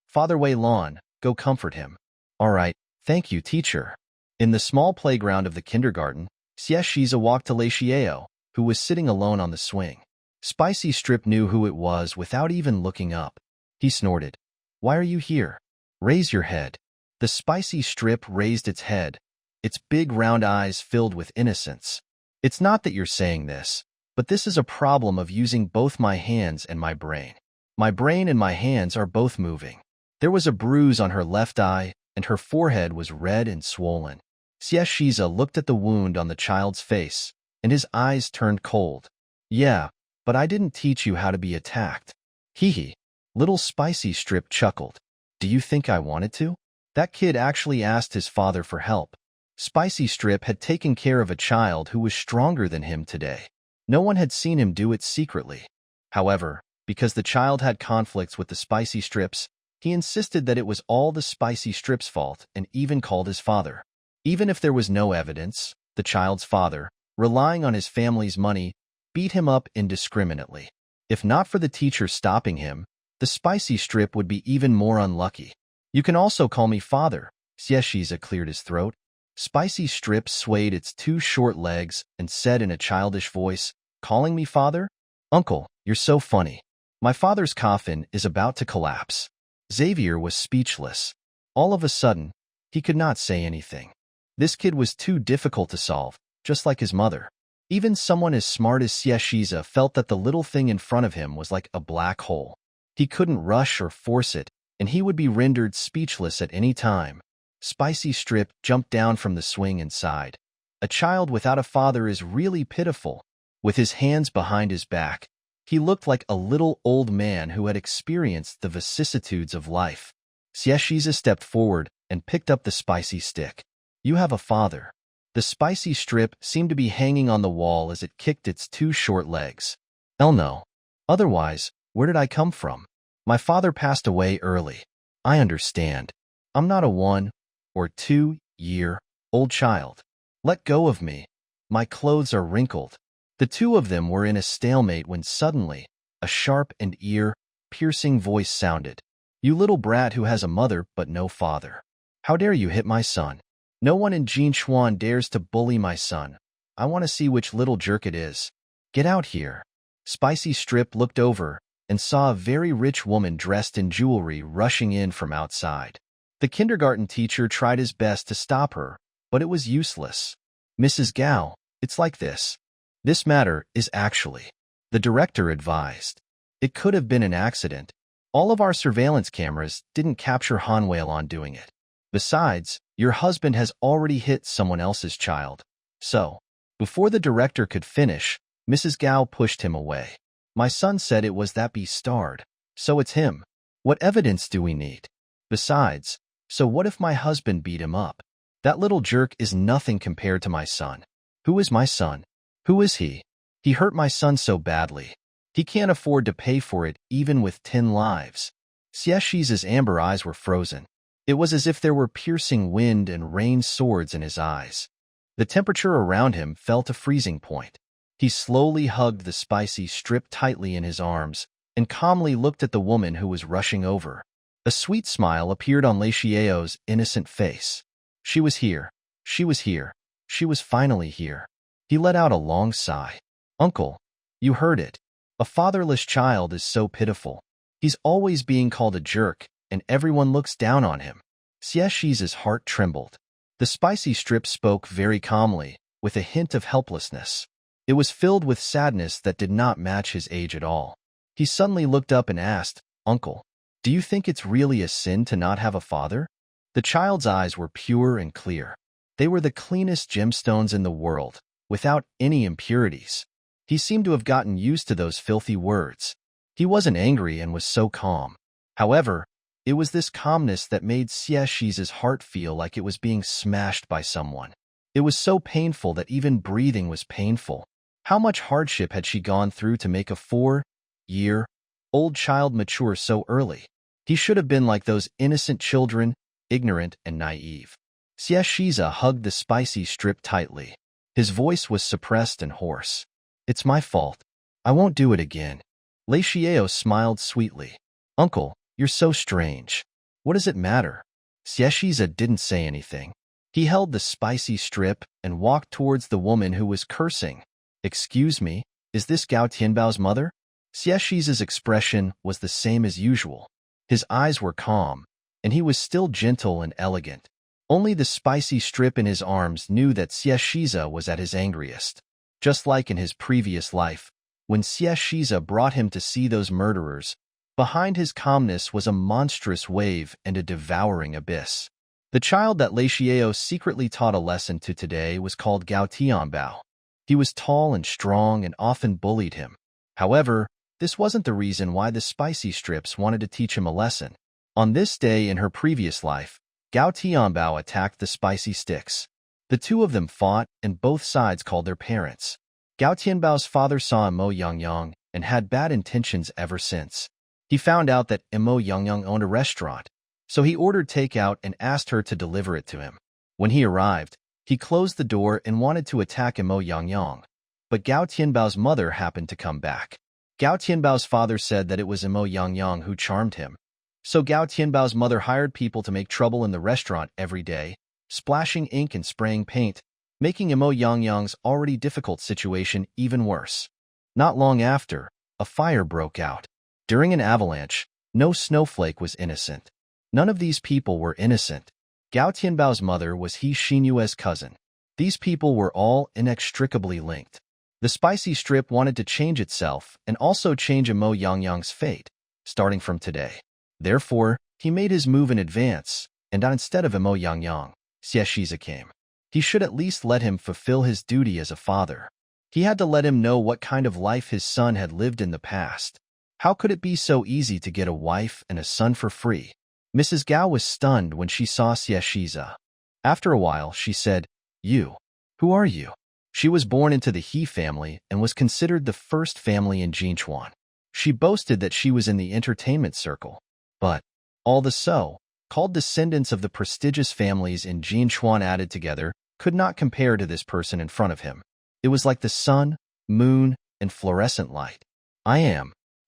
Father Weilan, go comfort him. All right, thank you, teacher. In the small playground of the kindergarten, Xiaxiza walked to Lei Xiao, who was sitting alone on the swing. Spicy Strip knew who it was without even looking up. He snorted. Why are you here? Raise your head. The Spicy Strip raised its head, its big round eyes filled with innocence. It's not that you're saying this, but this is a problem of using both my hands and my brain. My brain and my hands are both moving. There was a bruise on her left eye, and her forehead was red and swollen. Shiza looked at the wound on the child's face, and his eyes turned cold. Yeah, but I didn't teach you how to be attacked. Hee hee. Little Spicy Strip chuckled. Do you think I wanted to? That kid actually asked his father for help. Spicy Strip had taken care of a child who was stronger than him today. No one had seen him do it secretly. However, because the child had conflicts with the Spicy Strips, he insisted that it was all the Spicy Strips' fault and even called his father. Even if there was no evidence, the child's father, relying on his family's money, beat him up indiscriminately. If not for the teacher stopping him, the Spicy Strip would be even more unlucky. You can also call me father. Shiza cleared his throat. Spicy Strip swayed its two short legs and said in a childish voice, calling me father? Uncle, you're so funny. My father's coffin is about to collapse. Xavier was speechless. All of a sudden, he could not say anything. This kid was too difficult to solve, just like his mother. Even someone as smart as Shiza felt that the little thing in front of him was like a black hole. He couldn't rush or force it, and he would be rendered speechless at any time. Spicy Strip jumped down from the swing and sighed. A child without a father is really pitiful. With his hands behind his back, he looked like a little old man who had experienced the vicissitudes of life. Shiza stepped forward and picked up the spicy stick. You have a father. The Spicy Strip seemed to be hanging on the wall as it kicked its two short legs. Hell no. Otherwise, where did I come from? My father passed away early. I understand. I'm not a 1 or 2-year-old child. Let go of me. My clothes are wrinkled. The two of them were in a stalemate when suddenly, a sharp and ear-piercing voice sounded. You little brat who has a mother but no father. How dare you hit my son? No one in Jinchuan dares to bully my son. I want to see which little jerk it is. Get out here. Spicy Strip looked over and saw a very rich woman dressed in jewelry rushing in from outside. The kindergarten teacher tried his best to stop her, but it was useless. Mrs. Gao, it's like this. This matter is actually, the director advised. It could have been an accident. All of our surveillance cameras didn't capture Han Weilon doing it. Besides, your husband has already hit someone else's child. So, before the director could finish, Mrs. Gao pushed him away. My son said it was that bastard. So it's him. What evidence do we need? Besides, so what if my husband beat him up? That little jerk is nothing compared to my son. Who is my son? Who is he? He hurt my son so badly. He can't afford to pay for it even with 10 lives. Shiza's amber eyes were frozen. It was as if there were piercing wind and rain swords in his eyes. The temperature around him fell to freezing point. He slowly hugged the Spicy Strip tightly in his arms and calmly looked at the woman who was rushing over. A sweet smile appeared on Lei Xiao's innocent face. She was here. She was here. She was finally here. He let out a long sigh. Uncle, you heard it. A fatherless child is so pitiful. He's always being called a jerk, and everyone looks down on him. Shiza's heart trembled. The Spicy Strip spoke very calmly, with a hint of helplessness. It was filled with sadness that did not match his age at all. He suddenly looked up and asked, Uncle, do you think it's really a sin to not have a father? The child's eyes were pure and clear. They were the cleanest gemstones in the world, without any impurities. He seemed to have gotten used to those filthy words. He wasn't angry and was so calm. However, it was this calmness that made Shiza's heart feel like it was being smashed by someone. It was so painful that even breathing was painful. How much hardship had she gone through to make a 4-year-old child mature so early? He should have been like those innocent children, ignorant and naive. Shiza hugged the Spicy Strip tightly. His voice was suppressed and hoarse. It's my fault. I won't do it again. Lei Xiao smiled sweetly. Uncle, you're so strange. What does it matter? Shiza didn't say anything. He held the Spicy Strip and walked towards the woman who was cursing. Excuse me, is this Gao Tianbao's mother? Shiza's expression was the same as usual. His eyes were calm, and he was still gentle and elegant. Only the Spicy Strip in his arms knew that Shiza was at his angriest. Just like in his previous life, when Shiza brought him to see those murderers, behind his calmness was a monstrous wave and a devouring abyss. The child that Lei Xiao secretly taught a lesson to today was called Gao Tianbao. He was tall and strong and often bullied him. However, this wasn't the reason why the spicy strips wanted to teach him a lesson. On this day in her previous life, Gao Tianbao attacked the spicy sticks. The two of them fought, and both sides called their parents. Gao Tianbao's father saw Mo Yangyang and had bad intentions ever since. He found out that Mo Yangyang owned a restaurant, so he ordered takeout and asked her to deliver it to him. When he arrived, he closed the door and wanted to attack Mo Yangyang, but Gao Tianbao's mother happened to come back. Gao Tianbao's father said that it was Mo Yangyang who charmed him, so Gao Tianbao's mother hired people to make trouble in the restaurant every day, splashing ink and spraying paint, making Mo Yangyang's already difficult situation even worse. Not long after, a fire broke out. During an avalanche, no snowflake was innocent. None of these people were innocent. Gao Tianbao's mother was He Xinyue's cousin. These people were all inextricably linked. The spicy strip wanted to change itself and also change Mo Yangyang's fate, starting from today. Therefore, he made his move in advance, and instead of Mo Yangyang, Shiza came. He should at least let him fulfill his duty as a father. He had to let him know what kind of life his son had lived in the past. How could it be so easy to get a wife and a son for free? Mrs. Gao was stunned when she saw Shiza. After a while, she said, Who are you? She was born into the He family and was considered the first family in Jinchuan. She boasted that she was in the entertainment circle. But, all the so-called descendants of the prestigious families in Jinchuan added together could not compare to this person in front of him. It was like the sun, moon, and fluorescent light.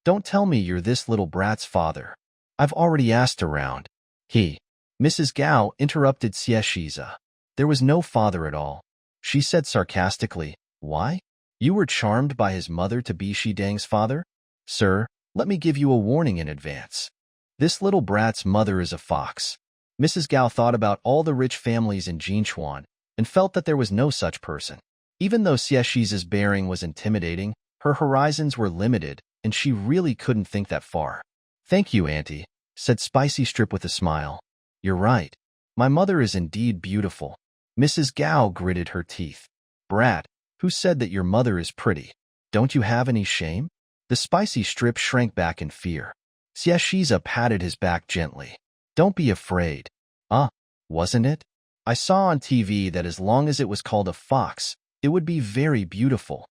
Don't tell me you're this little brat's father. I've already asked around. Mrs. Gao interrupted Shiza. There was no father at all. She said sarcastically, Why? You were charmed by his mother to be Shidang's father? Sir, let me give you a warning in advance. This little brat's mother is a fox. Mrs. Gao thought about all the rich families in Jinchuan and felt that there was no such person. Even though Shiza's bearing was intimidating, her horizons were limited, and she really couldn't think that far. Thank you, Auntie, said Spicy Strip with a smile. You're right. My mother is indeed beautiful. Mrs. Gao gritted her teeth. Brat, who said that your mother is pretty? Don't you have any shame? The Spicy Strip shrank back in fear. Shiza patted his back gently. Don't be afraid. Wasn't it? I saw on TV that as long as it was called a fox, it would be very beautiful.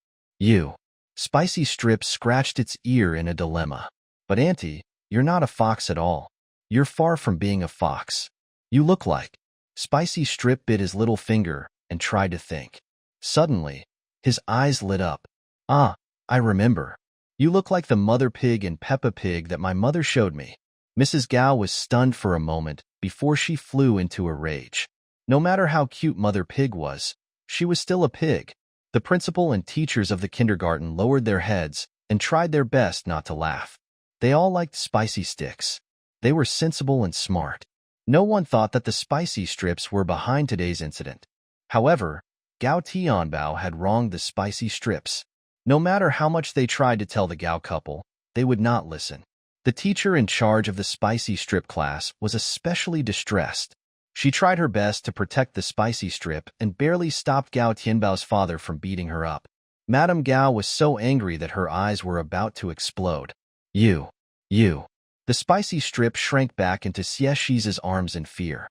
Spicy Strip scratched its ear in a dilemma. But Auntie, you're not a fox at all. You're far from being a fox. You look like. Spicy Strip bit his little finger and tried to think. Suddenly, his eyes lit up. I remember. You look like the mother pig in Peppa Pig that my mother showed me. Mrs. Gao was stunned for a moment before she flew into a rage. No matter how cute Mother Pig was, she was still a pig. The principal and teachers of the kindergarten lowered their heads and tried their best not to laugh. They all liked spicy sticks. They were sensible and smart. No one thought that the spicy strips were behind today's incident. However, Gao Tianbao had wronged the spicy strips. No matter how much they tried to tell the Gao couple, they would not listen. The teacher in charge of the spicy strip class was especially distressed. She tried her best to protect the spicy strip and barely stopped Gao Tianbao's father from beating her up. Madame Gao was so angry that her eyes were about to explode. You. The spicy strip shrank back into Shiza's arms in fear.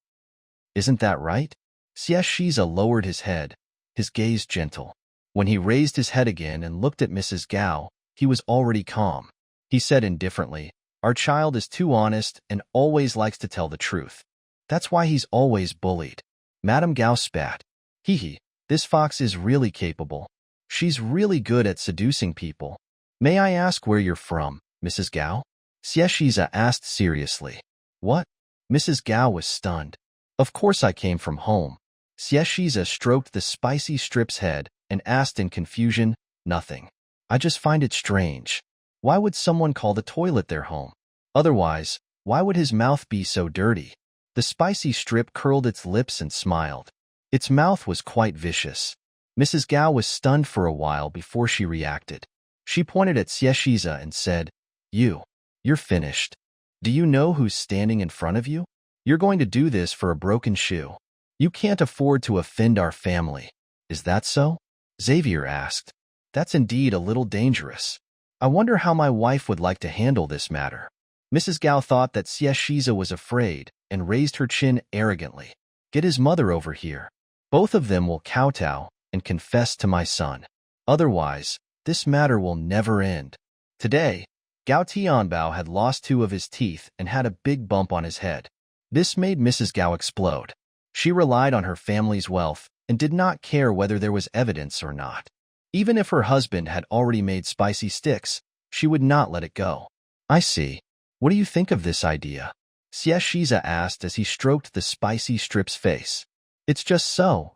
Isn't that right? Shiza lowered his head, his gaze gentle. When he raised his head again and looked at Mrs. Gao, he was already calm. He said indifferently, Our child is too honest and always likes to tell the truth. That's why he's always bullied. Madame Gao spat. This fox is really capable. She's really good at seducing people. May I ask where you're from, Mrs. Gao? Shiza asked seriously. What? Mrs. Gao was stunned. Of course I came from home. Shiza stroked the spicy strip's head and asked in confusion, Nothing. I just find it strange. Why would someone call the toilet their home? Otherwise, why would his mouth be so dirty? The spicy strip curled its lips and smiled. Its mouth was quite vicious. Mrs. Gao was stunned for a while before she reacted. She pointed at Xie Shiza and said, You're finished. Do you know who's standing in front of you? You're going to do this for a broken shoe. You can't afford to offend our family. Is that so? Xavier asked. That's indeed a little dangerous. I wonder how my wife would like to handle this matter. Mrs. Gao thought that Xie Shiza was afraid and raised her chin arrogantly. Get his mother over here. Both of them will kowtow and confess to my son. Otherwise, this matter will never end. Today, Gao Tianbao had lost 2 of his teeth and had a big bump on his head. This made Mrs. Gao explode. She relied on her family's wealth and did not care whether there was evidence or not. Even if her husband had already made spicy sticks, she would not let it go. I see. What do you think of this idea? Xie Shiza asked as he stroked the Spicy Strip's face. It's just so,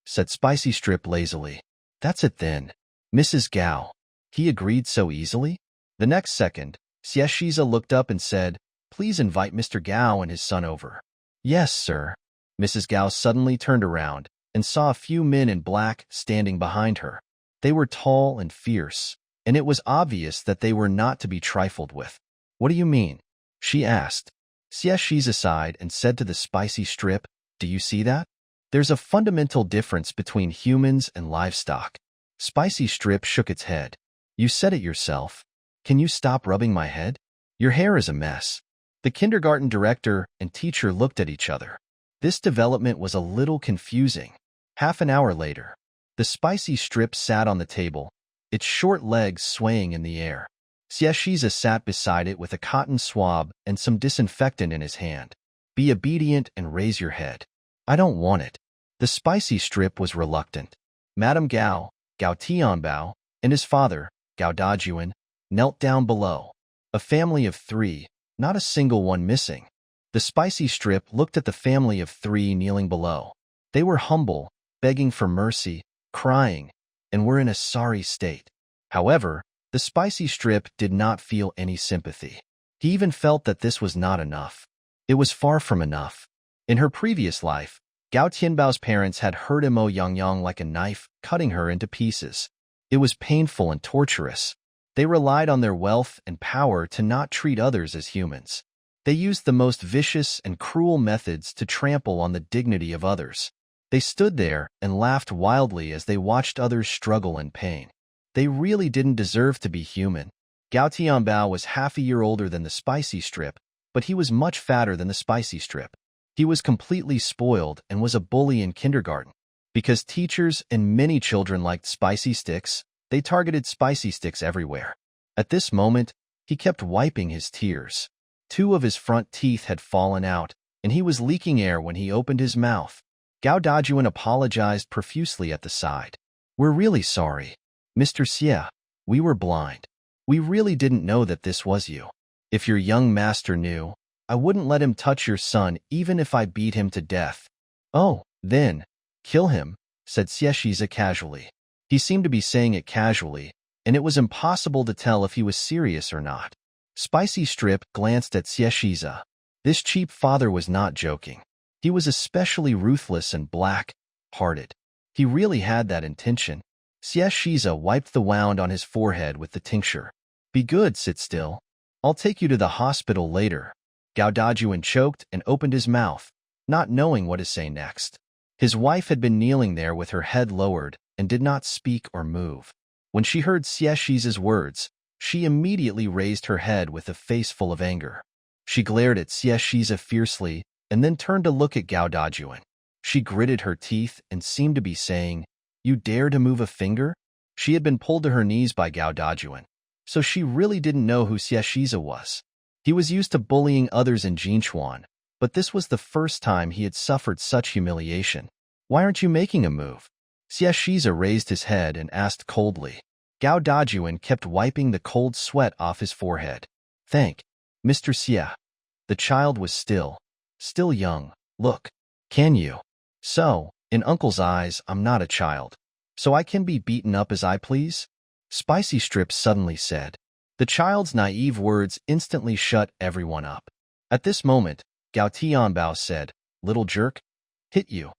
said Spicy Strip lazily. That's it then. Mrs. Gao. He agreed so easily? The next second, Xie Shiza looked up and said, Please invite Mr. Gao and his son over. Yes, sir. Mrs. Gao suddenly turned around and saw a few men in black standing behind her. They were tall and fierce, and it was obvious that they were not to be trifled with. What do you mean? She asked. Xie Shiza sighed and said to the Spicy Strip, Do you see that? There's a fundamental difference between humans and livestock. Spicy Strip shook its head. You said it yourself. Can you stop rubbing my head? Your hair is a mess. The kindergarten director and teacher looked at each other. This development was a little confusing. Half an hour later, the Spicy Strip sat on the table, its short legs swaying in the air. Xie Shiza sat beside it with a cotton swab and some disinfectant in his hand. Be obedient and raise your head. I don't want it. The Spicy Strip was reluctant. Madame Gao, Gao Tianbao, and his father, Gao Dajuan, knelt down below. A family of 3, not a single one missing. The Spicy Strip looked at the family of 3 kneeling below. They were humble, begging for mercy, crying, and were in a sorry state. However, the Spicy Strip did not feel any sympathy. He even felt that this was not enough. It was far from enough. In her previous life, Gao Tianbao's parents had hurt Mo Yangyang like a knife, cutting her into pieces. It was painful and torturous. They relied on their wealth and power to not treat others as humans. They used the most vicious and cruel methods to trample on the dignity of others. They stood there and laughed wildly as they watched others struggle in pain. They really didn't deserve to be human. Gao Tianbao was half a year older than the Spicy Strip, but he was much fatter than the Spicy Strip. He was completely spoiled and was a bully in kindergarten. Because teachers and many children liked spicy sticks, they targeted spicy sticks everywhere. At this moment, he kept wiping his tears. 2 of his front teeth had fallen out, and he was leaking air when he opened his mouth. Gao Dajuan apologized profusely at the side. We're really sorry. Mr. Xie, we were blind. We really didn't know that this was you. If your young master knew, I wouldn't let him touch your son even if I beat him to death. Oh, then, kill him, said Xie Shiza casually. He seemed to be saying it casually, and it was impossible to tell if he was serious or not. Spicy Strip glanced at Xie Shiza. This cheap father was not joking. He was especially ruthless and black-hearted. He really had that intention. Xie Shiza wiped the wound on his forehead with the tincture. Be good, sit still. I'll take you to the hospital later. Gao Dajuan choked and opened his mouth, not knowing what to say next. His wife had been kneeling there with her head lowered and did not speak or move. When she heard Xie Shiza's words, she immediately raised her head with a face full of anger. She glared at Xie Shiza fiercely and then turned to look at Gao Dajuan. She gritted her teeth and seemed to be saying, You dare to move a finger? She had been pulled to her knees by Gao Dajuan, so she really didn't know who Xie Shiza was. He was used to bullying others in Jinchuan, but this was the first time he had suffered such humiliation. Why aren't you making a move? Xie Shiza raised his head and asked coldly. Gao Dajuan kept wiping the cold sweat off his forehead. Thank, Mr. Xie. The child was still young. Look, can you? So, in Uncle's eyes, I'm not a child. So I can be beaten up as I please? Spicy Strip suddenly said. The child's naive words instantly shut everyone up. At this moment, Gao Tianbao said, Little jerk, hit you.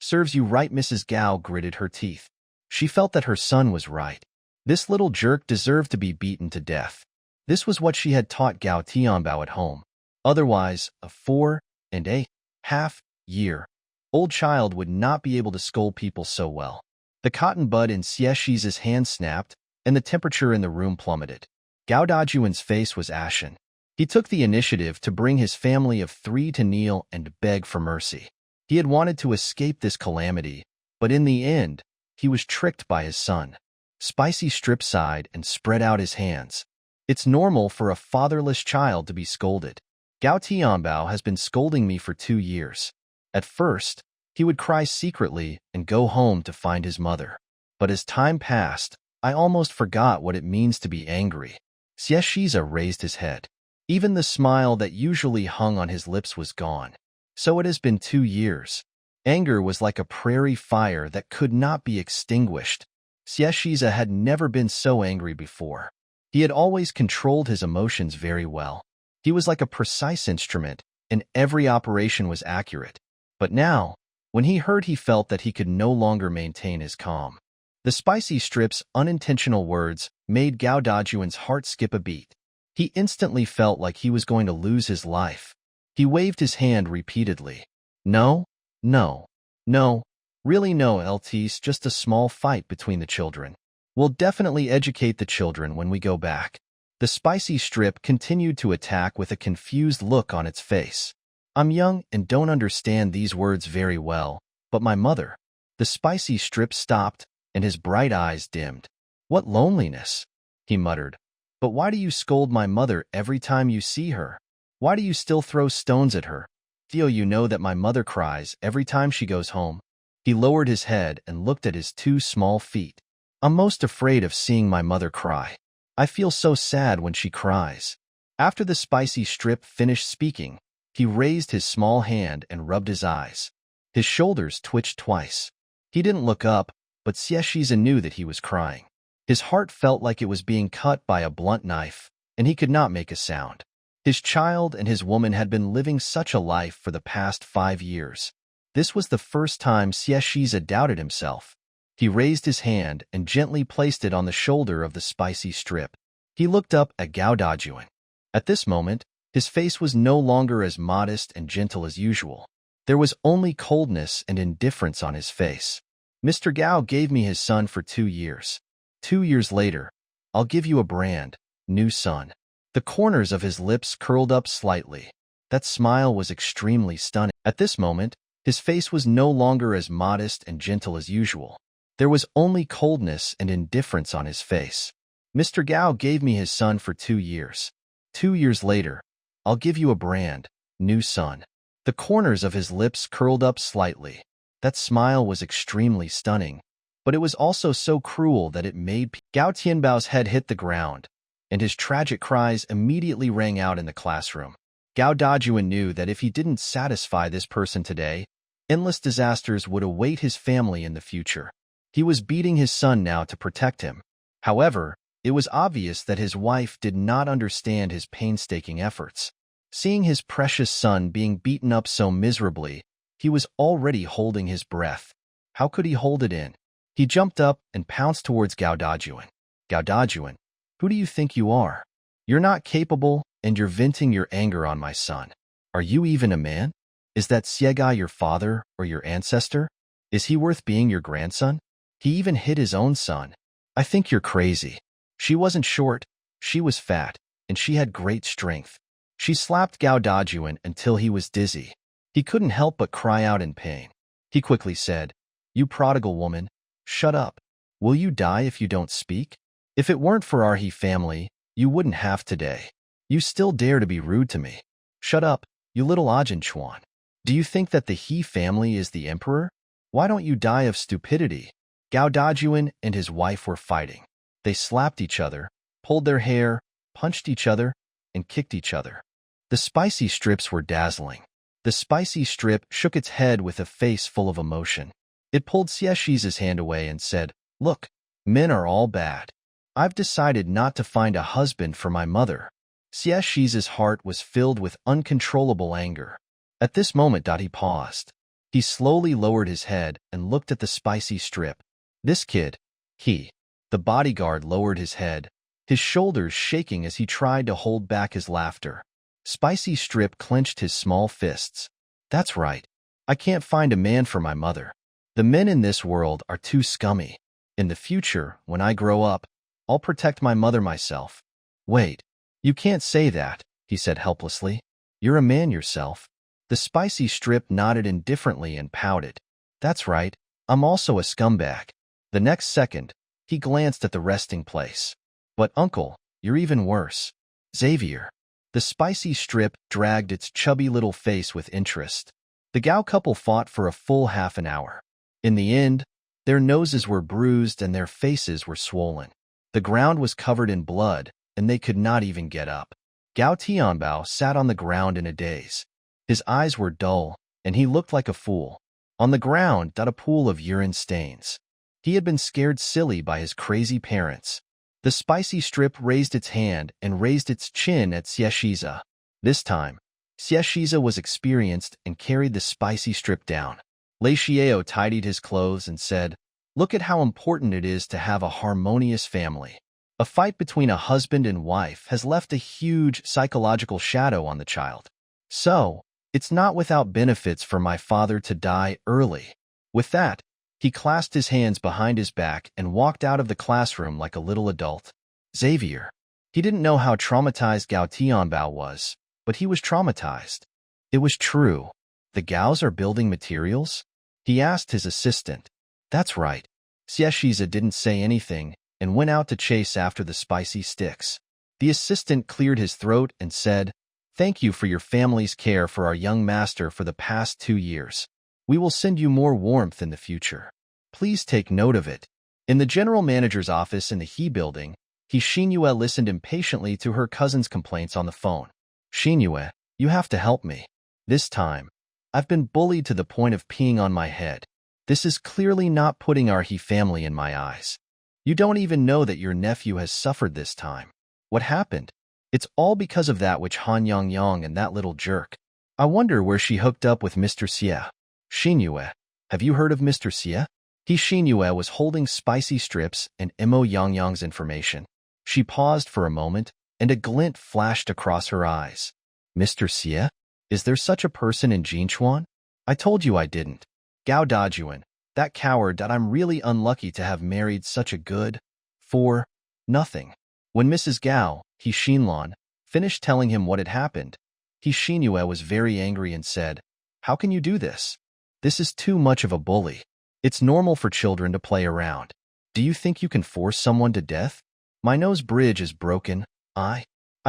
Serves you right. Mrs. Gao gritted her teeth. She felt that her son was right. This little jerk deserved to be beaten to death. This was what she had taught Gao Tianbao at home. Otherwise, a 4.5-year-old child would not be able to scold people so well. The cotton bud in Xie hand snapped, and the temperature in the room plummeted. Gao Dajuan's face was ashen. He took the initiative to bring his family of 3 to kneel and beg for mercy. He had wanted to escape this calamity, but in the end, he was tricked by his son. Spicy Strip sighed and spread out his hands. It's normal for a fatherless child to be scolded. Gao Tianbao has been scolding me for 2 years. At first, he would cry secretly and go home to find his mother. But as time passed, I almost forgot what it means to be angry. Xie raised his head. Even the smile that usually hung on his lips was gone. So it has been 2 years. Anger was like a prairie fire that could not be extinguished. Xie had never been so angry before. He had always controlled his emotions very well. He was like a precise instrument, and every operation was accurate. But now, when he heard, he felt that he could no longer maintain his calm. The Spicy Strip's unintentional words made Gao Dajuan's heart skip a beat. He instantly felt like he was going to lose his life. He waved his hand repeatedly. No, no, no, really no, LT's just a small fight between the children. We'll definitely educate the children when we go back. The Spicy Strip continued to attack with a confused look on its face. I'm young and don't understand these words very well, but my mother. The Spicy Strip stopped, and his bright eyes dimmed. What loneliness, he muttered. But why do you scold my mother every time you see her? Why do you still throw stones at her? Theo, you know that my mother cries every time she goes home. He lowered his head and looked at his 2 small feet. I'm most afraid of seeing my mother cry. I feel so sad when she cries. After the Spicy Strip finished speaking, he raised his small hand and rubbed his eyes. His shoulders twitched twice. He didn't look up, but Xie knew that he was crying. His heart felt like it was being cut by a blunt knife, and he could not make a sound. His child and his woman had been living such a life for the past 5 years. This was the first time Xie doubted himself. He raised his hand and gently placed it on the shoulder of the Spicy Strip. He looked up at Gao Dajuan. At this moment, his face was no longer as modest and gentle as usual. There was only coldness and indifference on his face. Mr. Gao gave me his son for 2 years. 2 years later, I'll give you a brand new son. The corners of his lips curled up slightly. That smile was extremely stunning. At this moment, his face was no longer as modest and gentle as usual. There was only coldness and indifference on his face. Mr. Gao gave me his son for 2 years. 2 years later, I'll give you a brand new son. The corners of his lips curled up slightly. That smile was extremely stunning, but it was also so cruel that it made Gao Tianbao's head hit the ground, and his tragic cries immediately rang out in the classroom. Gao Dajuan knew that if he didn't satisfy this person today, endless disasters would await his family in the future. He was beating his son now to protect him. However, it was obvious that his wife did not understand his painstaking efforts. Seeing his precious son being beaten up so miserably, he was already holding his breath. How could he hold it in? He jumped up and pounced towards Gao Dajuan. Gao Dajuan, who do you think you are? You're not capable, and you're venting your anger on my son. Are you even a man? Is that Xie your father or your ancestor? Is he worth being your grandson? He even hit his own son. I think you're crazy. She wasn't short, she was fat, and she had great strength. She slapped Gao Dajuan until he was dizzy. He couldn't help but cry out in pain. He quickly said, "You prodigal woman, shut up. Will you die if you don't speak? If it weren't for our He family, you wouldn't have today. You still dare to be rude to me. Shut up, you little Ajin Chuan. Do you think that the He family is the emperor? Why don't you die of stupidity?" Gao Dajuan and his wife were fighting. They slapped each other, pulled their hair, punched each other, and kicked each other. The Spicy Strips were dazzling. The Spicy Strip shook its head with a face full of emotion. It pulled Xie's hand away and said, "Look, men are all bad. I've decided not to find a husband for my mother." Xie's heart was filled with uncontrollable anger. At this moment, he paused. He slowly lowered his head and looked at the spicy strip. This kid, the bodyguard lowered his head, his shoulders shaking as he tried to hold back his laughter. Spicy Strip clenched his small fists. That's right. I can't find a man for my mother. The men in this world are too scummy. In the future, when I grow up, I'll protect my mother myself. Wait, you can't say that, he said helplessly. You're a man yourself. The Spicy Strip nodded indifferently and pouted. That's right, I'm also a scumbag. The next second, he glanced at the resting place. But uncle, you're even worse. Xavier. The Spicy Strip dragged its chubby little face with interest. The Gao couple fought for a full half an hour. In the end, their noses were bruised and their faces were swollen. The ground was covered in blood, and they could not even get up. Gao Tianbao sat on the ground in a daze. His eyes were dull, and he looked like a fool. On the ground a pool of urine stains. He had been scared silly by his crazy parents. The Spicy Strip raised its hand and raised its chin at Xieshiza. This time, Xieshiza was experienced and carried the Spicy Strip down. Lei Xiao tidied his clothes and said, "Look at how important it is to have a harmonious family. A fight between a husband and wife has left a huge psychological shadow on the child. So, it's not without benefits for my father to die early." With that, he clasped his hands behind his back and walked out of the classroom like a little adult. Xavier. He didn't know how traumatized Gao Tianbao was, but he was traumatized. It was true. The Gaos are building materials? He asked his assistant. That's right. Xieshiza didn't say anything and went out to chase after the spicy sticks. The assistant cleared his throat and said, "Thank you for your family's care for our young master for the past 2 years. We will send you more warmth in the future. Please take note of it." In the general manager's office in the He building, Xinyue listened impatiently to her cousin's complaints on the phone. "Xinyue, you have to help me. This time, I've been bullied to the point of peeing on my head. This is clearly not putting our He family in my eyes. You don't even know that your nephew has suffered this time. What happened? It's all because of that witch Han Yang and that little jerk. I wonder where she hooked up with Mr. Xie. Xinyue, have you heard of Mr. Xie?" Xinyue was holding Spicy Strips and Mo Yangyang's information. She paused for a moment, and a glint flashed across her eyes. "Mr. Xie? Is there such a person in Jinchuan? I told you I didn't. Gao Dajuan, that coward that I'm really unlucky to have married such a good, for nothing." When Mrs. Gao, Xinlan, finished telling him what had happened, Xinyue was very angry and said, "How can you do this? This is too much of a bully. It's normal for children to play around. Do you think you can force someone to death? My nose bridge is broken. I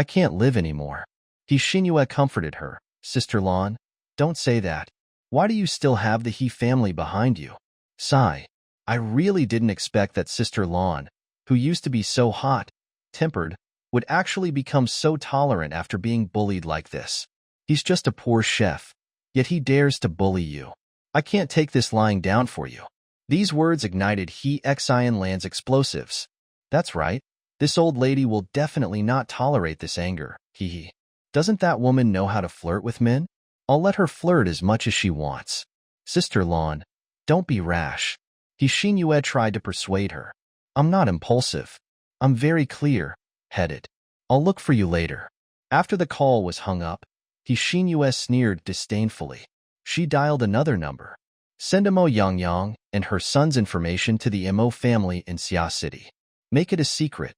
can't live anymore." Xinyue comforted her. "Sister Lan, don't say that. Why do you still have the He family behind you?" Sigh. I really didn't expect that Sister Lan, who used to be so hot-tempered, would actually become so tolerant after being bullied like this. He's just a poor chef, yet he dares to bully you. I can't take this lying down for you. These words ignited Xianlan's explosives. That's right. This old lady will definitely not tolerate this anger. Doesn't that woman know how to flirt with men? I'll let her flirt as much as she wants. Sister Lan, don't be rash. Xinyue tried to persuade her. I'm not impulsive. I'm very clear-headed. I'll look for you later. After the call was hung up, Xinyue sneered disdainfully. She dialed another number. Send Mo Yangyang and her son's information to the Mo family in Xia City. Make it a secret.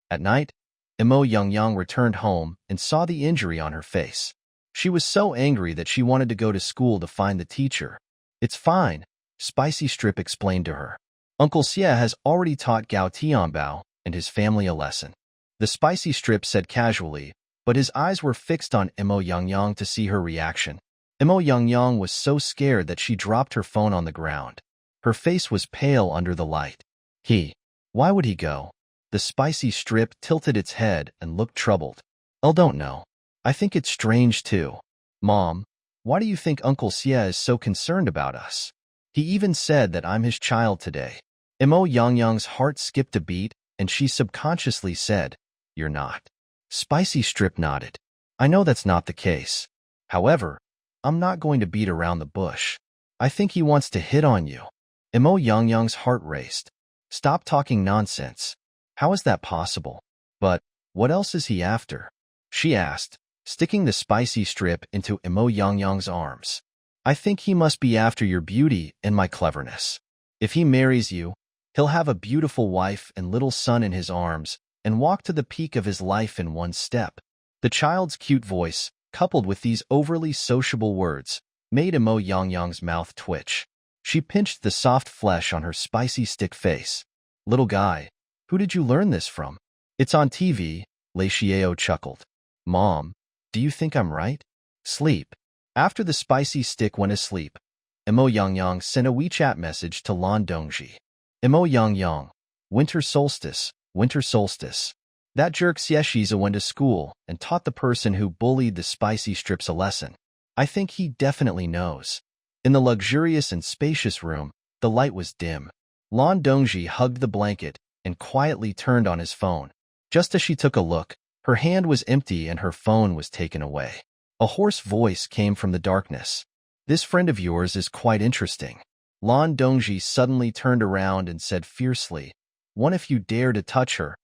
At night, Mo Yangyang returned home and saw the injury on her face. She was so angry that she wanted to go to school to find the teacher. It's fine, Spicy Strip explained to her. Uncle Xie has already taught Gao Tianbao and his family a lesson. The Spicy Strip said casually, but his eyes were fixed on Mo Yangyang to see her reaction. Mo Yangyang was so scared that she dropped her phone on the ground. Her face was pale under the light. Why would he go? The Spicy Strip tilted its head and looked troubled. I don't know. I think it's strange too. Mom, why do you think Uncle Xie is so concerned about us? He even said that I'm his child today. Mo Yangyang's heart skipped a beat, and she subconsciously said, "You're not." Spicy Strip nodded. "I know that's not the case. However, I'm not going to beat around the bush. I think he wants to hit on you. Imo Yangyang's heart raced. Stop talking nonsense. How is that possible? But what else is he after? She asked, sticking the spicy strip into Imo Yangyang's arms. I think he must be after your beauty and my cleverness. If he marries you, he'll have a beautiful wife and little son in his arms and walk to the peak of his life in one step. The child's cute voice, coupled with these overly sociable words, made Imo Yangyang's mouth twitch. She pinched the soft flesh on her spicy stick face. Little guy, who did you learn this from? It's on TV, Lei Xiao chuckled. Mom, do you think I'm right? Sleep. After the spicy stick went asleep, Imo Yangyang sent a WeChat message to Lan Dongji. Imo Yangyang, winter solstice, winter solstice. That jerk Xieshiza went to school and taught the person who bullied the spicy strips a lesson. I think he definitely knows. In the luxurious and spacious room, the light was dim. Lan Dongji hugged the blanket and quietly turned on his phone. Just as she took a look, her hand was empty and her phone was taken away. A hoarse voice came from the darkness. This friend of yours is quite interesting. Lan Dongji suddenly turned around and said fiercely, "One, if you dare to touch her,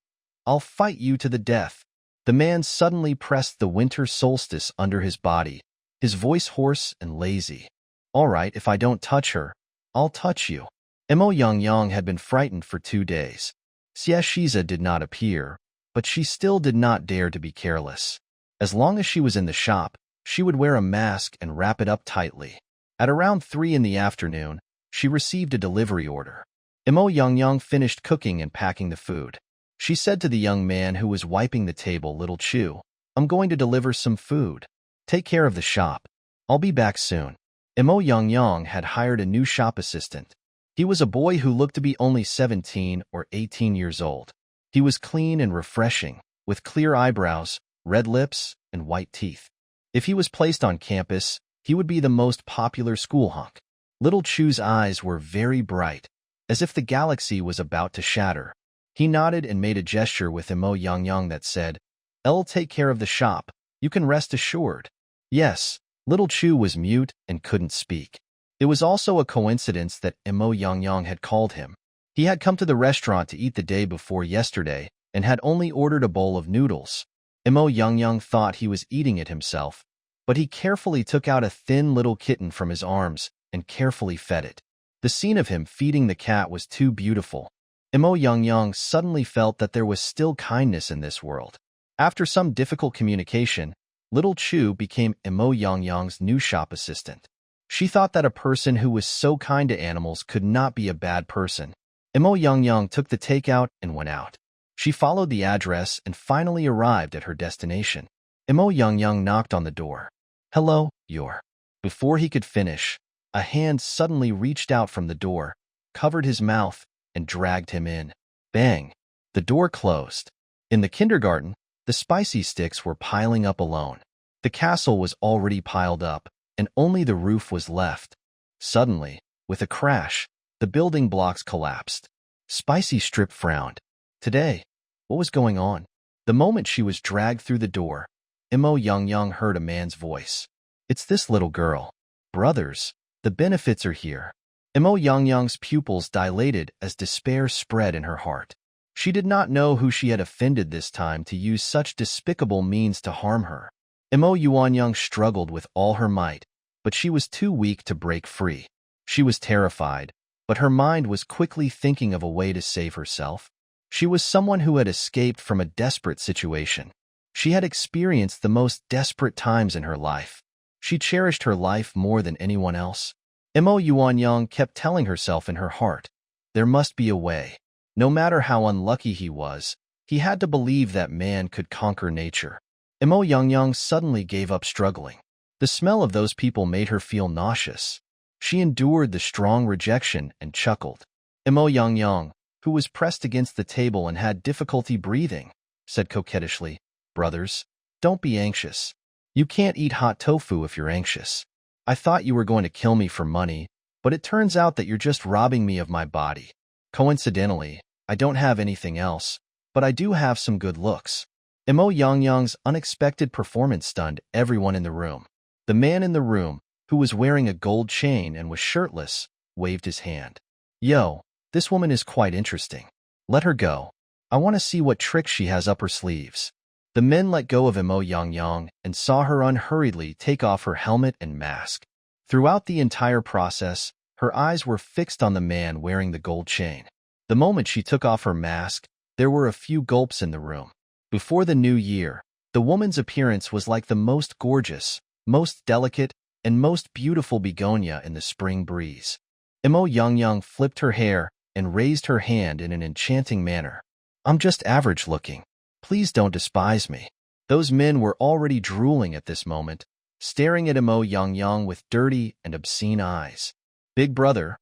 I'll fight you to the death." The man suddenly pressed the winter solstice under his body, his voice hoarse and lazy. All right, if I don't touch her, I'll touch you. Imo Yangyang had been frightened for 2 days. Xieshiza did not appear, but she still did not dare to be careless. As long as she was in the shop, she would wear a mask and wrap it up tightly. At around 3 in the afternoon, she received a delivery order. Imo Yangyang finished cooking and packing the food. She said to the young man who was wiping the table, "Little Chu, I'm going to deliver some food. Take care of the shop. I'll be back soon." Imo Yangyang had hired a new shop assistant. He was a boy who looked to be only 17 or 18 years old. He was clean and refreshing, with clear eyebrows, red lips, and white teeth. If he was placed on campus, he would be the most popular school hunk. Little Chu's eyes were very bright, as if the galaxy was about to shatter. He nodded and made a gesture with Imo Yangyang that said, "I'll take care of the shop. You can rest assured." Yes, Little Chu was mute and couldn't speak. It was also a coincidence that Imo Yangyang had called him. He had come to the restaurant to eat the day before yesterday and had only ordered a bowl of noodles. Imo Yangyang thought he was eating it himself, but he carefully took out a thin little kitten from his arms and carefully fed it. The scene of him feeding the cat was too beautiful. Imo Yangyang suddenly felt that there was still kindness in this world. After some difficult communication, Little Chu became Imo Yangyang's new shop assistant. She thought that a person who was so kind to animals could not be a bad person. Imo Yangyang took the takeout and went out. She followed the address and finally arrived at her destination. Imo Yangyang knocked on the door. "Hello, Yor." Before he could finish, a hand suddenly reached out from the door, covered his mouth, and dragged him in. Bang! The door closed. In the kindergarten, the spicy sticks were piling up alone. The castle was already piled up, and only the roof was left. Suddenly, with a crash, the building blocks collapsed. Spicy Strip frowned. Today, what was going on? The moment she was dragged through the door, Imo Yangyang heard a man's voice. "It's this little girl. Brothers, the benefits are here." Imo Yangyang's pupils dilated as despair spread in her heart. She did not know who she had offended this time to use such despicable means to harm her. Imo Yuanyang struggled with all her might, but she was too weak to break free. She was terrified, but her mind was quickly thinking of a way to save herself. She was someone who had escaped from a desperate situation. She had experienced the most desperate times in her life. She cherished her life more than anyone else. Imo Yuanyang kept telling herself in her heart, there must be a way. No matter how unlucky he was, he had to believe that man could conquer nature. Imo Yangyang suddenly gave up struggling. The smell of those people made her feel nauseous. She endured the strong rejection and chuckled. Imo Yangyang, who was pressed against the table and had difficulty breathing, said coquettishly, "Brothers, don't be anxious. You can't eat hot tofu if you're anxious. I thought you were going to kill me for money, but it turns out that you're just robbing me of my body. Coincidentally, I don't have anything else, but I do have some good looks." Imo Yangyang's unexpected performance stunned everyone in the room. The man in the room, who was wearing a gold chain and was shirtless, waved his hand. Yo, this woman is quite interesting. Let her go. I want to see what tricks she has up her sleeves. The men let go of Imo Yang and saw her unhurriedly take off her helmet and mask. Throughout the entire process, her eyes were fixed on the man wearing the gold chain. The moment she took off her mask, there were a few gulps in the room. Before the new year, the woman's appearance was like the most gorgeous, most delicate, and most beautiful begonia in the spring breeze. Imo Yang flipped her hair and raised her hand in an enchanting manner. I'm just average looking. Please don't despise me. Those men were already drooling at this moment, staring at Imo Yang with dirty and obscene eyes. Big brother,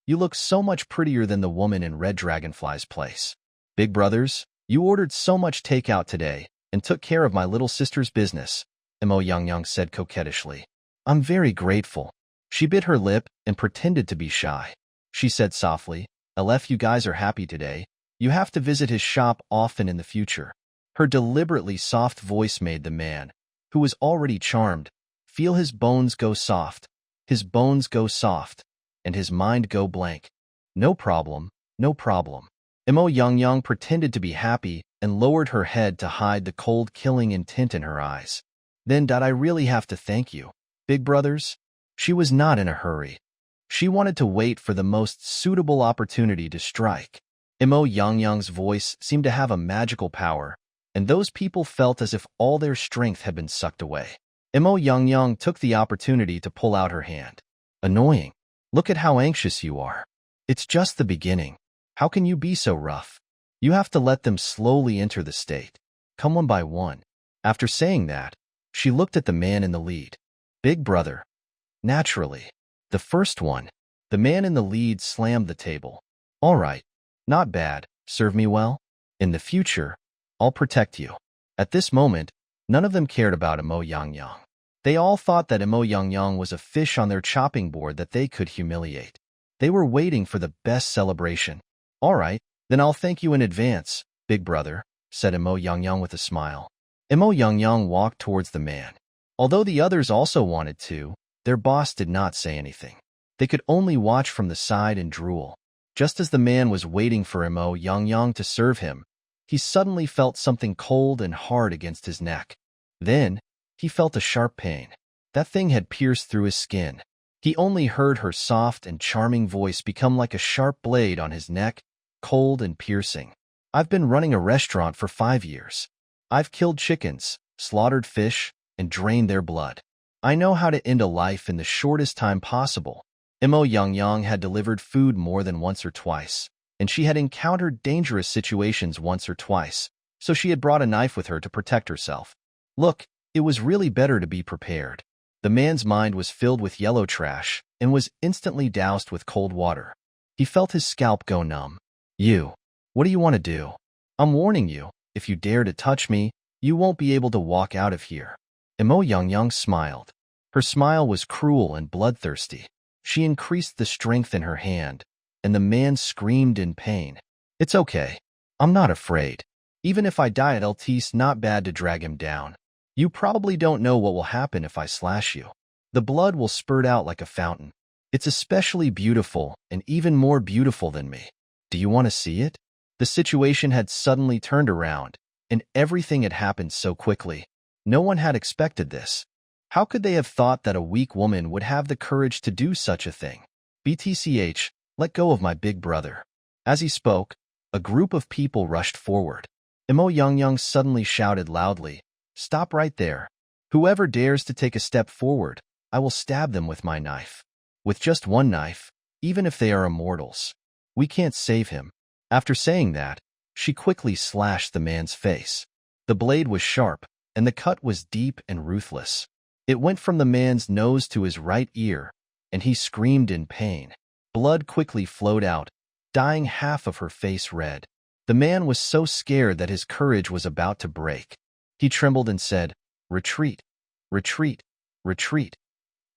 you look so much prettier than the woman in Red Dragonfly's place. Big brothers, you ordered so much takeout today and took care of my little sister's business, Imo Yang said coquettishly. I'm very grateful. She bit her lip and pretended to be shy. She said softly, "If you guys are happy today, you have to visit his shop often in the future." Her deliberately soft voice made the man, who was already charmed, feel his bones go soft, and his mind go blank. No problem, no problem. Imo Yang pretended to be happy and lowered her head to hide the cold killing intent in her eyes. Then did I really have to thank you, big brothers? She was not in a hurry. She wanted to wait for the most suitable opportunity to strike. Imo Yang's voice seemed to have a magical power, and those people felt as if all their strength had been sucked away. Imo Yang took the opportunity to pull out her hand. Annoying. Look at how anxious you are. It's just the beginning. How can you be so rough? You have to let them slowly enter the state. Come one by one. After saying that, she looked at the man in the lead. Big brother. Naturally. The first one. The man in the lead slammed the table. All right. Not bad. Serve me well. In the future, I'll protect you. At this moment, none of them cared about Imo Yang. They all thought that Imo Yang was a fish on their chopping board that they could humiliate. They were waiting for the best celebration. All right, then I'll thank you in advance, big brother, said Imo Yang with a smile. Imo Yang walked towards the man. Although the others also wanted to, their boss did not say anything. They could only watch from the side and drool. Just as the man was waiting for Imo Yang to serve him, he suddenly felt something cold and hard against his neck. Then, he felt a sharp pain. That thing had pierced through his skin. He only heard her soft and charming voice become like a sharp blade on his neck, cold and piercing. I've been running a restaurant for 5 years. I've killed chickens, slaughtered fish, and drained their blood. I know how to end a life in the shortest time possible. Imo Yang had delivered food more than once or twice, and she had encountered dangerous situations once or twice, so she had brought a knife with her to protect herself. Look, it was really better to be prepared. The man's mind was filled with yellow trash and was instantly doused with cold water. He felt his scalp go numb. You, what do you want to do? I'm warning you, if you dare to touch me, you won't be able to walk out of here. Imo Yang smiled. Her smile was cruel and bloodthirsty. She increased the strength in her hand, and the man screamed in pain. It's okay. I'm not afraid. Even if I die, it's not bad to drag him down. You probably don't know what will happen if I slash you. The blood will spurt out like a fountain. It's especially beautiful and even more beautiful than me. Do you want to see it? The situation had suddenly turned around, and everything had happened so quickly. No one had expected this. How could they have thought that a weak woman would have the courage to do such a thing? BTCH, let go of my big brother. As he spoke, a group of people rushed forward. Imo Yang suddenly shouted loudly, Stop right there. Whoever dares to take a step forward, I will stab them with my knife. With just one knife, even if they are immortals. We can't save him. After saying that, she quickly slashed the man's face. The blade was sharp, and the cut was deep and ruthless. It went from the man's nose to his right ear, and he screamed in pain. Blood quickly flowed out, dyeing half of her face red. The man was so scared that his courage was about to break. He trembled and said, Retreat, retreat, retreat.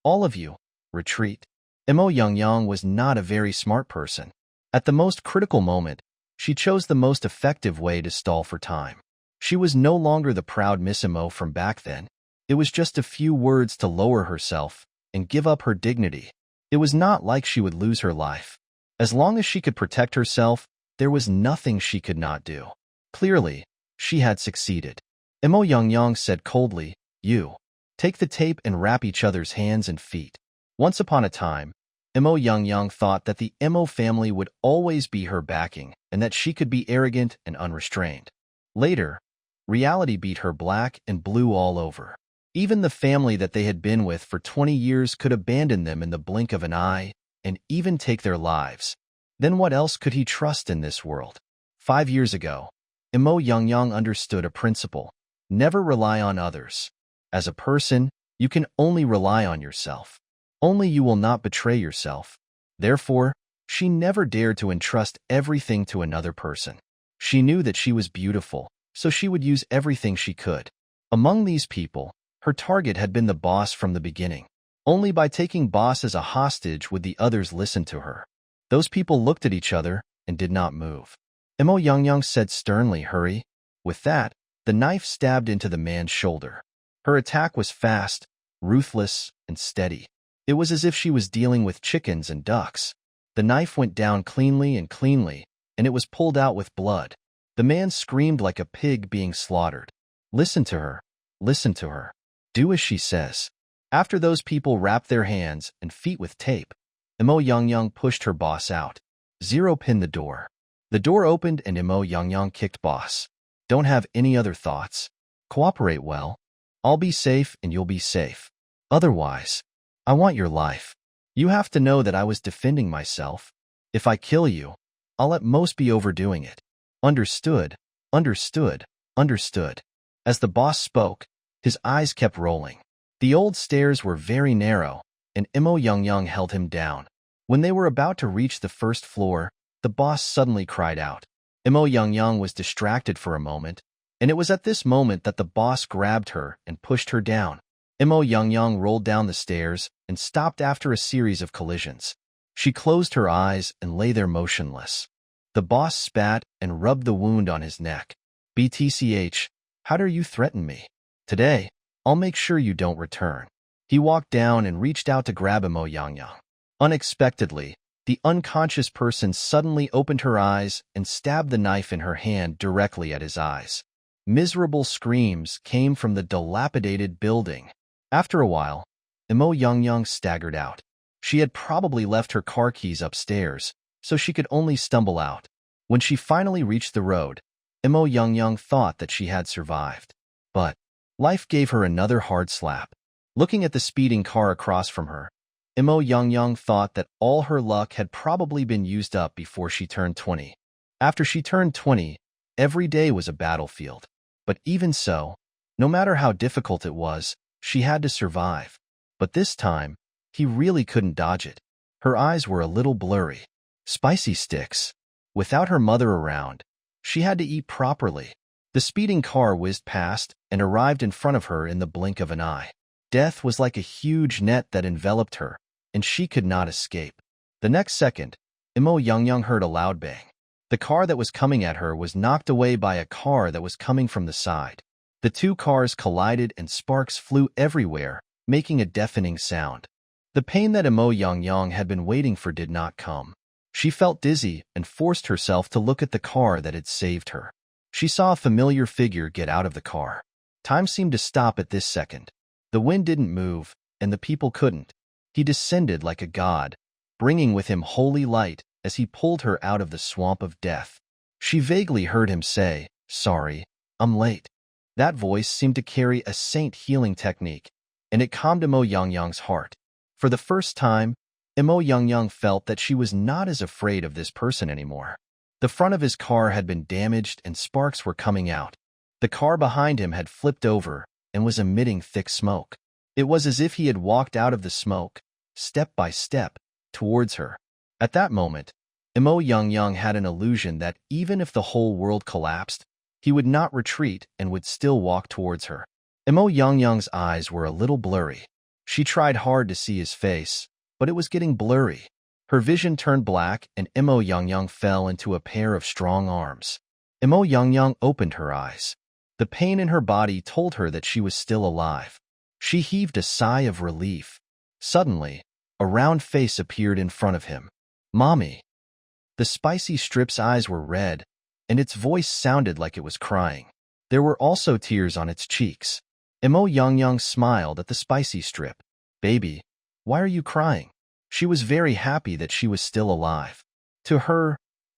All of you, retreat. Imo Yang was not a very smart person. At the most critical moment, she chose the most effective way to stall for time. She was no longer the proud Miss Imo from back then. It was just a few words to lower herself and give up her dignity. It was not like she would lose her life. As long as she could protect herself, there was nothing she could not do. Clearly, she had succeeded. Imo Young said coldly, "You. Take the tape and wrap each other's hands and feet." Once upon a time, Imo Young thought that the Imo family would always be her backing and that she could be arrogant and unrestrained. Later, reality beat her black and blue all over. Even the family that they had been with for 20 years could abandon them in the blink of an eye and even take their lives. Then what else could he trust in this world? 5 years ago, Imo Young understood a principle: never rely on others. As a person, you can only rely on yourself. Only you will not betray yourself. Therefore, she never dared to entrust everything to another person. She knew that she was beautiful, so she would use everything she could. Among these people, her target had been the boss from the beginning. Only by taking boss as a hostage would the others listen to her. Those people looked at each other and did not move. Imo Young said sternly, "Hurry." With that, the knife stabbed into the man's shoulder. Her attack was fast, ruthless, and steady. It was as if she was dealing with chickens and ducks. The knife went down cleanly, and it was pulled out with blood. The man screamed like a pig being slaughtered. Listen to her. Listen to her. Do as she says. After those people wrapped their hands and feet with tape, Imo Young pushed her boss out. Zero pinned the door. The door opened and Imo Young kicked boss. "Don't have any other thoughts. Cooperate well. I'll be safe and you'll be safe. Otherwise, I want your life. You have to know that I was defending myself. If I kill you, I'll at most be overdoing it. Understood, understood, understood." As the boss spoke, his eyes kept rolling. The old stairs were very narrow, and Imo Young held him down. When they were about to reach the first floor, the boss suddenly cried out. Imo Young was distracted for a moment, and it was at this moment that the boss grabbed her and pushed her down. Imo Young rolled down the stairs and stopped after a series of collisions. She closed her eyes and lay there motionless. The boss spat and rubbed the wound on his neck. "BTCH, how dare you threaten me? Today, I'll make sure you don't return." He walked down and reached out to grab Imo Young. Unexpectedly, the unconscious person suddenly opened her eyes and stabbed the knife in her hand directly at his eyes. Miserable screams came from the dilapidated building. After a while, Imo Young staggered out. She had probably left her car keys upstairs, so she could only stumble out. When she finally reached the road, Imo Young thought that she had survived. But life gave her another hard slap. Looking at the speeding car across from her, Imo Young thought that all her luck had probably been used up before she turned 20. After she turned 20, every day was a battlefield. But even so, no matter how difficult it was, she had to survive. But this time, he really couldn't dodge it. Her eyes were a little blurry. Spicy sticks. Without her mother around, she had to eat properly. The speeding car whizzed past and arrived in front of her in the blink of an eye. Death was like a huge net that enveloped her, and she could not escape. The next second, Imo Young heard a loud bang. The car that was coming at her was knocked away by a car that was coming from the side. The two cars collided and sparks flew everywhere, making a deafening sound. The pain that Imo Young had been waiting for did not come. She felt dizzy and forced herself to look at the car that had saved her. She saw a familiar figure get out of the car. Time seemed to stop at this second. The wind didn't move, and the people couldn't. He descended like a god, bringing with him holy light as he pulled her out of the swamp of death. She vaguely heard him say, "Sorry, I'm late." That voice seemed to carry a saint healing technique, and it calmed Imo Young's heart. For the first time, Imo Young felt that she was not as afraid of this person anymore. The front of his car had been damaged and sparks were coming out. The car behind him had flipped over and was emitting thick smoke. It was as if he had walked out of the smoke, step by step, towards her. At that moment, Imo Young had an illusion that even if the whole world collapsed, he would not retreat and would still walk towards her. Imo Young's eyes were a little blurry. She tried hard to see his face, but it was getting blurry. Her vision turned black and Imo Young fell into a pair of strong arms. Imo Young opened her eyes. The pain in her body told her that she was still alive. She heaved a sigh of relief. Suddenly, a round face appeared in front of him. Mommy. The spicy strip's eyes were red, and its voice sounded like it was crying. There were also tears on its cheeks. Imo Yang smiled at the spicy strip. Baby, why are you crying? She was very happy that she was still alive. To her,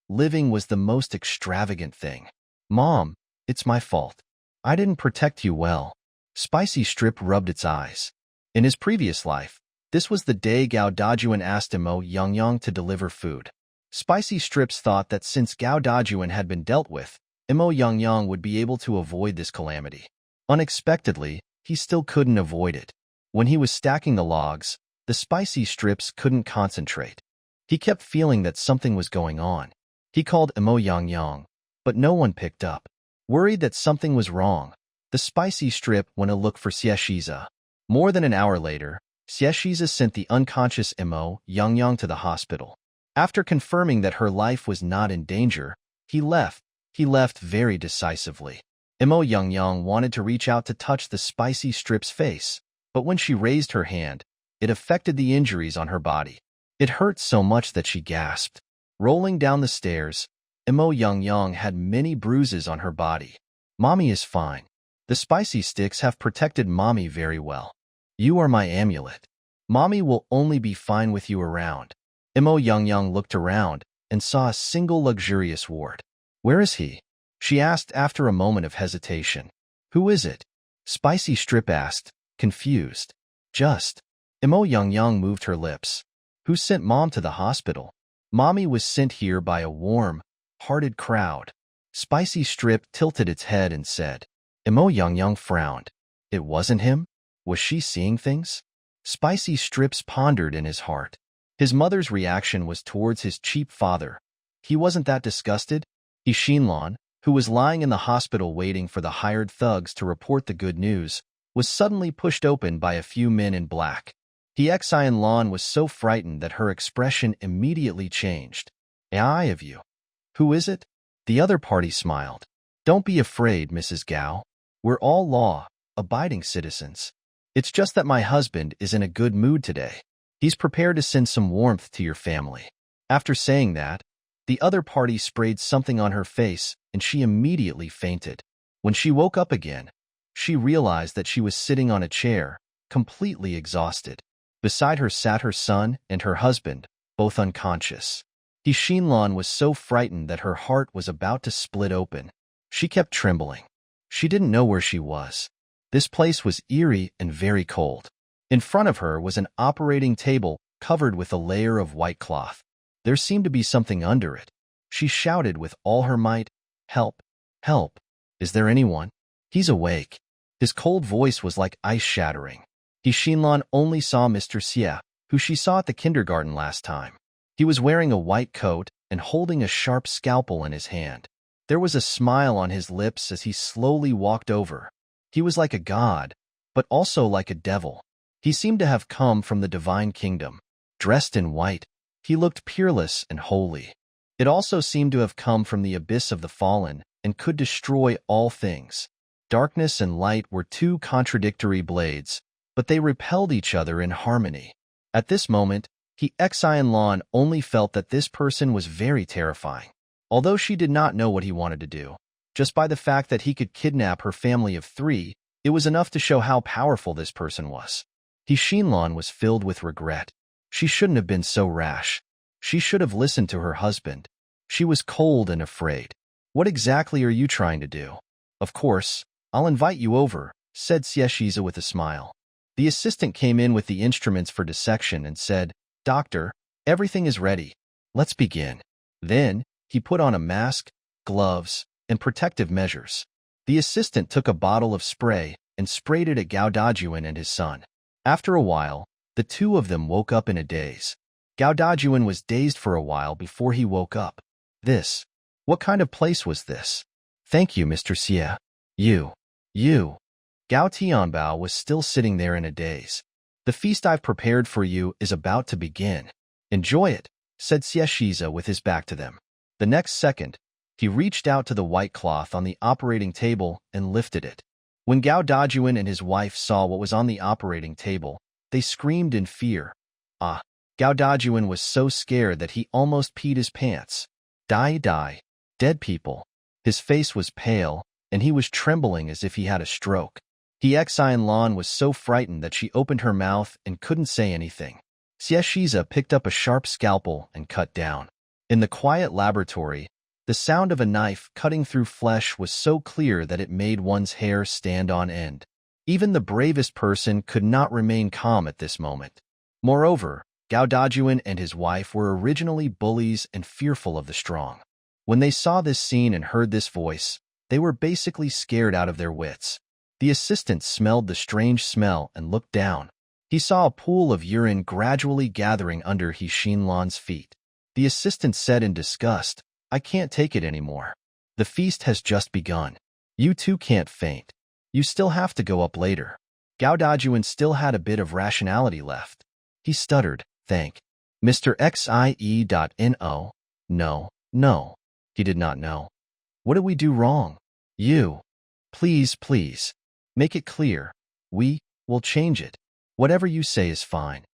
living was the most extravagant thing. Mom, it's my fault. I didn't protect you well. Spicy strip rubbed its eyes. In his previous life, this was the day Gao Dajuan asked Imo Yang to deliver food. Spicy strips thought that since Gao Dajuan had been dealt with, Imo Yang would be able to avoid this calamity. Unexpectedly, he still couldn't avoid it. When he was stacking the logs, the spicy strips couldn't concentrate. He kept feeling that something was going on. He called Imo Yang, but no one picked up. Worried that something was wrong, the spicy strip went to look for Xieshiza. More than an hour later, Xieshiza sent the unconscious Imo Yang to the hospital. After confirming that her life was not in danger, he left. He left very decisively. Imo Yang wanted to reach out to touch the spicy strip's face, but when she raised her hand, it affected the injuries on her body. It hurt so much that she gasped. Rolling down the stairs, Imo Yang had many bruises on her body. Mommy is fine. The spicy sticks have protected Mommy very well. You are my amulet. Mommy will only be fine with you around. Imo Yang looked around and saw a single luxurious ward. Where is he? She asked after a moment of hesitation. Who is it? Spicy strip asked, confused. Just. Imo Yang moved her lips. Who sent Mom to the hospital? Mommy was sent here by a warm-hearted crowd. Spicy strip tilted its head and said. Imo Yang frowned. It wasn't him? Was she seeing things? Spicy strips pondered in his heart. His mother's reaction was towards his cheap father. He wasn't that disgusted. Xinlan, who was lying in the hospital waiting for the hired thugs to report the good news, was suddenly pushed open by a few men in black. Xinlan was so frightened that her expression immediately changed. I of you. Who is it? The other party smiled. Don't be afraid, Mrs. Gao. We're all law-abiding citizens. It's just that my husband is in a good mood today. He's prepared to send some warmth to your family. After saying that, the other party sprayed something on her face and she immediately fainted. When she woke up again, she realized that she was sitting on a chair, completely exhausted. Beside her sat her son and her husband, both unconscious. Xinlan was so frightened that her heart was about to split open. She kept trembling. She didn't know where she was. This place was eerie and very cold. In front of her was an operating table covered with a layer of white cloth. There seemed to be something under it. She shouted with all her might, Help! Help! Is there anyone? He's awake. His cold voice was like ice shattering. Xinlan only saw Mr. Xie, who she saw at the kindergarten last time. He was wearing a white coat and holding a sharp scalpel in his hand. There was a smile on his lips as he slowly walked over. He was like a god, but also like a devil. He seemed to have come from the divine kingdom. Dressed in white, he looked peerless and holy. It also seemed to have come from the abyss of the fallen and could destroy all things. Darkness and light were two contradictory blades, but they repelled each other in harmony. At this moment, Xinlan only felt that this person was very terrifying. Although she did not know what he wanted to do, just by the fact that he could kidnap her family of 3, it was enough to show how powerful this person was. Xinlan was filled with regret. She shouldn't have been so rash. She should have listened to her husband. She was cold and afraid. What exactly are you trying to do? Of course, I'll invite you over, said Xieshiza with a smile. The assistant came in with the instruments for dissection and said, Doctor, everything is ready. Let's begin. Then, he put on a mask, gloves, and protective measures. The assistant took a bottle of spray and sprayed it at Gao Dajuan and his son. After a while, the two of them woke up in a daze. Gao Dajuan was dazed for a while before he woke up. What kind of place was this? Thank you, Mr. Xie. You. Gao Tianbao was still sitting there in a daze. The feast I've prepared for you is about to begin. Enjoy it, said Xieshiza with his back to them. The next second, he reached out to the white cloth on the operating table and lifted it. When Gao Dajuan and his wife saw what was on the operating table, they screamed in fear. Ah, Gao Dajuan was so scared that he almost peed his pants. Die. Dead people. His face was pale, and he was trembling as if he had a stroke. Xian Lan was so frightened that she opened her mouth and couldn't say anything. Xie Shiza picked up a sharp scalpel and cut down. In the quiet laboratory, the sound of a knife cutting through flesh was so clear that it made one's hair stand on end. Even the bravest person could not remain calm at this moment. Moreover, Gao Dajuan and his wife were originally bullies and fearful of the strong. When they saw this scene and heard this voice, they were basically scared out of their wits. The assistant smelled the strange smell and looked down. He saw a pool of urine gradually gathering under Xian Lan's feet. The assistant said in disgust, "I can't take it anymore. The feast has just begun. You two can't faint. You still have to go up later." Gao Dajuan still had a bit of rationality left. He stuttered, "Thank Mr. Xie.no. No. He did not know. What did we do wrong? You. Please. Make it clear. We will change it. Whatever you say is fine."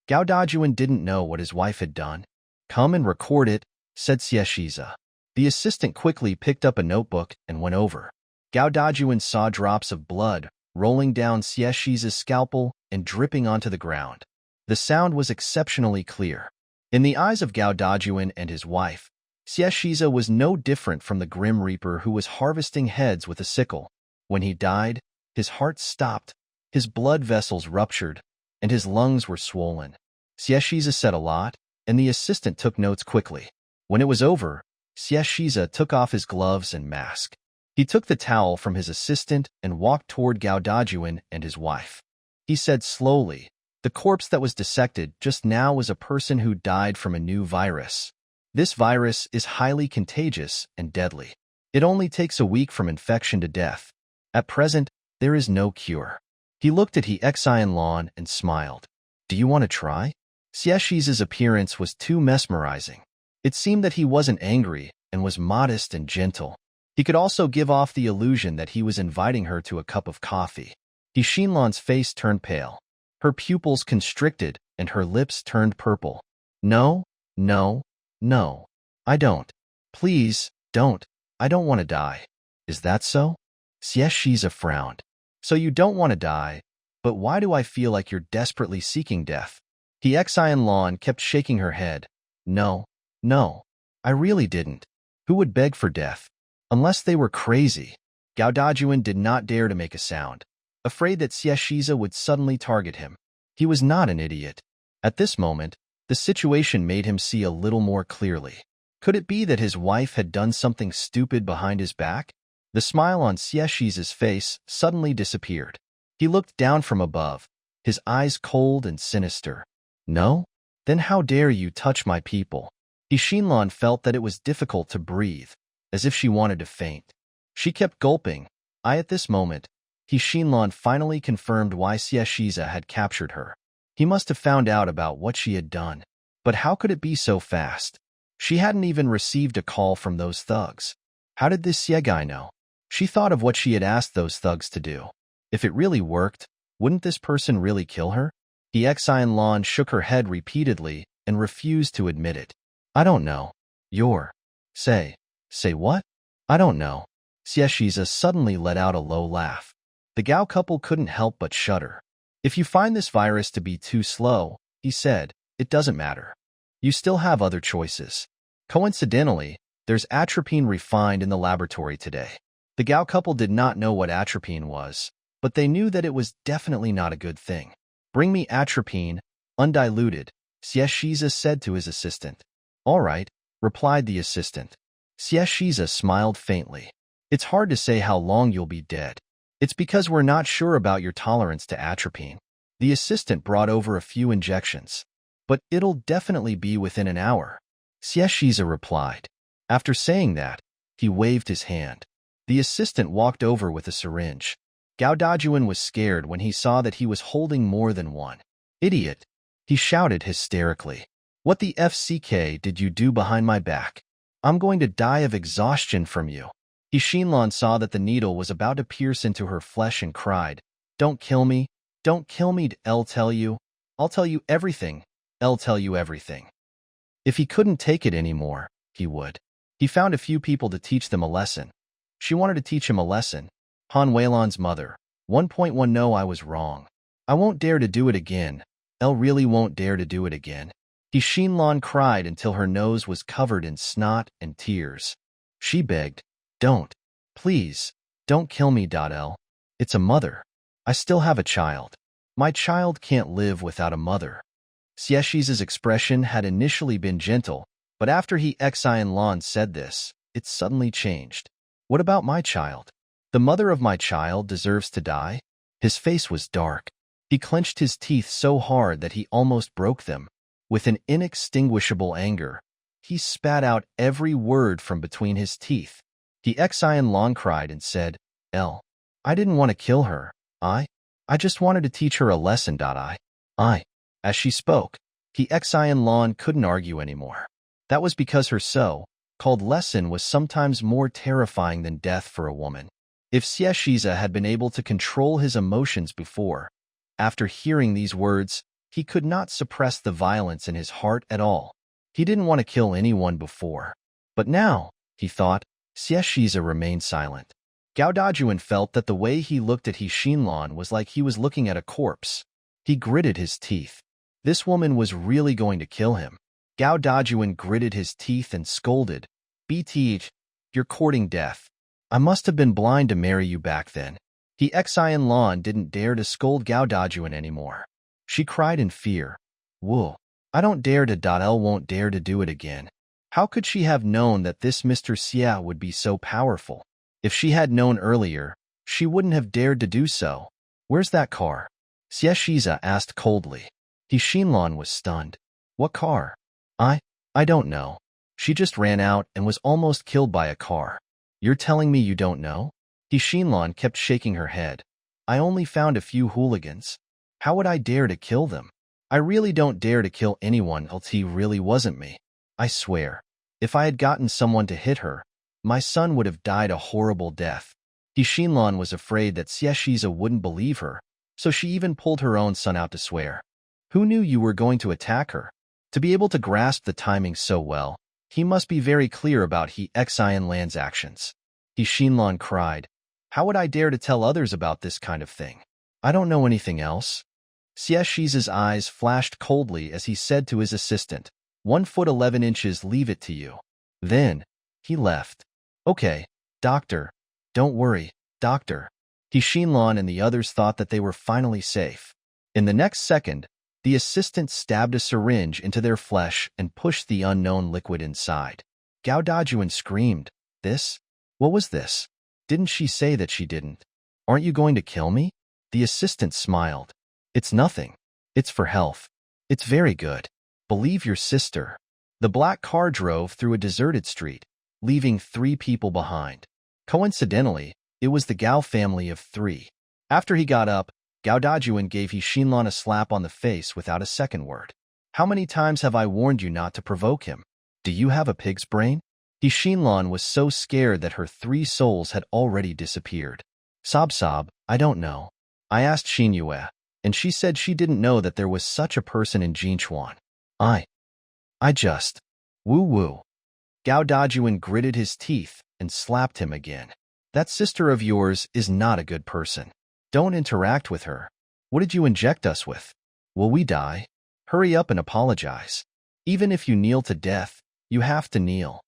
Gao Dajuan didn't know what his wife had done. "Come and record it," said Xie Shiza. The assistant quickly picked up a notebook and went over. Gao Dajuan saw drops of blood rolling down Xie Shiza's scalpel and dripping onto the ground. The sound was exceptionally clear. In the eyes of Gao Dajuan and his wife, Xie Shiza was no different from the Grim Reaper who was harvesting heads with a sickle. When he died, his heart stopped, his blood vessels ruptured, and his lungs were swollen. Xie Shiza said a lot, and the assistant took notes quickly. When it was over, Xie Shiza took off his gloves and mask. He took the towel from his assistant and walked toward Gao Dajuan and his wife. He said slowly, "The corpse that was dissected just now was a person who died from a new virus. This virus is highly contagious and deadly. It only takes a week from infection to death. At present, there is no cure." He looked at Xian Lan and smiled. "Do you want to try?" Xie Shiza's appearance was too mesmerizing. It seemed that he wasn't angry and was modest and gentle. He could also give off the illusion that he was inviting her to a cup of coffee. Xian Lan's face turned pale. Her pupils constricted and her lips turned purple. No. I don't. Please, don't. I don't want to die." "Is that so?" Xie Shiza frowned. "So you don't want to die, but why do I feel like you're desperately seeking death?" Xian Lan kept shaking her head. No, I really didn't. Who would beg for death? Unless they were crazy." Gao Dajuan did not dare to make a sound, afraid that Xie Shiza would suddenly target him. He was not an idiot. At this moment, the situation made him see a little more clearly. Could it be that his wife had done something stupid behind his back? The smile on Xie Shiza's face suddenly disappeared. He looked down from above, his eyes cold and sinister. "No? Then how dare you touch my people?" Xian Lan felt that it was difficult to breathe, as if she wanted to faint. She kept gulping. At this moment, Xian Lan finally confirmed why Xie Shiza had captured her. He must have found out about what she had done. But how could it be so fast? She hadn't even received a call from those thugs. How did this Xie guy know? She thought of what she had asked those thugs to do. If it really worked, wouldn't this person really kill her? Xian Lan shook her head repeatedly and refused to admit it. "I don't know. Say what? I don't know." Xie Shiza suddenly let out a low laugh. The Gao couple couldn't help but shudder. "If you find this virus to be too slow," he said, "it doesn't matter. You still have other choices. Coincidentally, there's atropine refined in the laboratory today." The Gao couple did not know what atropine was, but they knew that it was definitely not a good thing. "Bring me atropine, undiluted," Xie Shiza said to his assistant. "All right," replied the assistant. Xie Shiza smiled faintly. "It's hard to say how long you'll be dead. It's because we're not sure about your tolerance to atropine." The assistant brought over a few injections. "But it'll definitely be within an hour," Xie Shiza replied. After saying that, he waved his hand. The assistant walked over with a syringe. Gao Dajuan was scared when he saw that he was holding more than one. "Idiot!" he shouted hysterically. "What the FCK did you do behind my back? I'm going to die of exhaustion from you." He Shinlan saw that the needle was about to pierce into her flesh and cried, "Don't kill me! Don't kill me! I'll tell you. I'll tell you everything. I'll tell you everything." If he couldn't take it anymore, he would. He found a few people to teach them a lesson. She wanted to teach him a lesson. Han Weilan's mother. 1.1 No, I was wrong. I won't dare to do it again. Elle really won't dare to do it again. He Shinlan cried until her nose was covered in snot and tears. She begged, "Don't. Please. Don't kill me. Elle. It's a mother. I still have a child. My child can't live without a mother." Xieshi's expression had initially been gentle, but after he Xianlan said this, it suddenly changed. "What about my child? The mother of my child deserves to die?" His face was dark. He clenched his teeth so hard that he almost broke them. With an inextinguishable anger, he spat out every word from between his teeth. He Xianlan cried and said, I didn't want to kill her. I just wanted to teach her a lesson. I. As she spoke, he Xianlan couldn't argue anymore. That was because her so-called lesson was sometimes more terrifying than death for a woman. If Xieshiza had been able to control his emotions before, after hearing these words, he could not suppress the violence in his heart at all. He didn't want to kill anyone before. But now, he thought, Xieshiza remained silent. Gao Dajuan felt that the way he looked at He Shinlan was like he was looking at a corpse. He gritted his teeth. This woman was really going to kill him. Gao Dajuan gritted his teeth and scolded, "BT, you're courting death. I must have been blind to marry you back then." He Xianlan didn't dare to scold Gao Dajuan anymore. She cried in fear, "Whoa, I don't dare to. Elle won't dare to do it again." How could she have known that this Mr. Xia would be so powerful? If she had known earlier, she wouldn't have dared to do so. "Where's that car?" Xieshiza asked coldly. He Shinlan was stunned. "What car?" I don't know. She just ran out and was almost killed by a car." "You're telling me you don't know?" He Shinlan kept shaking her head. "I only found a few hooligans. How would I dare to kill them? I really don't dare to kill anyone else. He really wasn't me. I swear. If I had gotten someone to hit her, my son would have died a horrible death." He Shinlan was afraid that Xieshiza wouldn't believe her, so she even pulled her own son out to swear. "Who knew you were going to attack her?" To be able to grasp the timing so well, he must be very clear about He Xianlan's actions. He Shinlan cried, "How would I dare to tell others about this kind of thing? I don't know anything else." Xieshiza's eyes flashed coldly as he said to his assistant, 1 foot 11 inches, leave it to you. Then, he left. "Okay, doctor. Don't worry, doctor." He Shinlan and the others thought that they were finally safe. In the next second, the assistant stabbed a syringe into their flesh and pushed the unknown liquid inside. Gao Dajuan screamed, "This? What was this? Didn't she say that she didn't? Aren't you going to kill me?" The assistant smiled. "It's nothing. It's for health. It's very good. Believe your sister." The black car drove through a deserted street, leaving 3 people behind. Coincidentally, it was the Gao family of 3. After he got up, Gao Dajuan gave He Shinlan a slap on the face without a second word. "How many times have I warned you not to provoke him? Do you have a pig's brain?" He Shinlan was so scared that her 3 souls had already disappeared. Sob, I don't know. I asked Xinyue, and she said she didn't know that there was such a person in Jinchuan. I just... Woo. Gao Dajuan gritted his teeth and slapped him again. "That sister of yours is not a good person. Don't interact with her. What did you inject us with? Will we die? Hurry up and apologize. Even if you kneel to death, you have to kneel."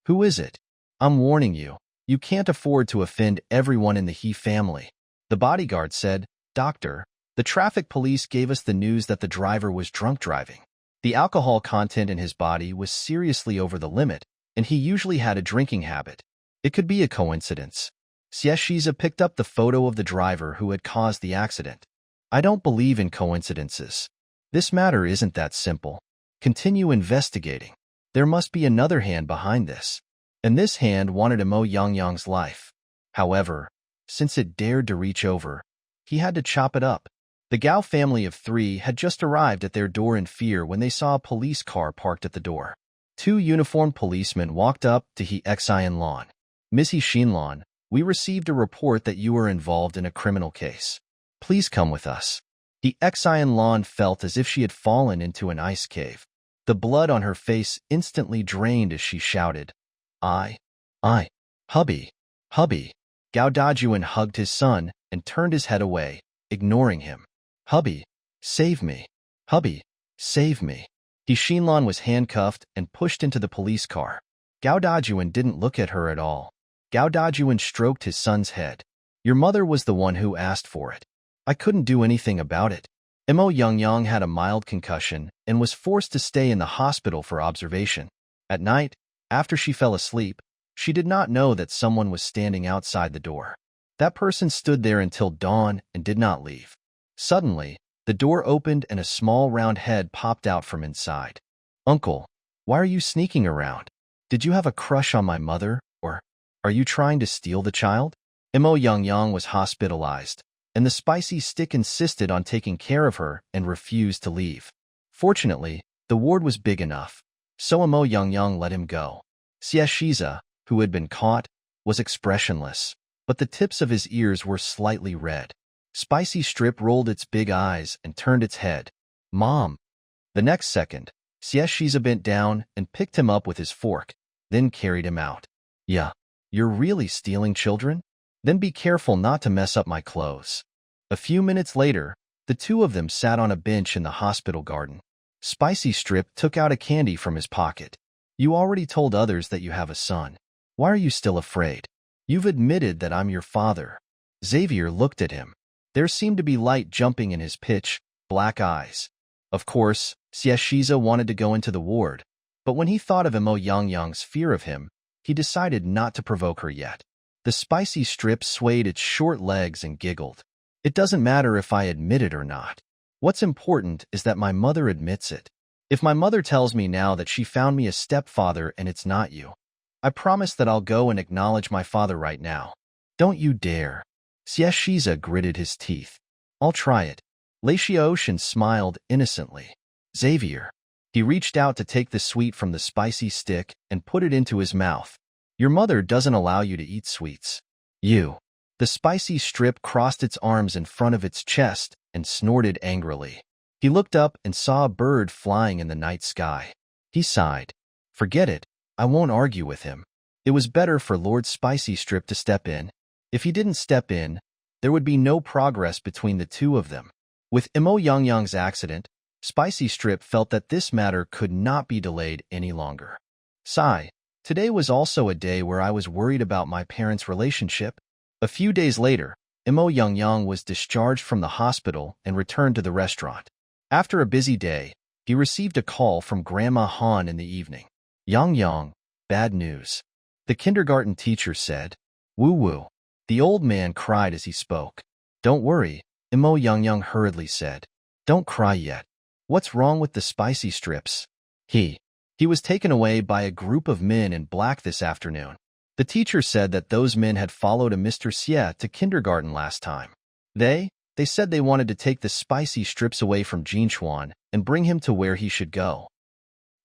Who is it? "I'm warning you, you can't afford to offend everyone in the He family." The bodyguard said, "Doctor, the traffic police gave us the news that the driver was drunk driving. The alcohol content in his body was seriously over the limit, and he usually had a drinking habit. It could be a coincidence." Xieshiza picked up the photo of the driver who had caused the accident. "I don't believe in coincidences. This matter isn't that simple. Continue investigating. There must be another hand behind this." And this hand wanted Mo Yangyang's life. However, since it dared to reach over, he had to chop it up. The Gao family of 3 had just arrived at their door in fear when they saw a police car parked at the door. 2 uniformed policemen walked up to He Xianlan. Missy Shinlon, we received a report that you are involved in a criminal case. Please come with us. The Xian Lon felt as if she had fallen into an ice cave. The blood on her face instantly drained as she shouted, I, hubby, hubby. Gao Dajuan hugged his son and turned his head away, ignoring him. Hubby, save me. Hubby, save me. He Shinlon was handcuffed and pushed into the police car. Gao Dajuan didn't look at her at all. Gao Dajuan stroked his son's head. Your mother was the one who asked for it. I couldn't do anything about it. Mo Youngyang had a mild concussion and was forced to stay in the hospital for observation. At night, after she fell asleep, she did not know that someone was standing outside the door. That person stood there until dawn and did not leave. Suddenly, the door opened and a small round head popped out from inside. Uncle, why are you sneaking around? Did you have a crush on my mother, or are you trying to steal the child? Mo Youngyang was hospitalized, and the spicy stick insisted on taking care of her and refused to leave. Fortunately, the ward was big enough, so Mo Youngyang let him go. Xie Shiza, who had been caught, was expressionless, but the tips of his ears were slightly red. Spicy Strip rolled its big eyes and turned its head. Mom! The next second, Xie Shiza bent down and picked him up with his fork, then carried him out. Yeah, you're really stealing children? Then be careful not to mess up my clothes. A few minutes later, the two of them sat on a bench in the hospital garden. Spicy Strip took out a candy from his pocket. You already told others that you have a son. Why are you still afraid? You've admitted that I'm your father. Xavier looked at him. There seemed to be light jumping in his pitch, black eyes. Of course, Xie Shiza wanted to go into the ward, but when he thought of Mo Youngyang's fear of him, he decided not to provoke her yet. The Spicy Strip swayed its short legs and giggled. It doesn't matter if I admit it or not. What's important is that my mother admits it. If my mother tells me now that she found me a stepfather and it's not you, I promise that I'll go and acknowledge my father right now. Don't you dare. Xie Shiza gritted his teeth. I'll try it. Lei Xiaoshan smiled innocently. Xavier. He reached out to take the sweet from the spicy stick and put it into his mouth. Your mother doesn't allow you to eat sweets. You. The Spicy Strip crossed its arms in front of its chest and snorted angrily. He looked up and saw a bird flying in the night sky. He sighed. Forget it. I won't argue with him. It was better for Lord Spicy Strip to step in. If he didn't step in, there would be no progress between the two of them. With Mo Youngyang's accident, Spicy Strip felt that this matter could not be delayed any longer. Sigh. Today was also a day where I was worried about my parents' relationship. A few days later, Mo Youngyang was discharged from the hospital and returned to the restaurant. After a busy day, he received a call from Grandma Han in the evening. Youngyang, bad news. The kindergarten teacher said. Woo-woo. The old man cried as he spoke. Don't worry, Mo Youngyang hurriedly said. Don't cry yet. What's wrong with the Spicy Strips? He was taken away by a group of men in black this afternoon. The teacher said that those men had followed a Mr. Xie to kindergarten last time. They said they wanted to take the Spicy Strips away from Jinchuan and bring him to where he should go.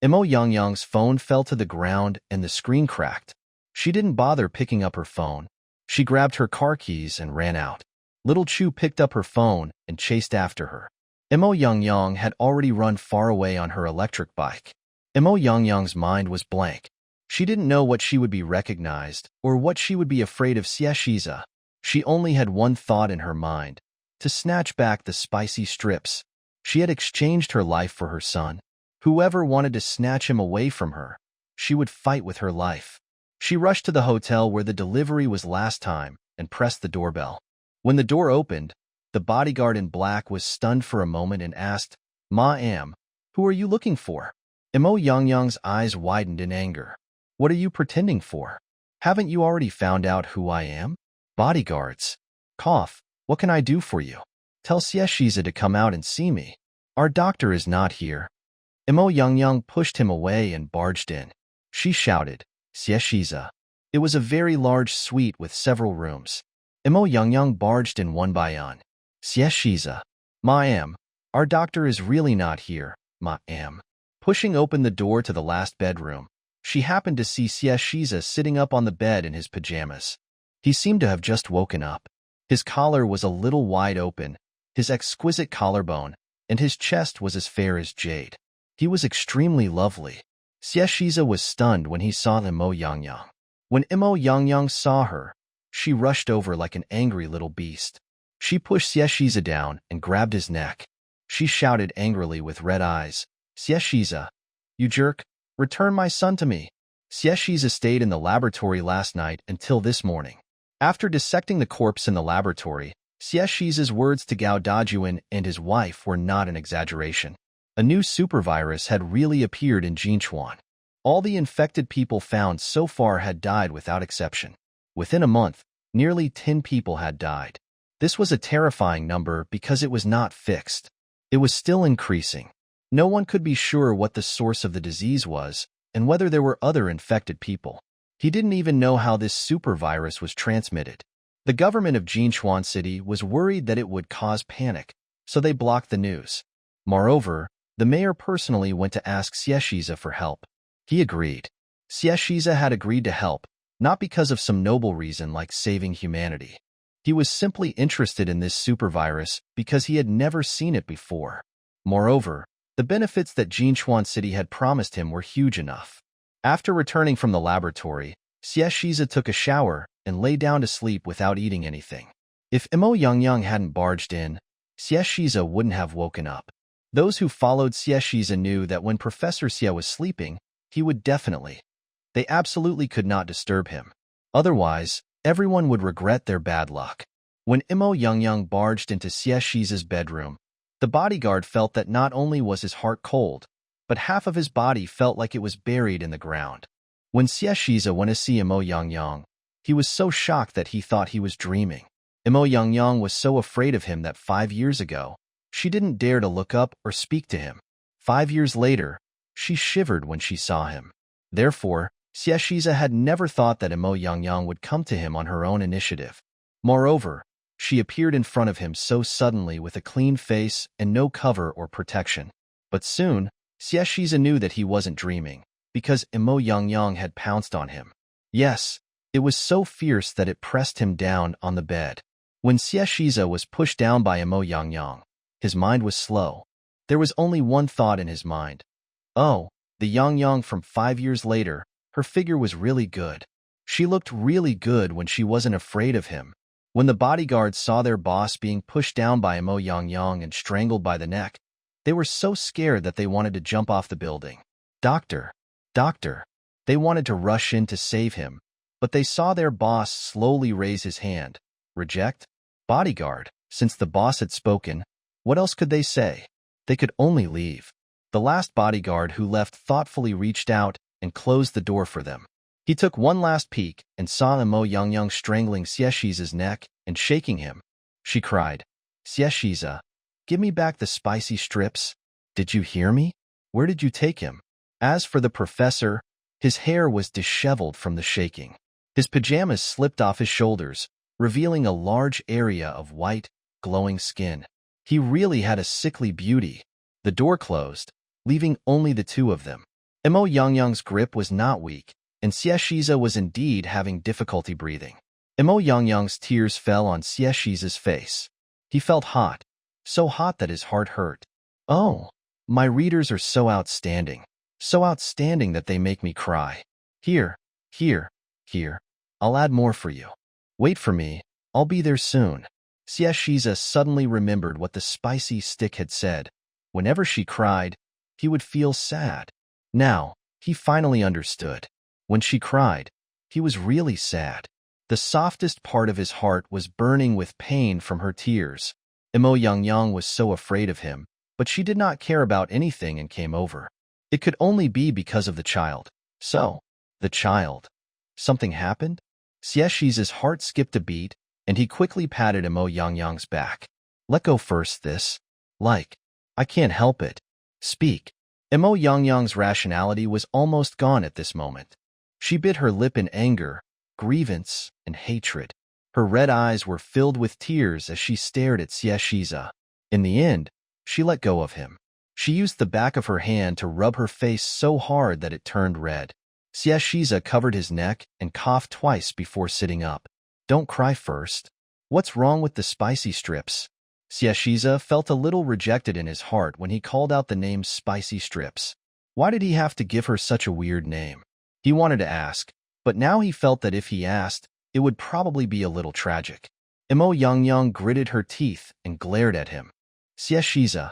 Mo Youngyang's phone fell to the ground and the screen cracked. She didn't bother picking up her phone. She grabbed her car keys and ran out. Little Chu picked up her phone and chased after her. Mo Youngyang had already run far away on her electric bike. Mo Youngyang's mind was blank. She didn't know what she would be recognized or what she would be afraid of Xie Shiza. She only had one thought in her mind, to snatch back the Spicy Strips. She had exchanged her life for her son. Whoever wanted to snatch him away from her, she would fight with her life. She rushed to the hotel where the delivery was last time and pressed the doorbell. When the door opened, the bodyguard in black was stunned for a moment and asked, "Ma'am, who are you looking for?" Mo Youngyang's eyes widened in anger. What are you pretending for? Haven't you already found out who I am? Bodyguards. Cough. What can I do for you? Tell Xie Shiza to come out and see me. Our doctor is not here. Mo Youngyang pushed him away and barged in. She shouted, Xie Shiza. It was a very large suite with several rooms. Mo Youngyang barged in one by one. Xie Shiza. Ma'am, our doctor is really not here, ma'am. Pushing open the door to the last bedroom, she happened to see Shiza sitting up on the bed in his pajamas. He seemed to have just woken up. His collar was a little wide open, his exquisite collarbone, and his chest was as fair as jade. He was extremely lovely. Shiza was stunned when he saw Imo Yangyang. When Imo Yangyang saw her, she rushed over like an angry little beast. She pushed Shiza down and grabbed his neck. She shouted angrily with red eyes, "Shiza, you jerk, return my son to me." Shiza stayed in the laboratory last night until this morning. After dissecting the corpse in the laboratory, Shiza's words to Gao Dajuan and his wife were not an exaggeration. A new supervirus had really appeared in Jinchuan. All the infected people found so far had died without exception. Within a month, nearly 10 people had died. This was a terrifying number because it was not fixed. It was still increasing. No one could be sure what the source of the disease was and whether there were other infected people. He didn't even know how this supervirus was transmitted. The government of Jinchuan City was worried that it would cause panic, so they blocked the news. Moreover, the mayor personally went to ask Shiza for help. He agreed. Shiza had agreed to help, not because of some noble reason like saving humanity. He was simply interested in this supervirus because he had never seen it before. Moreover, the benefits that Jinchuan City had promised him were huge enough. After returning from the laboratory, Shiza took a shower and lay down to sleep without eating anything. If Imo Yangyang hadn't barged in, Shiza wouldn't have woken up. Those who followed Shiza knew that when Professor Xie was sleeping, he would definitely. They absolutely could not disturb him. Otherwise, everyone would regret their bad luck. When Imo Yangyang barged into Shiza's bedroom, the bodyguard felt that not only was his heart cold, but half of his body felt like it was buried in the ground. When Shiza went to see Imo Yangyang, he was so shocked that he thought he was dreaming. Imo Yangyang was so afraid of him that 5 years ago, she didn't dare to look up or speak to him. 5 years later, she shivered when she saw him. Therefore, Shiza had never thought that Imo Yangyang would come to him on her own initiative. Moreover, she appeared in front of him so suddenly with a clean face and no cover or protection. But soon, Shiza knew that he wasn't dreaming, because Imo Yangyang had pounced on him. Yes, it was so fierce that it pressed him down on the bed. When Shiza was pushed down by Imo Yangyang, his mind was slow. There was only one thought in his mind. Oh, the Yangyang from 5 years later, her figure was really good. She looked really good when she wasn't afraid of him. When the bodyguards saw their boss being pushed down by Imo Yangyang and strangled by the neck, they were so scared that they wanted to jump off the building. Doctor, doctor. They wanted to rush in to save him, but they saw their boss slowly raise his hand. Reject? Bodyguard. Since the boss had spoken, what else could they say? They could only leave. The last bodyguard who left thoughtfully reached out and closed the door for them. He took one last peek and saw Imo Yangyang strangling Shiza's neck and shaking him. She cried, "Shiza, give me back the spicy strips. Did you hear me? Where did you take him?" As for the professor, his hair was disheveled from the shaking. His pajamas slipped off his shoulders, revealing a large area of white, glowing skin. He really had a sickly beauty. The door closed, leaving only the two of them. Imo Yangyang's grip was not weak, and Shiza was indeed having difficulty breathing. Imo Yangyang's tears fell on Shiza's face. He felt hot, so hot that his heart hurt. Oh, my readers are so outstanding that they make me cry. Here, here, here, I'll add more for you. Wait for me, I'll be there soon. Shiza suddenly remembered what the spicy stick had said. Whenever she cried, he would feel sad. Now, he finally understood. When she cried, he was really sad. The softest part of his heart was burning with pain from her tears. Imo Yangyang was so afraid of him, but she did not care about anything and came over. It could only be because of the child. So, the child. Something happened? Shiza's heart skipped a beat, and he quickly patted Imo Yangyang's back. Let go first this. I can't help it. Speak. Imo Yangyang's rationality was almost gone at this moment. She bit her lip in anger, grievance, and hatred. Her red eyes were filled with tears as she stared at Shiza. In the end, she let go of him. She used the back of her hand to rub her face so hard that it turned red. Shiza covered his neck and coughed twice before sitting up. Don't cry first. What's wrong with the spicy strips? Shiza felt a little rejected in his heart when he called out the name Spicy Strips. Why did he have to give her such a weird name? He wanted to ask, but now he felt that if he asked, it would probably be a little tragic. Imo Yangyang gritted her teeth and glared at him. Shiza,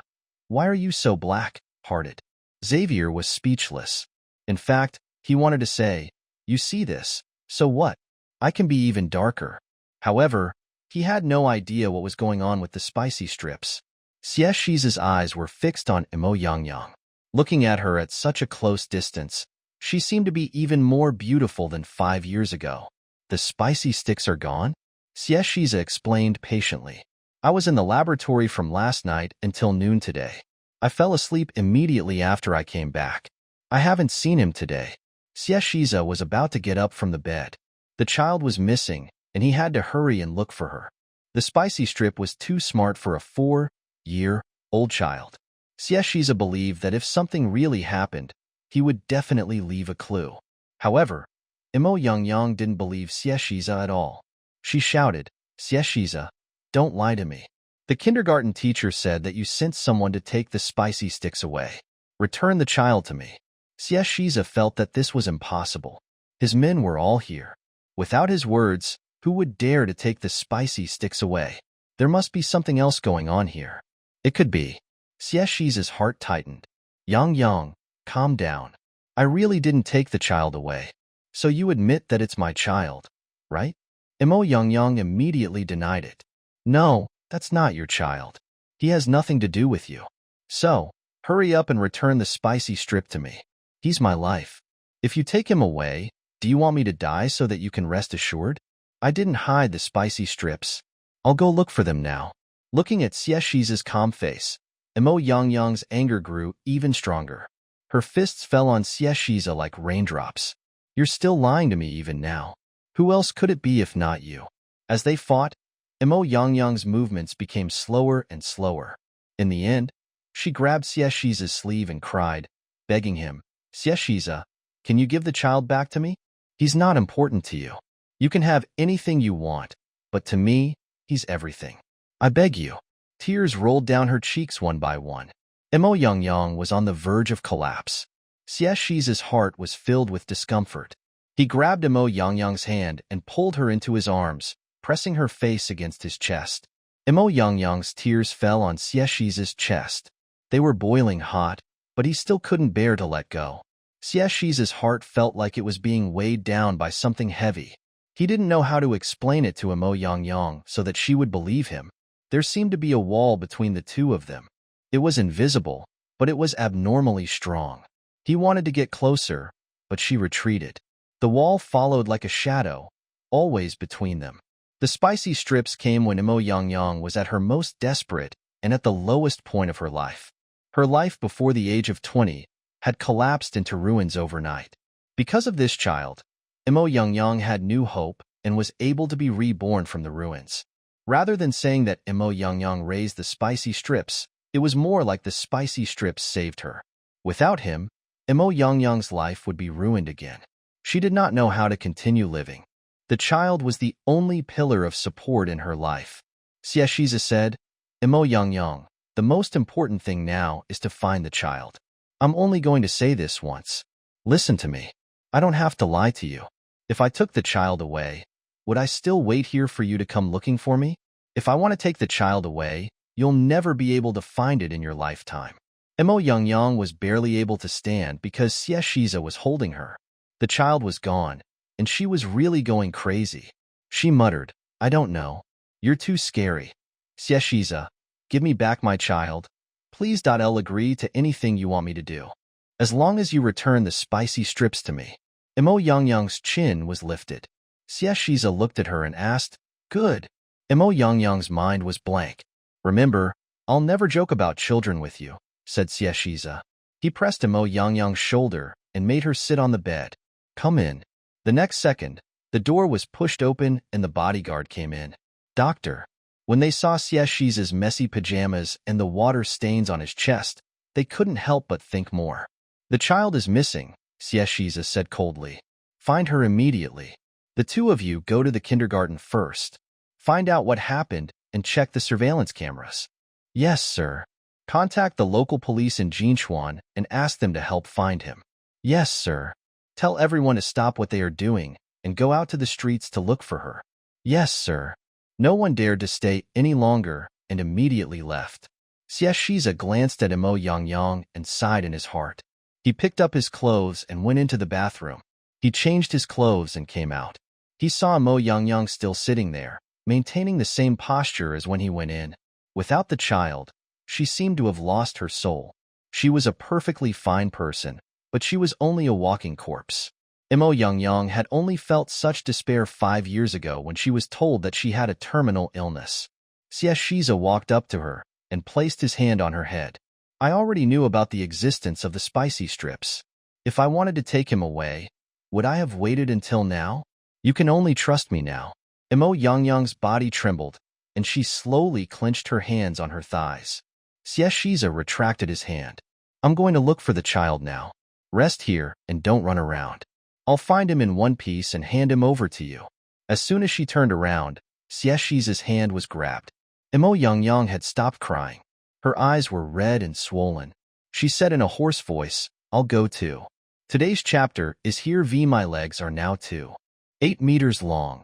why are you so black-hearted? Xavier was speechless. In fact, he wanted to say, you see this, so what? I can be even darker. However, he had no idea what was going on with the spicy strips. Shiza's eyes were fixed on Imo Yangyang. Looking at her at such a close distance, she seemed to be even more beautiful than 5 years ago. The spicy sticks are gone? Shiza explained patiently. I was in the laboratory from last night until noon today. I fell asleep immediately after I came back. I haven't seen him today. Shiza was about to get up from the bed. The child was missing, and he had to hurry and look for her. The spicy strip was too smart for a 4-year-old child. Shiza believed that if something really happened, he would definitely leave a clue. However, Imo Yangyang didn't believe Shiza at all. She shouted, Shiza, don't lie to me. The kindergarten teacher said that you sent someone to take the spicy sticks away. Return the child to me. Shiza felt that this was impossible. His men were all here. Without his words, who would dare to take the spicy sticks away? There must be something else going on here. It could be. Shiza's heart tightened. Yang, calm down. I really didn't take the child away. So you admit that it's my child, right? Imo Yangyang immediately denied it. No, that's not your child. He has nothing to do with you. So, hurry up and return the spicy strip to me. He's my life. If you take him away, do you want me to die so that you can rest assured? I didn't hide the spicy strips. I'll go look for them now. Looking at Shiza's calm face, Imo Yangyang's anger grew even stronger. Her fists fell on Shiza like raindrops. You're still lying to me even now. Who else could it be if not you? As they fought, Imo Yangyang's movements became slower and slower. In the end, she grabbed Shiza's sleeve and cried, begging him, Shiza, can you give the child back to me? He's not important to you. You can have anything you want, but to me, he's everything. I beg you. Tears rolled down her cheeks one by one. Imo Yangyang was on the verge of collapse. Shiza's heart was filled with discomfort. He grabbed Imo Yangyang's hand and pulled her into his arms, pressing her face against his chest. Imo Yangyang's tears fell on Shiza's chest. They were boiling hot, but he still couldn't bear to let go. Shiza's heart felt like it was being weighed down by something heavy. He didn't know how to explain it to Imo Yangyang so that she would believe him. There seemed to be a wall between the two of them. It was invisible, but it was abnormally strong. He wanted to get closer, but she retreated. The wall followed like a shadow, always between them. The spicy strips came when Imo Yangyang was at her most desperate and at the lowest point of her life. Her life before the age of 20 had collapsed into ruins overnight. Because of this child, Imo Yangyang had new hope and was able to be reborn from the ruins. Rather than saying that Imo Yangyang raised the spicy strips, it was more like the spicy strips saved her. Without him, Imo Yangyang's life would be ruined again. She did not know how to continue living. The child was the only pillar of support in her life. Shiza said, Imo Yangyang, the most important thing now is to find the child. I'm only going to say this once. Listen to me. I don't have to lie to you. If I took the child away, would I still wait here for you to come looking for me? If I want to take the child away, you'll never be able to find it in your lifetime. Imo Yangyang was barely able to stand because Shiza was holding her. The child was gone, and she was really going crazy. She muttered, I don't know. You're too scary. Shiza, give me back my child. Please. I'll agree to anything you want me to do. As long as you return the spicy strips to me. Imo Yangyang's chin was lifted. Shiza looked at her and asked, Good. Imo Yangyang's mind was blank. Remember, I'll never joke about children with you, said Shiza. He pressed Imo Yangyang's shoulder and made her sit on the bed. Come in. The next second, the door was pushed open and the bodyguard came in. Doctor. When they saw Shiza's messy pajamas and the water stains on his chest, they couldn't help but think more. The child is missing, Xieshiza said coldly. Find her immediately. The two of you go to the kindergarten first. Find out what happened and check the surveillance cameras. Yes, sir. Contact the local police in Jinchuan and ask them to help find him. Yes, sir. Tell everyone to stop what they are doing and go out to the streets to look for her. Yes, sir. No one dared to stay any longer and immediately left. Xieshiza glanced at Imo Yangyang and sighed in his heart. He picked up his clothes and went into the bathroom. He changed his clothes and came out. He saw Imo Yangyang still sitting there, maintaining the same posture as when he went in. Without the child, she seemed to have lost her soul. She was a perfectly fine person, but she was only a walking corpse. Imo Yangyang had only felt such despair 5 years ago when she was told that she had a terminal illness. Xieshiza walked up to her and placed his hand on her head. I already knew about the existence of the spicy strips. If I wanted to take him away, would I have waited until now? You can only trust me now. Imo Yangyang's body trembled, and she slowly clenched her hands on her thighs. Xieshiza retracted his hand. I'm going to look for the child now. Rest here and don't run around. I'll find him in one piece and hand him over to you. As soon as she turned around, Xieshiza's hand was grabbed. Imo Yangyang had stopped crying. Her eyes were red and swollen. She said in a hoarse voice, I'll go too. Today's chapter is here. My legs are now 8 meters long.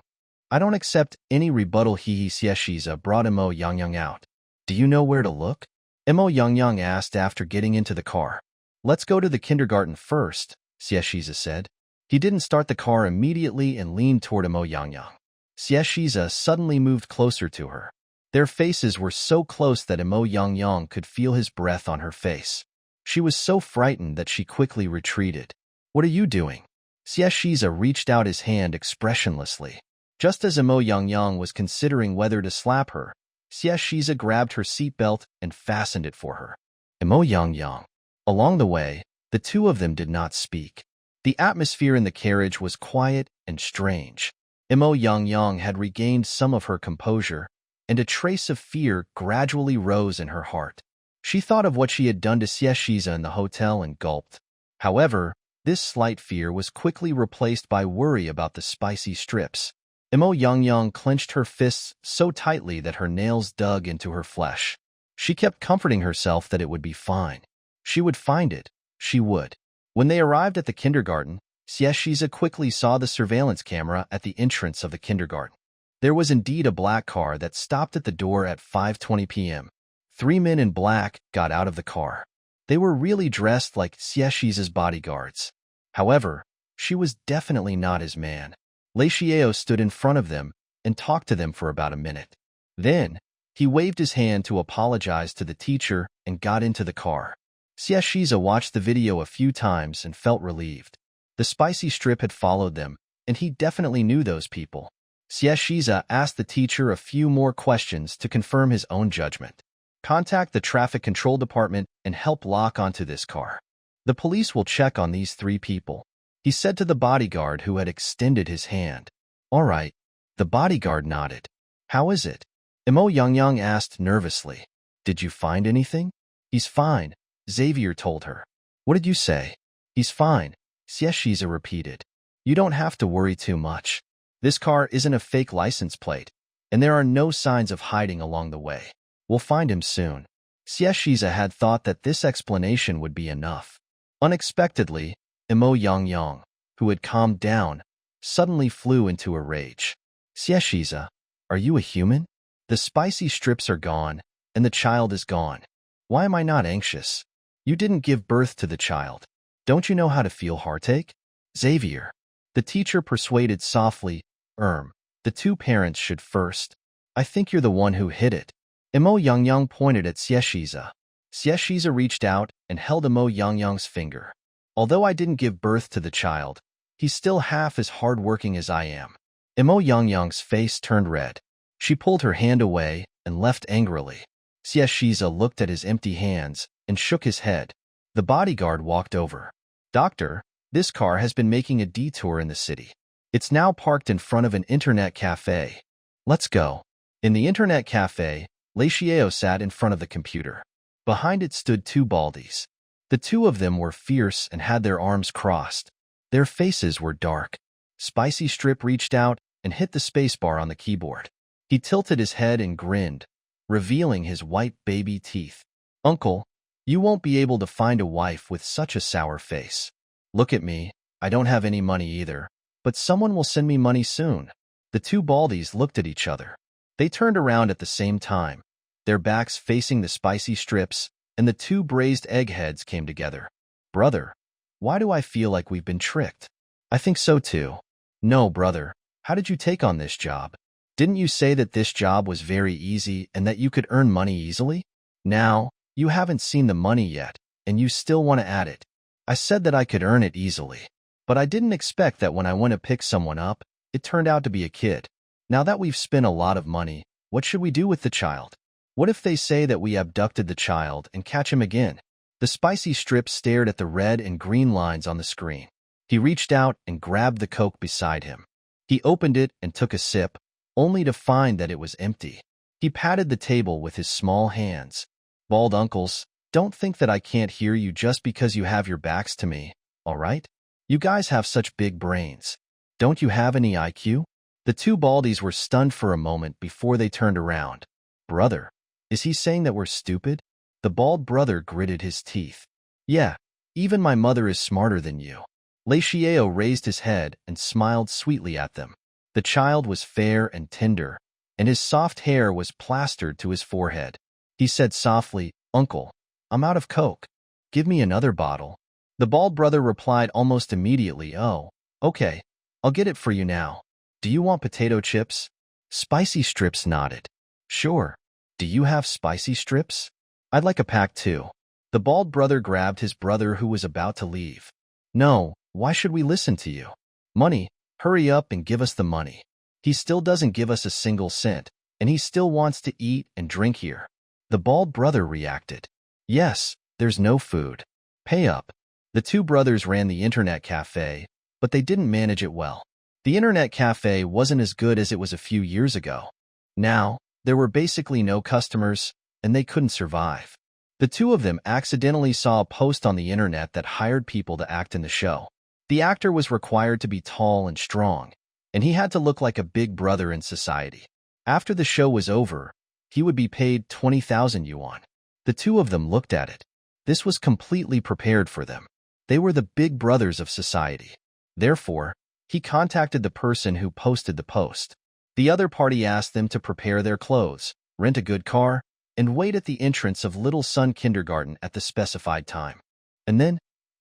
I don't accept any rebuttal. Xieshiza brought Imo Yangyang out. Do you know where to look? Imo Yangyang asked after getting into the car. Let's go to the kindergarten first, Xieshiza said. He didn't start the car immediately and leaned toward Imo Yangyang. Xieshiza suddenly moved closer to her. Their faces were so close that Imo Yangyang could feel his breath on her face. She was so frightened that she quickly retreated. What are you doing? Xieshiza reached out his hand expressionlessly. Just as Imo Yangyang was considering whether to slap her, Xieshiza grabbed her seatbelt and fastened it for her. Imo Yangyang. Along the way, the two of them did not speak. The atmosphere in the carriage was quiet and strange. Imo Yangyang had regained some of her composure, and a trace of fear gradually rose in her heart. She thought of what she had done to Xieshiza in the hotel and gulped. However, this slight fear was quickly replaced by worry about the spicy strips. Imo Yangyang clenched her fists so tightly that her nails dug into her flesh. She kept comforting herself that it would be fine. She would find it. She would. When they arrived at the kindergarten, Xieshiza quickly saw the surveillance camera at the entrance of the kindergarten. There was indeed a black car that stopped at the door at 5:20 p.m. 3 men in black got out of the car. They were really dressed like Xieshiza's bodyguards. However, she was definitely not his man. Lei Xiao stood in front of them and talked to them for about a minute. Then, he waved his hand to apologize to the teacher and got into the car. Xieshiza watched the video a few times and felt relieved. The spicy strip had followed them, and he definitely knew those people. Xieshiza asked the teacher a few more questions to confirm his own judgment. Contact the traffic control department and help lock onto this car. The police will check on these 3 people, he said to the bodyguard who had extended his hand. All right. The bodyguard nodded. How is it? Imo Yangyang asked nervously. Did you find anything? He's fine, Xavier told her. What did you say? He's fine, Xieshiza repeated. You don't have to worry too much. This car isn't a fake license plate, and there are no signs of hiding along the way. We'll find him soon. Xieshiza had thought that this explanation would be enough. Unexpectedly, Imo Yangyang, who had calmed down, suddenly flew into a rage. Xieshiza, are you a human? The spicy strips are gone, and the child is gone. Why am I not anxious? You didn't give birth to the child. Don't you know how to feel heartache? Xavier. The teacher persuaded softly, the 2 parents should first. I think you're the one who hid it. Imo Yangyang pointed at Xieshiza. Xieshiza reached out and held Imo Yangyang's finger. Although I didn't give birth to the child, he's still half as hardworking as I am. Imo Yangyang's face turned red. She pulled her hand away and left angrily. Xieshiza looked at his empty hands and shook his head. The bodyguard walked over. Doctor, this car has been making a detour in the city. It's now parked in front of an internet cafe. Let's go. In the internet cafe, Lei Xiao sat in front of the computer. Behind it stood 2 baldies. The two of them were fierce and had their arms crossed. Their faces were dark. Spicy Strip reached out and hit the spacebar on the keyboard. He tilted his head and grinned, revealing his white baby teeth. Uncle, you won't be able to find a wife with such a sour face. Look at me, I don't have any money either, but someone will send me money soon. The two baldies looked at each other. They turned around at the same time, their backs facing the Spicy Strips, and the two braised eggheads came together. Brother, why do I feel like we've been tricked? I think so too. No, brother, how did you take on this job? Didn't you say that this job was very easy and that you could earn money easily? Now, you haven't seen the money yet, and you still want to add it. I said that I could earn it easily, but I didn't expect that when I went to pick someone up, it turned out to be a kid. Now that we've spent a lot of money, what should we do with the child? What if they say that we abducted the child and catch him again? The Spicy Strip stared at the red and green lines on the screen. He reached out and grabbed the Coke beside him. He opened it and took a sip, only to find that it was empty. He patted the table with his small hands. Bald uncles, don't think that I can't hear you just because you have your backs to me, all right? You guys have such big brains. Don't you have any IQ? The two baldies were stunned for a moment before they turned around. Brother, is he saying that we're stupid? The bald brother gritted his teeth. Yeah, even my mother is smarter than you. Leixiao raised his head and smiled sweetly at them. The child was fair and tender, and his soft hair was plastered to his forehead. He said softly, Uncle, I'm out of Coke. Give me another bottle. The bald brother replied almost immediately, Oh, okay, I'll get it for you now. Do you want potato chips? Spicy Strips nodded. Sure. Do you have Spicy Strips? I'd like a pack too. The bald brother grabbed his brother who was about to leave. No, why should we listen to you? Money, hurry up and give us the money. He still doesn't give us a single cent, and he still wants to eat and drink here. The bald brother reacted. Yes, there's no food. Pay up. The two brothers ran the internet cafe, but they didn't manage it well. The internet cafe wasn't as good as it was a few years ago. Now, there were basically no customers, and they couldn't survive. The two of them accidentally saw a post on the internet that hired people to act in the show. The actor was required to be tall and strong, and he had to look like a big brother in society. After the show was over, he would be paid 20,000 yuan. The two of them looked at it. This was completely prepared for them. They were the big brothers of society. Therefore, he contacted the person who posted the post. The other party asked them to prepare their clothes, rent a good car, and wait at the entrance of Little Sun Kindergarten at the specified time. And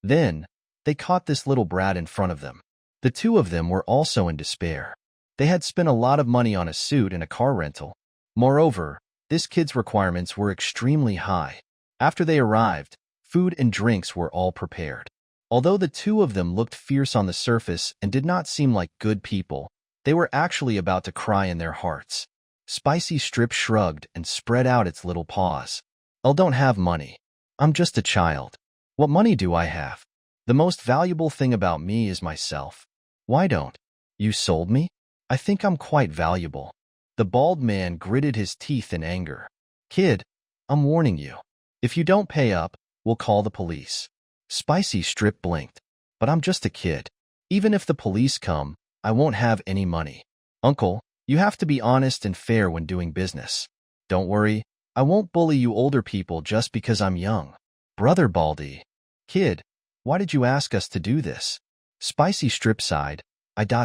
then, they caught this little brat in front of them. The two of them were also in despair. They had spent a lot of money on a suit and a car rental. Moreover, this kid's requirements were extremely high. After they arrived, food and drinks were all prepared. Although the two of them looked fierce on the surface and did not seem like good people, they were actually about to cry in their hearts. Spicy Strip shrugged and spread out its little paws. I don't have money. I'm just a child. What money do I have? The most valuable thing about me is myself. Why don't you sold me? I think I'm quite valuable. The bald man gritted his teeth in anger. Kid, I'm warning you. If you don't pay up, we'll call the police. Spicy Strip blinked. But I'm just a kid. Even if the police come, I won't have any money. Uncle, you have to be honest and fair when doing business. Don't worry, I won't bully you older people just because I'm young. Brother Baldy. Kid, why did you ask us to do this? Spicy Strip sighed.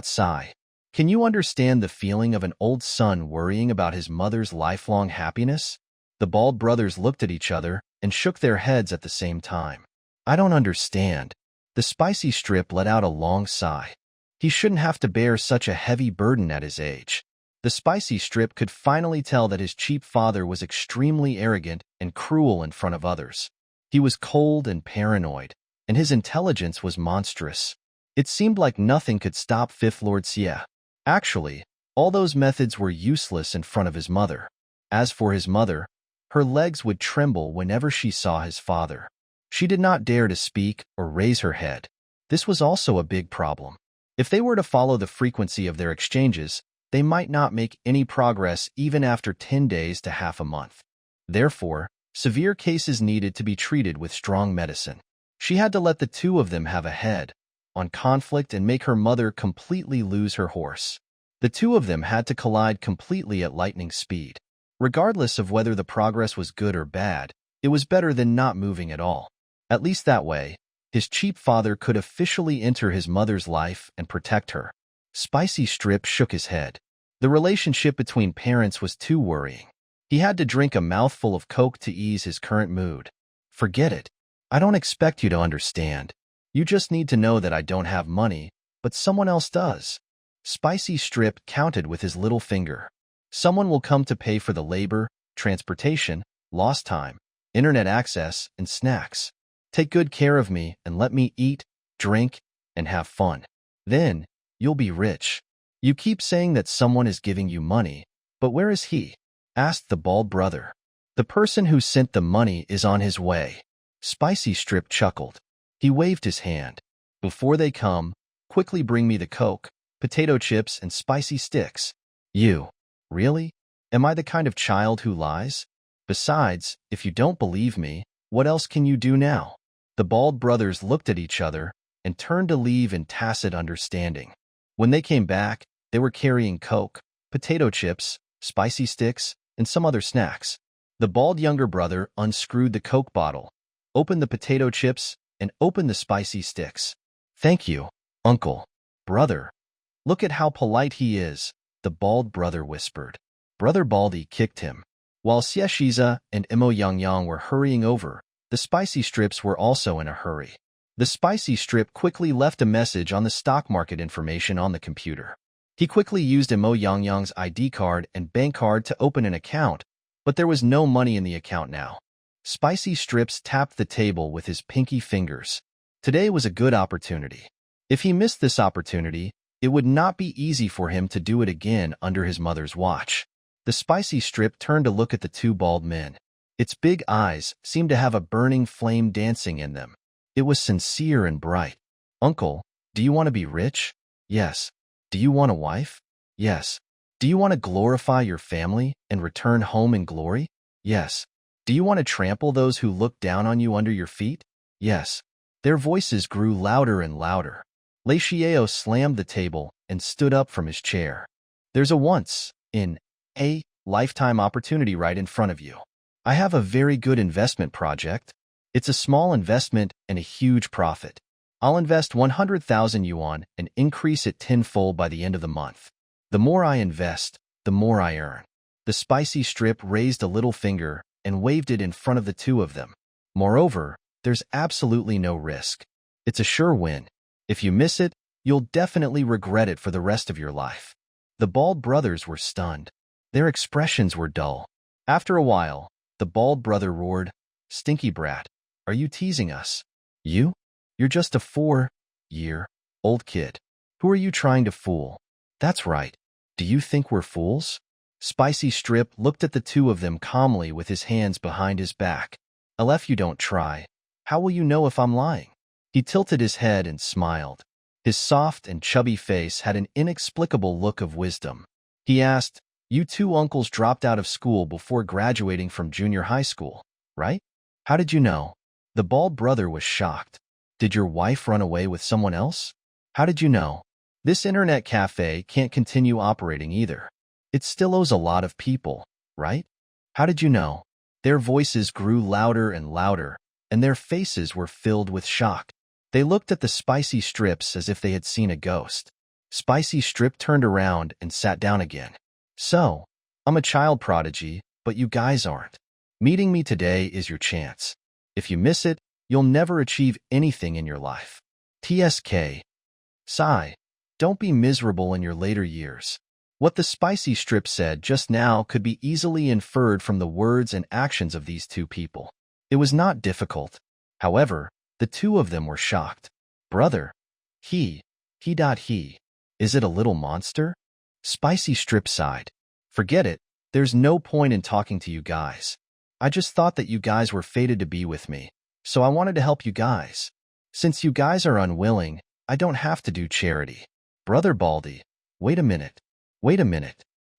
Sigh. Can you understand the feeling of an old son worrying about his mother's lifelong happiness? The bald brothers looked at each other and shook their heads at the same time. I don't understand. The Spicy Strip let out a long sigh. He shouldn't have to bear such a heavy burden at his age. The Spicy Strip could finally tell that his cheap father was extremely arrogant and cruel in front of others. He was cold and paranoid, and his intelligence was monstrous. It seemed like nothing could stop Fifth Lord Xie. Actually, all those methods were useless in front of his mother. As for his mother, her legs would tremble whenever she saw his father. She did not dare to speak or raise her head. This was also a big problem. If they were to follow the frequency of their exchanges, they might not make any progress even after 10 days to half a month. Therefore, severe cases needed to be treated with strong medicine. She had to let the two of them have a head-on conflict and make her mother completely lose her horse. The two of them had to collide completely at lightning speed. Regardless of whether the progress was good or bad, it was better than not moving at all. At least that way, his cheap father could officially enter his mother's life and protect her. Spicy Strip shook his head. The relationship between parents was too worrying. He had to drink a mouthful of Coke to ease his current mood. Forget it. I don't expect you to understand. You just need to know that I don't have money, but someone else does. Spicy Strip counted with his little finger. Someone will come to pay for the labor, transportation, lost time, internet access, and snacks. Take good care of me and let me eat, drink, and have fun. Then, you'll be rich. You keep saying that someone is giving you money, but where is he? Asked the bald brother. The person who sent the money is on his way. Spicy Strip chuckled. He waved his hand. Before they come, quickly bring me the Coke, potato chips, and spicy sticks. You. Really? Am I the kind of child who lies? Besides, if you don't believe me, what else can you do now? The bald brothers looked at each other and turned to leave in tacit understanding. When they came back, they were carrying Coke, potato chips, spicy sticks, and some other snacks. The bald younger brother unscrewed the Coke bottle, opened the potato chips, and opened the spicy sticks. Thank you, uncle. Brother. Look at how polite he is, the bald brother whispered. Brother Baldy kicked him. While Xieshiza and Imo Yang were hurrying over, the Spicy Strips were also in a hurry. The Spicy Strip quickly left a message on the stock market information on the computer. He quickly used Imo Yang's ID card and bank card to open an account, but there was no money in the account now. Spicy Strips tapped the table with his pinky fingers. Today was a good opportunity. If he missed this opportunity, it would not be easy for him to do it again under his mother's watch. The Spicy Strip turned to look at the two bald men. Its big eyes seemed to have a burning flame dancing in them. It was sincere and bright. Uncle, do you want to be rich? Yes. Do you want a wife? Yes. Do you want to glorify your family and return home in glory? Yes. Do you want to trample those who look down on you under your feet? Yes. Their voices grew louder and louder. Lei Xiao slammed the table and stood up from his chair. There's a once-in-a-lifetime opportunity right in front of you. I have a very good investment project. It's a small investment and a huge profit. I'll invest 100,000 yuan and increase it tenfold by the end of the month. The more I invest, the more I earn. The Spicy Strip raised a little finger and waved it in front of the two of them. Moreover, there's absolutely no risk. It's a sure win. If you miss it, you'll definitely regret it for the rest of your life. The bald brothers were stunned. Their expressions were dull. After a while, the bald brother roared, "Stinky brat, are you teasing us? You? You're just a 4-year-old kid. Who are you trying to fool?" That's right. Do you think we're fools? Spicy Strip looked at the two of them calmly with his hands behind his back. If you don't try, how will you know if I'm lying? He tilted his head and smiled. His soft and chubby face had an inexplicable look of wisdom. He asked, "You two uncles dropped out of school before graduating from junior high school, right? How did you know?" The bald brother was shocked. "Did your wife run away with someone else? How did you know? This internet cafe can't continue operating either. It still owes a lot of people, right? How did you know?" Their voices grew louder and louder, and their faces were filled with shock. They looked at the Spicy Strips as if they had seen a ghost. Spicy Strip turned around and sat down again. "So, I'm a child prodigy, but you guys aren't. Meeting me today is your chance. If you miss it, you'll never achieve anything in your life. TSK. Sigh. Don't be miserable in your later years." What the Spicy Strip said just now could be easily inferred from the words and actions of these two people. It was not difficult. However, the two of them were shocked. "Brother, he. Is it a little monster?" Spicy Strip sighed. "Forget it. There's no point in talking to you guys. I just thought that you guys were fated to be with me, so I wanted to help you guys. Since you guys are unwilling, I don't have to do charity." Brother Baldy, wait a minute.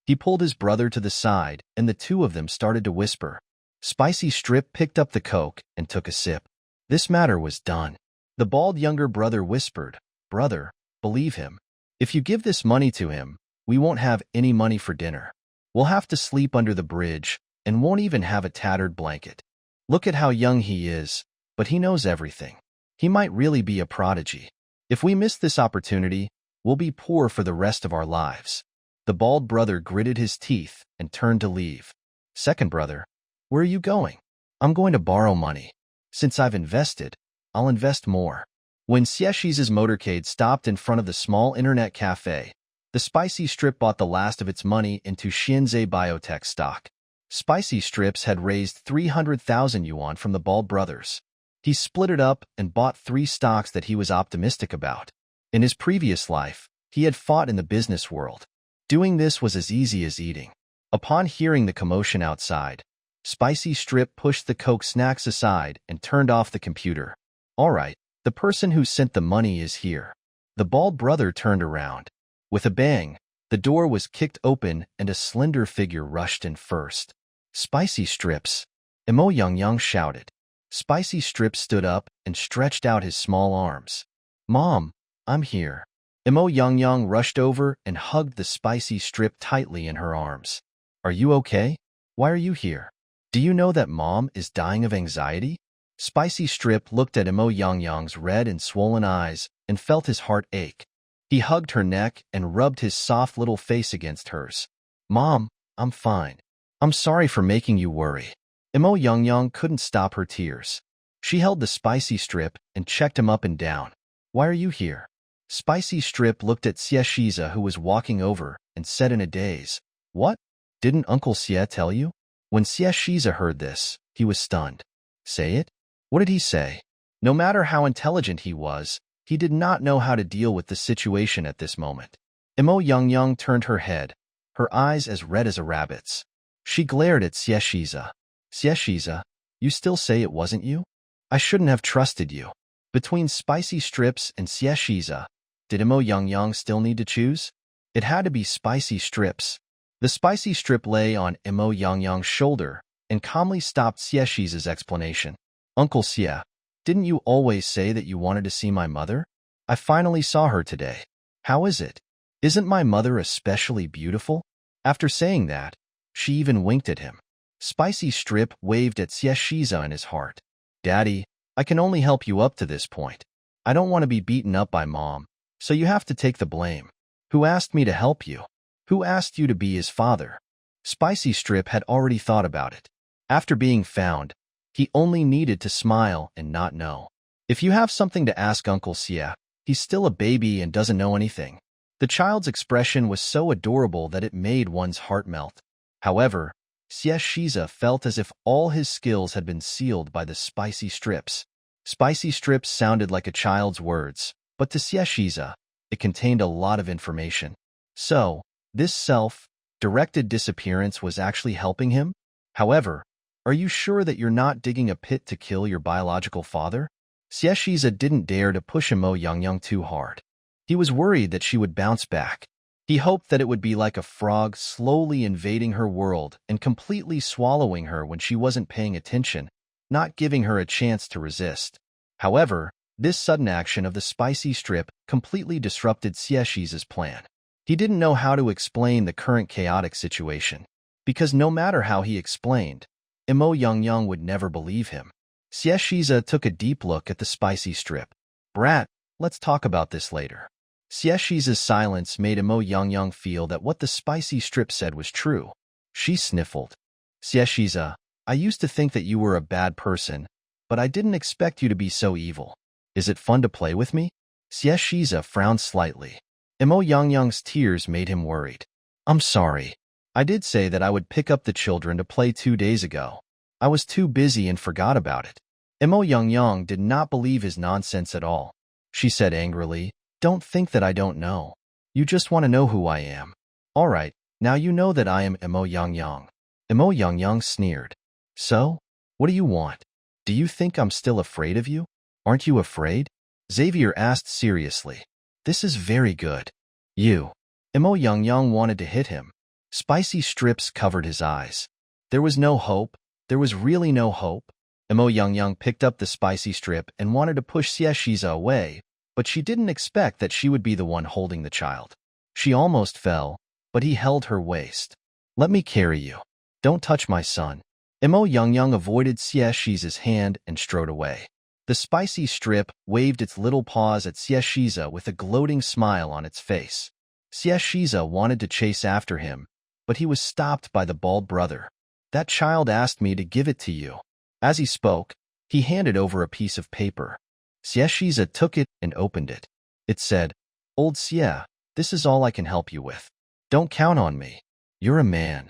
He pulled his brother to the side, and the two of them started to whisper. Spicy Strip picked up the Coke and took a sip. This matter was done. The bald younger brother whispered, "Brother, believe him. If you give this money to him, we won't have any money for dinner. We'll have to sleep under the bridge and won't even have a tattered blanket. Look at how young he is, but he knows everything. He might really be a prodigy. If we miss this opportunity, we'll be poor for the rest of our lives." The bald brother gritted his teeth and turned to leave. Second brother, "Where are you going?" "I'm going to borrow money. Since I've invested, I'll invest more." When Xieshi's motorcade stopped in front of the small internet cafe, the Spicy Strip bought the last of its money into Xianzhe Biotech stock. Spicy Strips had raised 300,000 yuan from the bald brothers. He split it up and bought 3 stocks that he was optimistic about. In his previous life, he had fought in the business world. Doing this was as easy as eating. Upon hearing the commotion outside, Spicy Strip pushed the Coke snacks aside and turned off the computer. "All right, the person who sent the money is here." The bald brother turned around. With a bang, the door was kicked open and a slender figure rushed in first. "Spicy Strips!" Imo Yang shouted. Spicy Strips stood up and stretched out his small arms. "Mom, I'm here." Imo Yang rushed over and hugged the Spicy Strip tightly in her arms. "Are you okay? Why are you here? Do you know that Mom is dying of anxiety?" Spicy Strip looked at Imo Yang's red and swollen eyes and felt his heart ache. He hugged her neck and rubbed his soft little face against hers. "Mom, I'm fine. I'm sorry for making you worry." Imo Yang couldn't stop her tears. She held the Spicy Strip and checked him up and down. "Why are you here?" Spicy Strip looked at Xieshiza, who was walking over, and said in a daze, "What? Didn't Uncle Xie tell you?" When Xieshiza heard this, he was stunned. "Say it? What did he say?" No matter how intelligent he was, he did not know how to deal with the situation at this moment. Imo Yang turned her head, her eyes as red as a rabbit's. She glared at Xieshiza. "Xieshiza, you still say it wasn't you? I shouldn't have trusted you." Between Spicy Strips and Xieshiza, did Imo Yang still need to choose? It had to be Spicy Strips. The Spicy Strip lay on Imo Yang's shoulder and calmly stopped Xieshiza's explanation. "Uncle Xie, didn't you always say that you wanted to see my mother? I finally saw her today. How is it? Isn't my mother especially beautiful?" After saying that, she even winked at him. Spicy Strip waved at Xieshiza in his heart. "Daddy, I can only help you up to this point. I don't want to be beaten up by Mom, so you have to take the blame. Who asked me to help you? Who asked you to be his father?" Spicy Strip had already thought about it. After being found, he only needed to smile and not know. If you have something to ask Uncle Xie, he's still a baby and doesn't know anything. The child's expression was so adorable that it made one's heart melt. However, Xieshiza felt as if all his skills had been sealed by the Spicy Strips. Spicy Strips sounded like a child's words, but to Xieshiza, it contained a lot of information. So, this self-directed disappearance was actually helping him? However, are you sure that you're not digging a pit to kill your biological father? Xieshiza didn't dare to push Imo Yang too hard. He was worried that she would bounce back. He hoped that it would be like a frog slowly invading her world and completely swallowing her when she wasn't paying attention, not giving her a chance to resist. However, this sudden action of the Spicy Strip completely disrupted Xieshiza's plan. He didn't know how to explain the current chaotic situation, because no matter how he explained, Imo Yang would never believe him. Xieshiza took a deep look at the Spicy Strip. "Brat, let's talk about this later." Xieshiza's silence made Imo Yang feel that what the Spicy Strip said was true. She sniffled. "Xieshiza, I used to think that you were a bad person, but I didn't expect you to be so evil. Is it fun to play with me?" Xieshiza frowned slightly. Imo Yang's tears made him worried. "I'm sorry. I did say that I would pick up the children to play 2 days ago. I was too busy and forgot about it." Imo Yang did not believe his nonsense at all. She said angrily, "Don't think that I don't know. You just want to know who I am. All right, now you know that I am Imo Yang." Imo Yang sneered. "So? What do you want? Do you think I'm still afraid of you? Aren't you afraid?" Xavier asked seriously. "This is very good. You." Imo Yang wanted to hit him. Spicy Strips covered his eyes. There was no hope. There was really no hope. Imo Young picked up the spicy strip and wanted to push Xieshiza away, but she didn't expect that she would be the one holding the child. She almost fell, but he held her waist. Let me carry you. Don't touch my son. Imo Young avoided Xieshiza's hand and strode away. The spicy strip waved its little paws at Xieshiza with a gloating smile on its face. Xieshiza wanted to chase after him, but he was stopped by the bald brother. That child asked me to give it to you. As he spoke, he handed over a piece of paper. Xieshiza took it and opened it. It said, Old Xie, this is all I can help you with. Don't count on me. You're a man.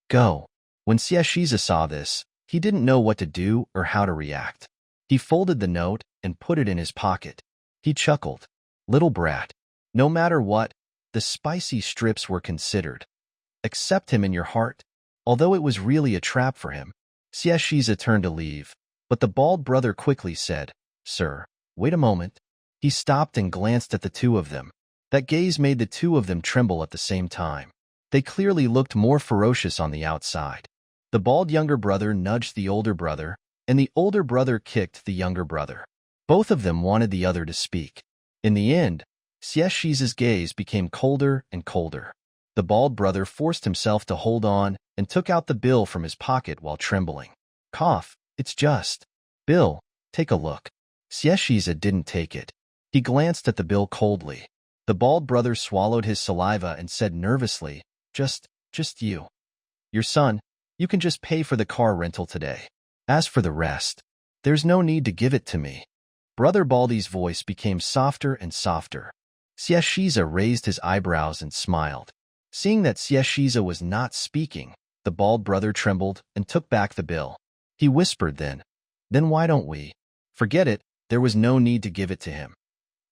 Go. When Xieshiza saw this, he didn't know what to do or how to react. He folded the note and put it in his pocket. He chuckled. Little brat. No matter what, the spicy strips were considered. Accept him in your heart. Although it was really a trap for him, Xieshiza turned to leave, but the bald brother quickly said, Sir, wait a moment. He stopped and glanced at the two of them. That gaze made the two of them tremble at the same time. They clearly looked more ferocious on the outside. The bald younger brother nudged the older brother, and the older brother kicked the younger brother. Both of them wanted the other to speak. In the end, Xieshiza's gaze became colder and colder. The bald brother forced himself to hold on and took out the bill from his pocket while trembling. Cough, it's just. Bill, take a look. Xieshiza didn't take it. He glanced at the bill coldly. The bald brother swallowed his saliva and said nervously, Just you. Your son, you can just pay for the car rental today. As for the rest, there's no need to give it to me. Brother Baldy's voice became softer and softer. Xieshiza raised his eyebrows and smiled. Seeing that Xieshiza was not speaking, the bald brother trembled and took back the bill. He whispered then why don't we? Forget it, there was no need to give it to him.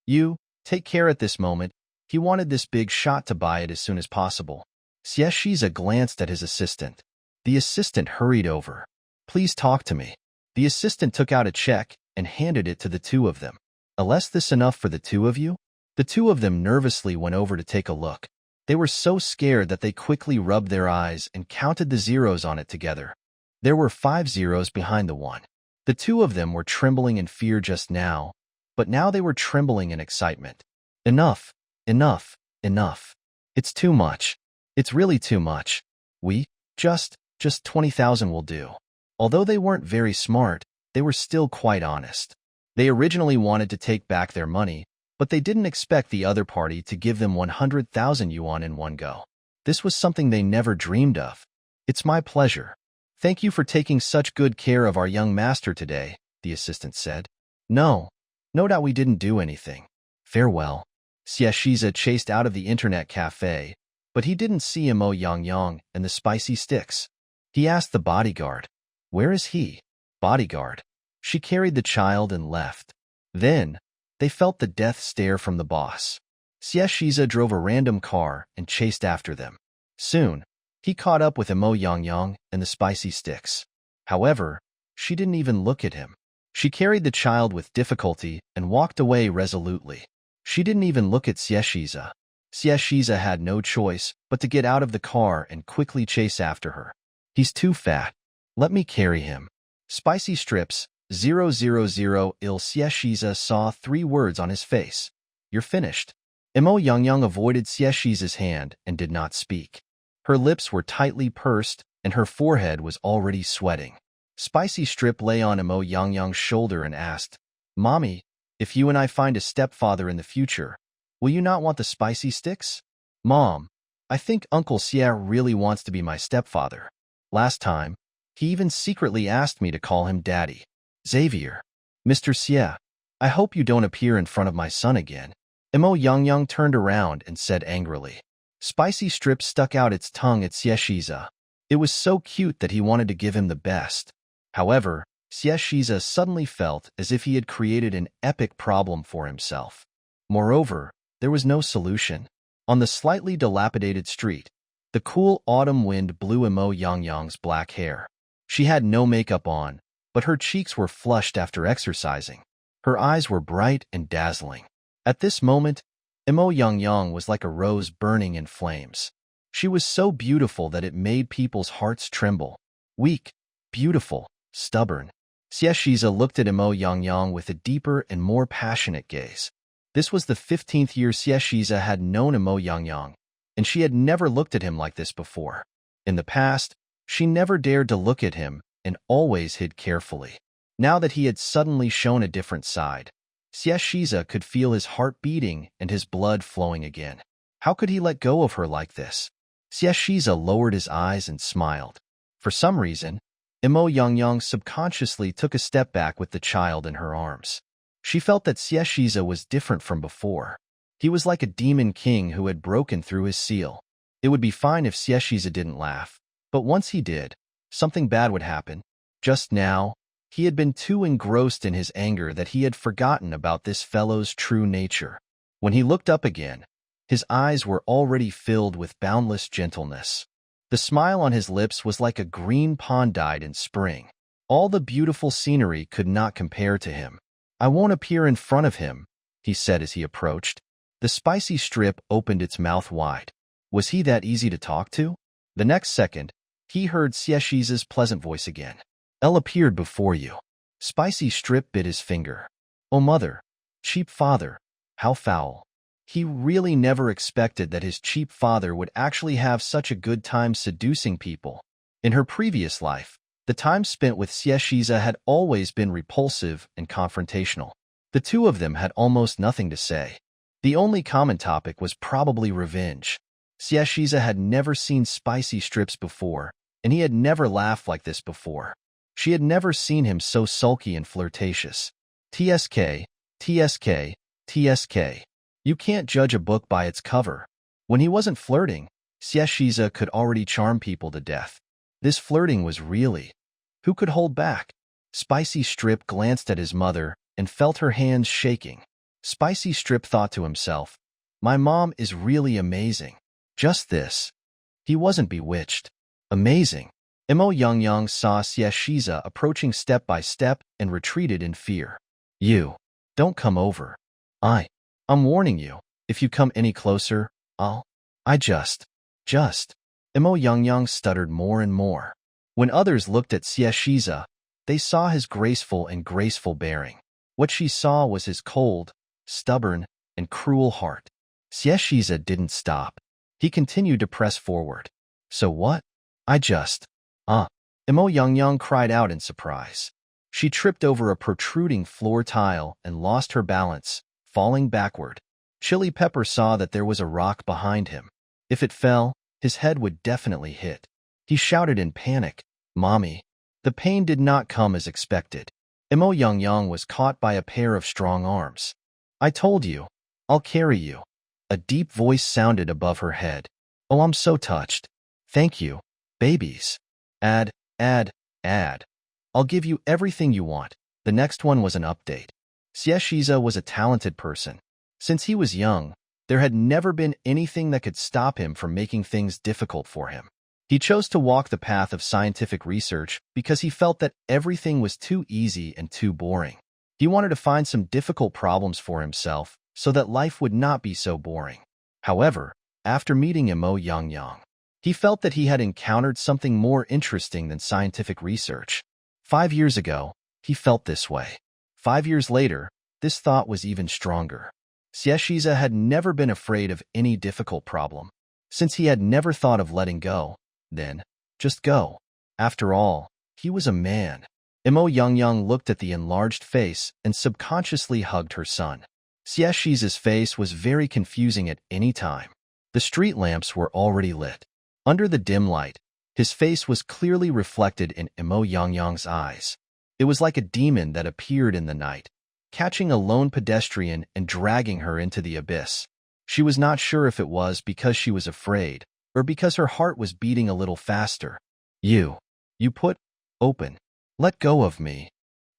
You, take care at this moment. He wanted this big shot to buy it as soon as possible. Xieshiza glanced at his assistant. The assistant hurried over. Please talk to me. The assistant took out a check and handed it to the two of them. Unless this enough for the two of you? The two of them nervously went over to take a look. They were so scared that they quickly rubbed their eyes and counted the zeros on it together. There were 5 zeros behind the one. The two of them were trembling in fear just now, but now they were trembling in excitement. Enough, enough, enough. It's too much. It's really too much. We, just 20,000 will do. Although they weren't very smart, they were still quite honest. They originally wanted to take back their money, but they didn't expect the other party to give them 100,000 yuan in one go. This was something they never dreamed of. It's my pleasure. Thank you for taking such good care of our young master today, the assistant said. No doubt we didn't do anything. Farewell. Xieshiza chased out of the internet cafe, but he didn't see Imo Yang and the spicy sticks. He asked the bodyguard, Where is he? Bodyguard. She carried the child and left. Then, they felt the death stare from the boss. Xieshiza drove a random car and chased after them. Soon, he caught up with Imo Yang and the spicy sticks. However, she didn't even look at him. She carried the child with difficulty and walked away resolutely. She didn't even look at Xieshiza. Xieshiza had no choice but to get out of the car and quickly chase after her. He's too fat. Let me carry him. Spicy strips, 000 il Xieshiza saw 3 words on his face. You're finished. Imo Yang avoided Xieshiza's hand and did not speak. Her lips were tightly pursed and her forehead was already sweating. Spicy strip lay on Imo Yang's shoulder and asked, Mommy, if you and I find a stepfather in the future, will you not want the spicy sticks? Mom, I think Uncle Xie really wants to be my stepfather. Last time, he even secretly asked me to call him Daddy. Xavier. Mr. Xie, I hope you don't appear in front of my son again. Imo Yang turned around and said angrily. Spicy strip stuck out its tongue at Xieshiza. It was so cute that he wanted to give him the best. However, Xieshiza suddenly felt as if he had created an epic problem for himself. Moreover, there was no solution. On the slightly dilapidated street, the cool autumn wind blew Imo Yang's black hair. She had no makeup on, but her cheeks were flushed after exercising. Her eyes were bright and dazzling. At this moment, Imo Yang was like a rose burning in flames. She was so beautiful that it made people's hearts tremble. Weak, beautiful, stubborn. Xieshiza looked at Imo Yangyang with a deeper and more passionate gaze. This was the 15th year Xieshiza had known Imo Yangyang, and she had never looked at him like this before. In the past, she never dared to look at him and always hid carefully. Now that he had suddenly shown a different side, Xieshiza could feel his heart beating and his blood flowing again. How could he let go of her like this? Xieshiza lowered his eyes and smiled. For some reason, Imo Yangyang subconsciously took a step back with the child in her arms. She felt that Xieshiza was different from before. He was like a demon king who had broken through his seal. It would be fine if Xieshiza didn't laugh, but once he did, something bad would happen. Just now, he had been too engrossed in his anger that he had forgotten about this fellow's true nature. When he looked up again, his eyes were already filled with boundless gentleness. The smile on his lips was like a green pond dyed in spring. All the beautiful scenery could not compare to him. "I won't appear in front of him," he said as he approached. The spicy strip opened its mouth wide. Was he that easy to talk to? The next second, he heard Xieshiza's pleasant voice again. "El appeared before you." Spicy strip bit his finger. "Oh mother, cheap father, how foul." He really never expected that his cheap father would actually have such a good time seducing people. In her previous life, the time spent with Xieshiza had always been repulsive and confrontational. The two of them had almost nothing to say. The only common topic was probably revenge. Xieshiza had never seen spicy strips before, and he had never laughed like this before. She had never seen him so sulky and flirtatious. TSK, TSK, TSK. You can't judge a book by its cover. When he wasn't flirting, Xieshiza could already charm people to death. This flirting was really. Who could hold back? Spicy Strip glanced at his mother and felt her hands shaking. Spicy Strip thought to himself, "My mom is really amazing." Just this. He wasn't bewitched. Amazing. Imo Yangyang saw Xieshiza approaching step by step and retreated in fear. "You. Don't come over. I'm warning you. If you come any closer, I just. Imo Yangyang stuttered more and more. When others looked at Xieshiza, they saw his graceful and graceful bearing. What she saw was his cold, stubborn, and cruel heart. Xieshiza didn't stop. He continued to press forward. "So what? Imo Yangyang cried out in surprise. She tripped over a protruding floor tile and lost her balance, falling backward. Chili Pepper saw that there was a rock behind him. If it fell, his head would definitely hit. He shouted in panic, "Mommy!" The pain did not come as expected. Imo Yangyang was caught by a pair of strong arms. "I told you. I'll carry you." A deep voice sounded above her head. "Oh, I'm so touched. Thank you, babies. Add. I'll give you everything you want." The next one was an update. Xieshiza was a talented person. Since he was young, there had never been anything that could stop him from making things difficult for him. He chose to walk the path of scientific research because he felt that everything was too easy and too boring. He wanted to find some difficult problems for himself so that life would not be so boring. However, after meeting Imo Yangyang, he felt that he had encountered something more interesting than scientific research. 5 years ago, he felt this way. 5 years later, this thought was even stronger. Xieshiza had never been afraid of any difficult problem. Since he had never thought of letting go, then, just go. After all, he was a man. Imo Yangyang looked at the enlarged face and subconsciously hugged her son. Xieshiza's face was very confusing at any time. The street lamps were already lit. Under the dim light, his face was clearly reflected in Imo Yangyang's eyes. It was like a demon that appeared in the night, catching a lone pedestrian and dragging her into the abyss. She was not sure if it was because she was afraid or because her heart was beating a little faster. You put open. Let go of me."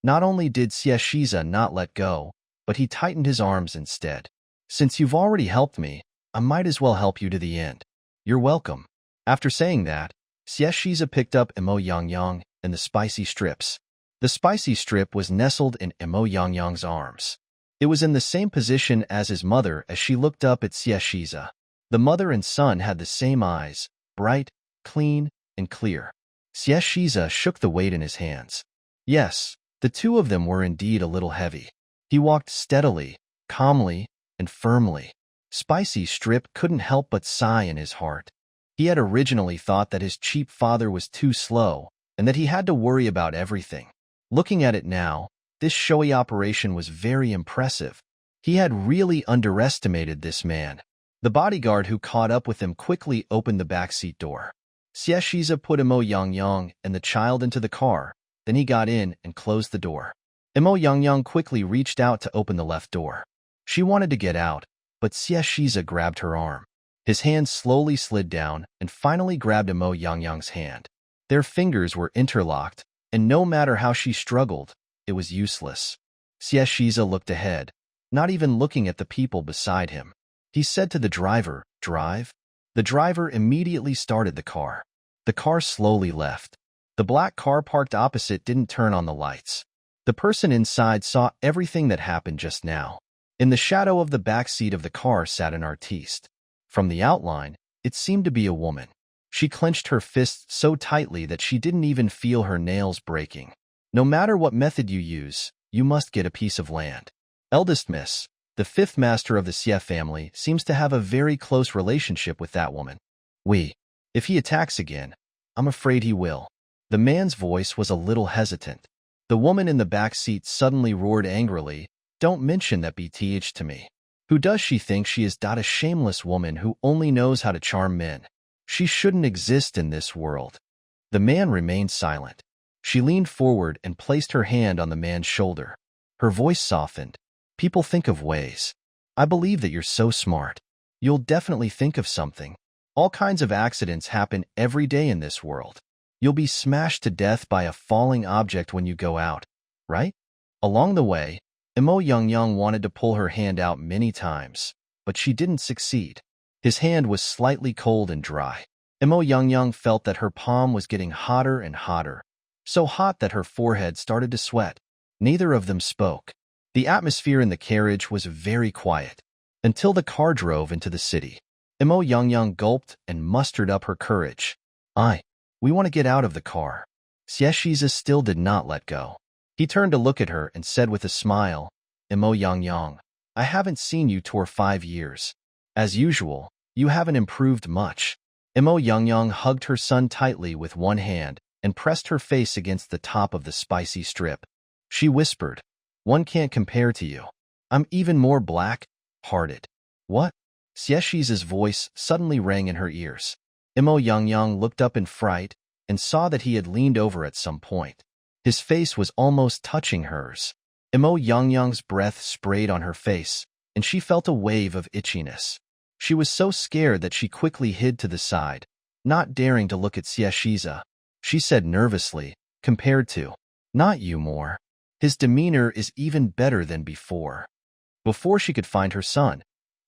Not only did Xieshiza not let go, but he tightened his arms instead. "Since you've already helped me, I might as well help you to the end." "You're welcome." After saying that, Xieshiza picked up Imo Yangyang and the spicy strips. The spicy strip was nestled in Imo Yangyang's arms. It was in the same position as his mother as she looked up at Xieshiza. The mother and son had the same eyes, bright, clean, and clear. Xieshiza shook the weight in his hands. "Yes, The two of them were indeed a little heavy. He walked steadily, calmly, and firmly. Spicy Strip couldn't help but sigh in his heart. He had originally thought that his cheap father was too slow and that he had to worry about everything. Looking at it now, this showy operation was very impressive. He had really underestimated this man. The bodyguard who caught up with him quickly opened the backseat door. Xieshiza put Imo Yang and the child into the car, then he got in and closed the door. Imo Yang quickly reached out to open the left door. She wanted to get out, but Xieshiza grabbed her arm. His hand slowly slid down and finally grabbed Imo Yang's hand. Their fingers were interlocked, and no matter how she struggled, it was useless. Xieshiza looked ahead, not even looking at the people beside him. He said to the driver, "Drive." The driver immediately started the car. The car slowly left. The black car parked opposite didn't turn on the lights. The person inside saw everything that happened just now. In the shadow of the back seat of the car sat an artiste. From the outline, it seemed to be a woman. She clenched her fists so tightly that she didn't even feel her nails breaking. No matter what method you use, you must get a piece of land. Eldest Miss, the fifth master of the Xie family, seems to have a very close relationship with that woman. If he attacks again, I'm afraid he will. The man's voice was a little hesitant. The woman in the back seat suddenly roared angrily, "Don't mention that BTH to me. Who does she think she is? A shameless woman who only knows how to charm men. She shouldn't exist in this world." The man remained silent. She leaned forward and placed her hand on the man's shoulder. Her voice softened. "People think of ways. I believe that you're so smart. You'll definitely think of something. All kinds of accidents happen every day in this world. You'll be smashed to death by a falling object when you go out, right?" Along the way, Imo Yang wanted to pull her hand out many times, but she didn't succeed. His hand was slightly cold and dry. Imo Yang felt that her palm was getting hotter and hotter, so hot that her forehead started to sweat. Neither of them spoke. The atmosphere in the carriage was very quiet, until the car drove into the city. Imo Yang gulped and mustered up her courage. We want to get out of the car." Xieshiza still did not let go. He turned to look at her and said with a smile, "Imo Yang, I haven't seen you for 5 years. As usual, you haven't improved much." Imo Yang hugged her son tightly with one hand and pressed her face against the top of the spicy strip. She whispered, "One can't compare to you. I'm even more black-hearted." "What?" Xieshiza's voice suddenly rang in her ears. Imo Yang looked up in fright and saw that he had leaned over at some point. His face was almost touching hers. Imo Yang's breath sprayed on her face, and she felt a wave of itchiness. She was so scared that she quickly hid to the side, not daring to look at Xieshiza. She said nervously, "Compared to, not you more. His demeanor is even better than before." Before she could find her son,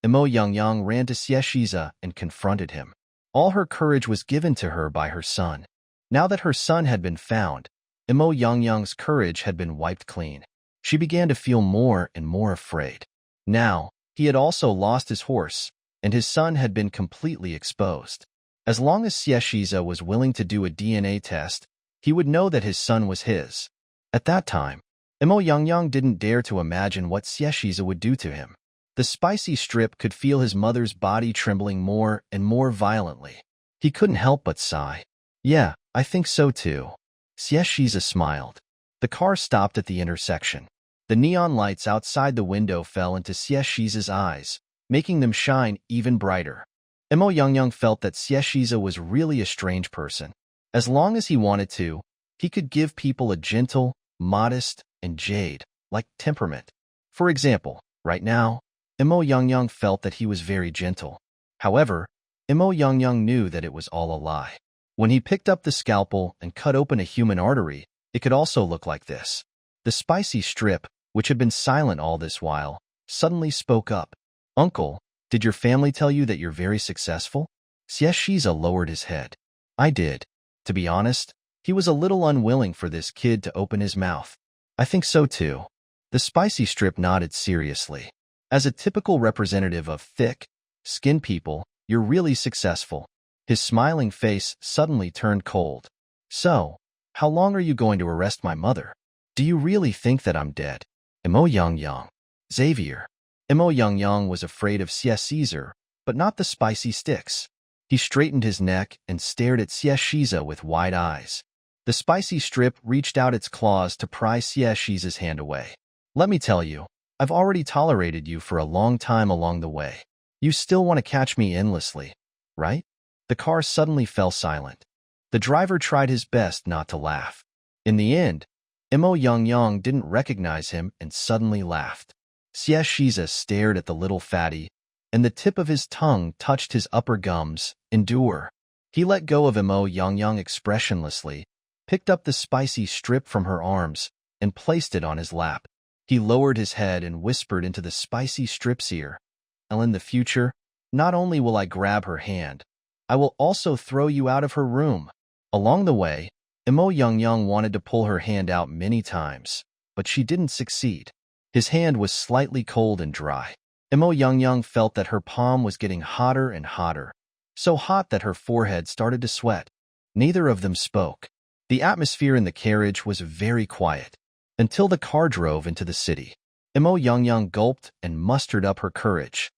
Imo Yang ran to Xieshiza and confronted him. All her courage was given to her by her son. Now that her son had been found, Imo Yang's courage had been wiped clean. She began to feel more and more afraid. Now, he had also lost his horse, and his son had been completely exposed. As long as Xieshiza was willing to do a DNA test, he would know that his son was his. At that time, Imo Yang didn't dare to imagine what Xieshiza would do to him. The spicy strip could feel his mother's body trembling more and more violently. He couldn't help but sigh. "Yeah, I think so too." Xieshiza smiled. The car stopped at the intersection. The neon lights outside the window fell into Xieshiza's eyes, making them shine even brighter. Imo Yang felt that Xieshiza was really a strange person. As long as he wanted to, he could give people a gentle, modest, and jade-like temperament. For example, right now, Imo Yang felt that he was very gentle. However, Imo Yang knew that it was all a lie. When he picked up the scalpel and cut open a human artery, it could also look like this. The spicy strip, which had been silent all this while, suddenly spoke up. "Uncle, did your family tell you that you're very successful?" Xieshiza lowered his head. "I did. To be honest, he was a little unwilling for this kid to open his mouth." "I think so too." The spicy strip nodded seriously. "As a typical representative of thick-skinned people, you're really successful." His smiling face suddenly turned cold. "So, how long are you going to arrest my mother?" Do you really think that I'm dead? Imo Yang Yang. Xavier. Imo Yang Yang was afraid of Caesar, but not the spicy sticks. He straightened his neck and stared at Caesar with wide eyes. The spicy strip reached out its claws to pry Caesar's hand away. Let me tell you, I've already tolerated you for a long time along the way. You still want to catch me endlessly, right? The car suddenly fell silent. The driver tried his best not to laugh. In the end, Imo Yang Yang didn't recognize him and suddenly laughed. Caesar stared at the little fatty, and the tip of his tongue touched his upper gums. Endure. He let go of Imo Yang Yang expressionlessly, picked up the spicy strip from her arms, and placed it on his lap. He lowered his head and whispered into the spicy strip's ear, "In the future, not only will I grab her hand, I will also throw you out of her room." Along the way, Imo Yang Yang wanted to pull her hand out many times, but she didn't succeed. His hand was slightly cold and dry. Imo Yang Yang felt that her palm was getting hotter and hotter, so hot that her forehead started to sweat. Neither of them spoke. The atmosphere in the carriage was very quiet, until the car drove into the city. Imo Yang Yang gulped and mustered up her courage.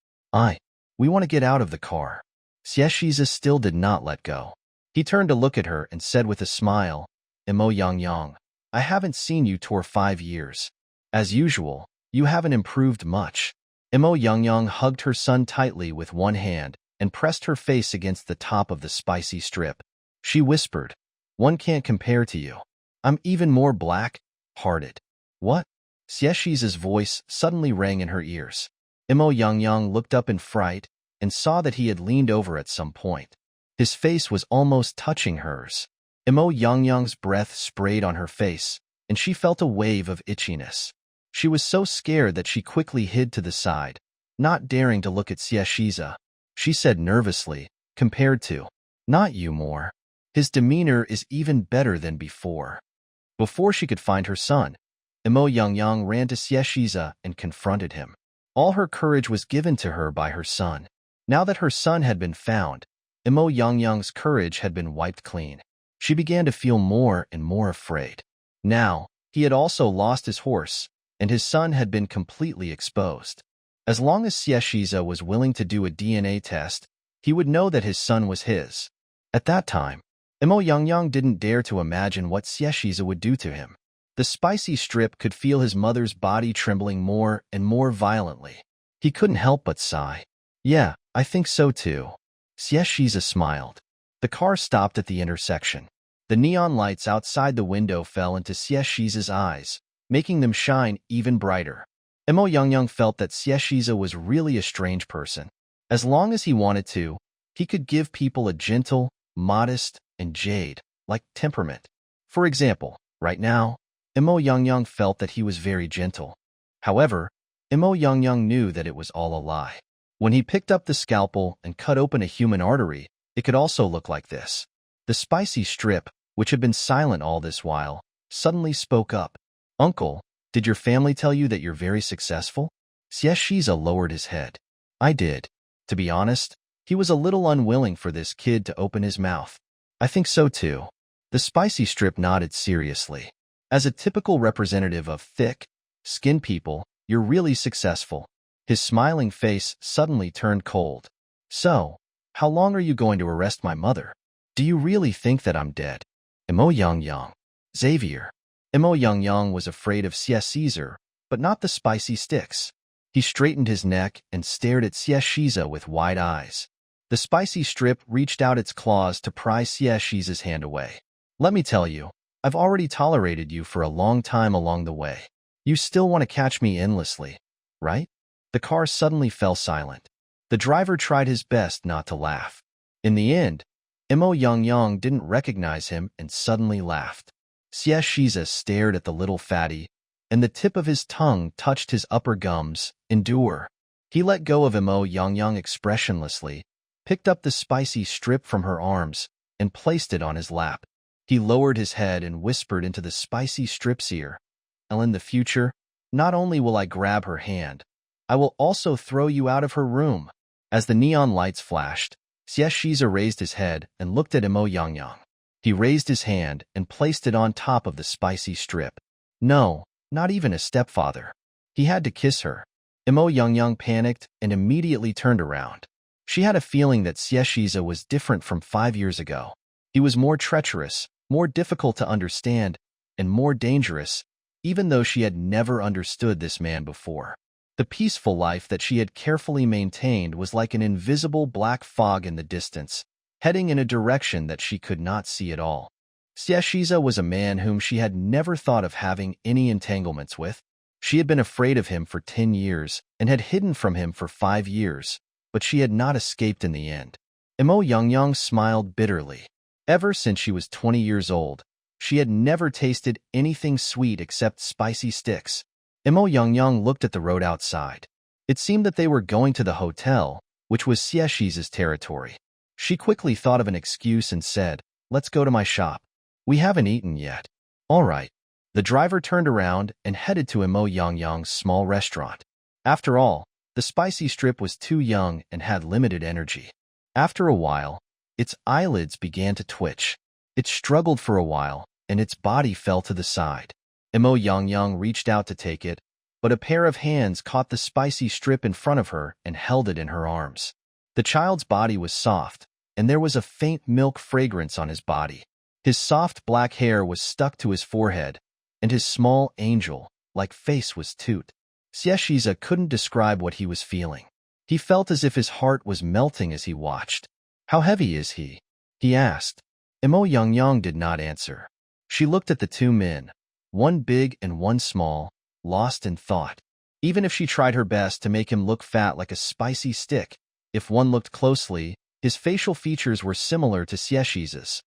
We want to get out of the car." Caesar still did not let go. He turned to look at her and said with a smile, "Imo Yang Yang, I haven't seen you for 5 years. As usual, you haven't improved much." Imo Yang Yang hugged her son tightly with one hand and pressed her face against the top of the spicy strip. She whispered, "One can't compare to you. I'm even more black-hearted." "What?" Caesar's voice suddenly rang in her ears. Imo Yang Yang looked up in fright and saw that he had leaned over at some point. His face was almost touching hers. Imo Yang Yang's breath sprayed on her face, and she felt a wave of itchiness. She was so scared that she quickly hid to the side, not daring to look at Caesar. She said nervously, "Compared to, not you more. His demeanor is even better than before." Before she could find her son, Imo Yang Yang ran to Caesar and confronted him. All her courage was given to her by her son. Now that her son had been found, Imo Yang Yang's courage had been wiped clean. She began to feel more and more afraid. Now, he had also lost his horse, and his son had been completely exposed. As long as Caesar was willing to do a DNA test, he would know that his son was his. At that time, Imo Yang Yang didn't dare to imagine what Caesar would do to him. The spicy strip could feel his mother's body trembling more and more violently. He couldn't help but sigh. "Yeah, I think so too." Caesar smiled. The car stopped at the intersection. The neon lights outside the window fell into Caesar's eyes, making them shine even brighter. Imo Yang Yang felt that Caesar was really a strange person. As long as he wanted to, he could give people a gentle, modest, and jade-like temperament. For example, right now, Imo Yang Yang felt that he was very gentle. However, Imo Yang Yang knew that it was all a lie. When he picked up the scalpel and cut open a human artery, it could also look like this. The spicy strip, which had been silent all this while, suddenly spoke up. "Uncle, did your family tell you that you're very successful?" Caesar lowered his head. "I did. To be honest, he was a little unwilling for this kid to open his mouth." "I think so too." The spicy strip nodded seriously. "As a typical representative of thick-skinned people, you're really successful." His smiling face suddenly turned cold. "So, how long are you going to arrest my mother? Do you really think that I'm dead?" Imo Yang Yang. Xavier. Imo Yang Yang was afraid of Caesar, but not the spicy sticks. He straightened his neck and stared at Caesar with wide eyes. The spicy strip reached out its claws to pry Caesar's hand away. "Let me tell you, I've already tolerated you for a long time along the way. You still want to catch me endlessly, right?" The car suddenly fell silent. The driver tried his best not to laugh. In the end, Imo Yang Yang didn't recognize him and suddenly laughed. Caesar stared at the little fatty, and the tip of his tongue touched his upper gums. Endure. He let go of Imo Yang Yang expressionlessly, picked up the spicy strip from her arms, and placed it on his lap. He lowered his head and whispered into the spicy strip's ear, "In the future, not only will I grab her hand, I will also throw you out of her room." As the neon lights flashed, Caesar raised his head and looked at Imo Yang Yang. He raised his hand and placed it on top of the spicy strip. No, not even a stepfather. He had to kiss her. Imo Youngyang panicked and immediately turned around. She had a feeling that Xieshiza was different from 5 years ago. He was more treacherous, more difficult to understand, and more dangerous, even though she had never understood this man before. The peaceful life that she had carefully maintained was like an invisible black fog in the distance, heading in a direction that she could not see at all. Xieshiza was a man whom she had never thought of having any entanglements with. She had been afraid of him for 10 years and had hidden from him for 5 years, but she had not escaped in the end. Imo Youngyang smiled bitterly. Ever since she was 20 years old, she had never tasted anything sweet except spicy sticks. Imo Youngyang looked at the road outside. It seemed that they were going to the hotel, which was Xieshiza's territory. She quickly thought of an excuse and said, "Let's go to my shop. We haven't eaten yet." "All right." The driver turned around and headed to Imo Youngyang's small restaurant. After all, the spicy strip was too young and had limited energy. After a while, its eyelids began to twitch. It struggled for a while, and its body fell to the side. Imo Youngyang reached out to take it, but a pair of hands caught the spicy strip in front of her and held it in her arms. The child's body was soft, and there was a faint milk fragrance on his body. His soft black hair was stuck to his forehead, and his small angel-like face was toot. Xieshiza couldn't describe what he was feeling. He felt as if his heart was melting as he watched. "How heavy is he?" he asked. Imo Youngyang did not answer. She looked at the two men, one big and one small, lost in thought. Even if she tried her best to make him look fat like a spicy stick, if one looked closely, his facial features were similar to Xieshiza's.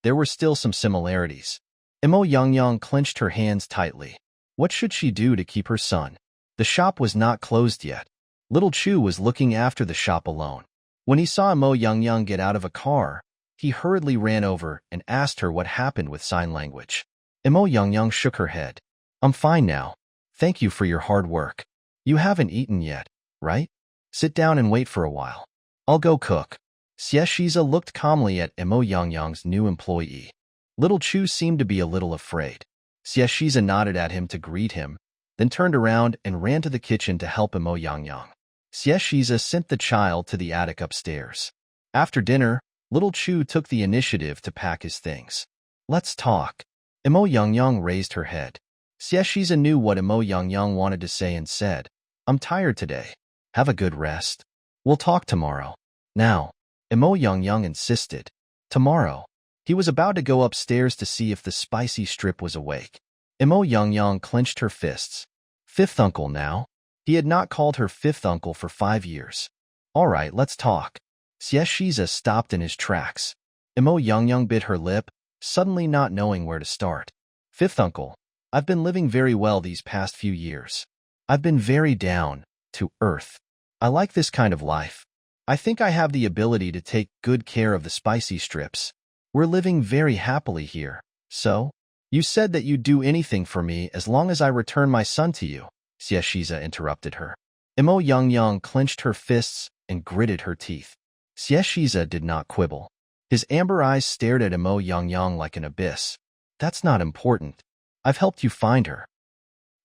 There were still some similarities. Imo Youngyang clenched her hands tightly. What should she do to keep her son? The shop was not closed yet. Little Chu was looking after the shop alone. When he saw Imo Youngyang get out of a car, he hurriedly ran over and asked her what happened with sign language. Imo Youngyang shook her head. "I'm fine now. Thank you for your hard work. You haven't eaten yet, right? Sit down and wait for a while. I'll go cook." Xieshiza looked calmly at Imo Youngyang's new employee. Little Chu seemed to be a little afraid. Xieshiza nodded at him to greet him, then turned around and ran to the kitchen to help Imo Youngyang. Xieshiza sent the child to the attic upstairs. After dinner, Little Chu took the initiative to pack his things. "Let's talk." Imo Youngyang raised her head. Xieshiza knew what Imo Youngyang wanted to say and said, "I'm tired today. Have a good rest. We'll talk tomorrow." "Now," Imo Youngyang insisted. "Tomorrow." He was about to go upstairs to see if the spicy strip was awake. Imo Youngyang clenched her fists. "Fifth uncle now?" He had not called her fifth uncle for 5 years. "All right, let's talk." Xieshiza stopped in his tracks. Imo Youngyang bit her lip, suddenly not knowing where to start. "Fifth uncle, I've been living very well these past few years. I've been very down to earth. I like this kind of life. I think I have the ability to take good care of the spicy strips. We're living very happily here. So? You said that you'd do anything for me as long as I return my son to you," Xieshiza interrupted her. Imo Youngyang clenched her fists and gritted her teeth. Xieshiza did not quibble. His amber eyes stared at Imo Youngyang like an abyss. "That's not important. I've helped you find her.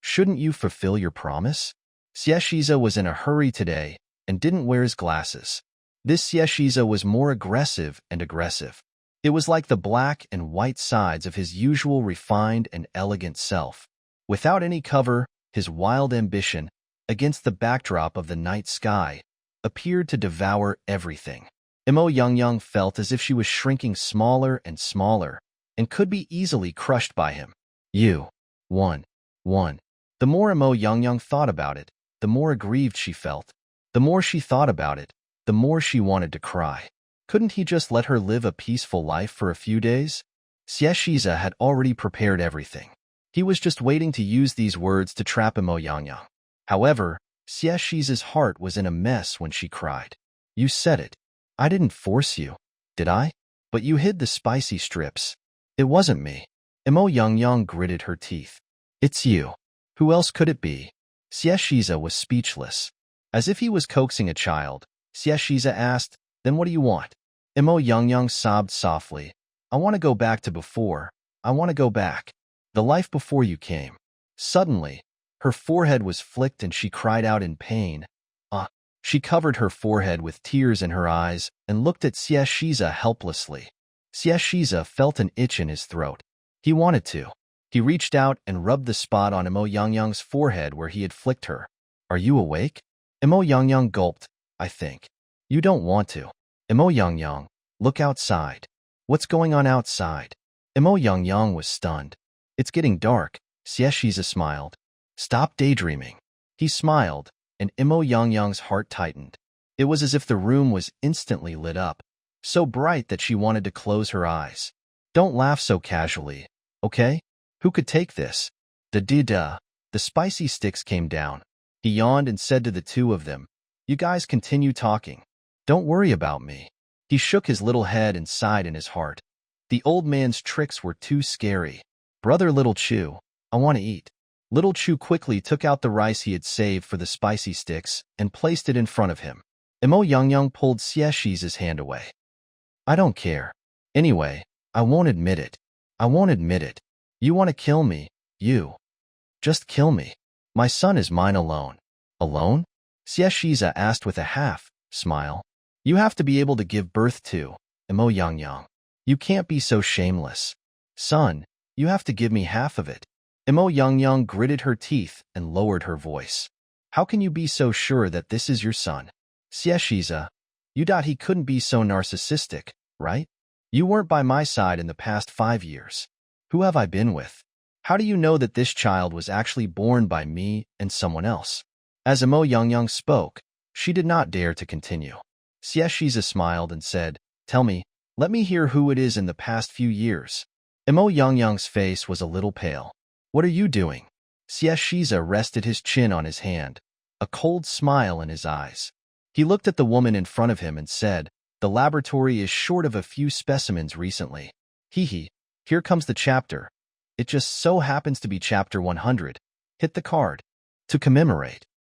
Shouldn't you fulfill your promise?" Xieshiza was in a hurry today and didn't wear his glasses. This Xieshiza was more aggressive and aggressive. It was like the black and white sides of his usual refined and elegant self. Without any cover, his wild ambition, against the backdrop of the night sky, appeared to devour everything. Imo Youngyang felt as if she was shrinking smaller and smaller, and could be easily crushed by him. "You won. The more Imo Youngyang thought about it, the more aggrieved she felt. The more she thought about it, the more she wanted to cry. Couldn't he just let her live a peaceful life for a few days? Xieshiza had already prepared everything. He was just waiting to use these words to trap Imo Youngyang. However, Xieshiza's heart was in a mess when she cried. "You said it. I didn't force you, did I? But you hid the spicy strips. It wasn't me." Imo Youngyang gritted her teeth. "It's you. Who else could it be?" Xieshiza was speechless. As if he was coaxing a child, Xieshiza asked, "Then what do you want?" Imo Youngyang sobbed softly. "I want to go back to before. I want to go back. The life before you came." Suddenly, her forehead was flicked and she cried out in pain. Ah! She covered her forehead with tears in her eyes and looked at Shiza helplessly. Shiza felt an itch in his throat. He wanted to. He reached out and rubbed the spot on Imo Yangyang's forehead where he had flicked her. Are you awake? Imo Yangyang gulped. I think. You don't want to. Imo Yangyang, look outside. What's going on outside? Imo Yangyang was stunned. It's getting dark. Shiza smiled. Stop daydreaming. He smiled, and Imo Yangyang's heart tightened. It was as if the room was instantly lit up, so bright that she wanted to close her eyes. Don't laugh so casually, okay? Who could take this? Da-da-da. The spicy sticks came down. He yawned and said to the two of them, You guys continue talking. Don't worry about me. He shook his little head and sighed in his heart. The old man's tricks were too scary. Brother Little Chu, I want to eat. Little Chu quickly took out the rice he had saved for the spicy sticks and placed it in front of him. Imo Yangyang pulled Shiza's hand away. I don't care. Anyway, I won't admit it. I won't admit it. You want to kill me, you. Just kill me. My son is mine alone. Alone? Shiza asked with a half-smile. You have to be able to give birth to, Imo Yangyang. You can't be so shameless. Son, you have to give me half of it. Imo Yangyang gritted her teeth and lowered her voice. How can you be so sure that this is your son? Shiza, you thought he couldn't be so narcissistic, right? You weren't by my side in the past 5 years. Who have I been with? How do you know that this child was actually born by me and someone else? As Imo Yangyang spoke, she did not dare to continue. Shiza smiled and said, Tell me, let me hear who it is in the past few years. Imo Yangyang's face was a little pale. What are you doing? Shiza rested his chin on his hand, a cold smile in his eyes. He looked at the woman in front of him and said, The laboratory is short of a few specimens recently. Hee, here comes the chapter. It just so happens to be chapter 100. Hit the card. To commemorate,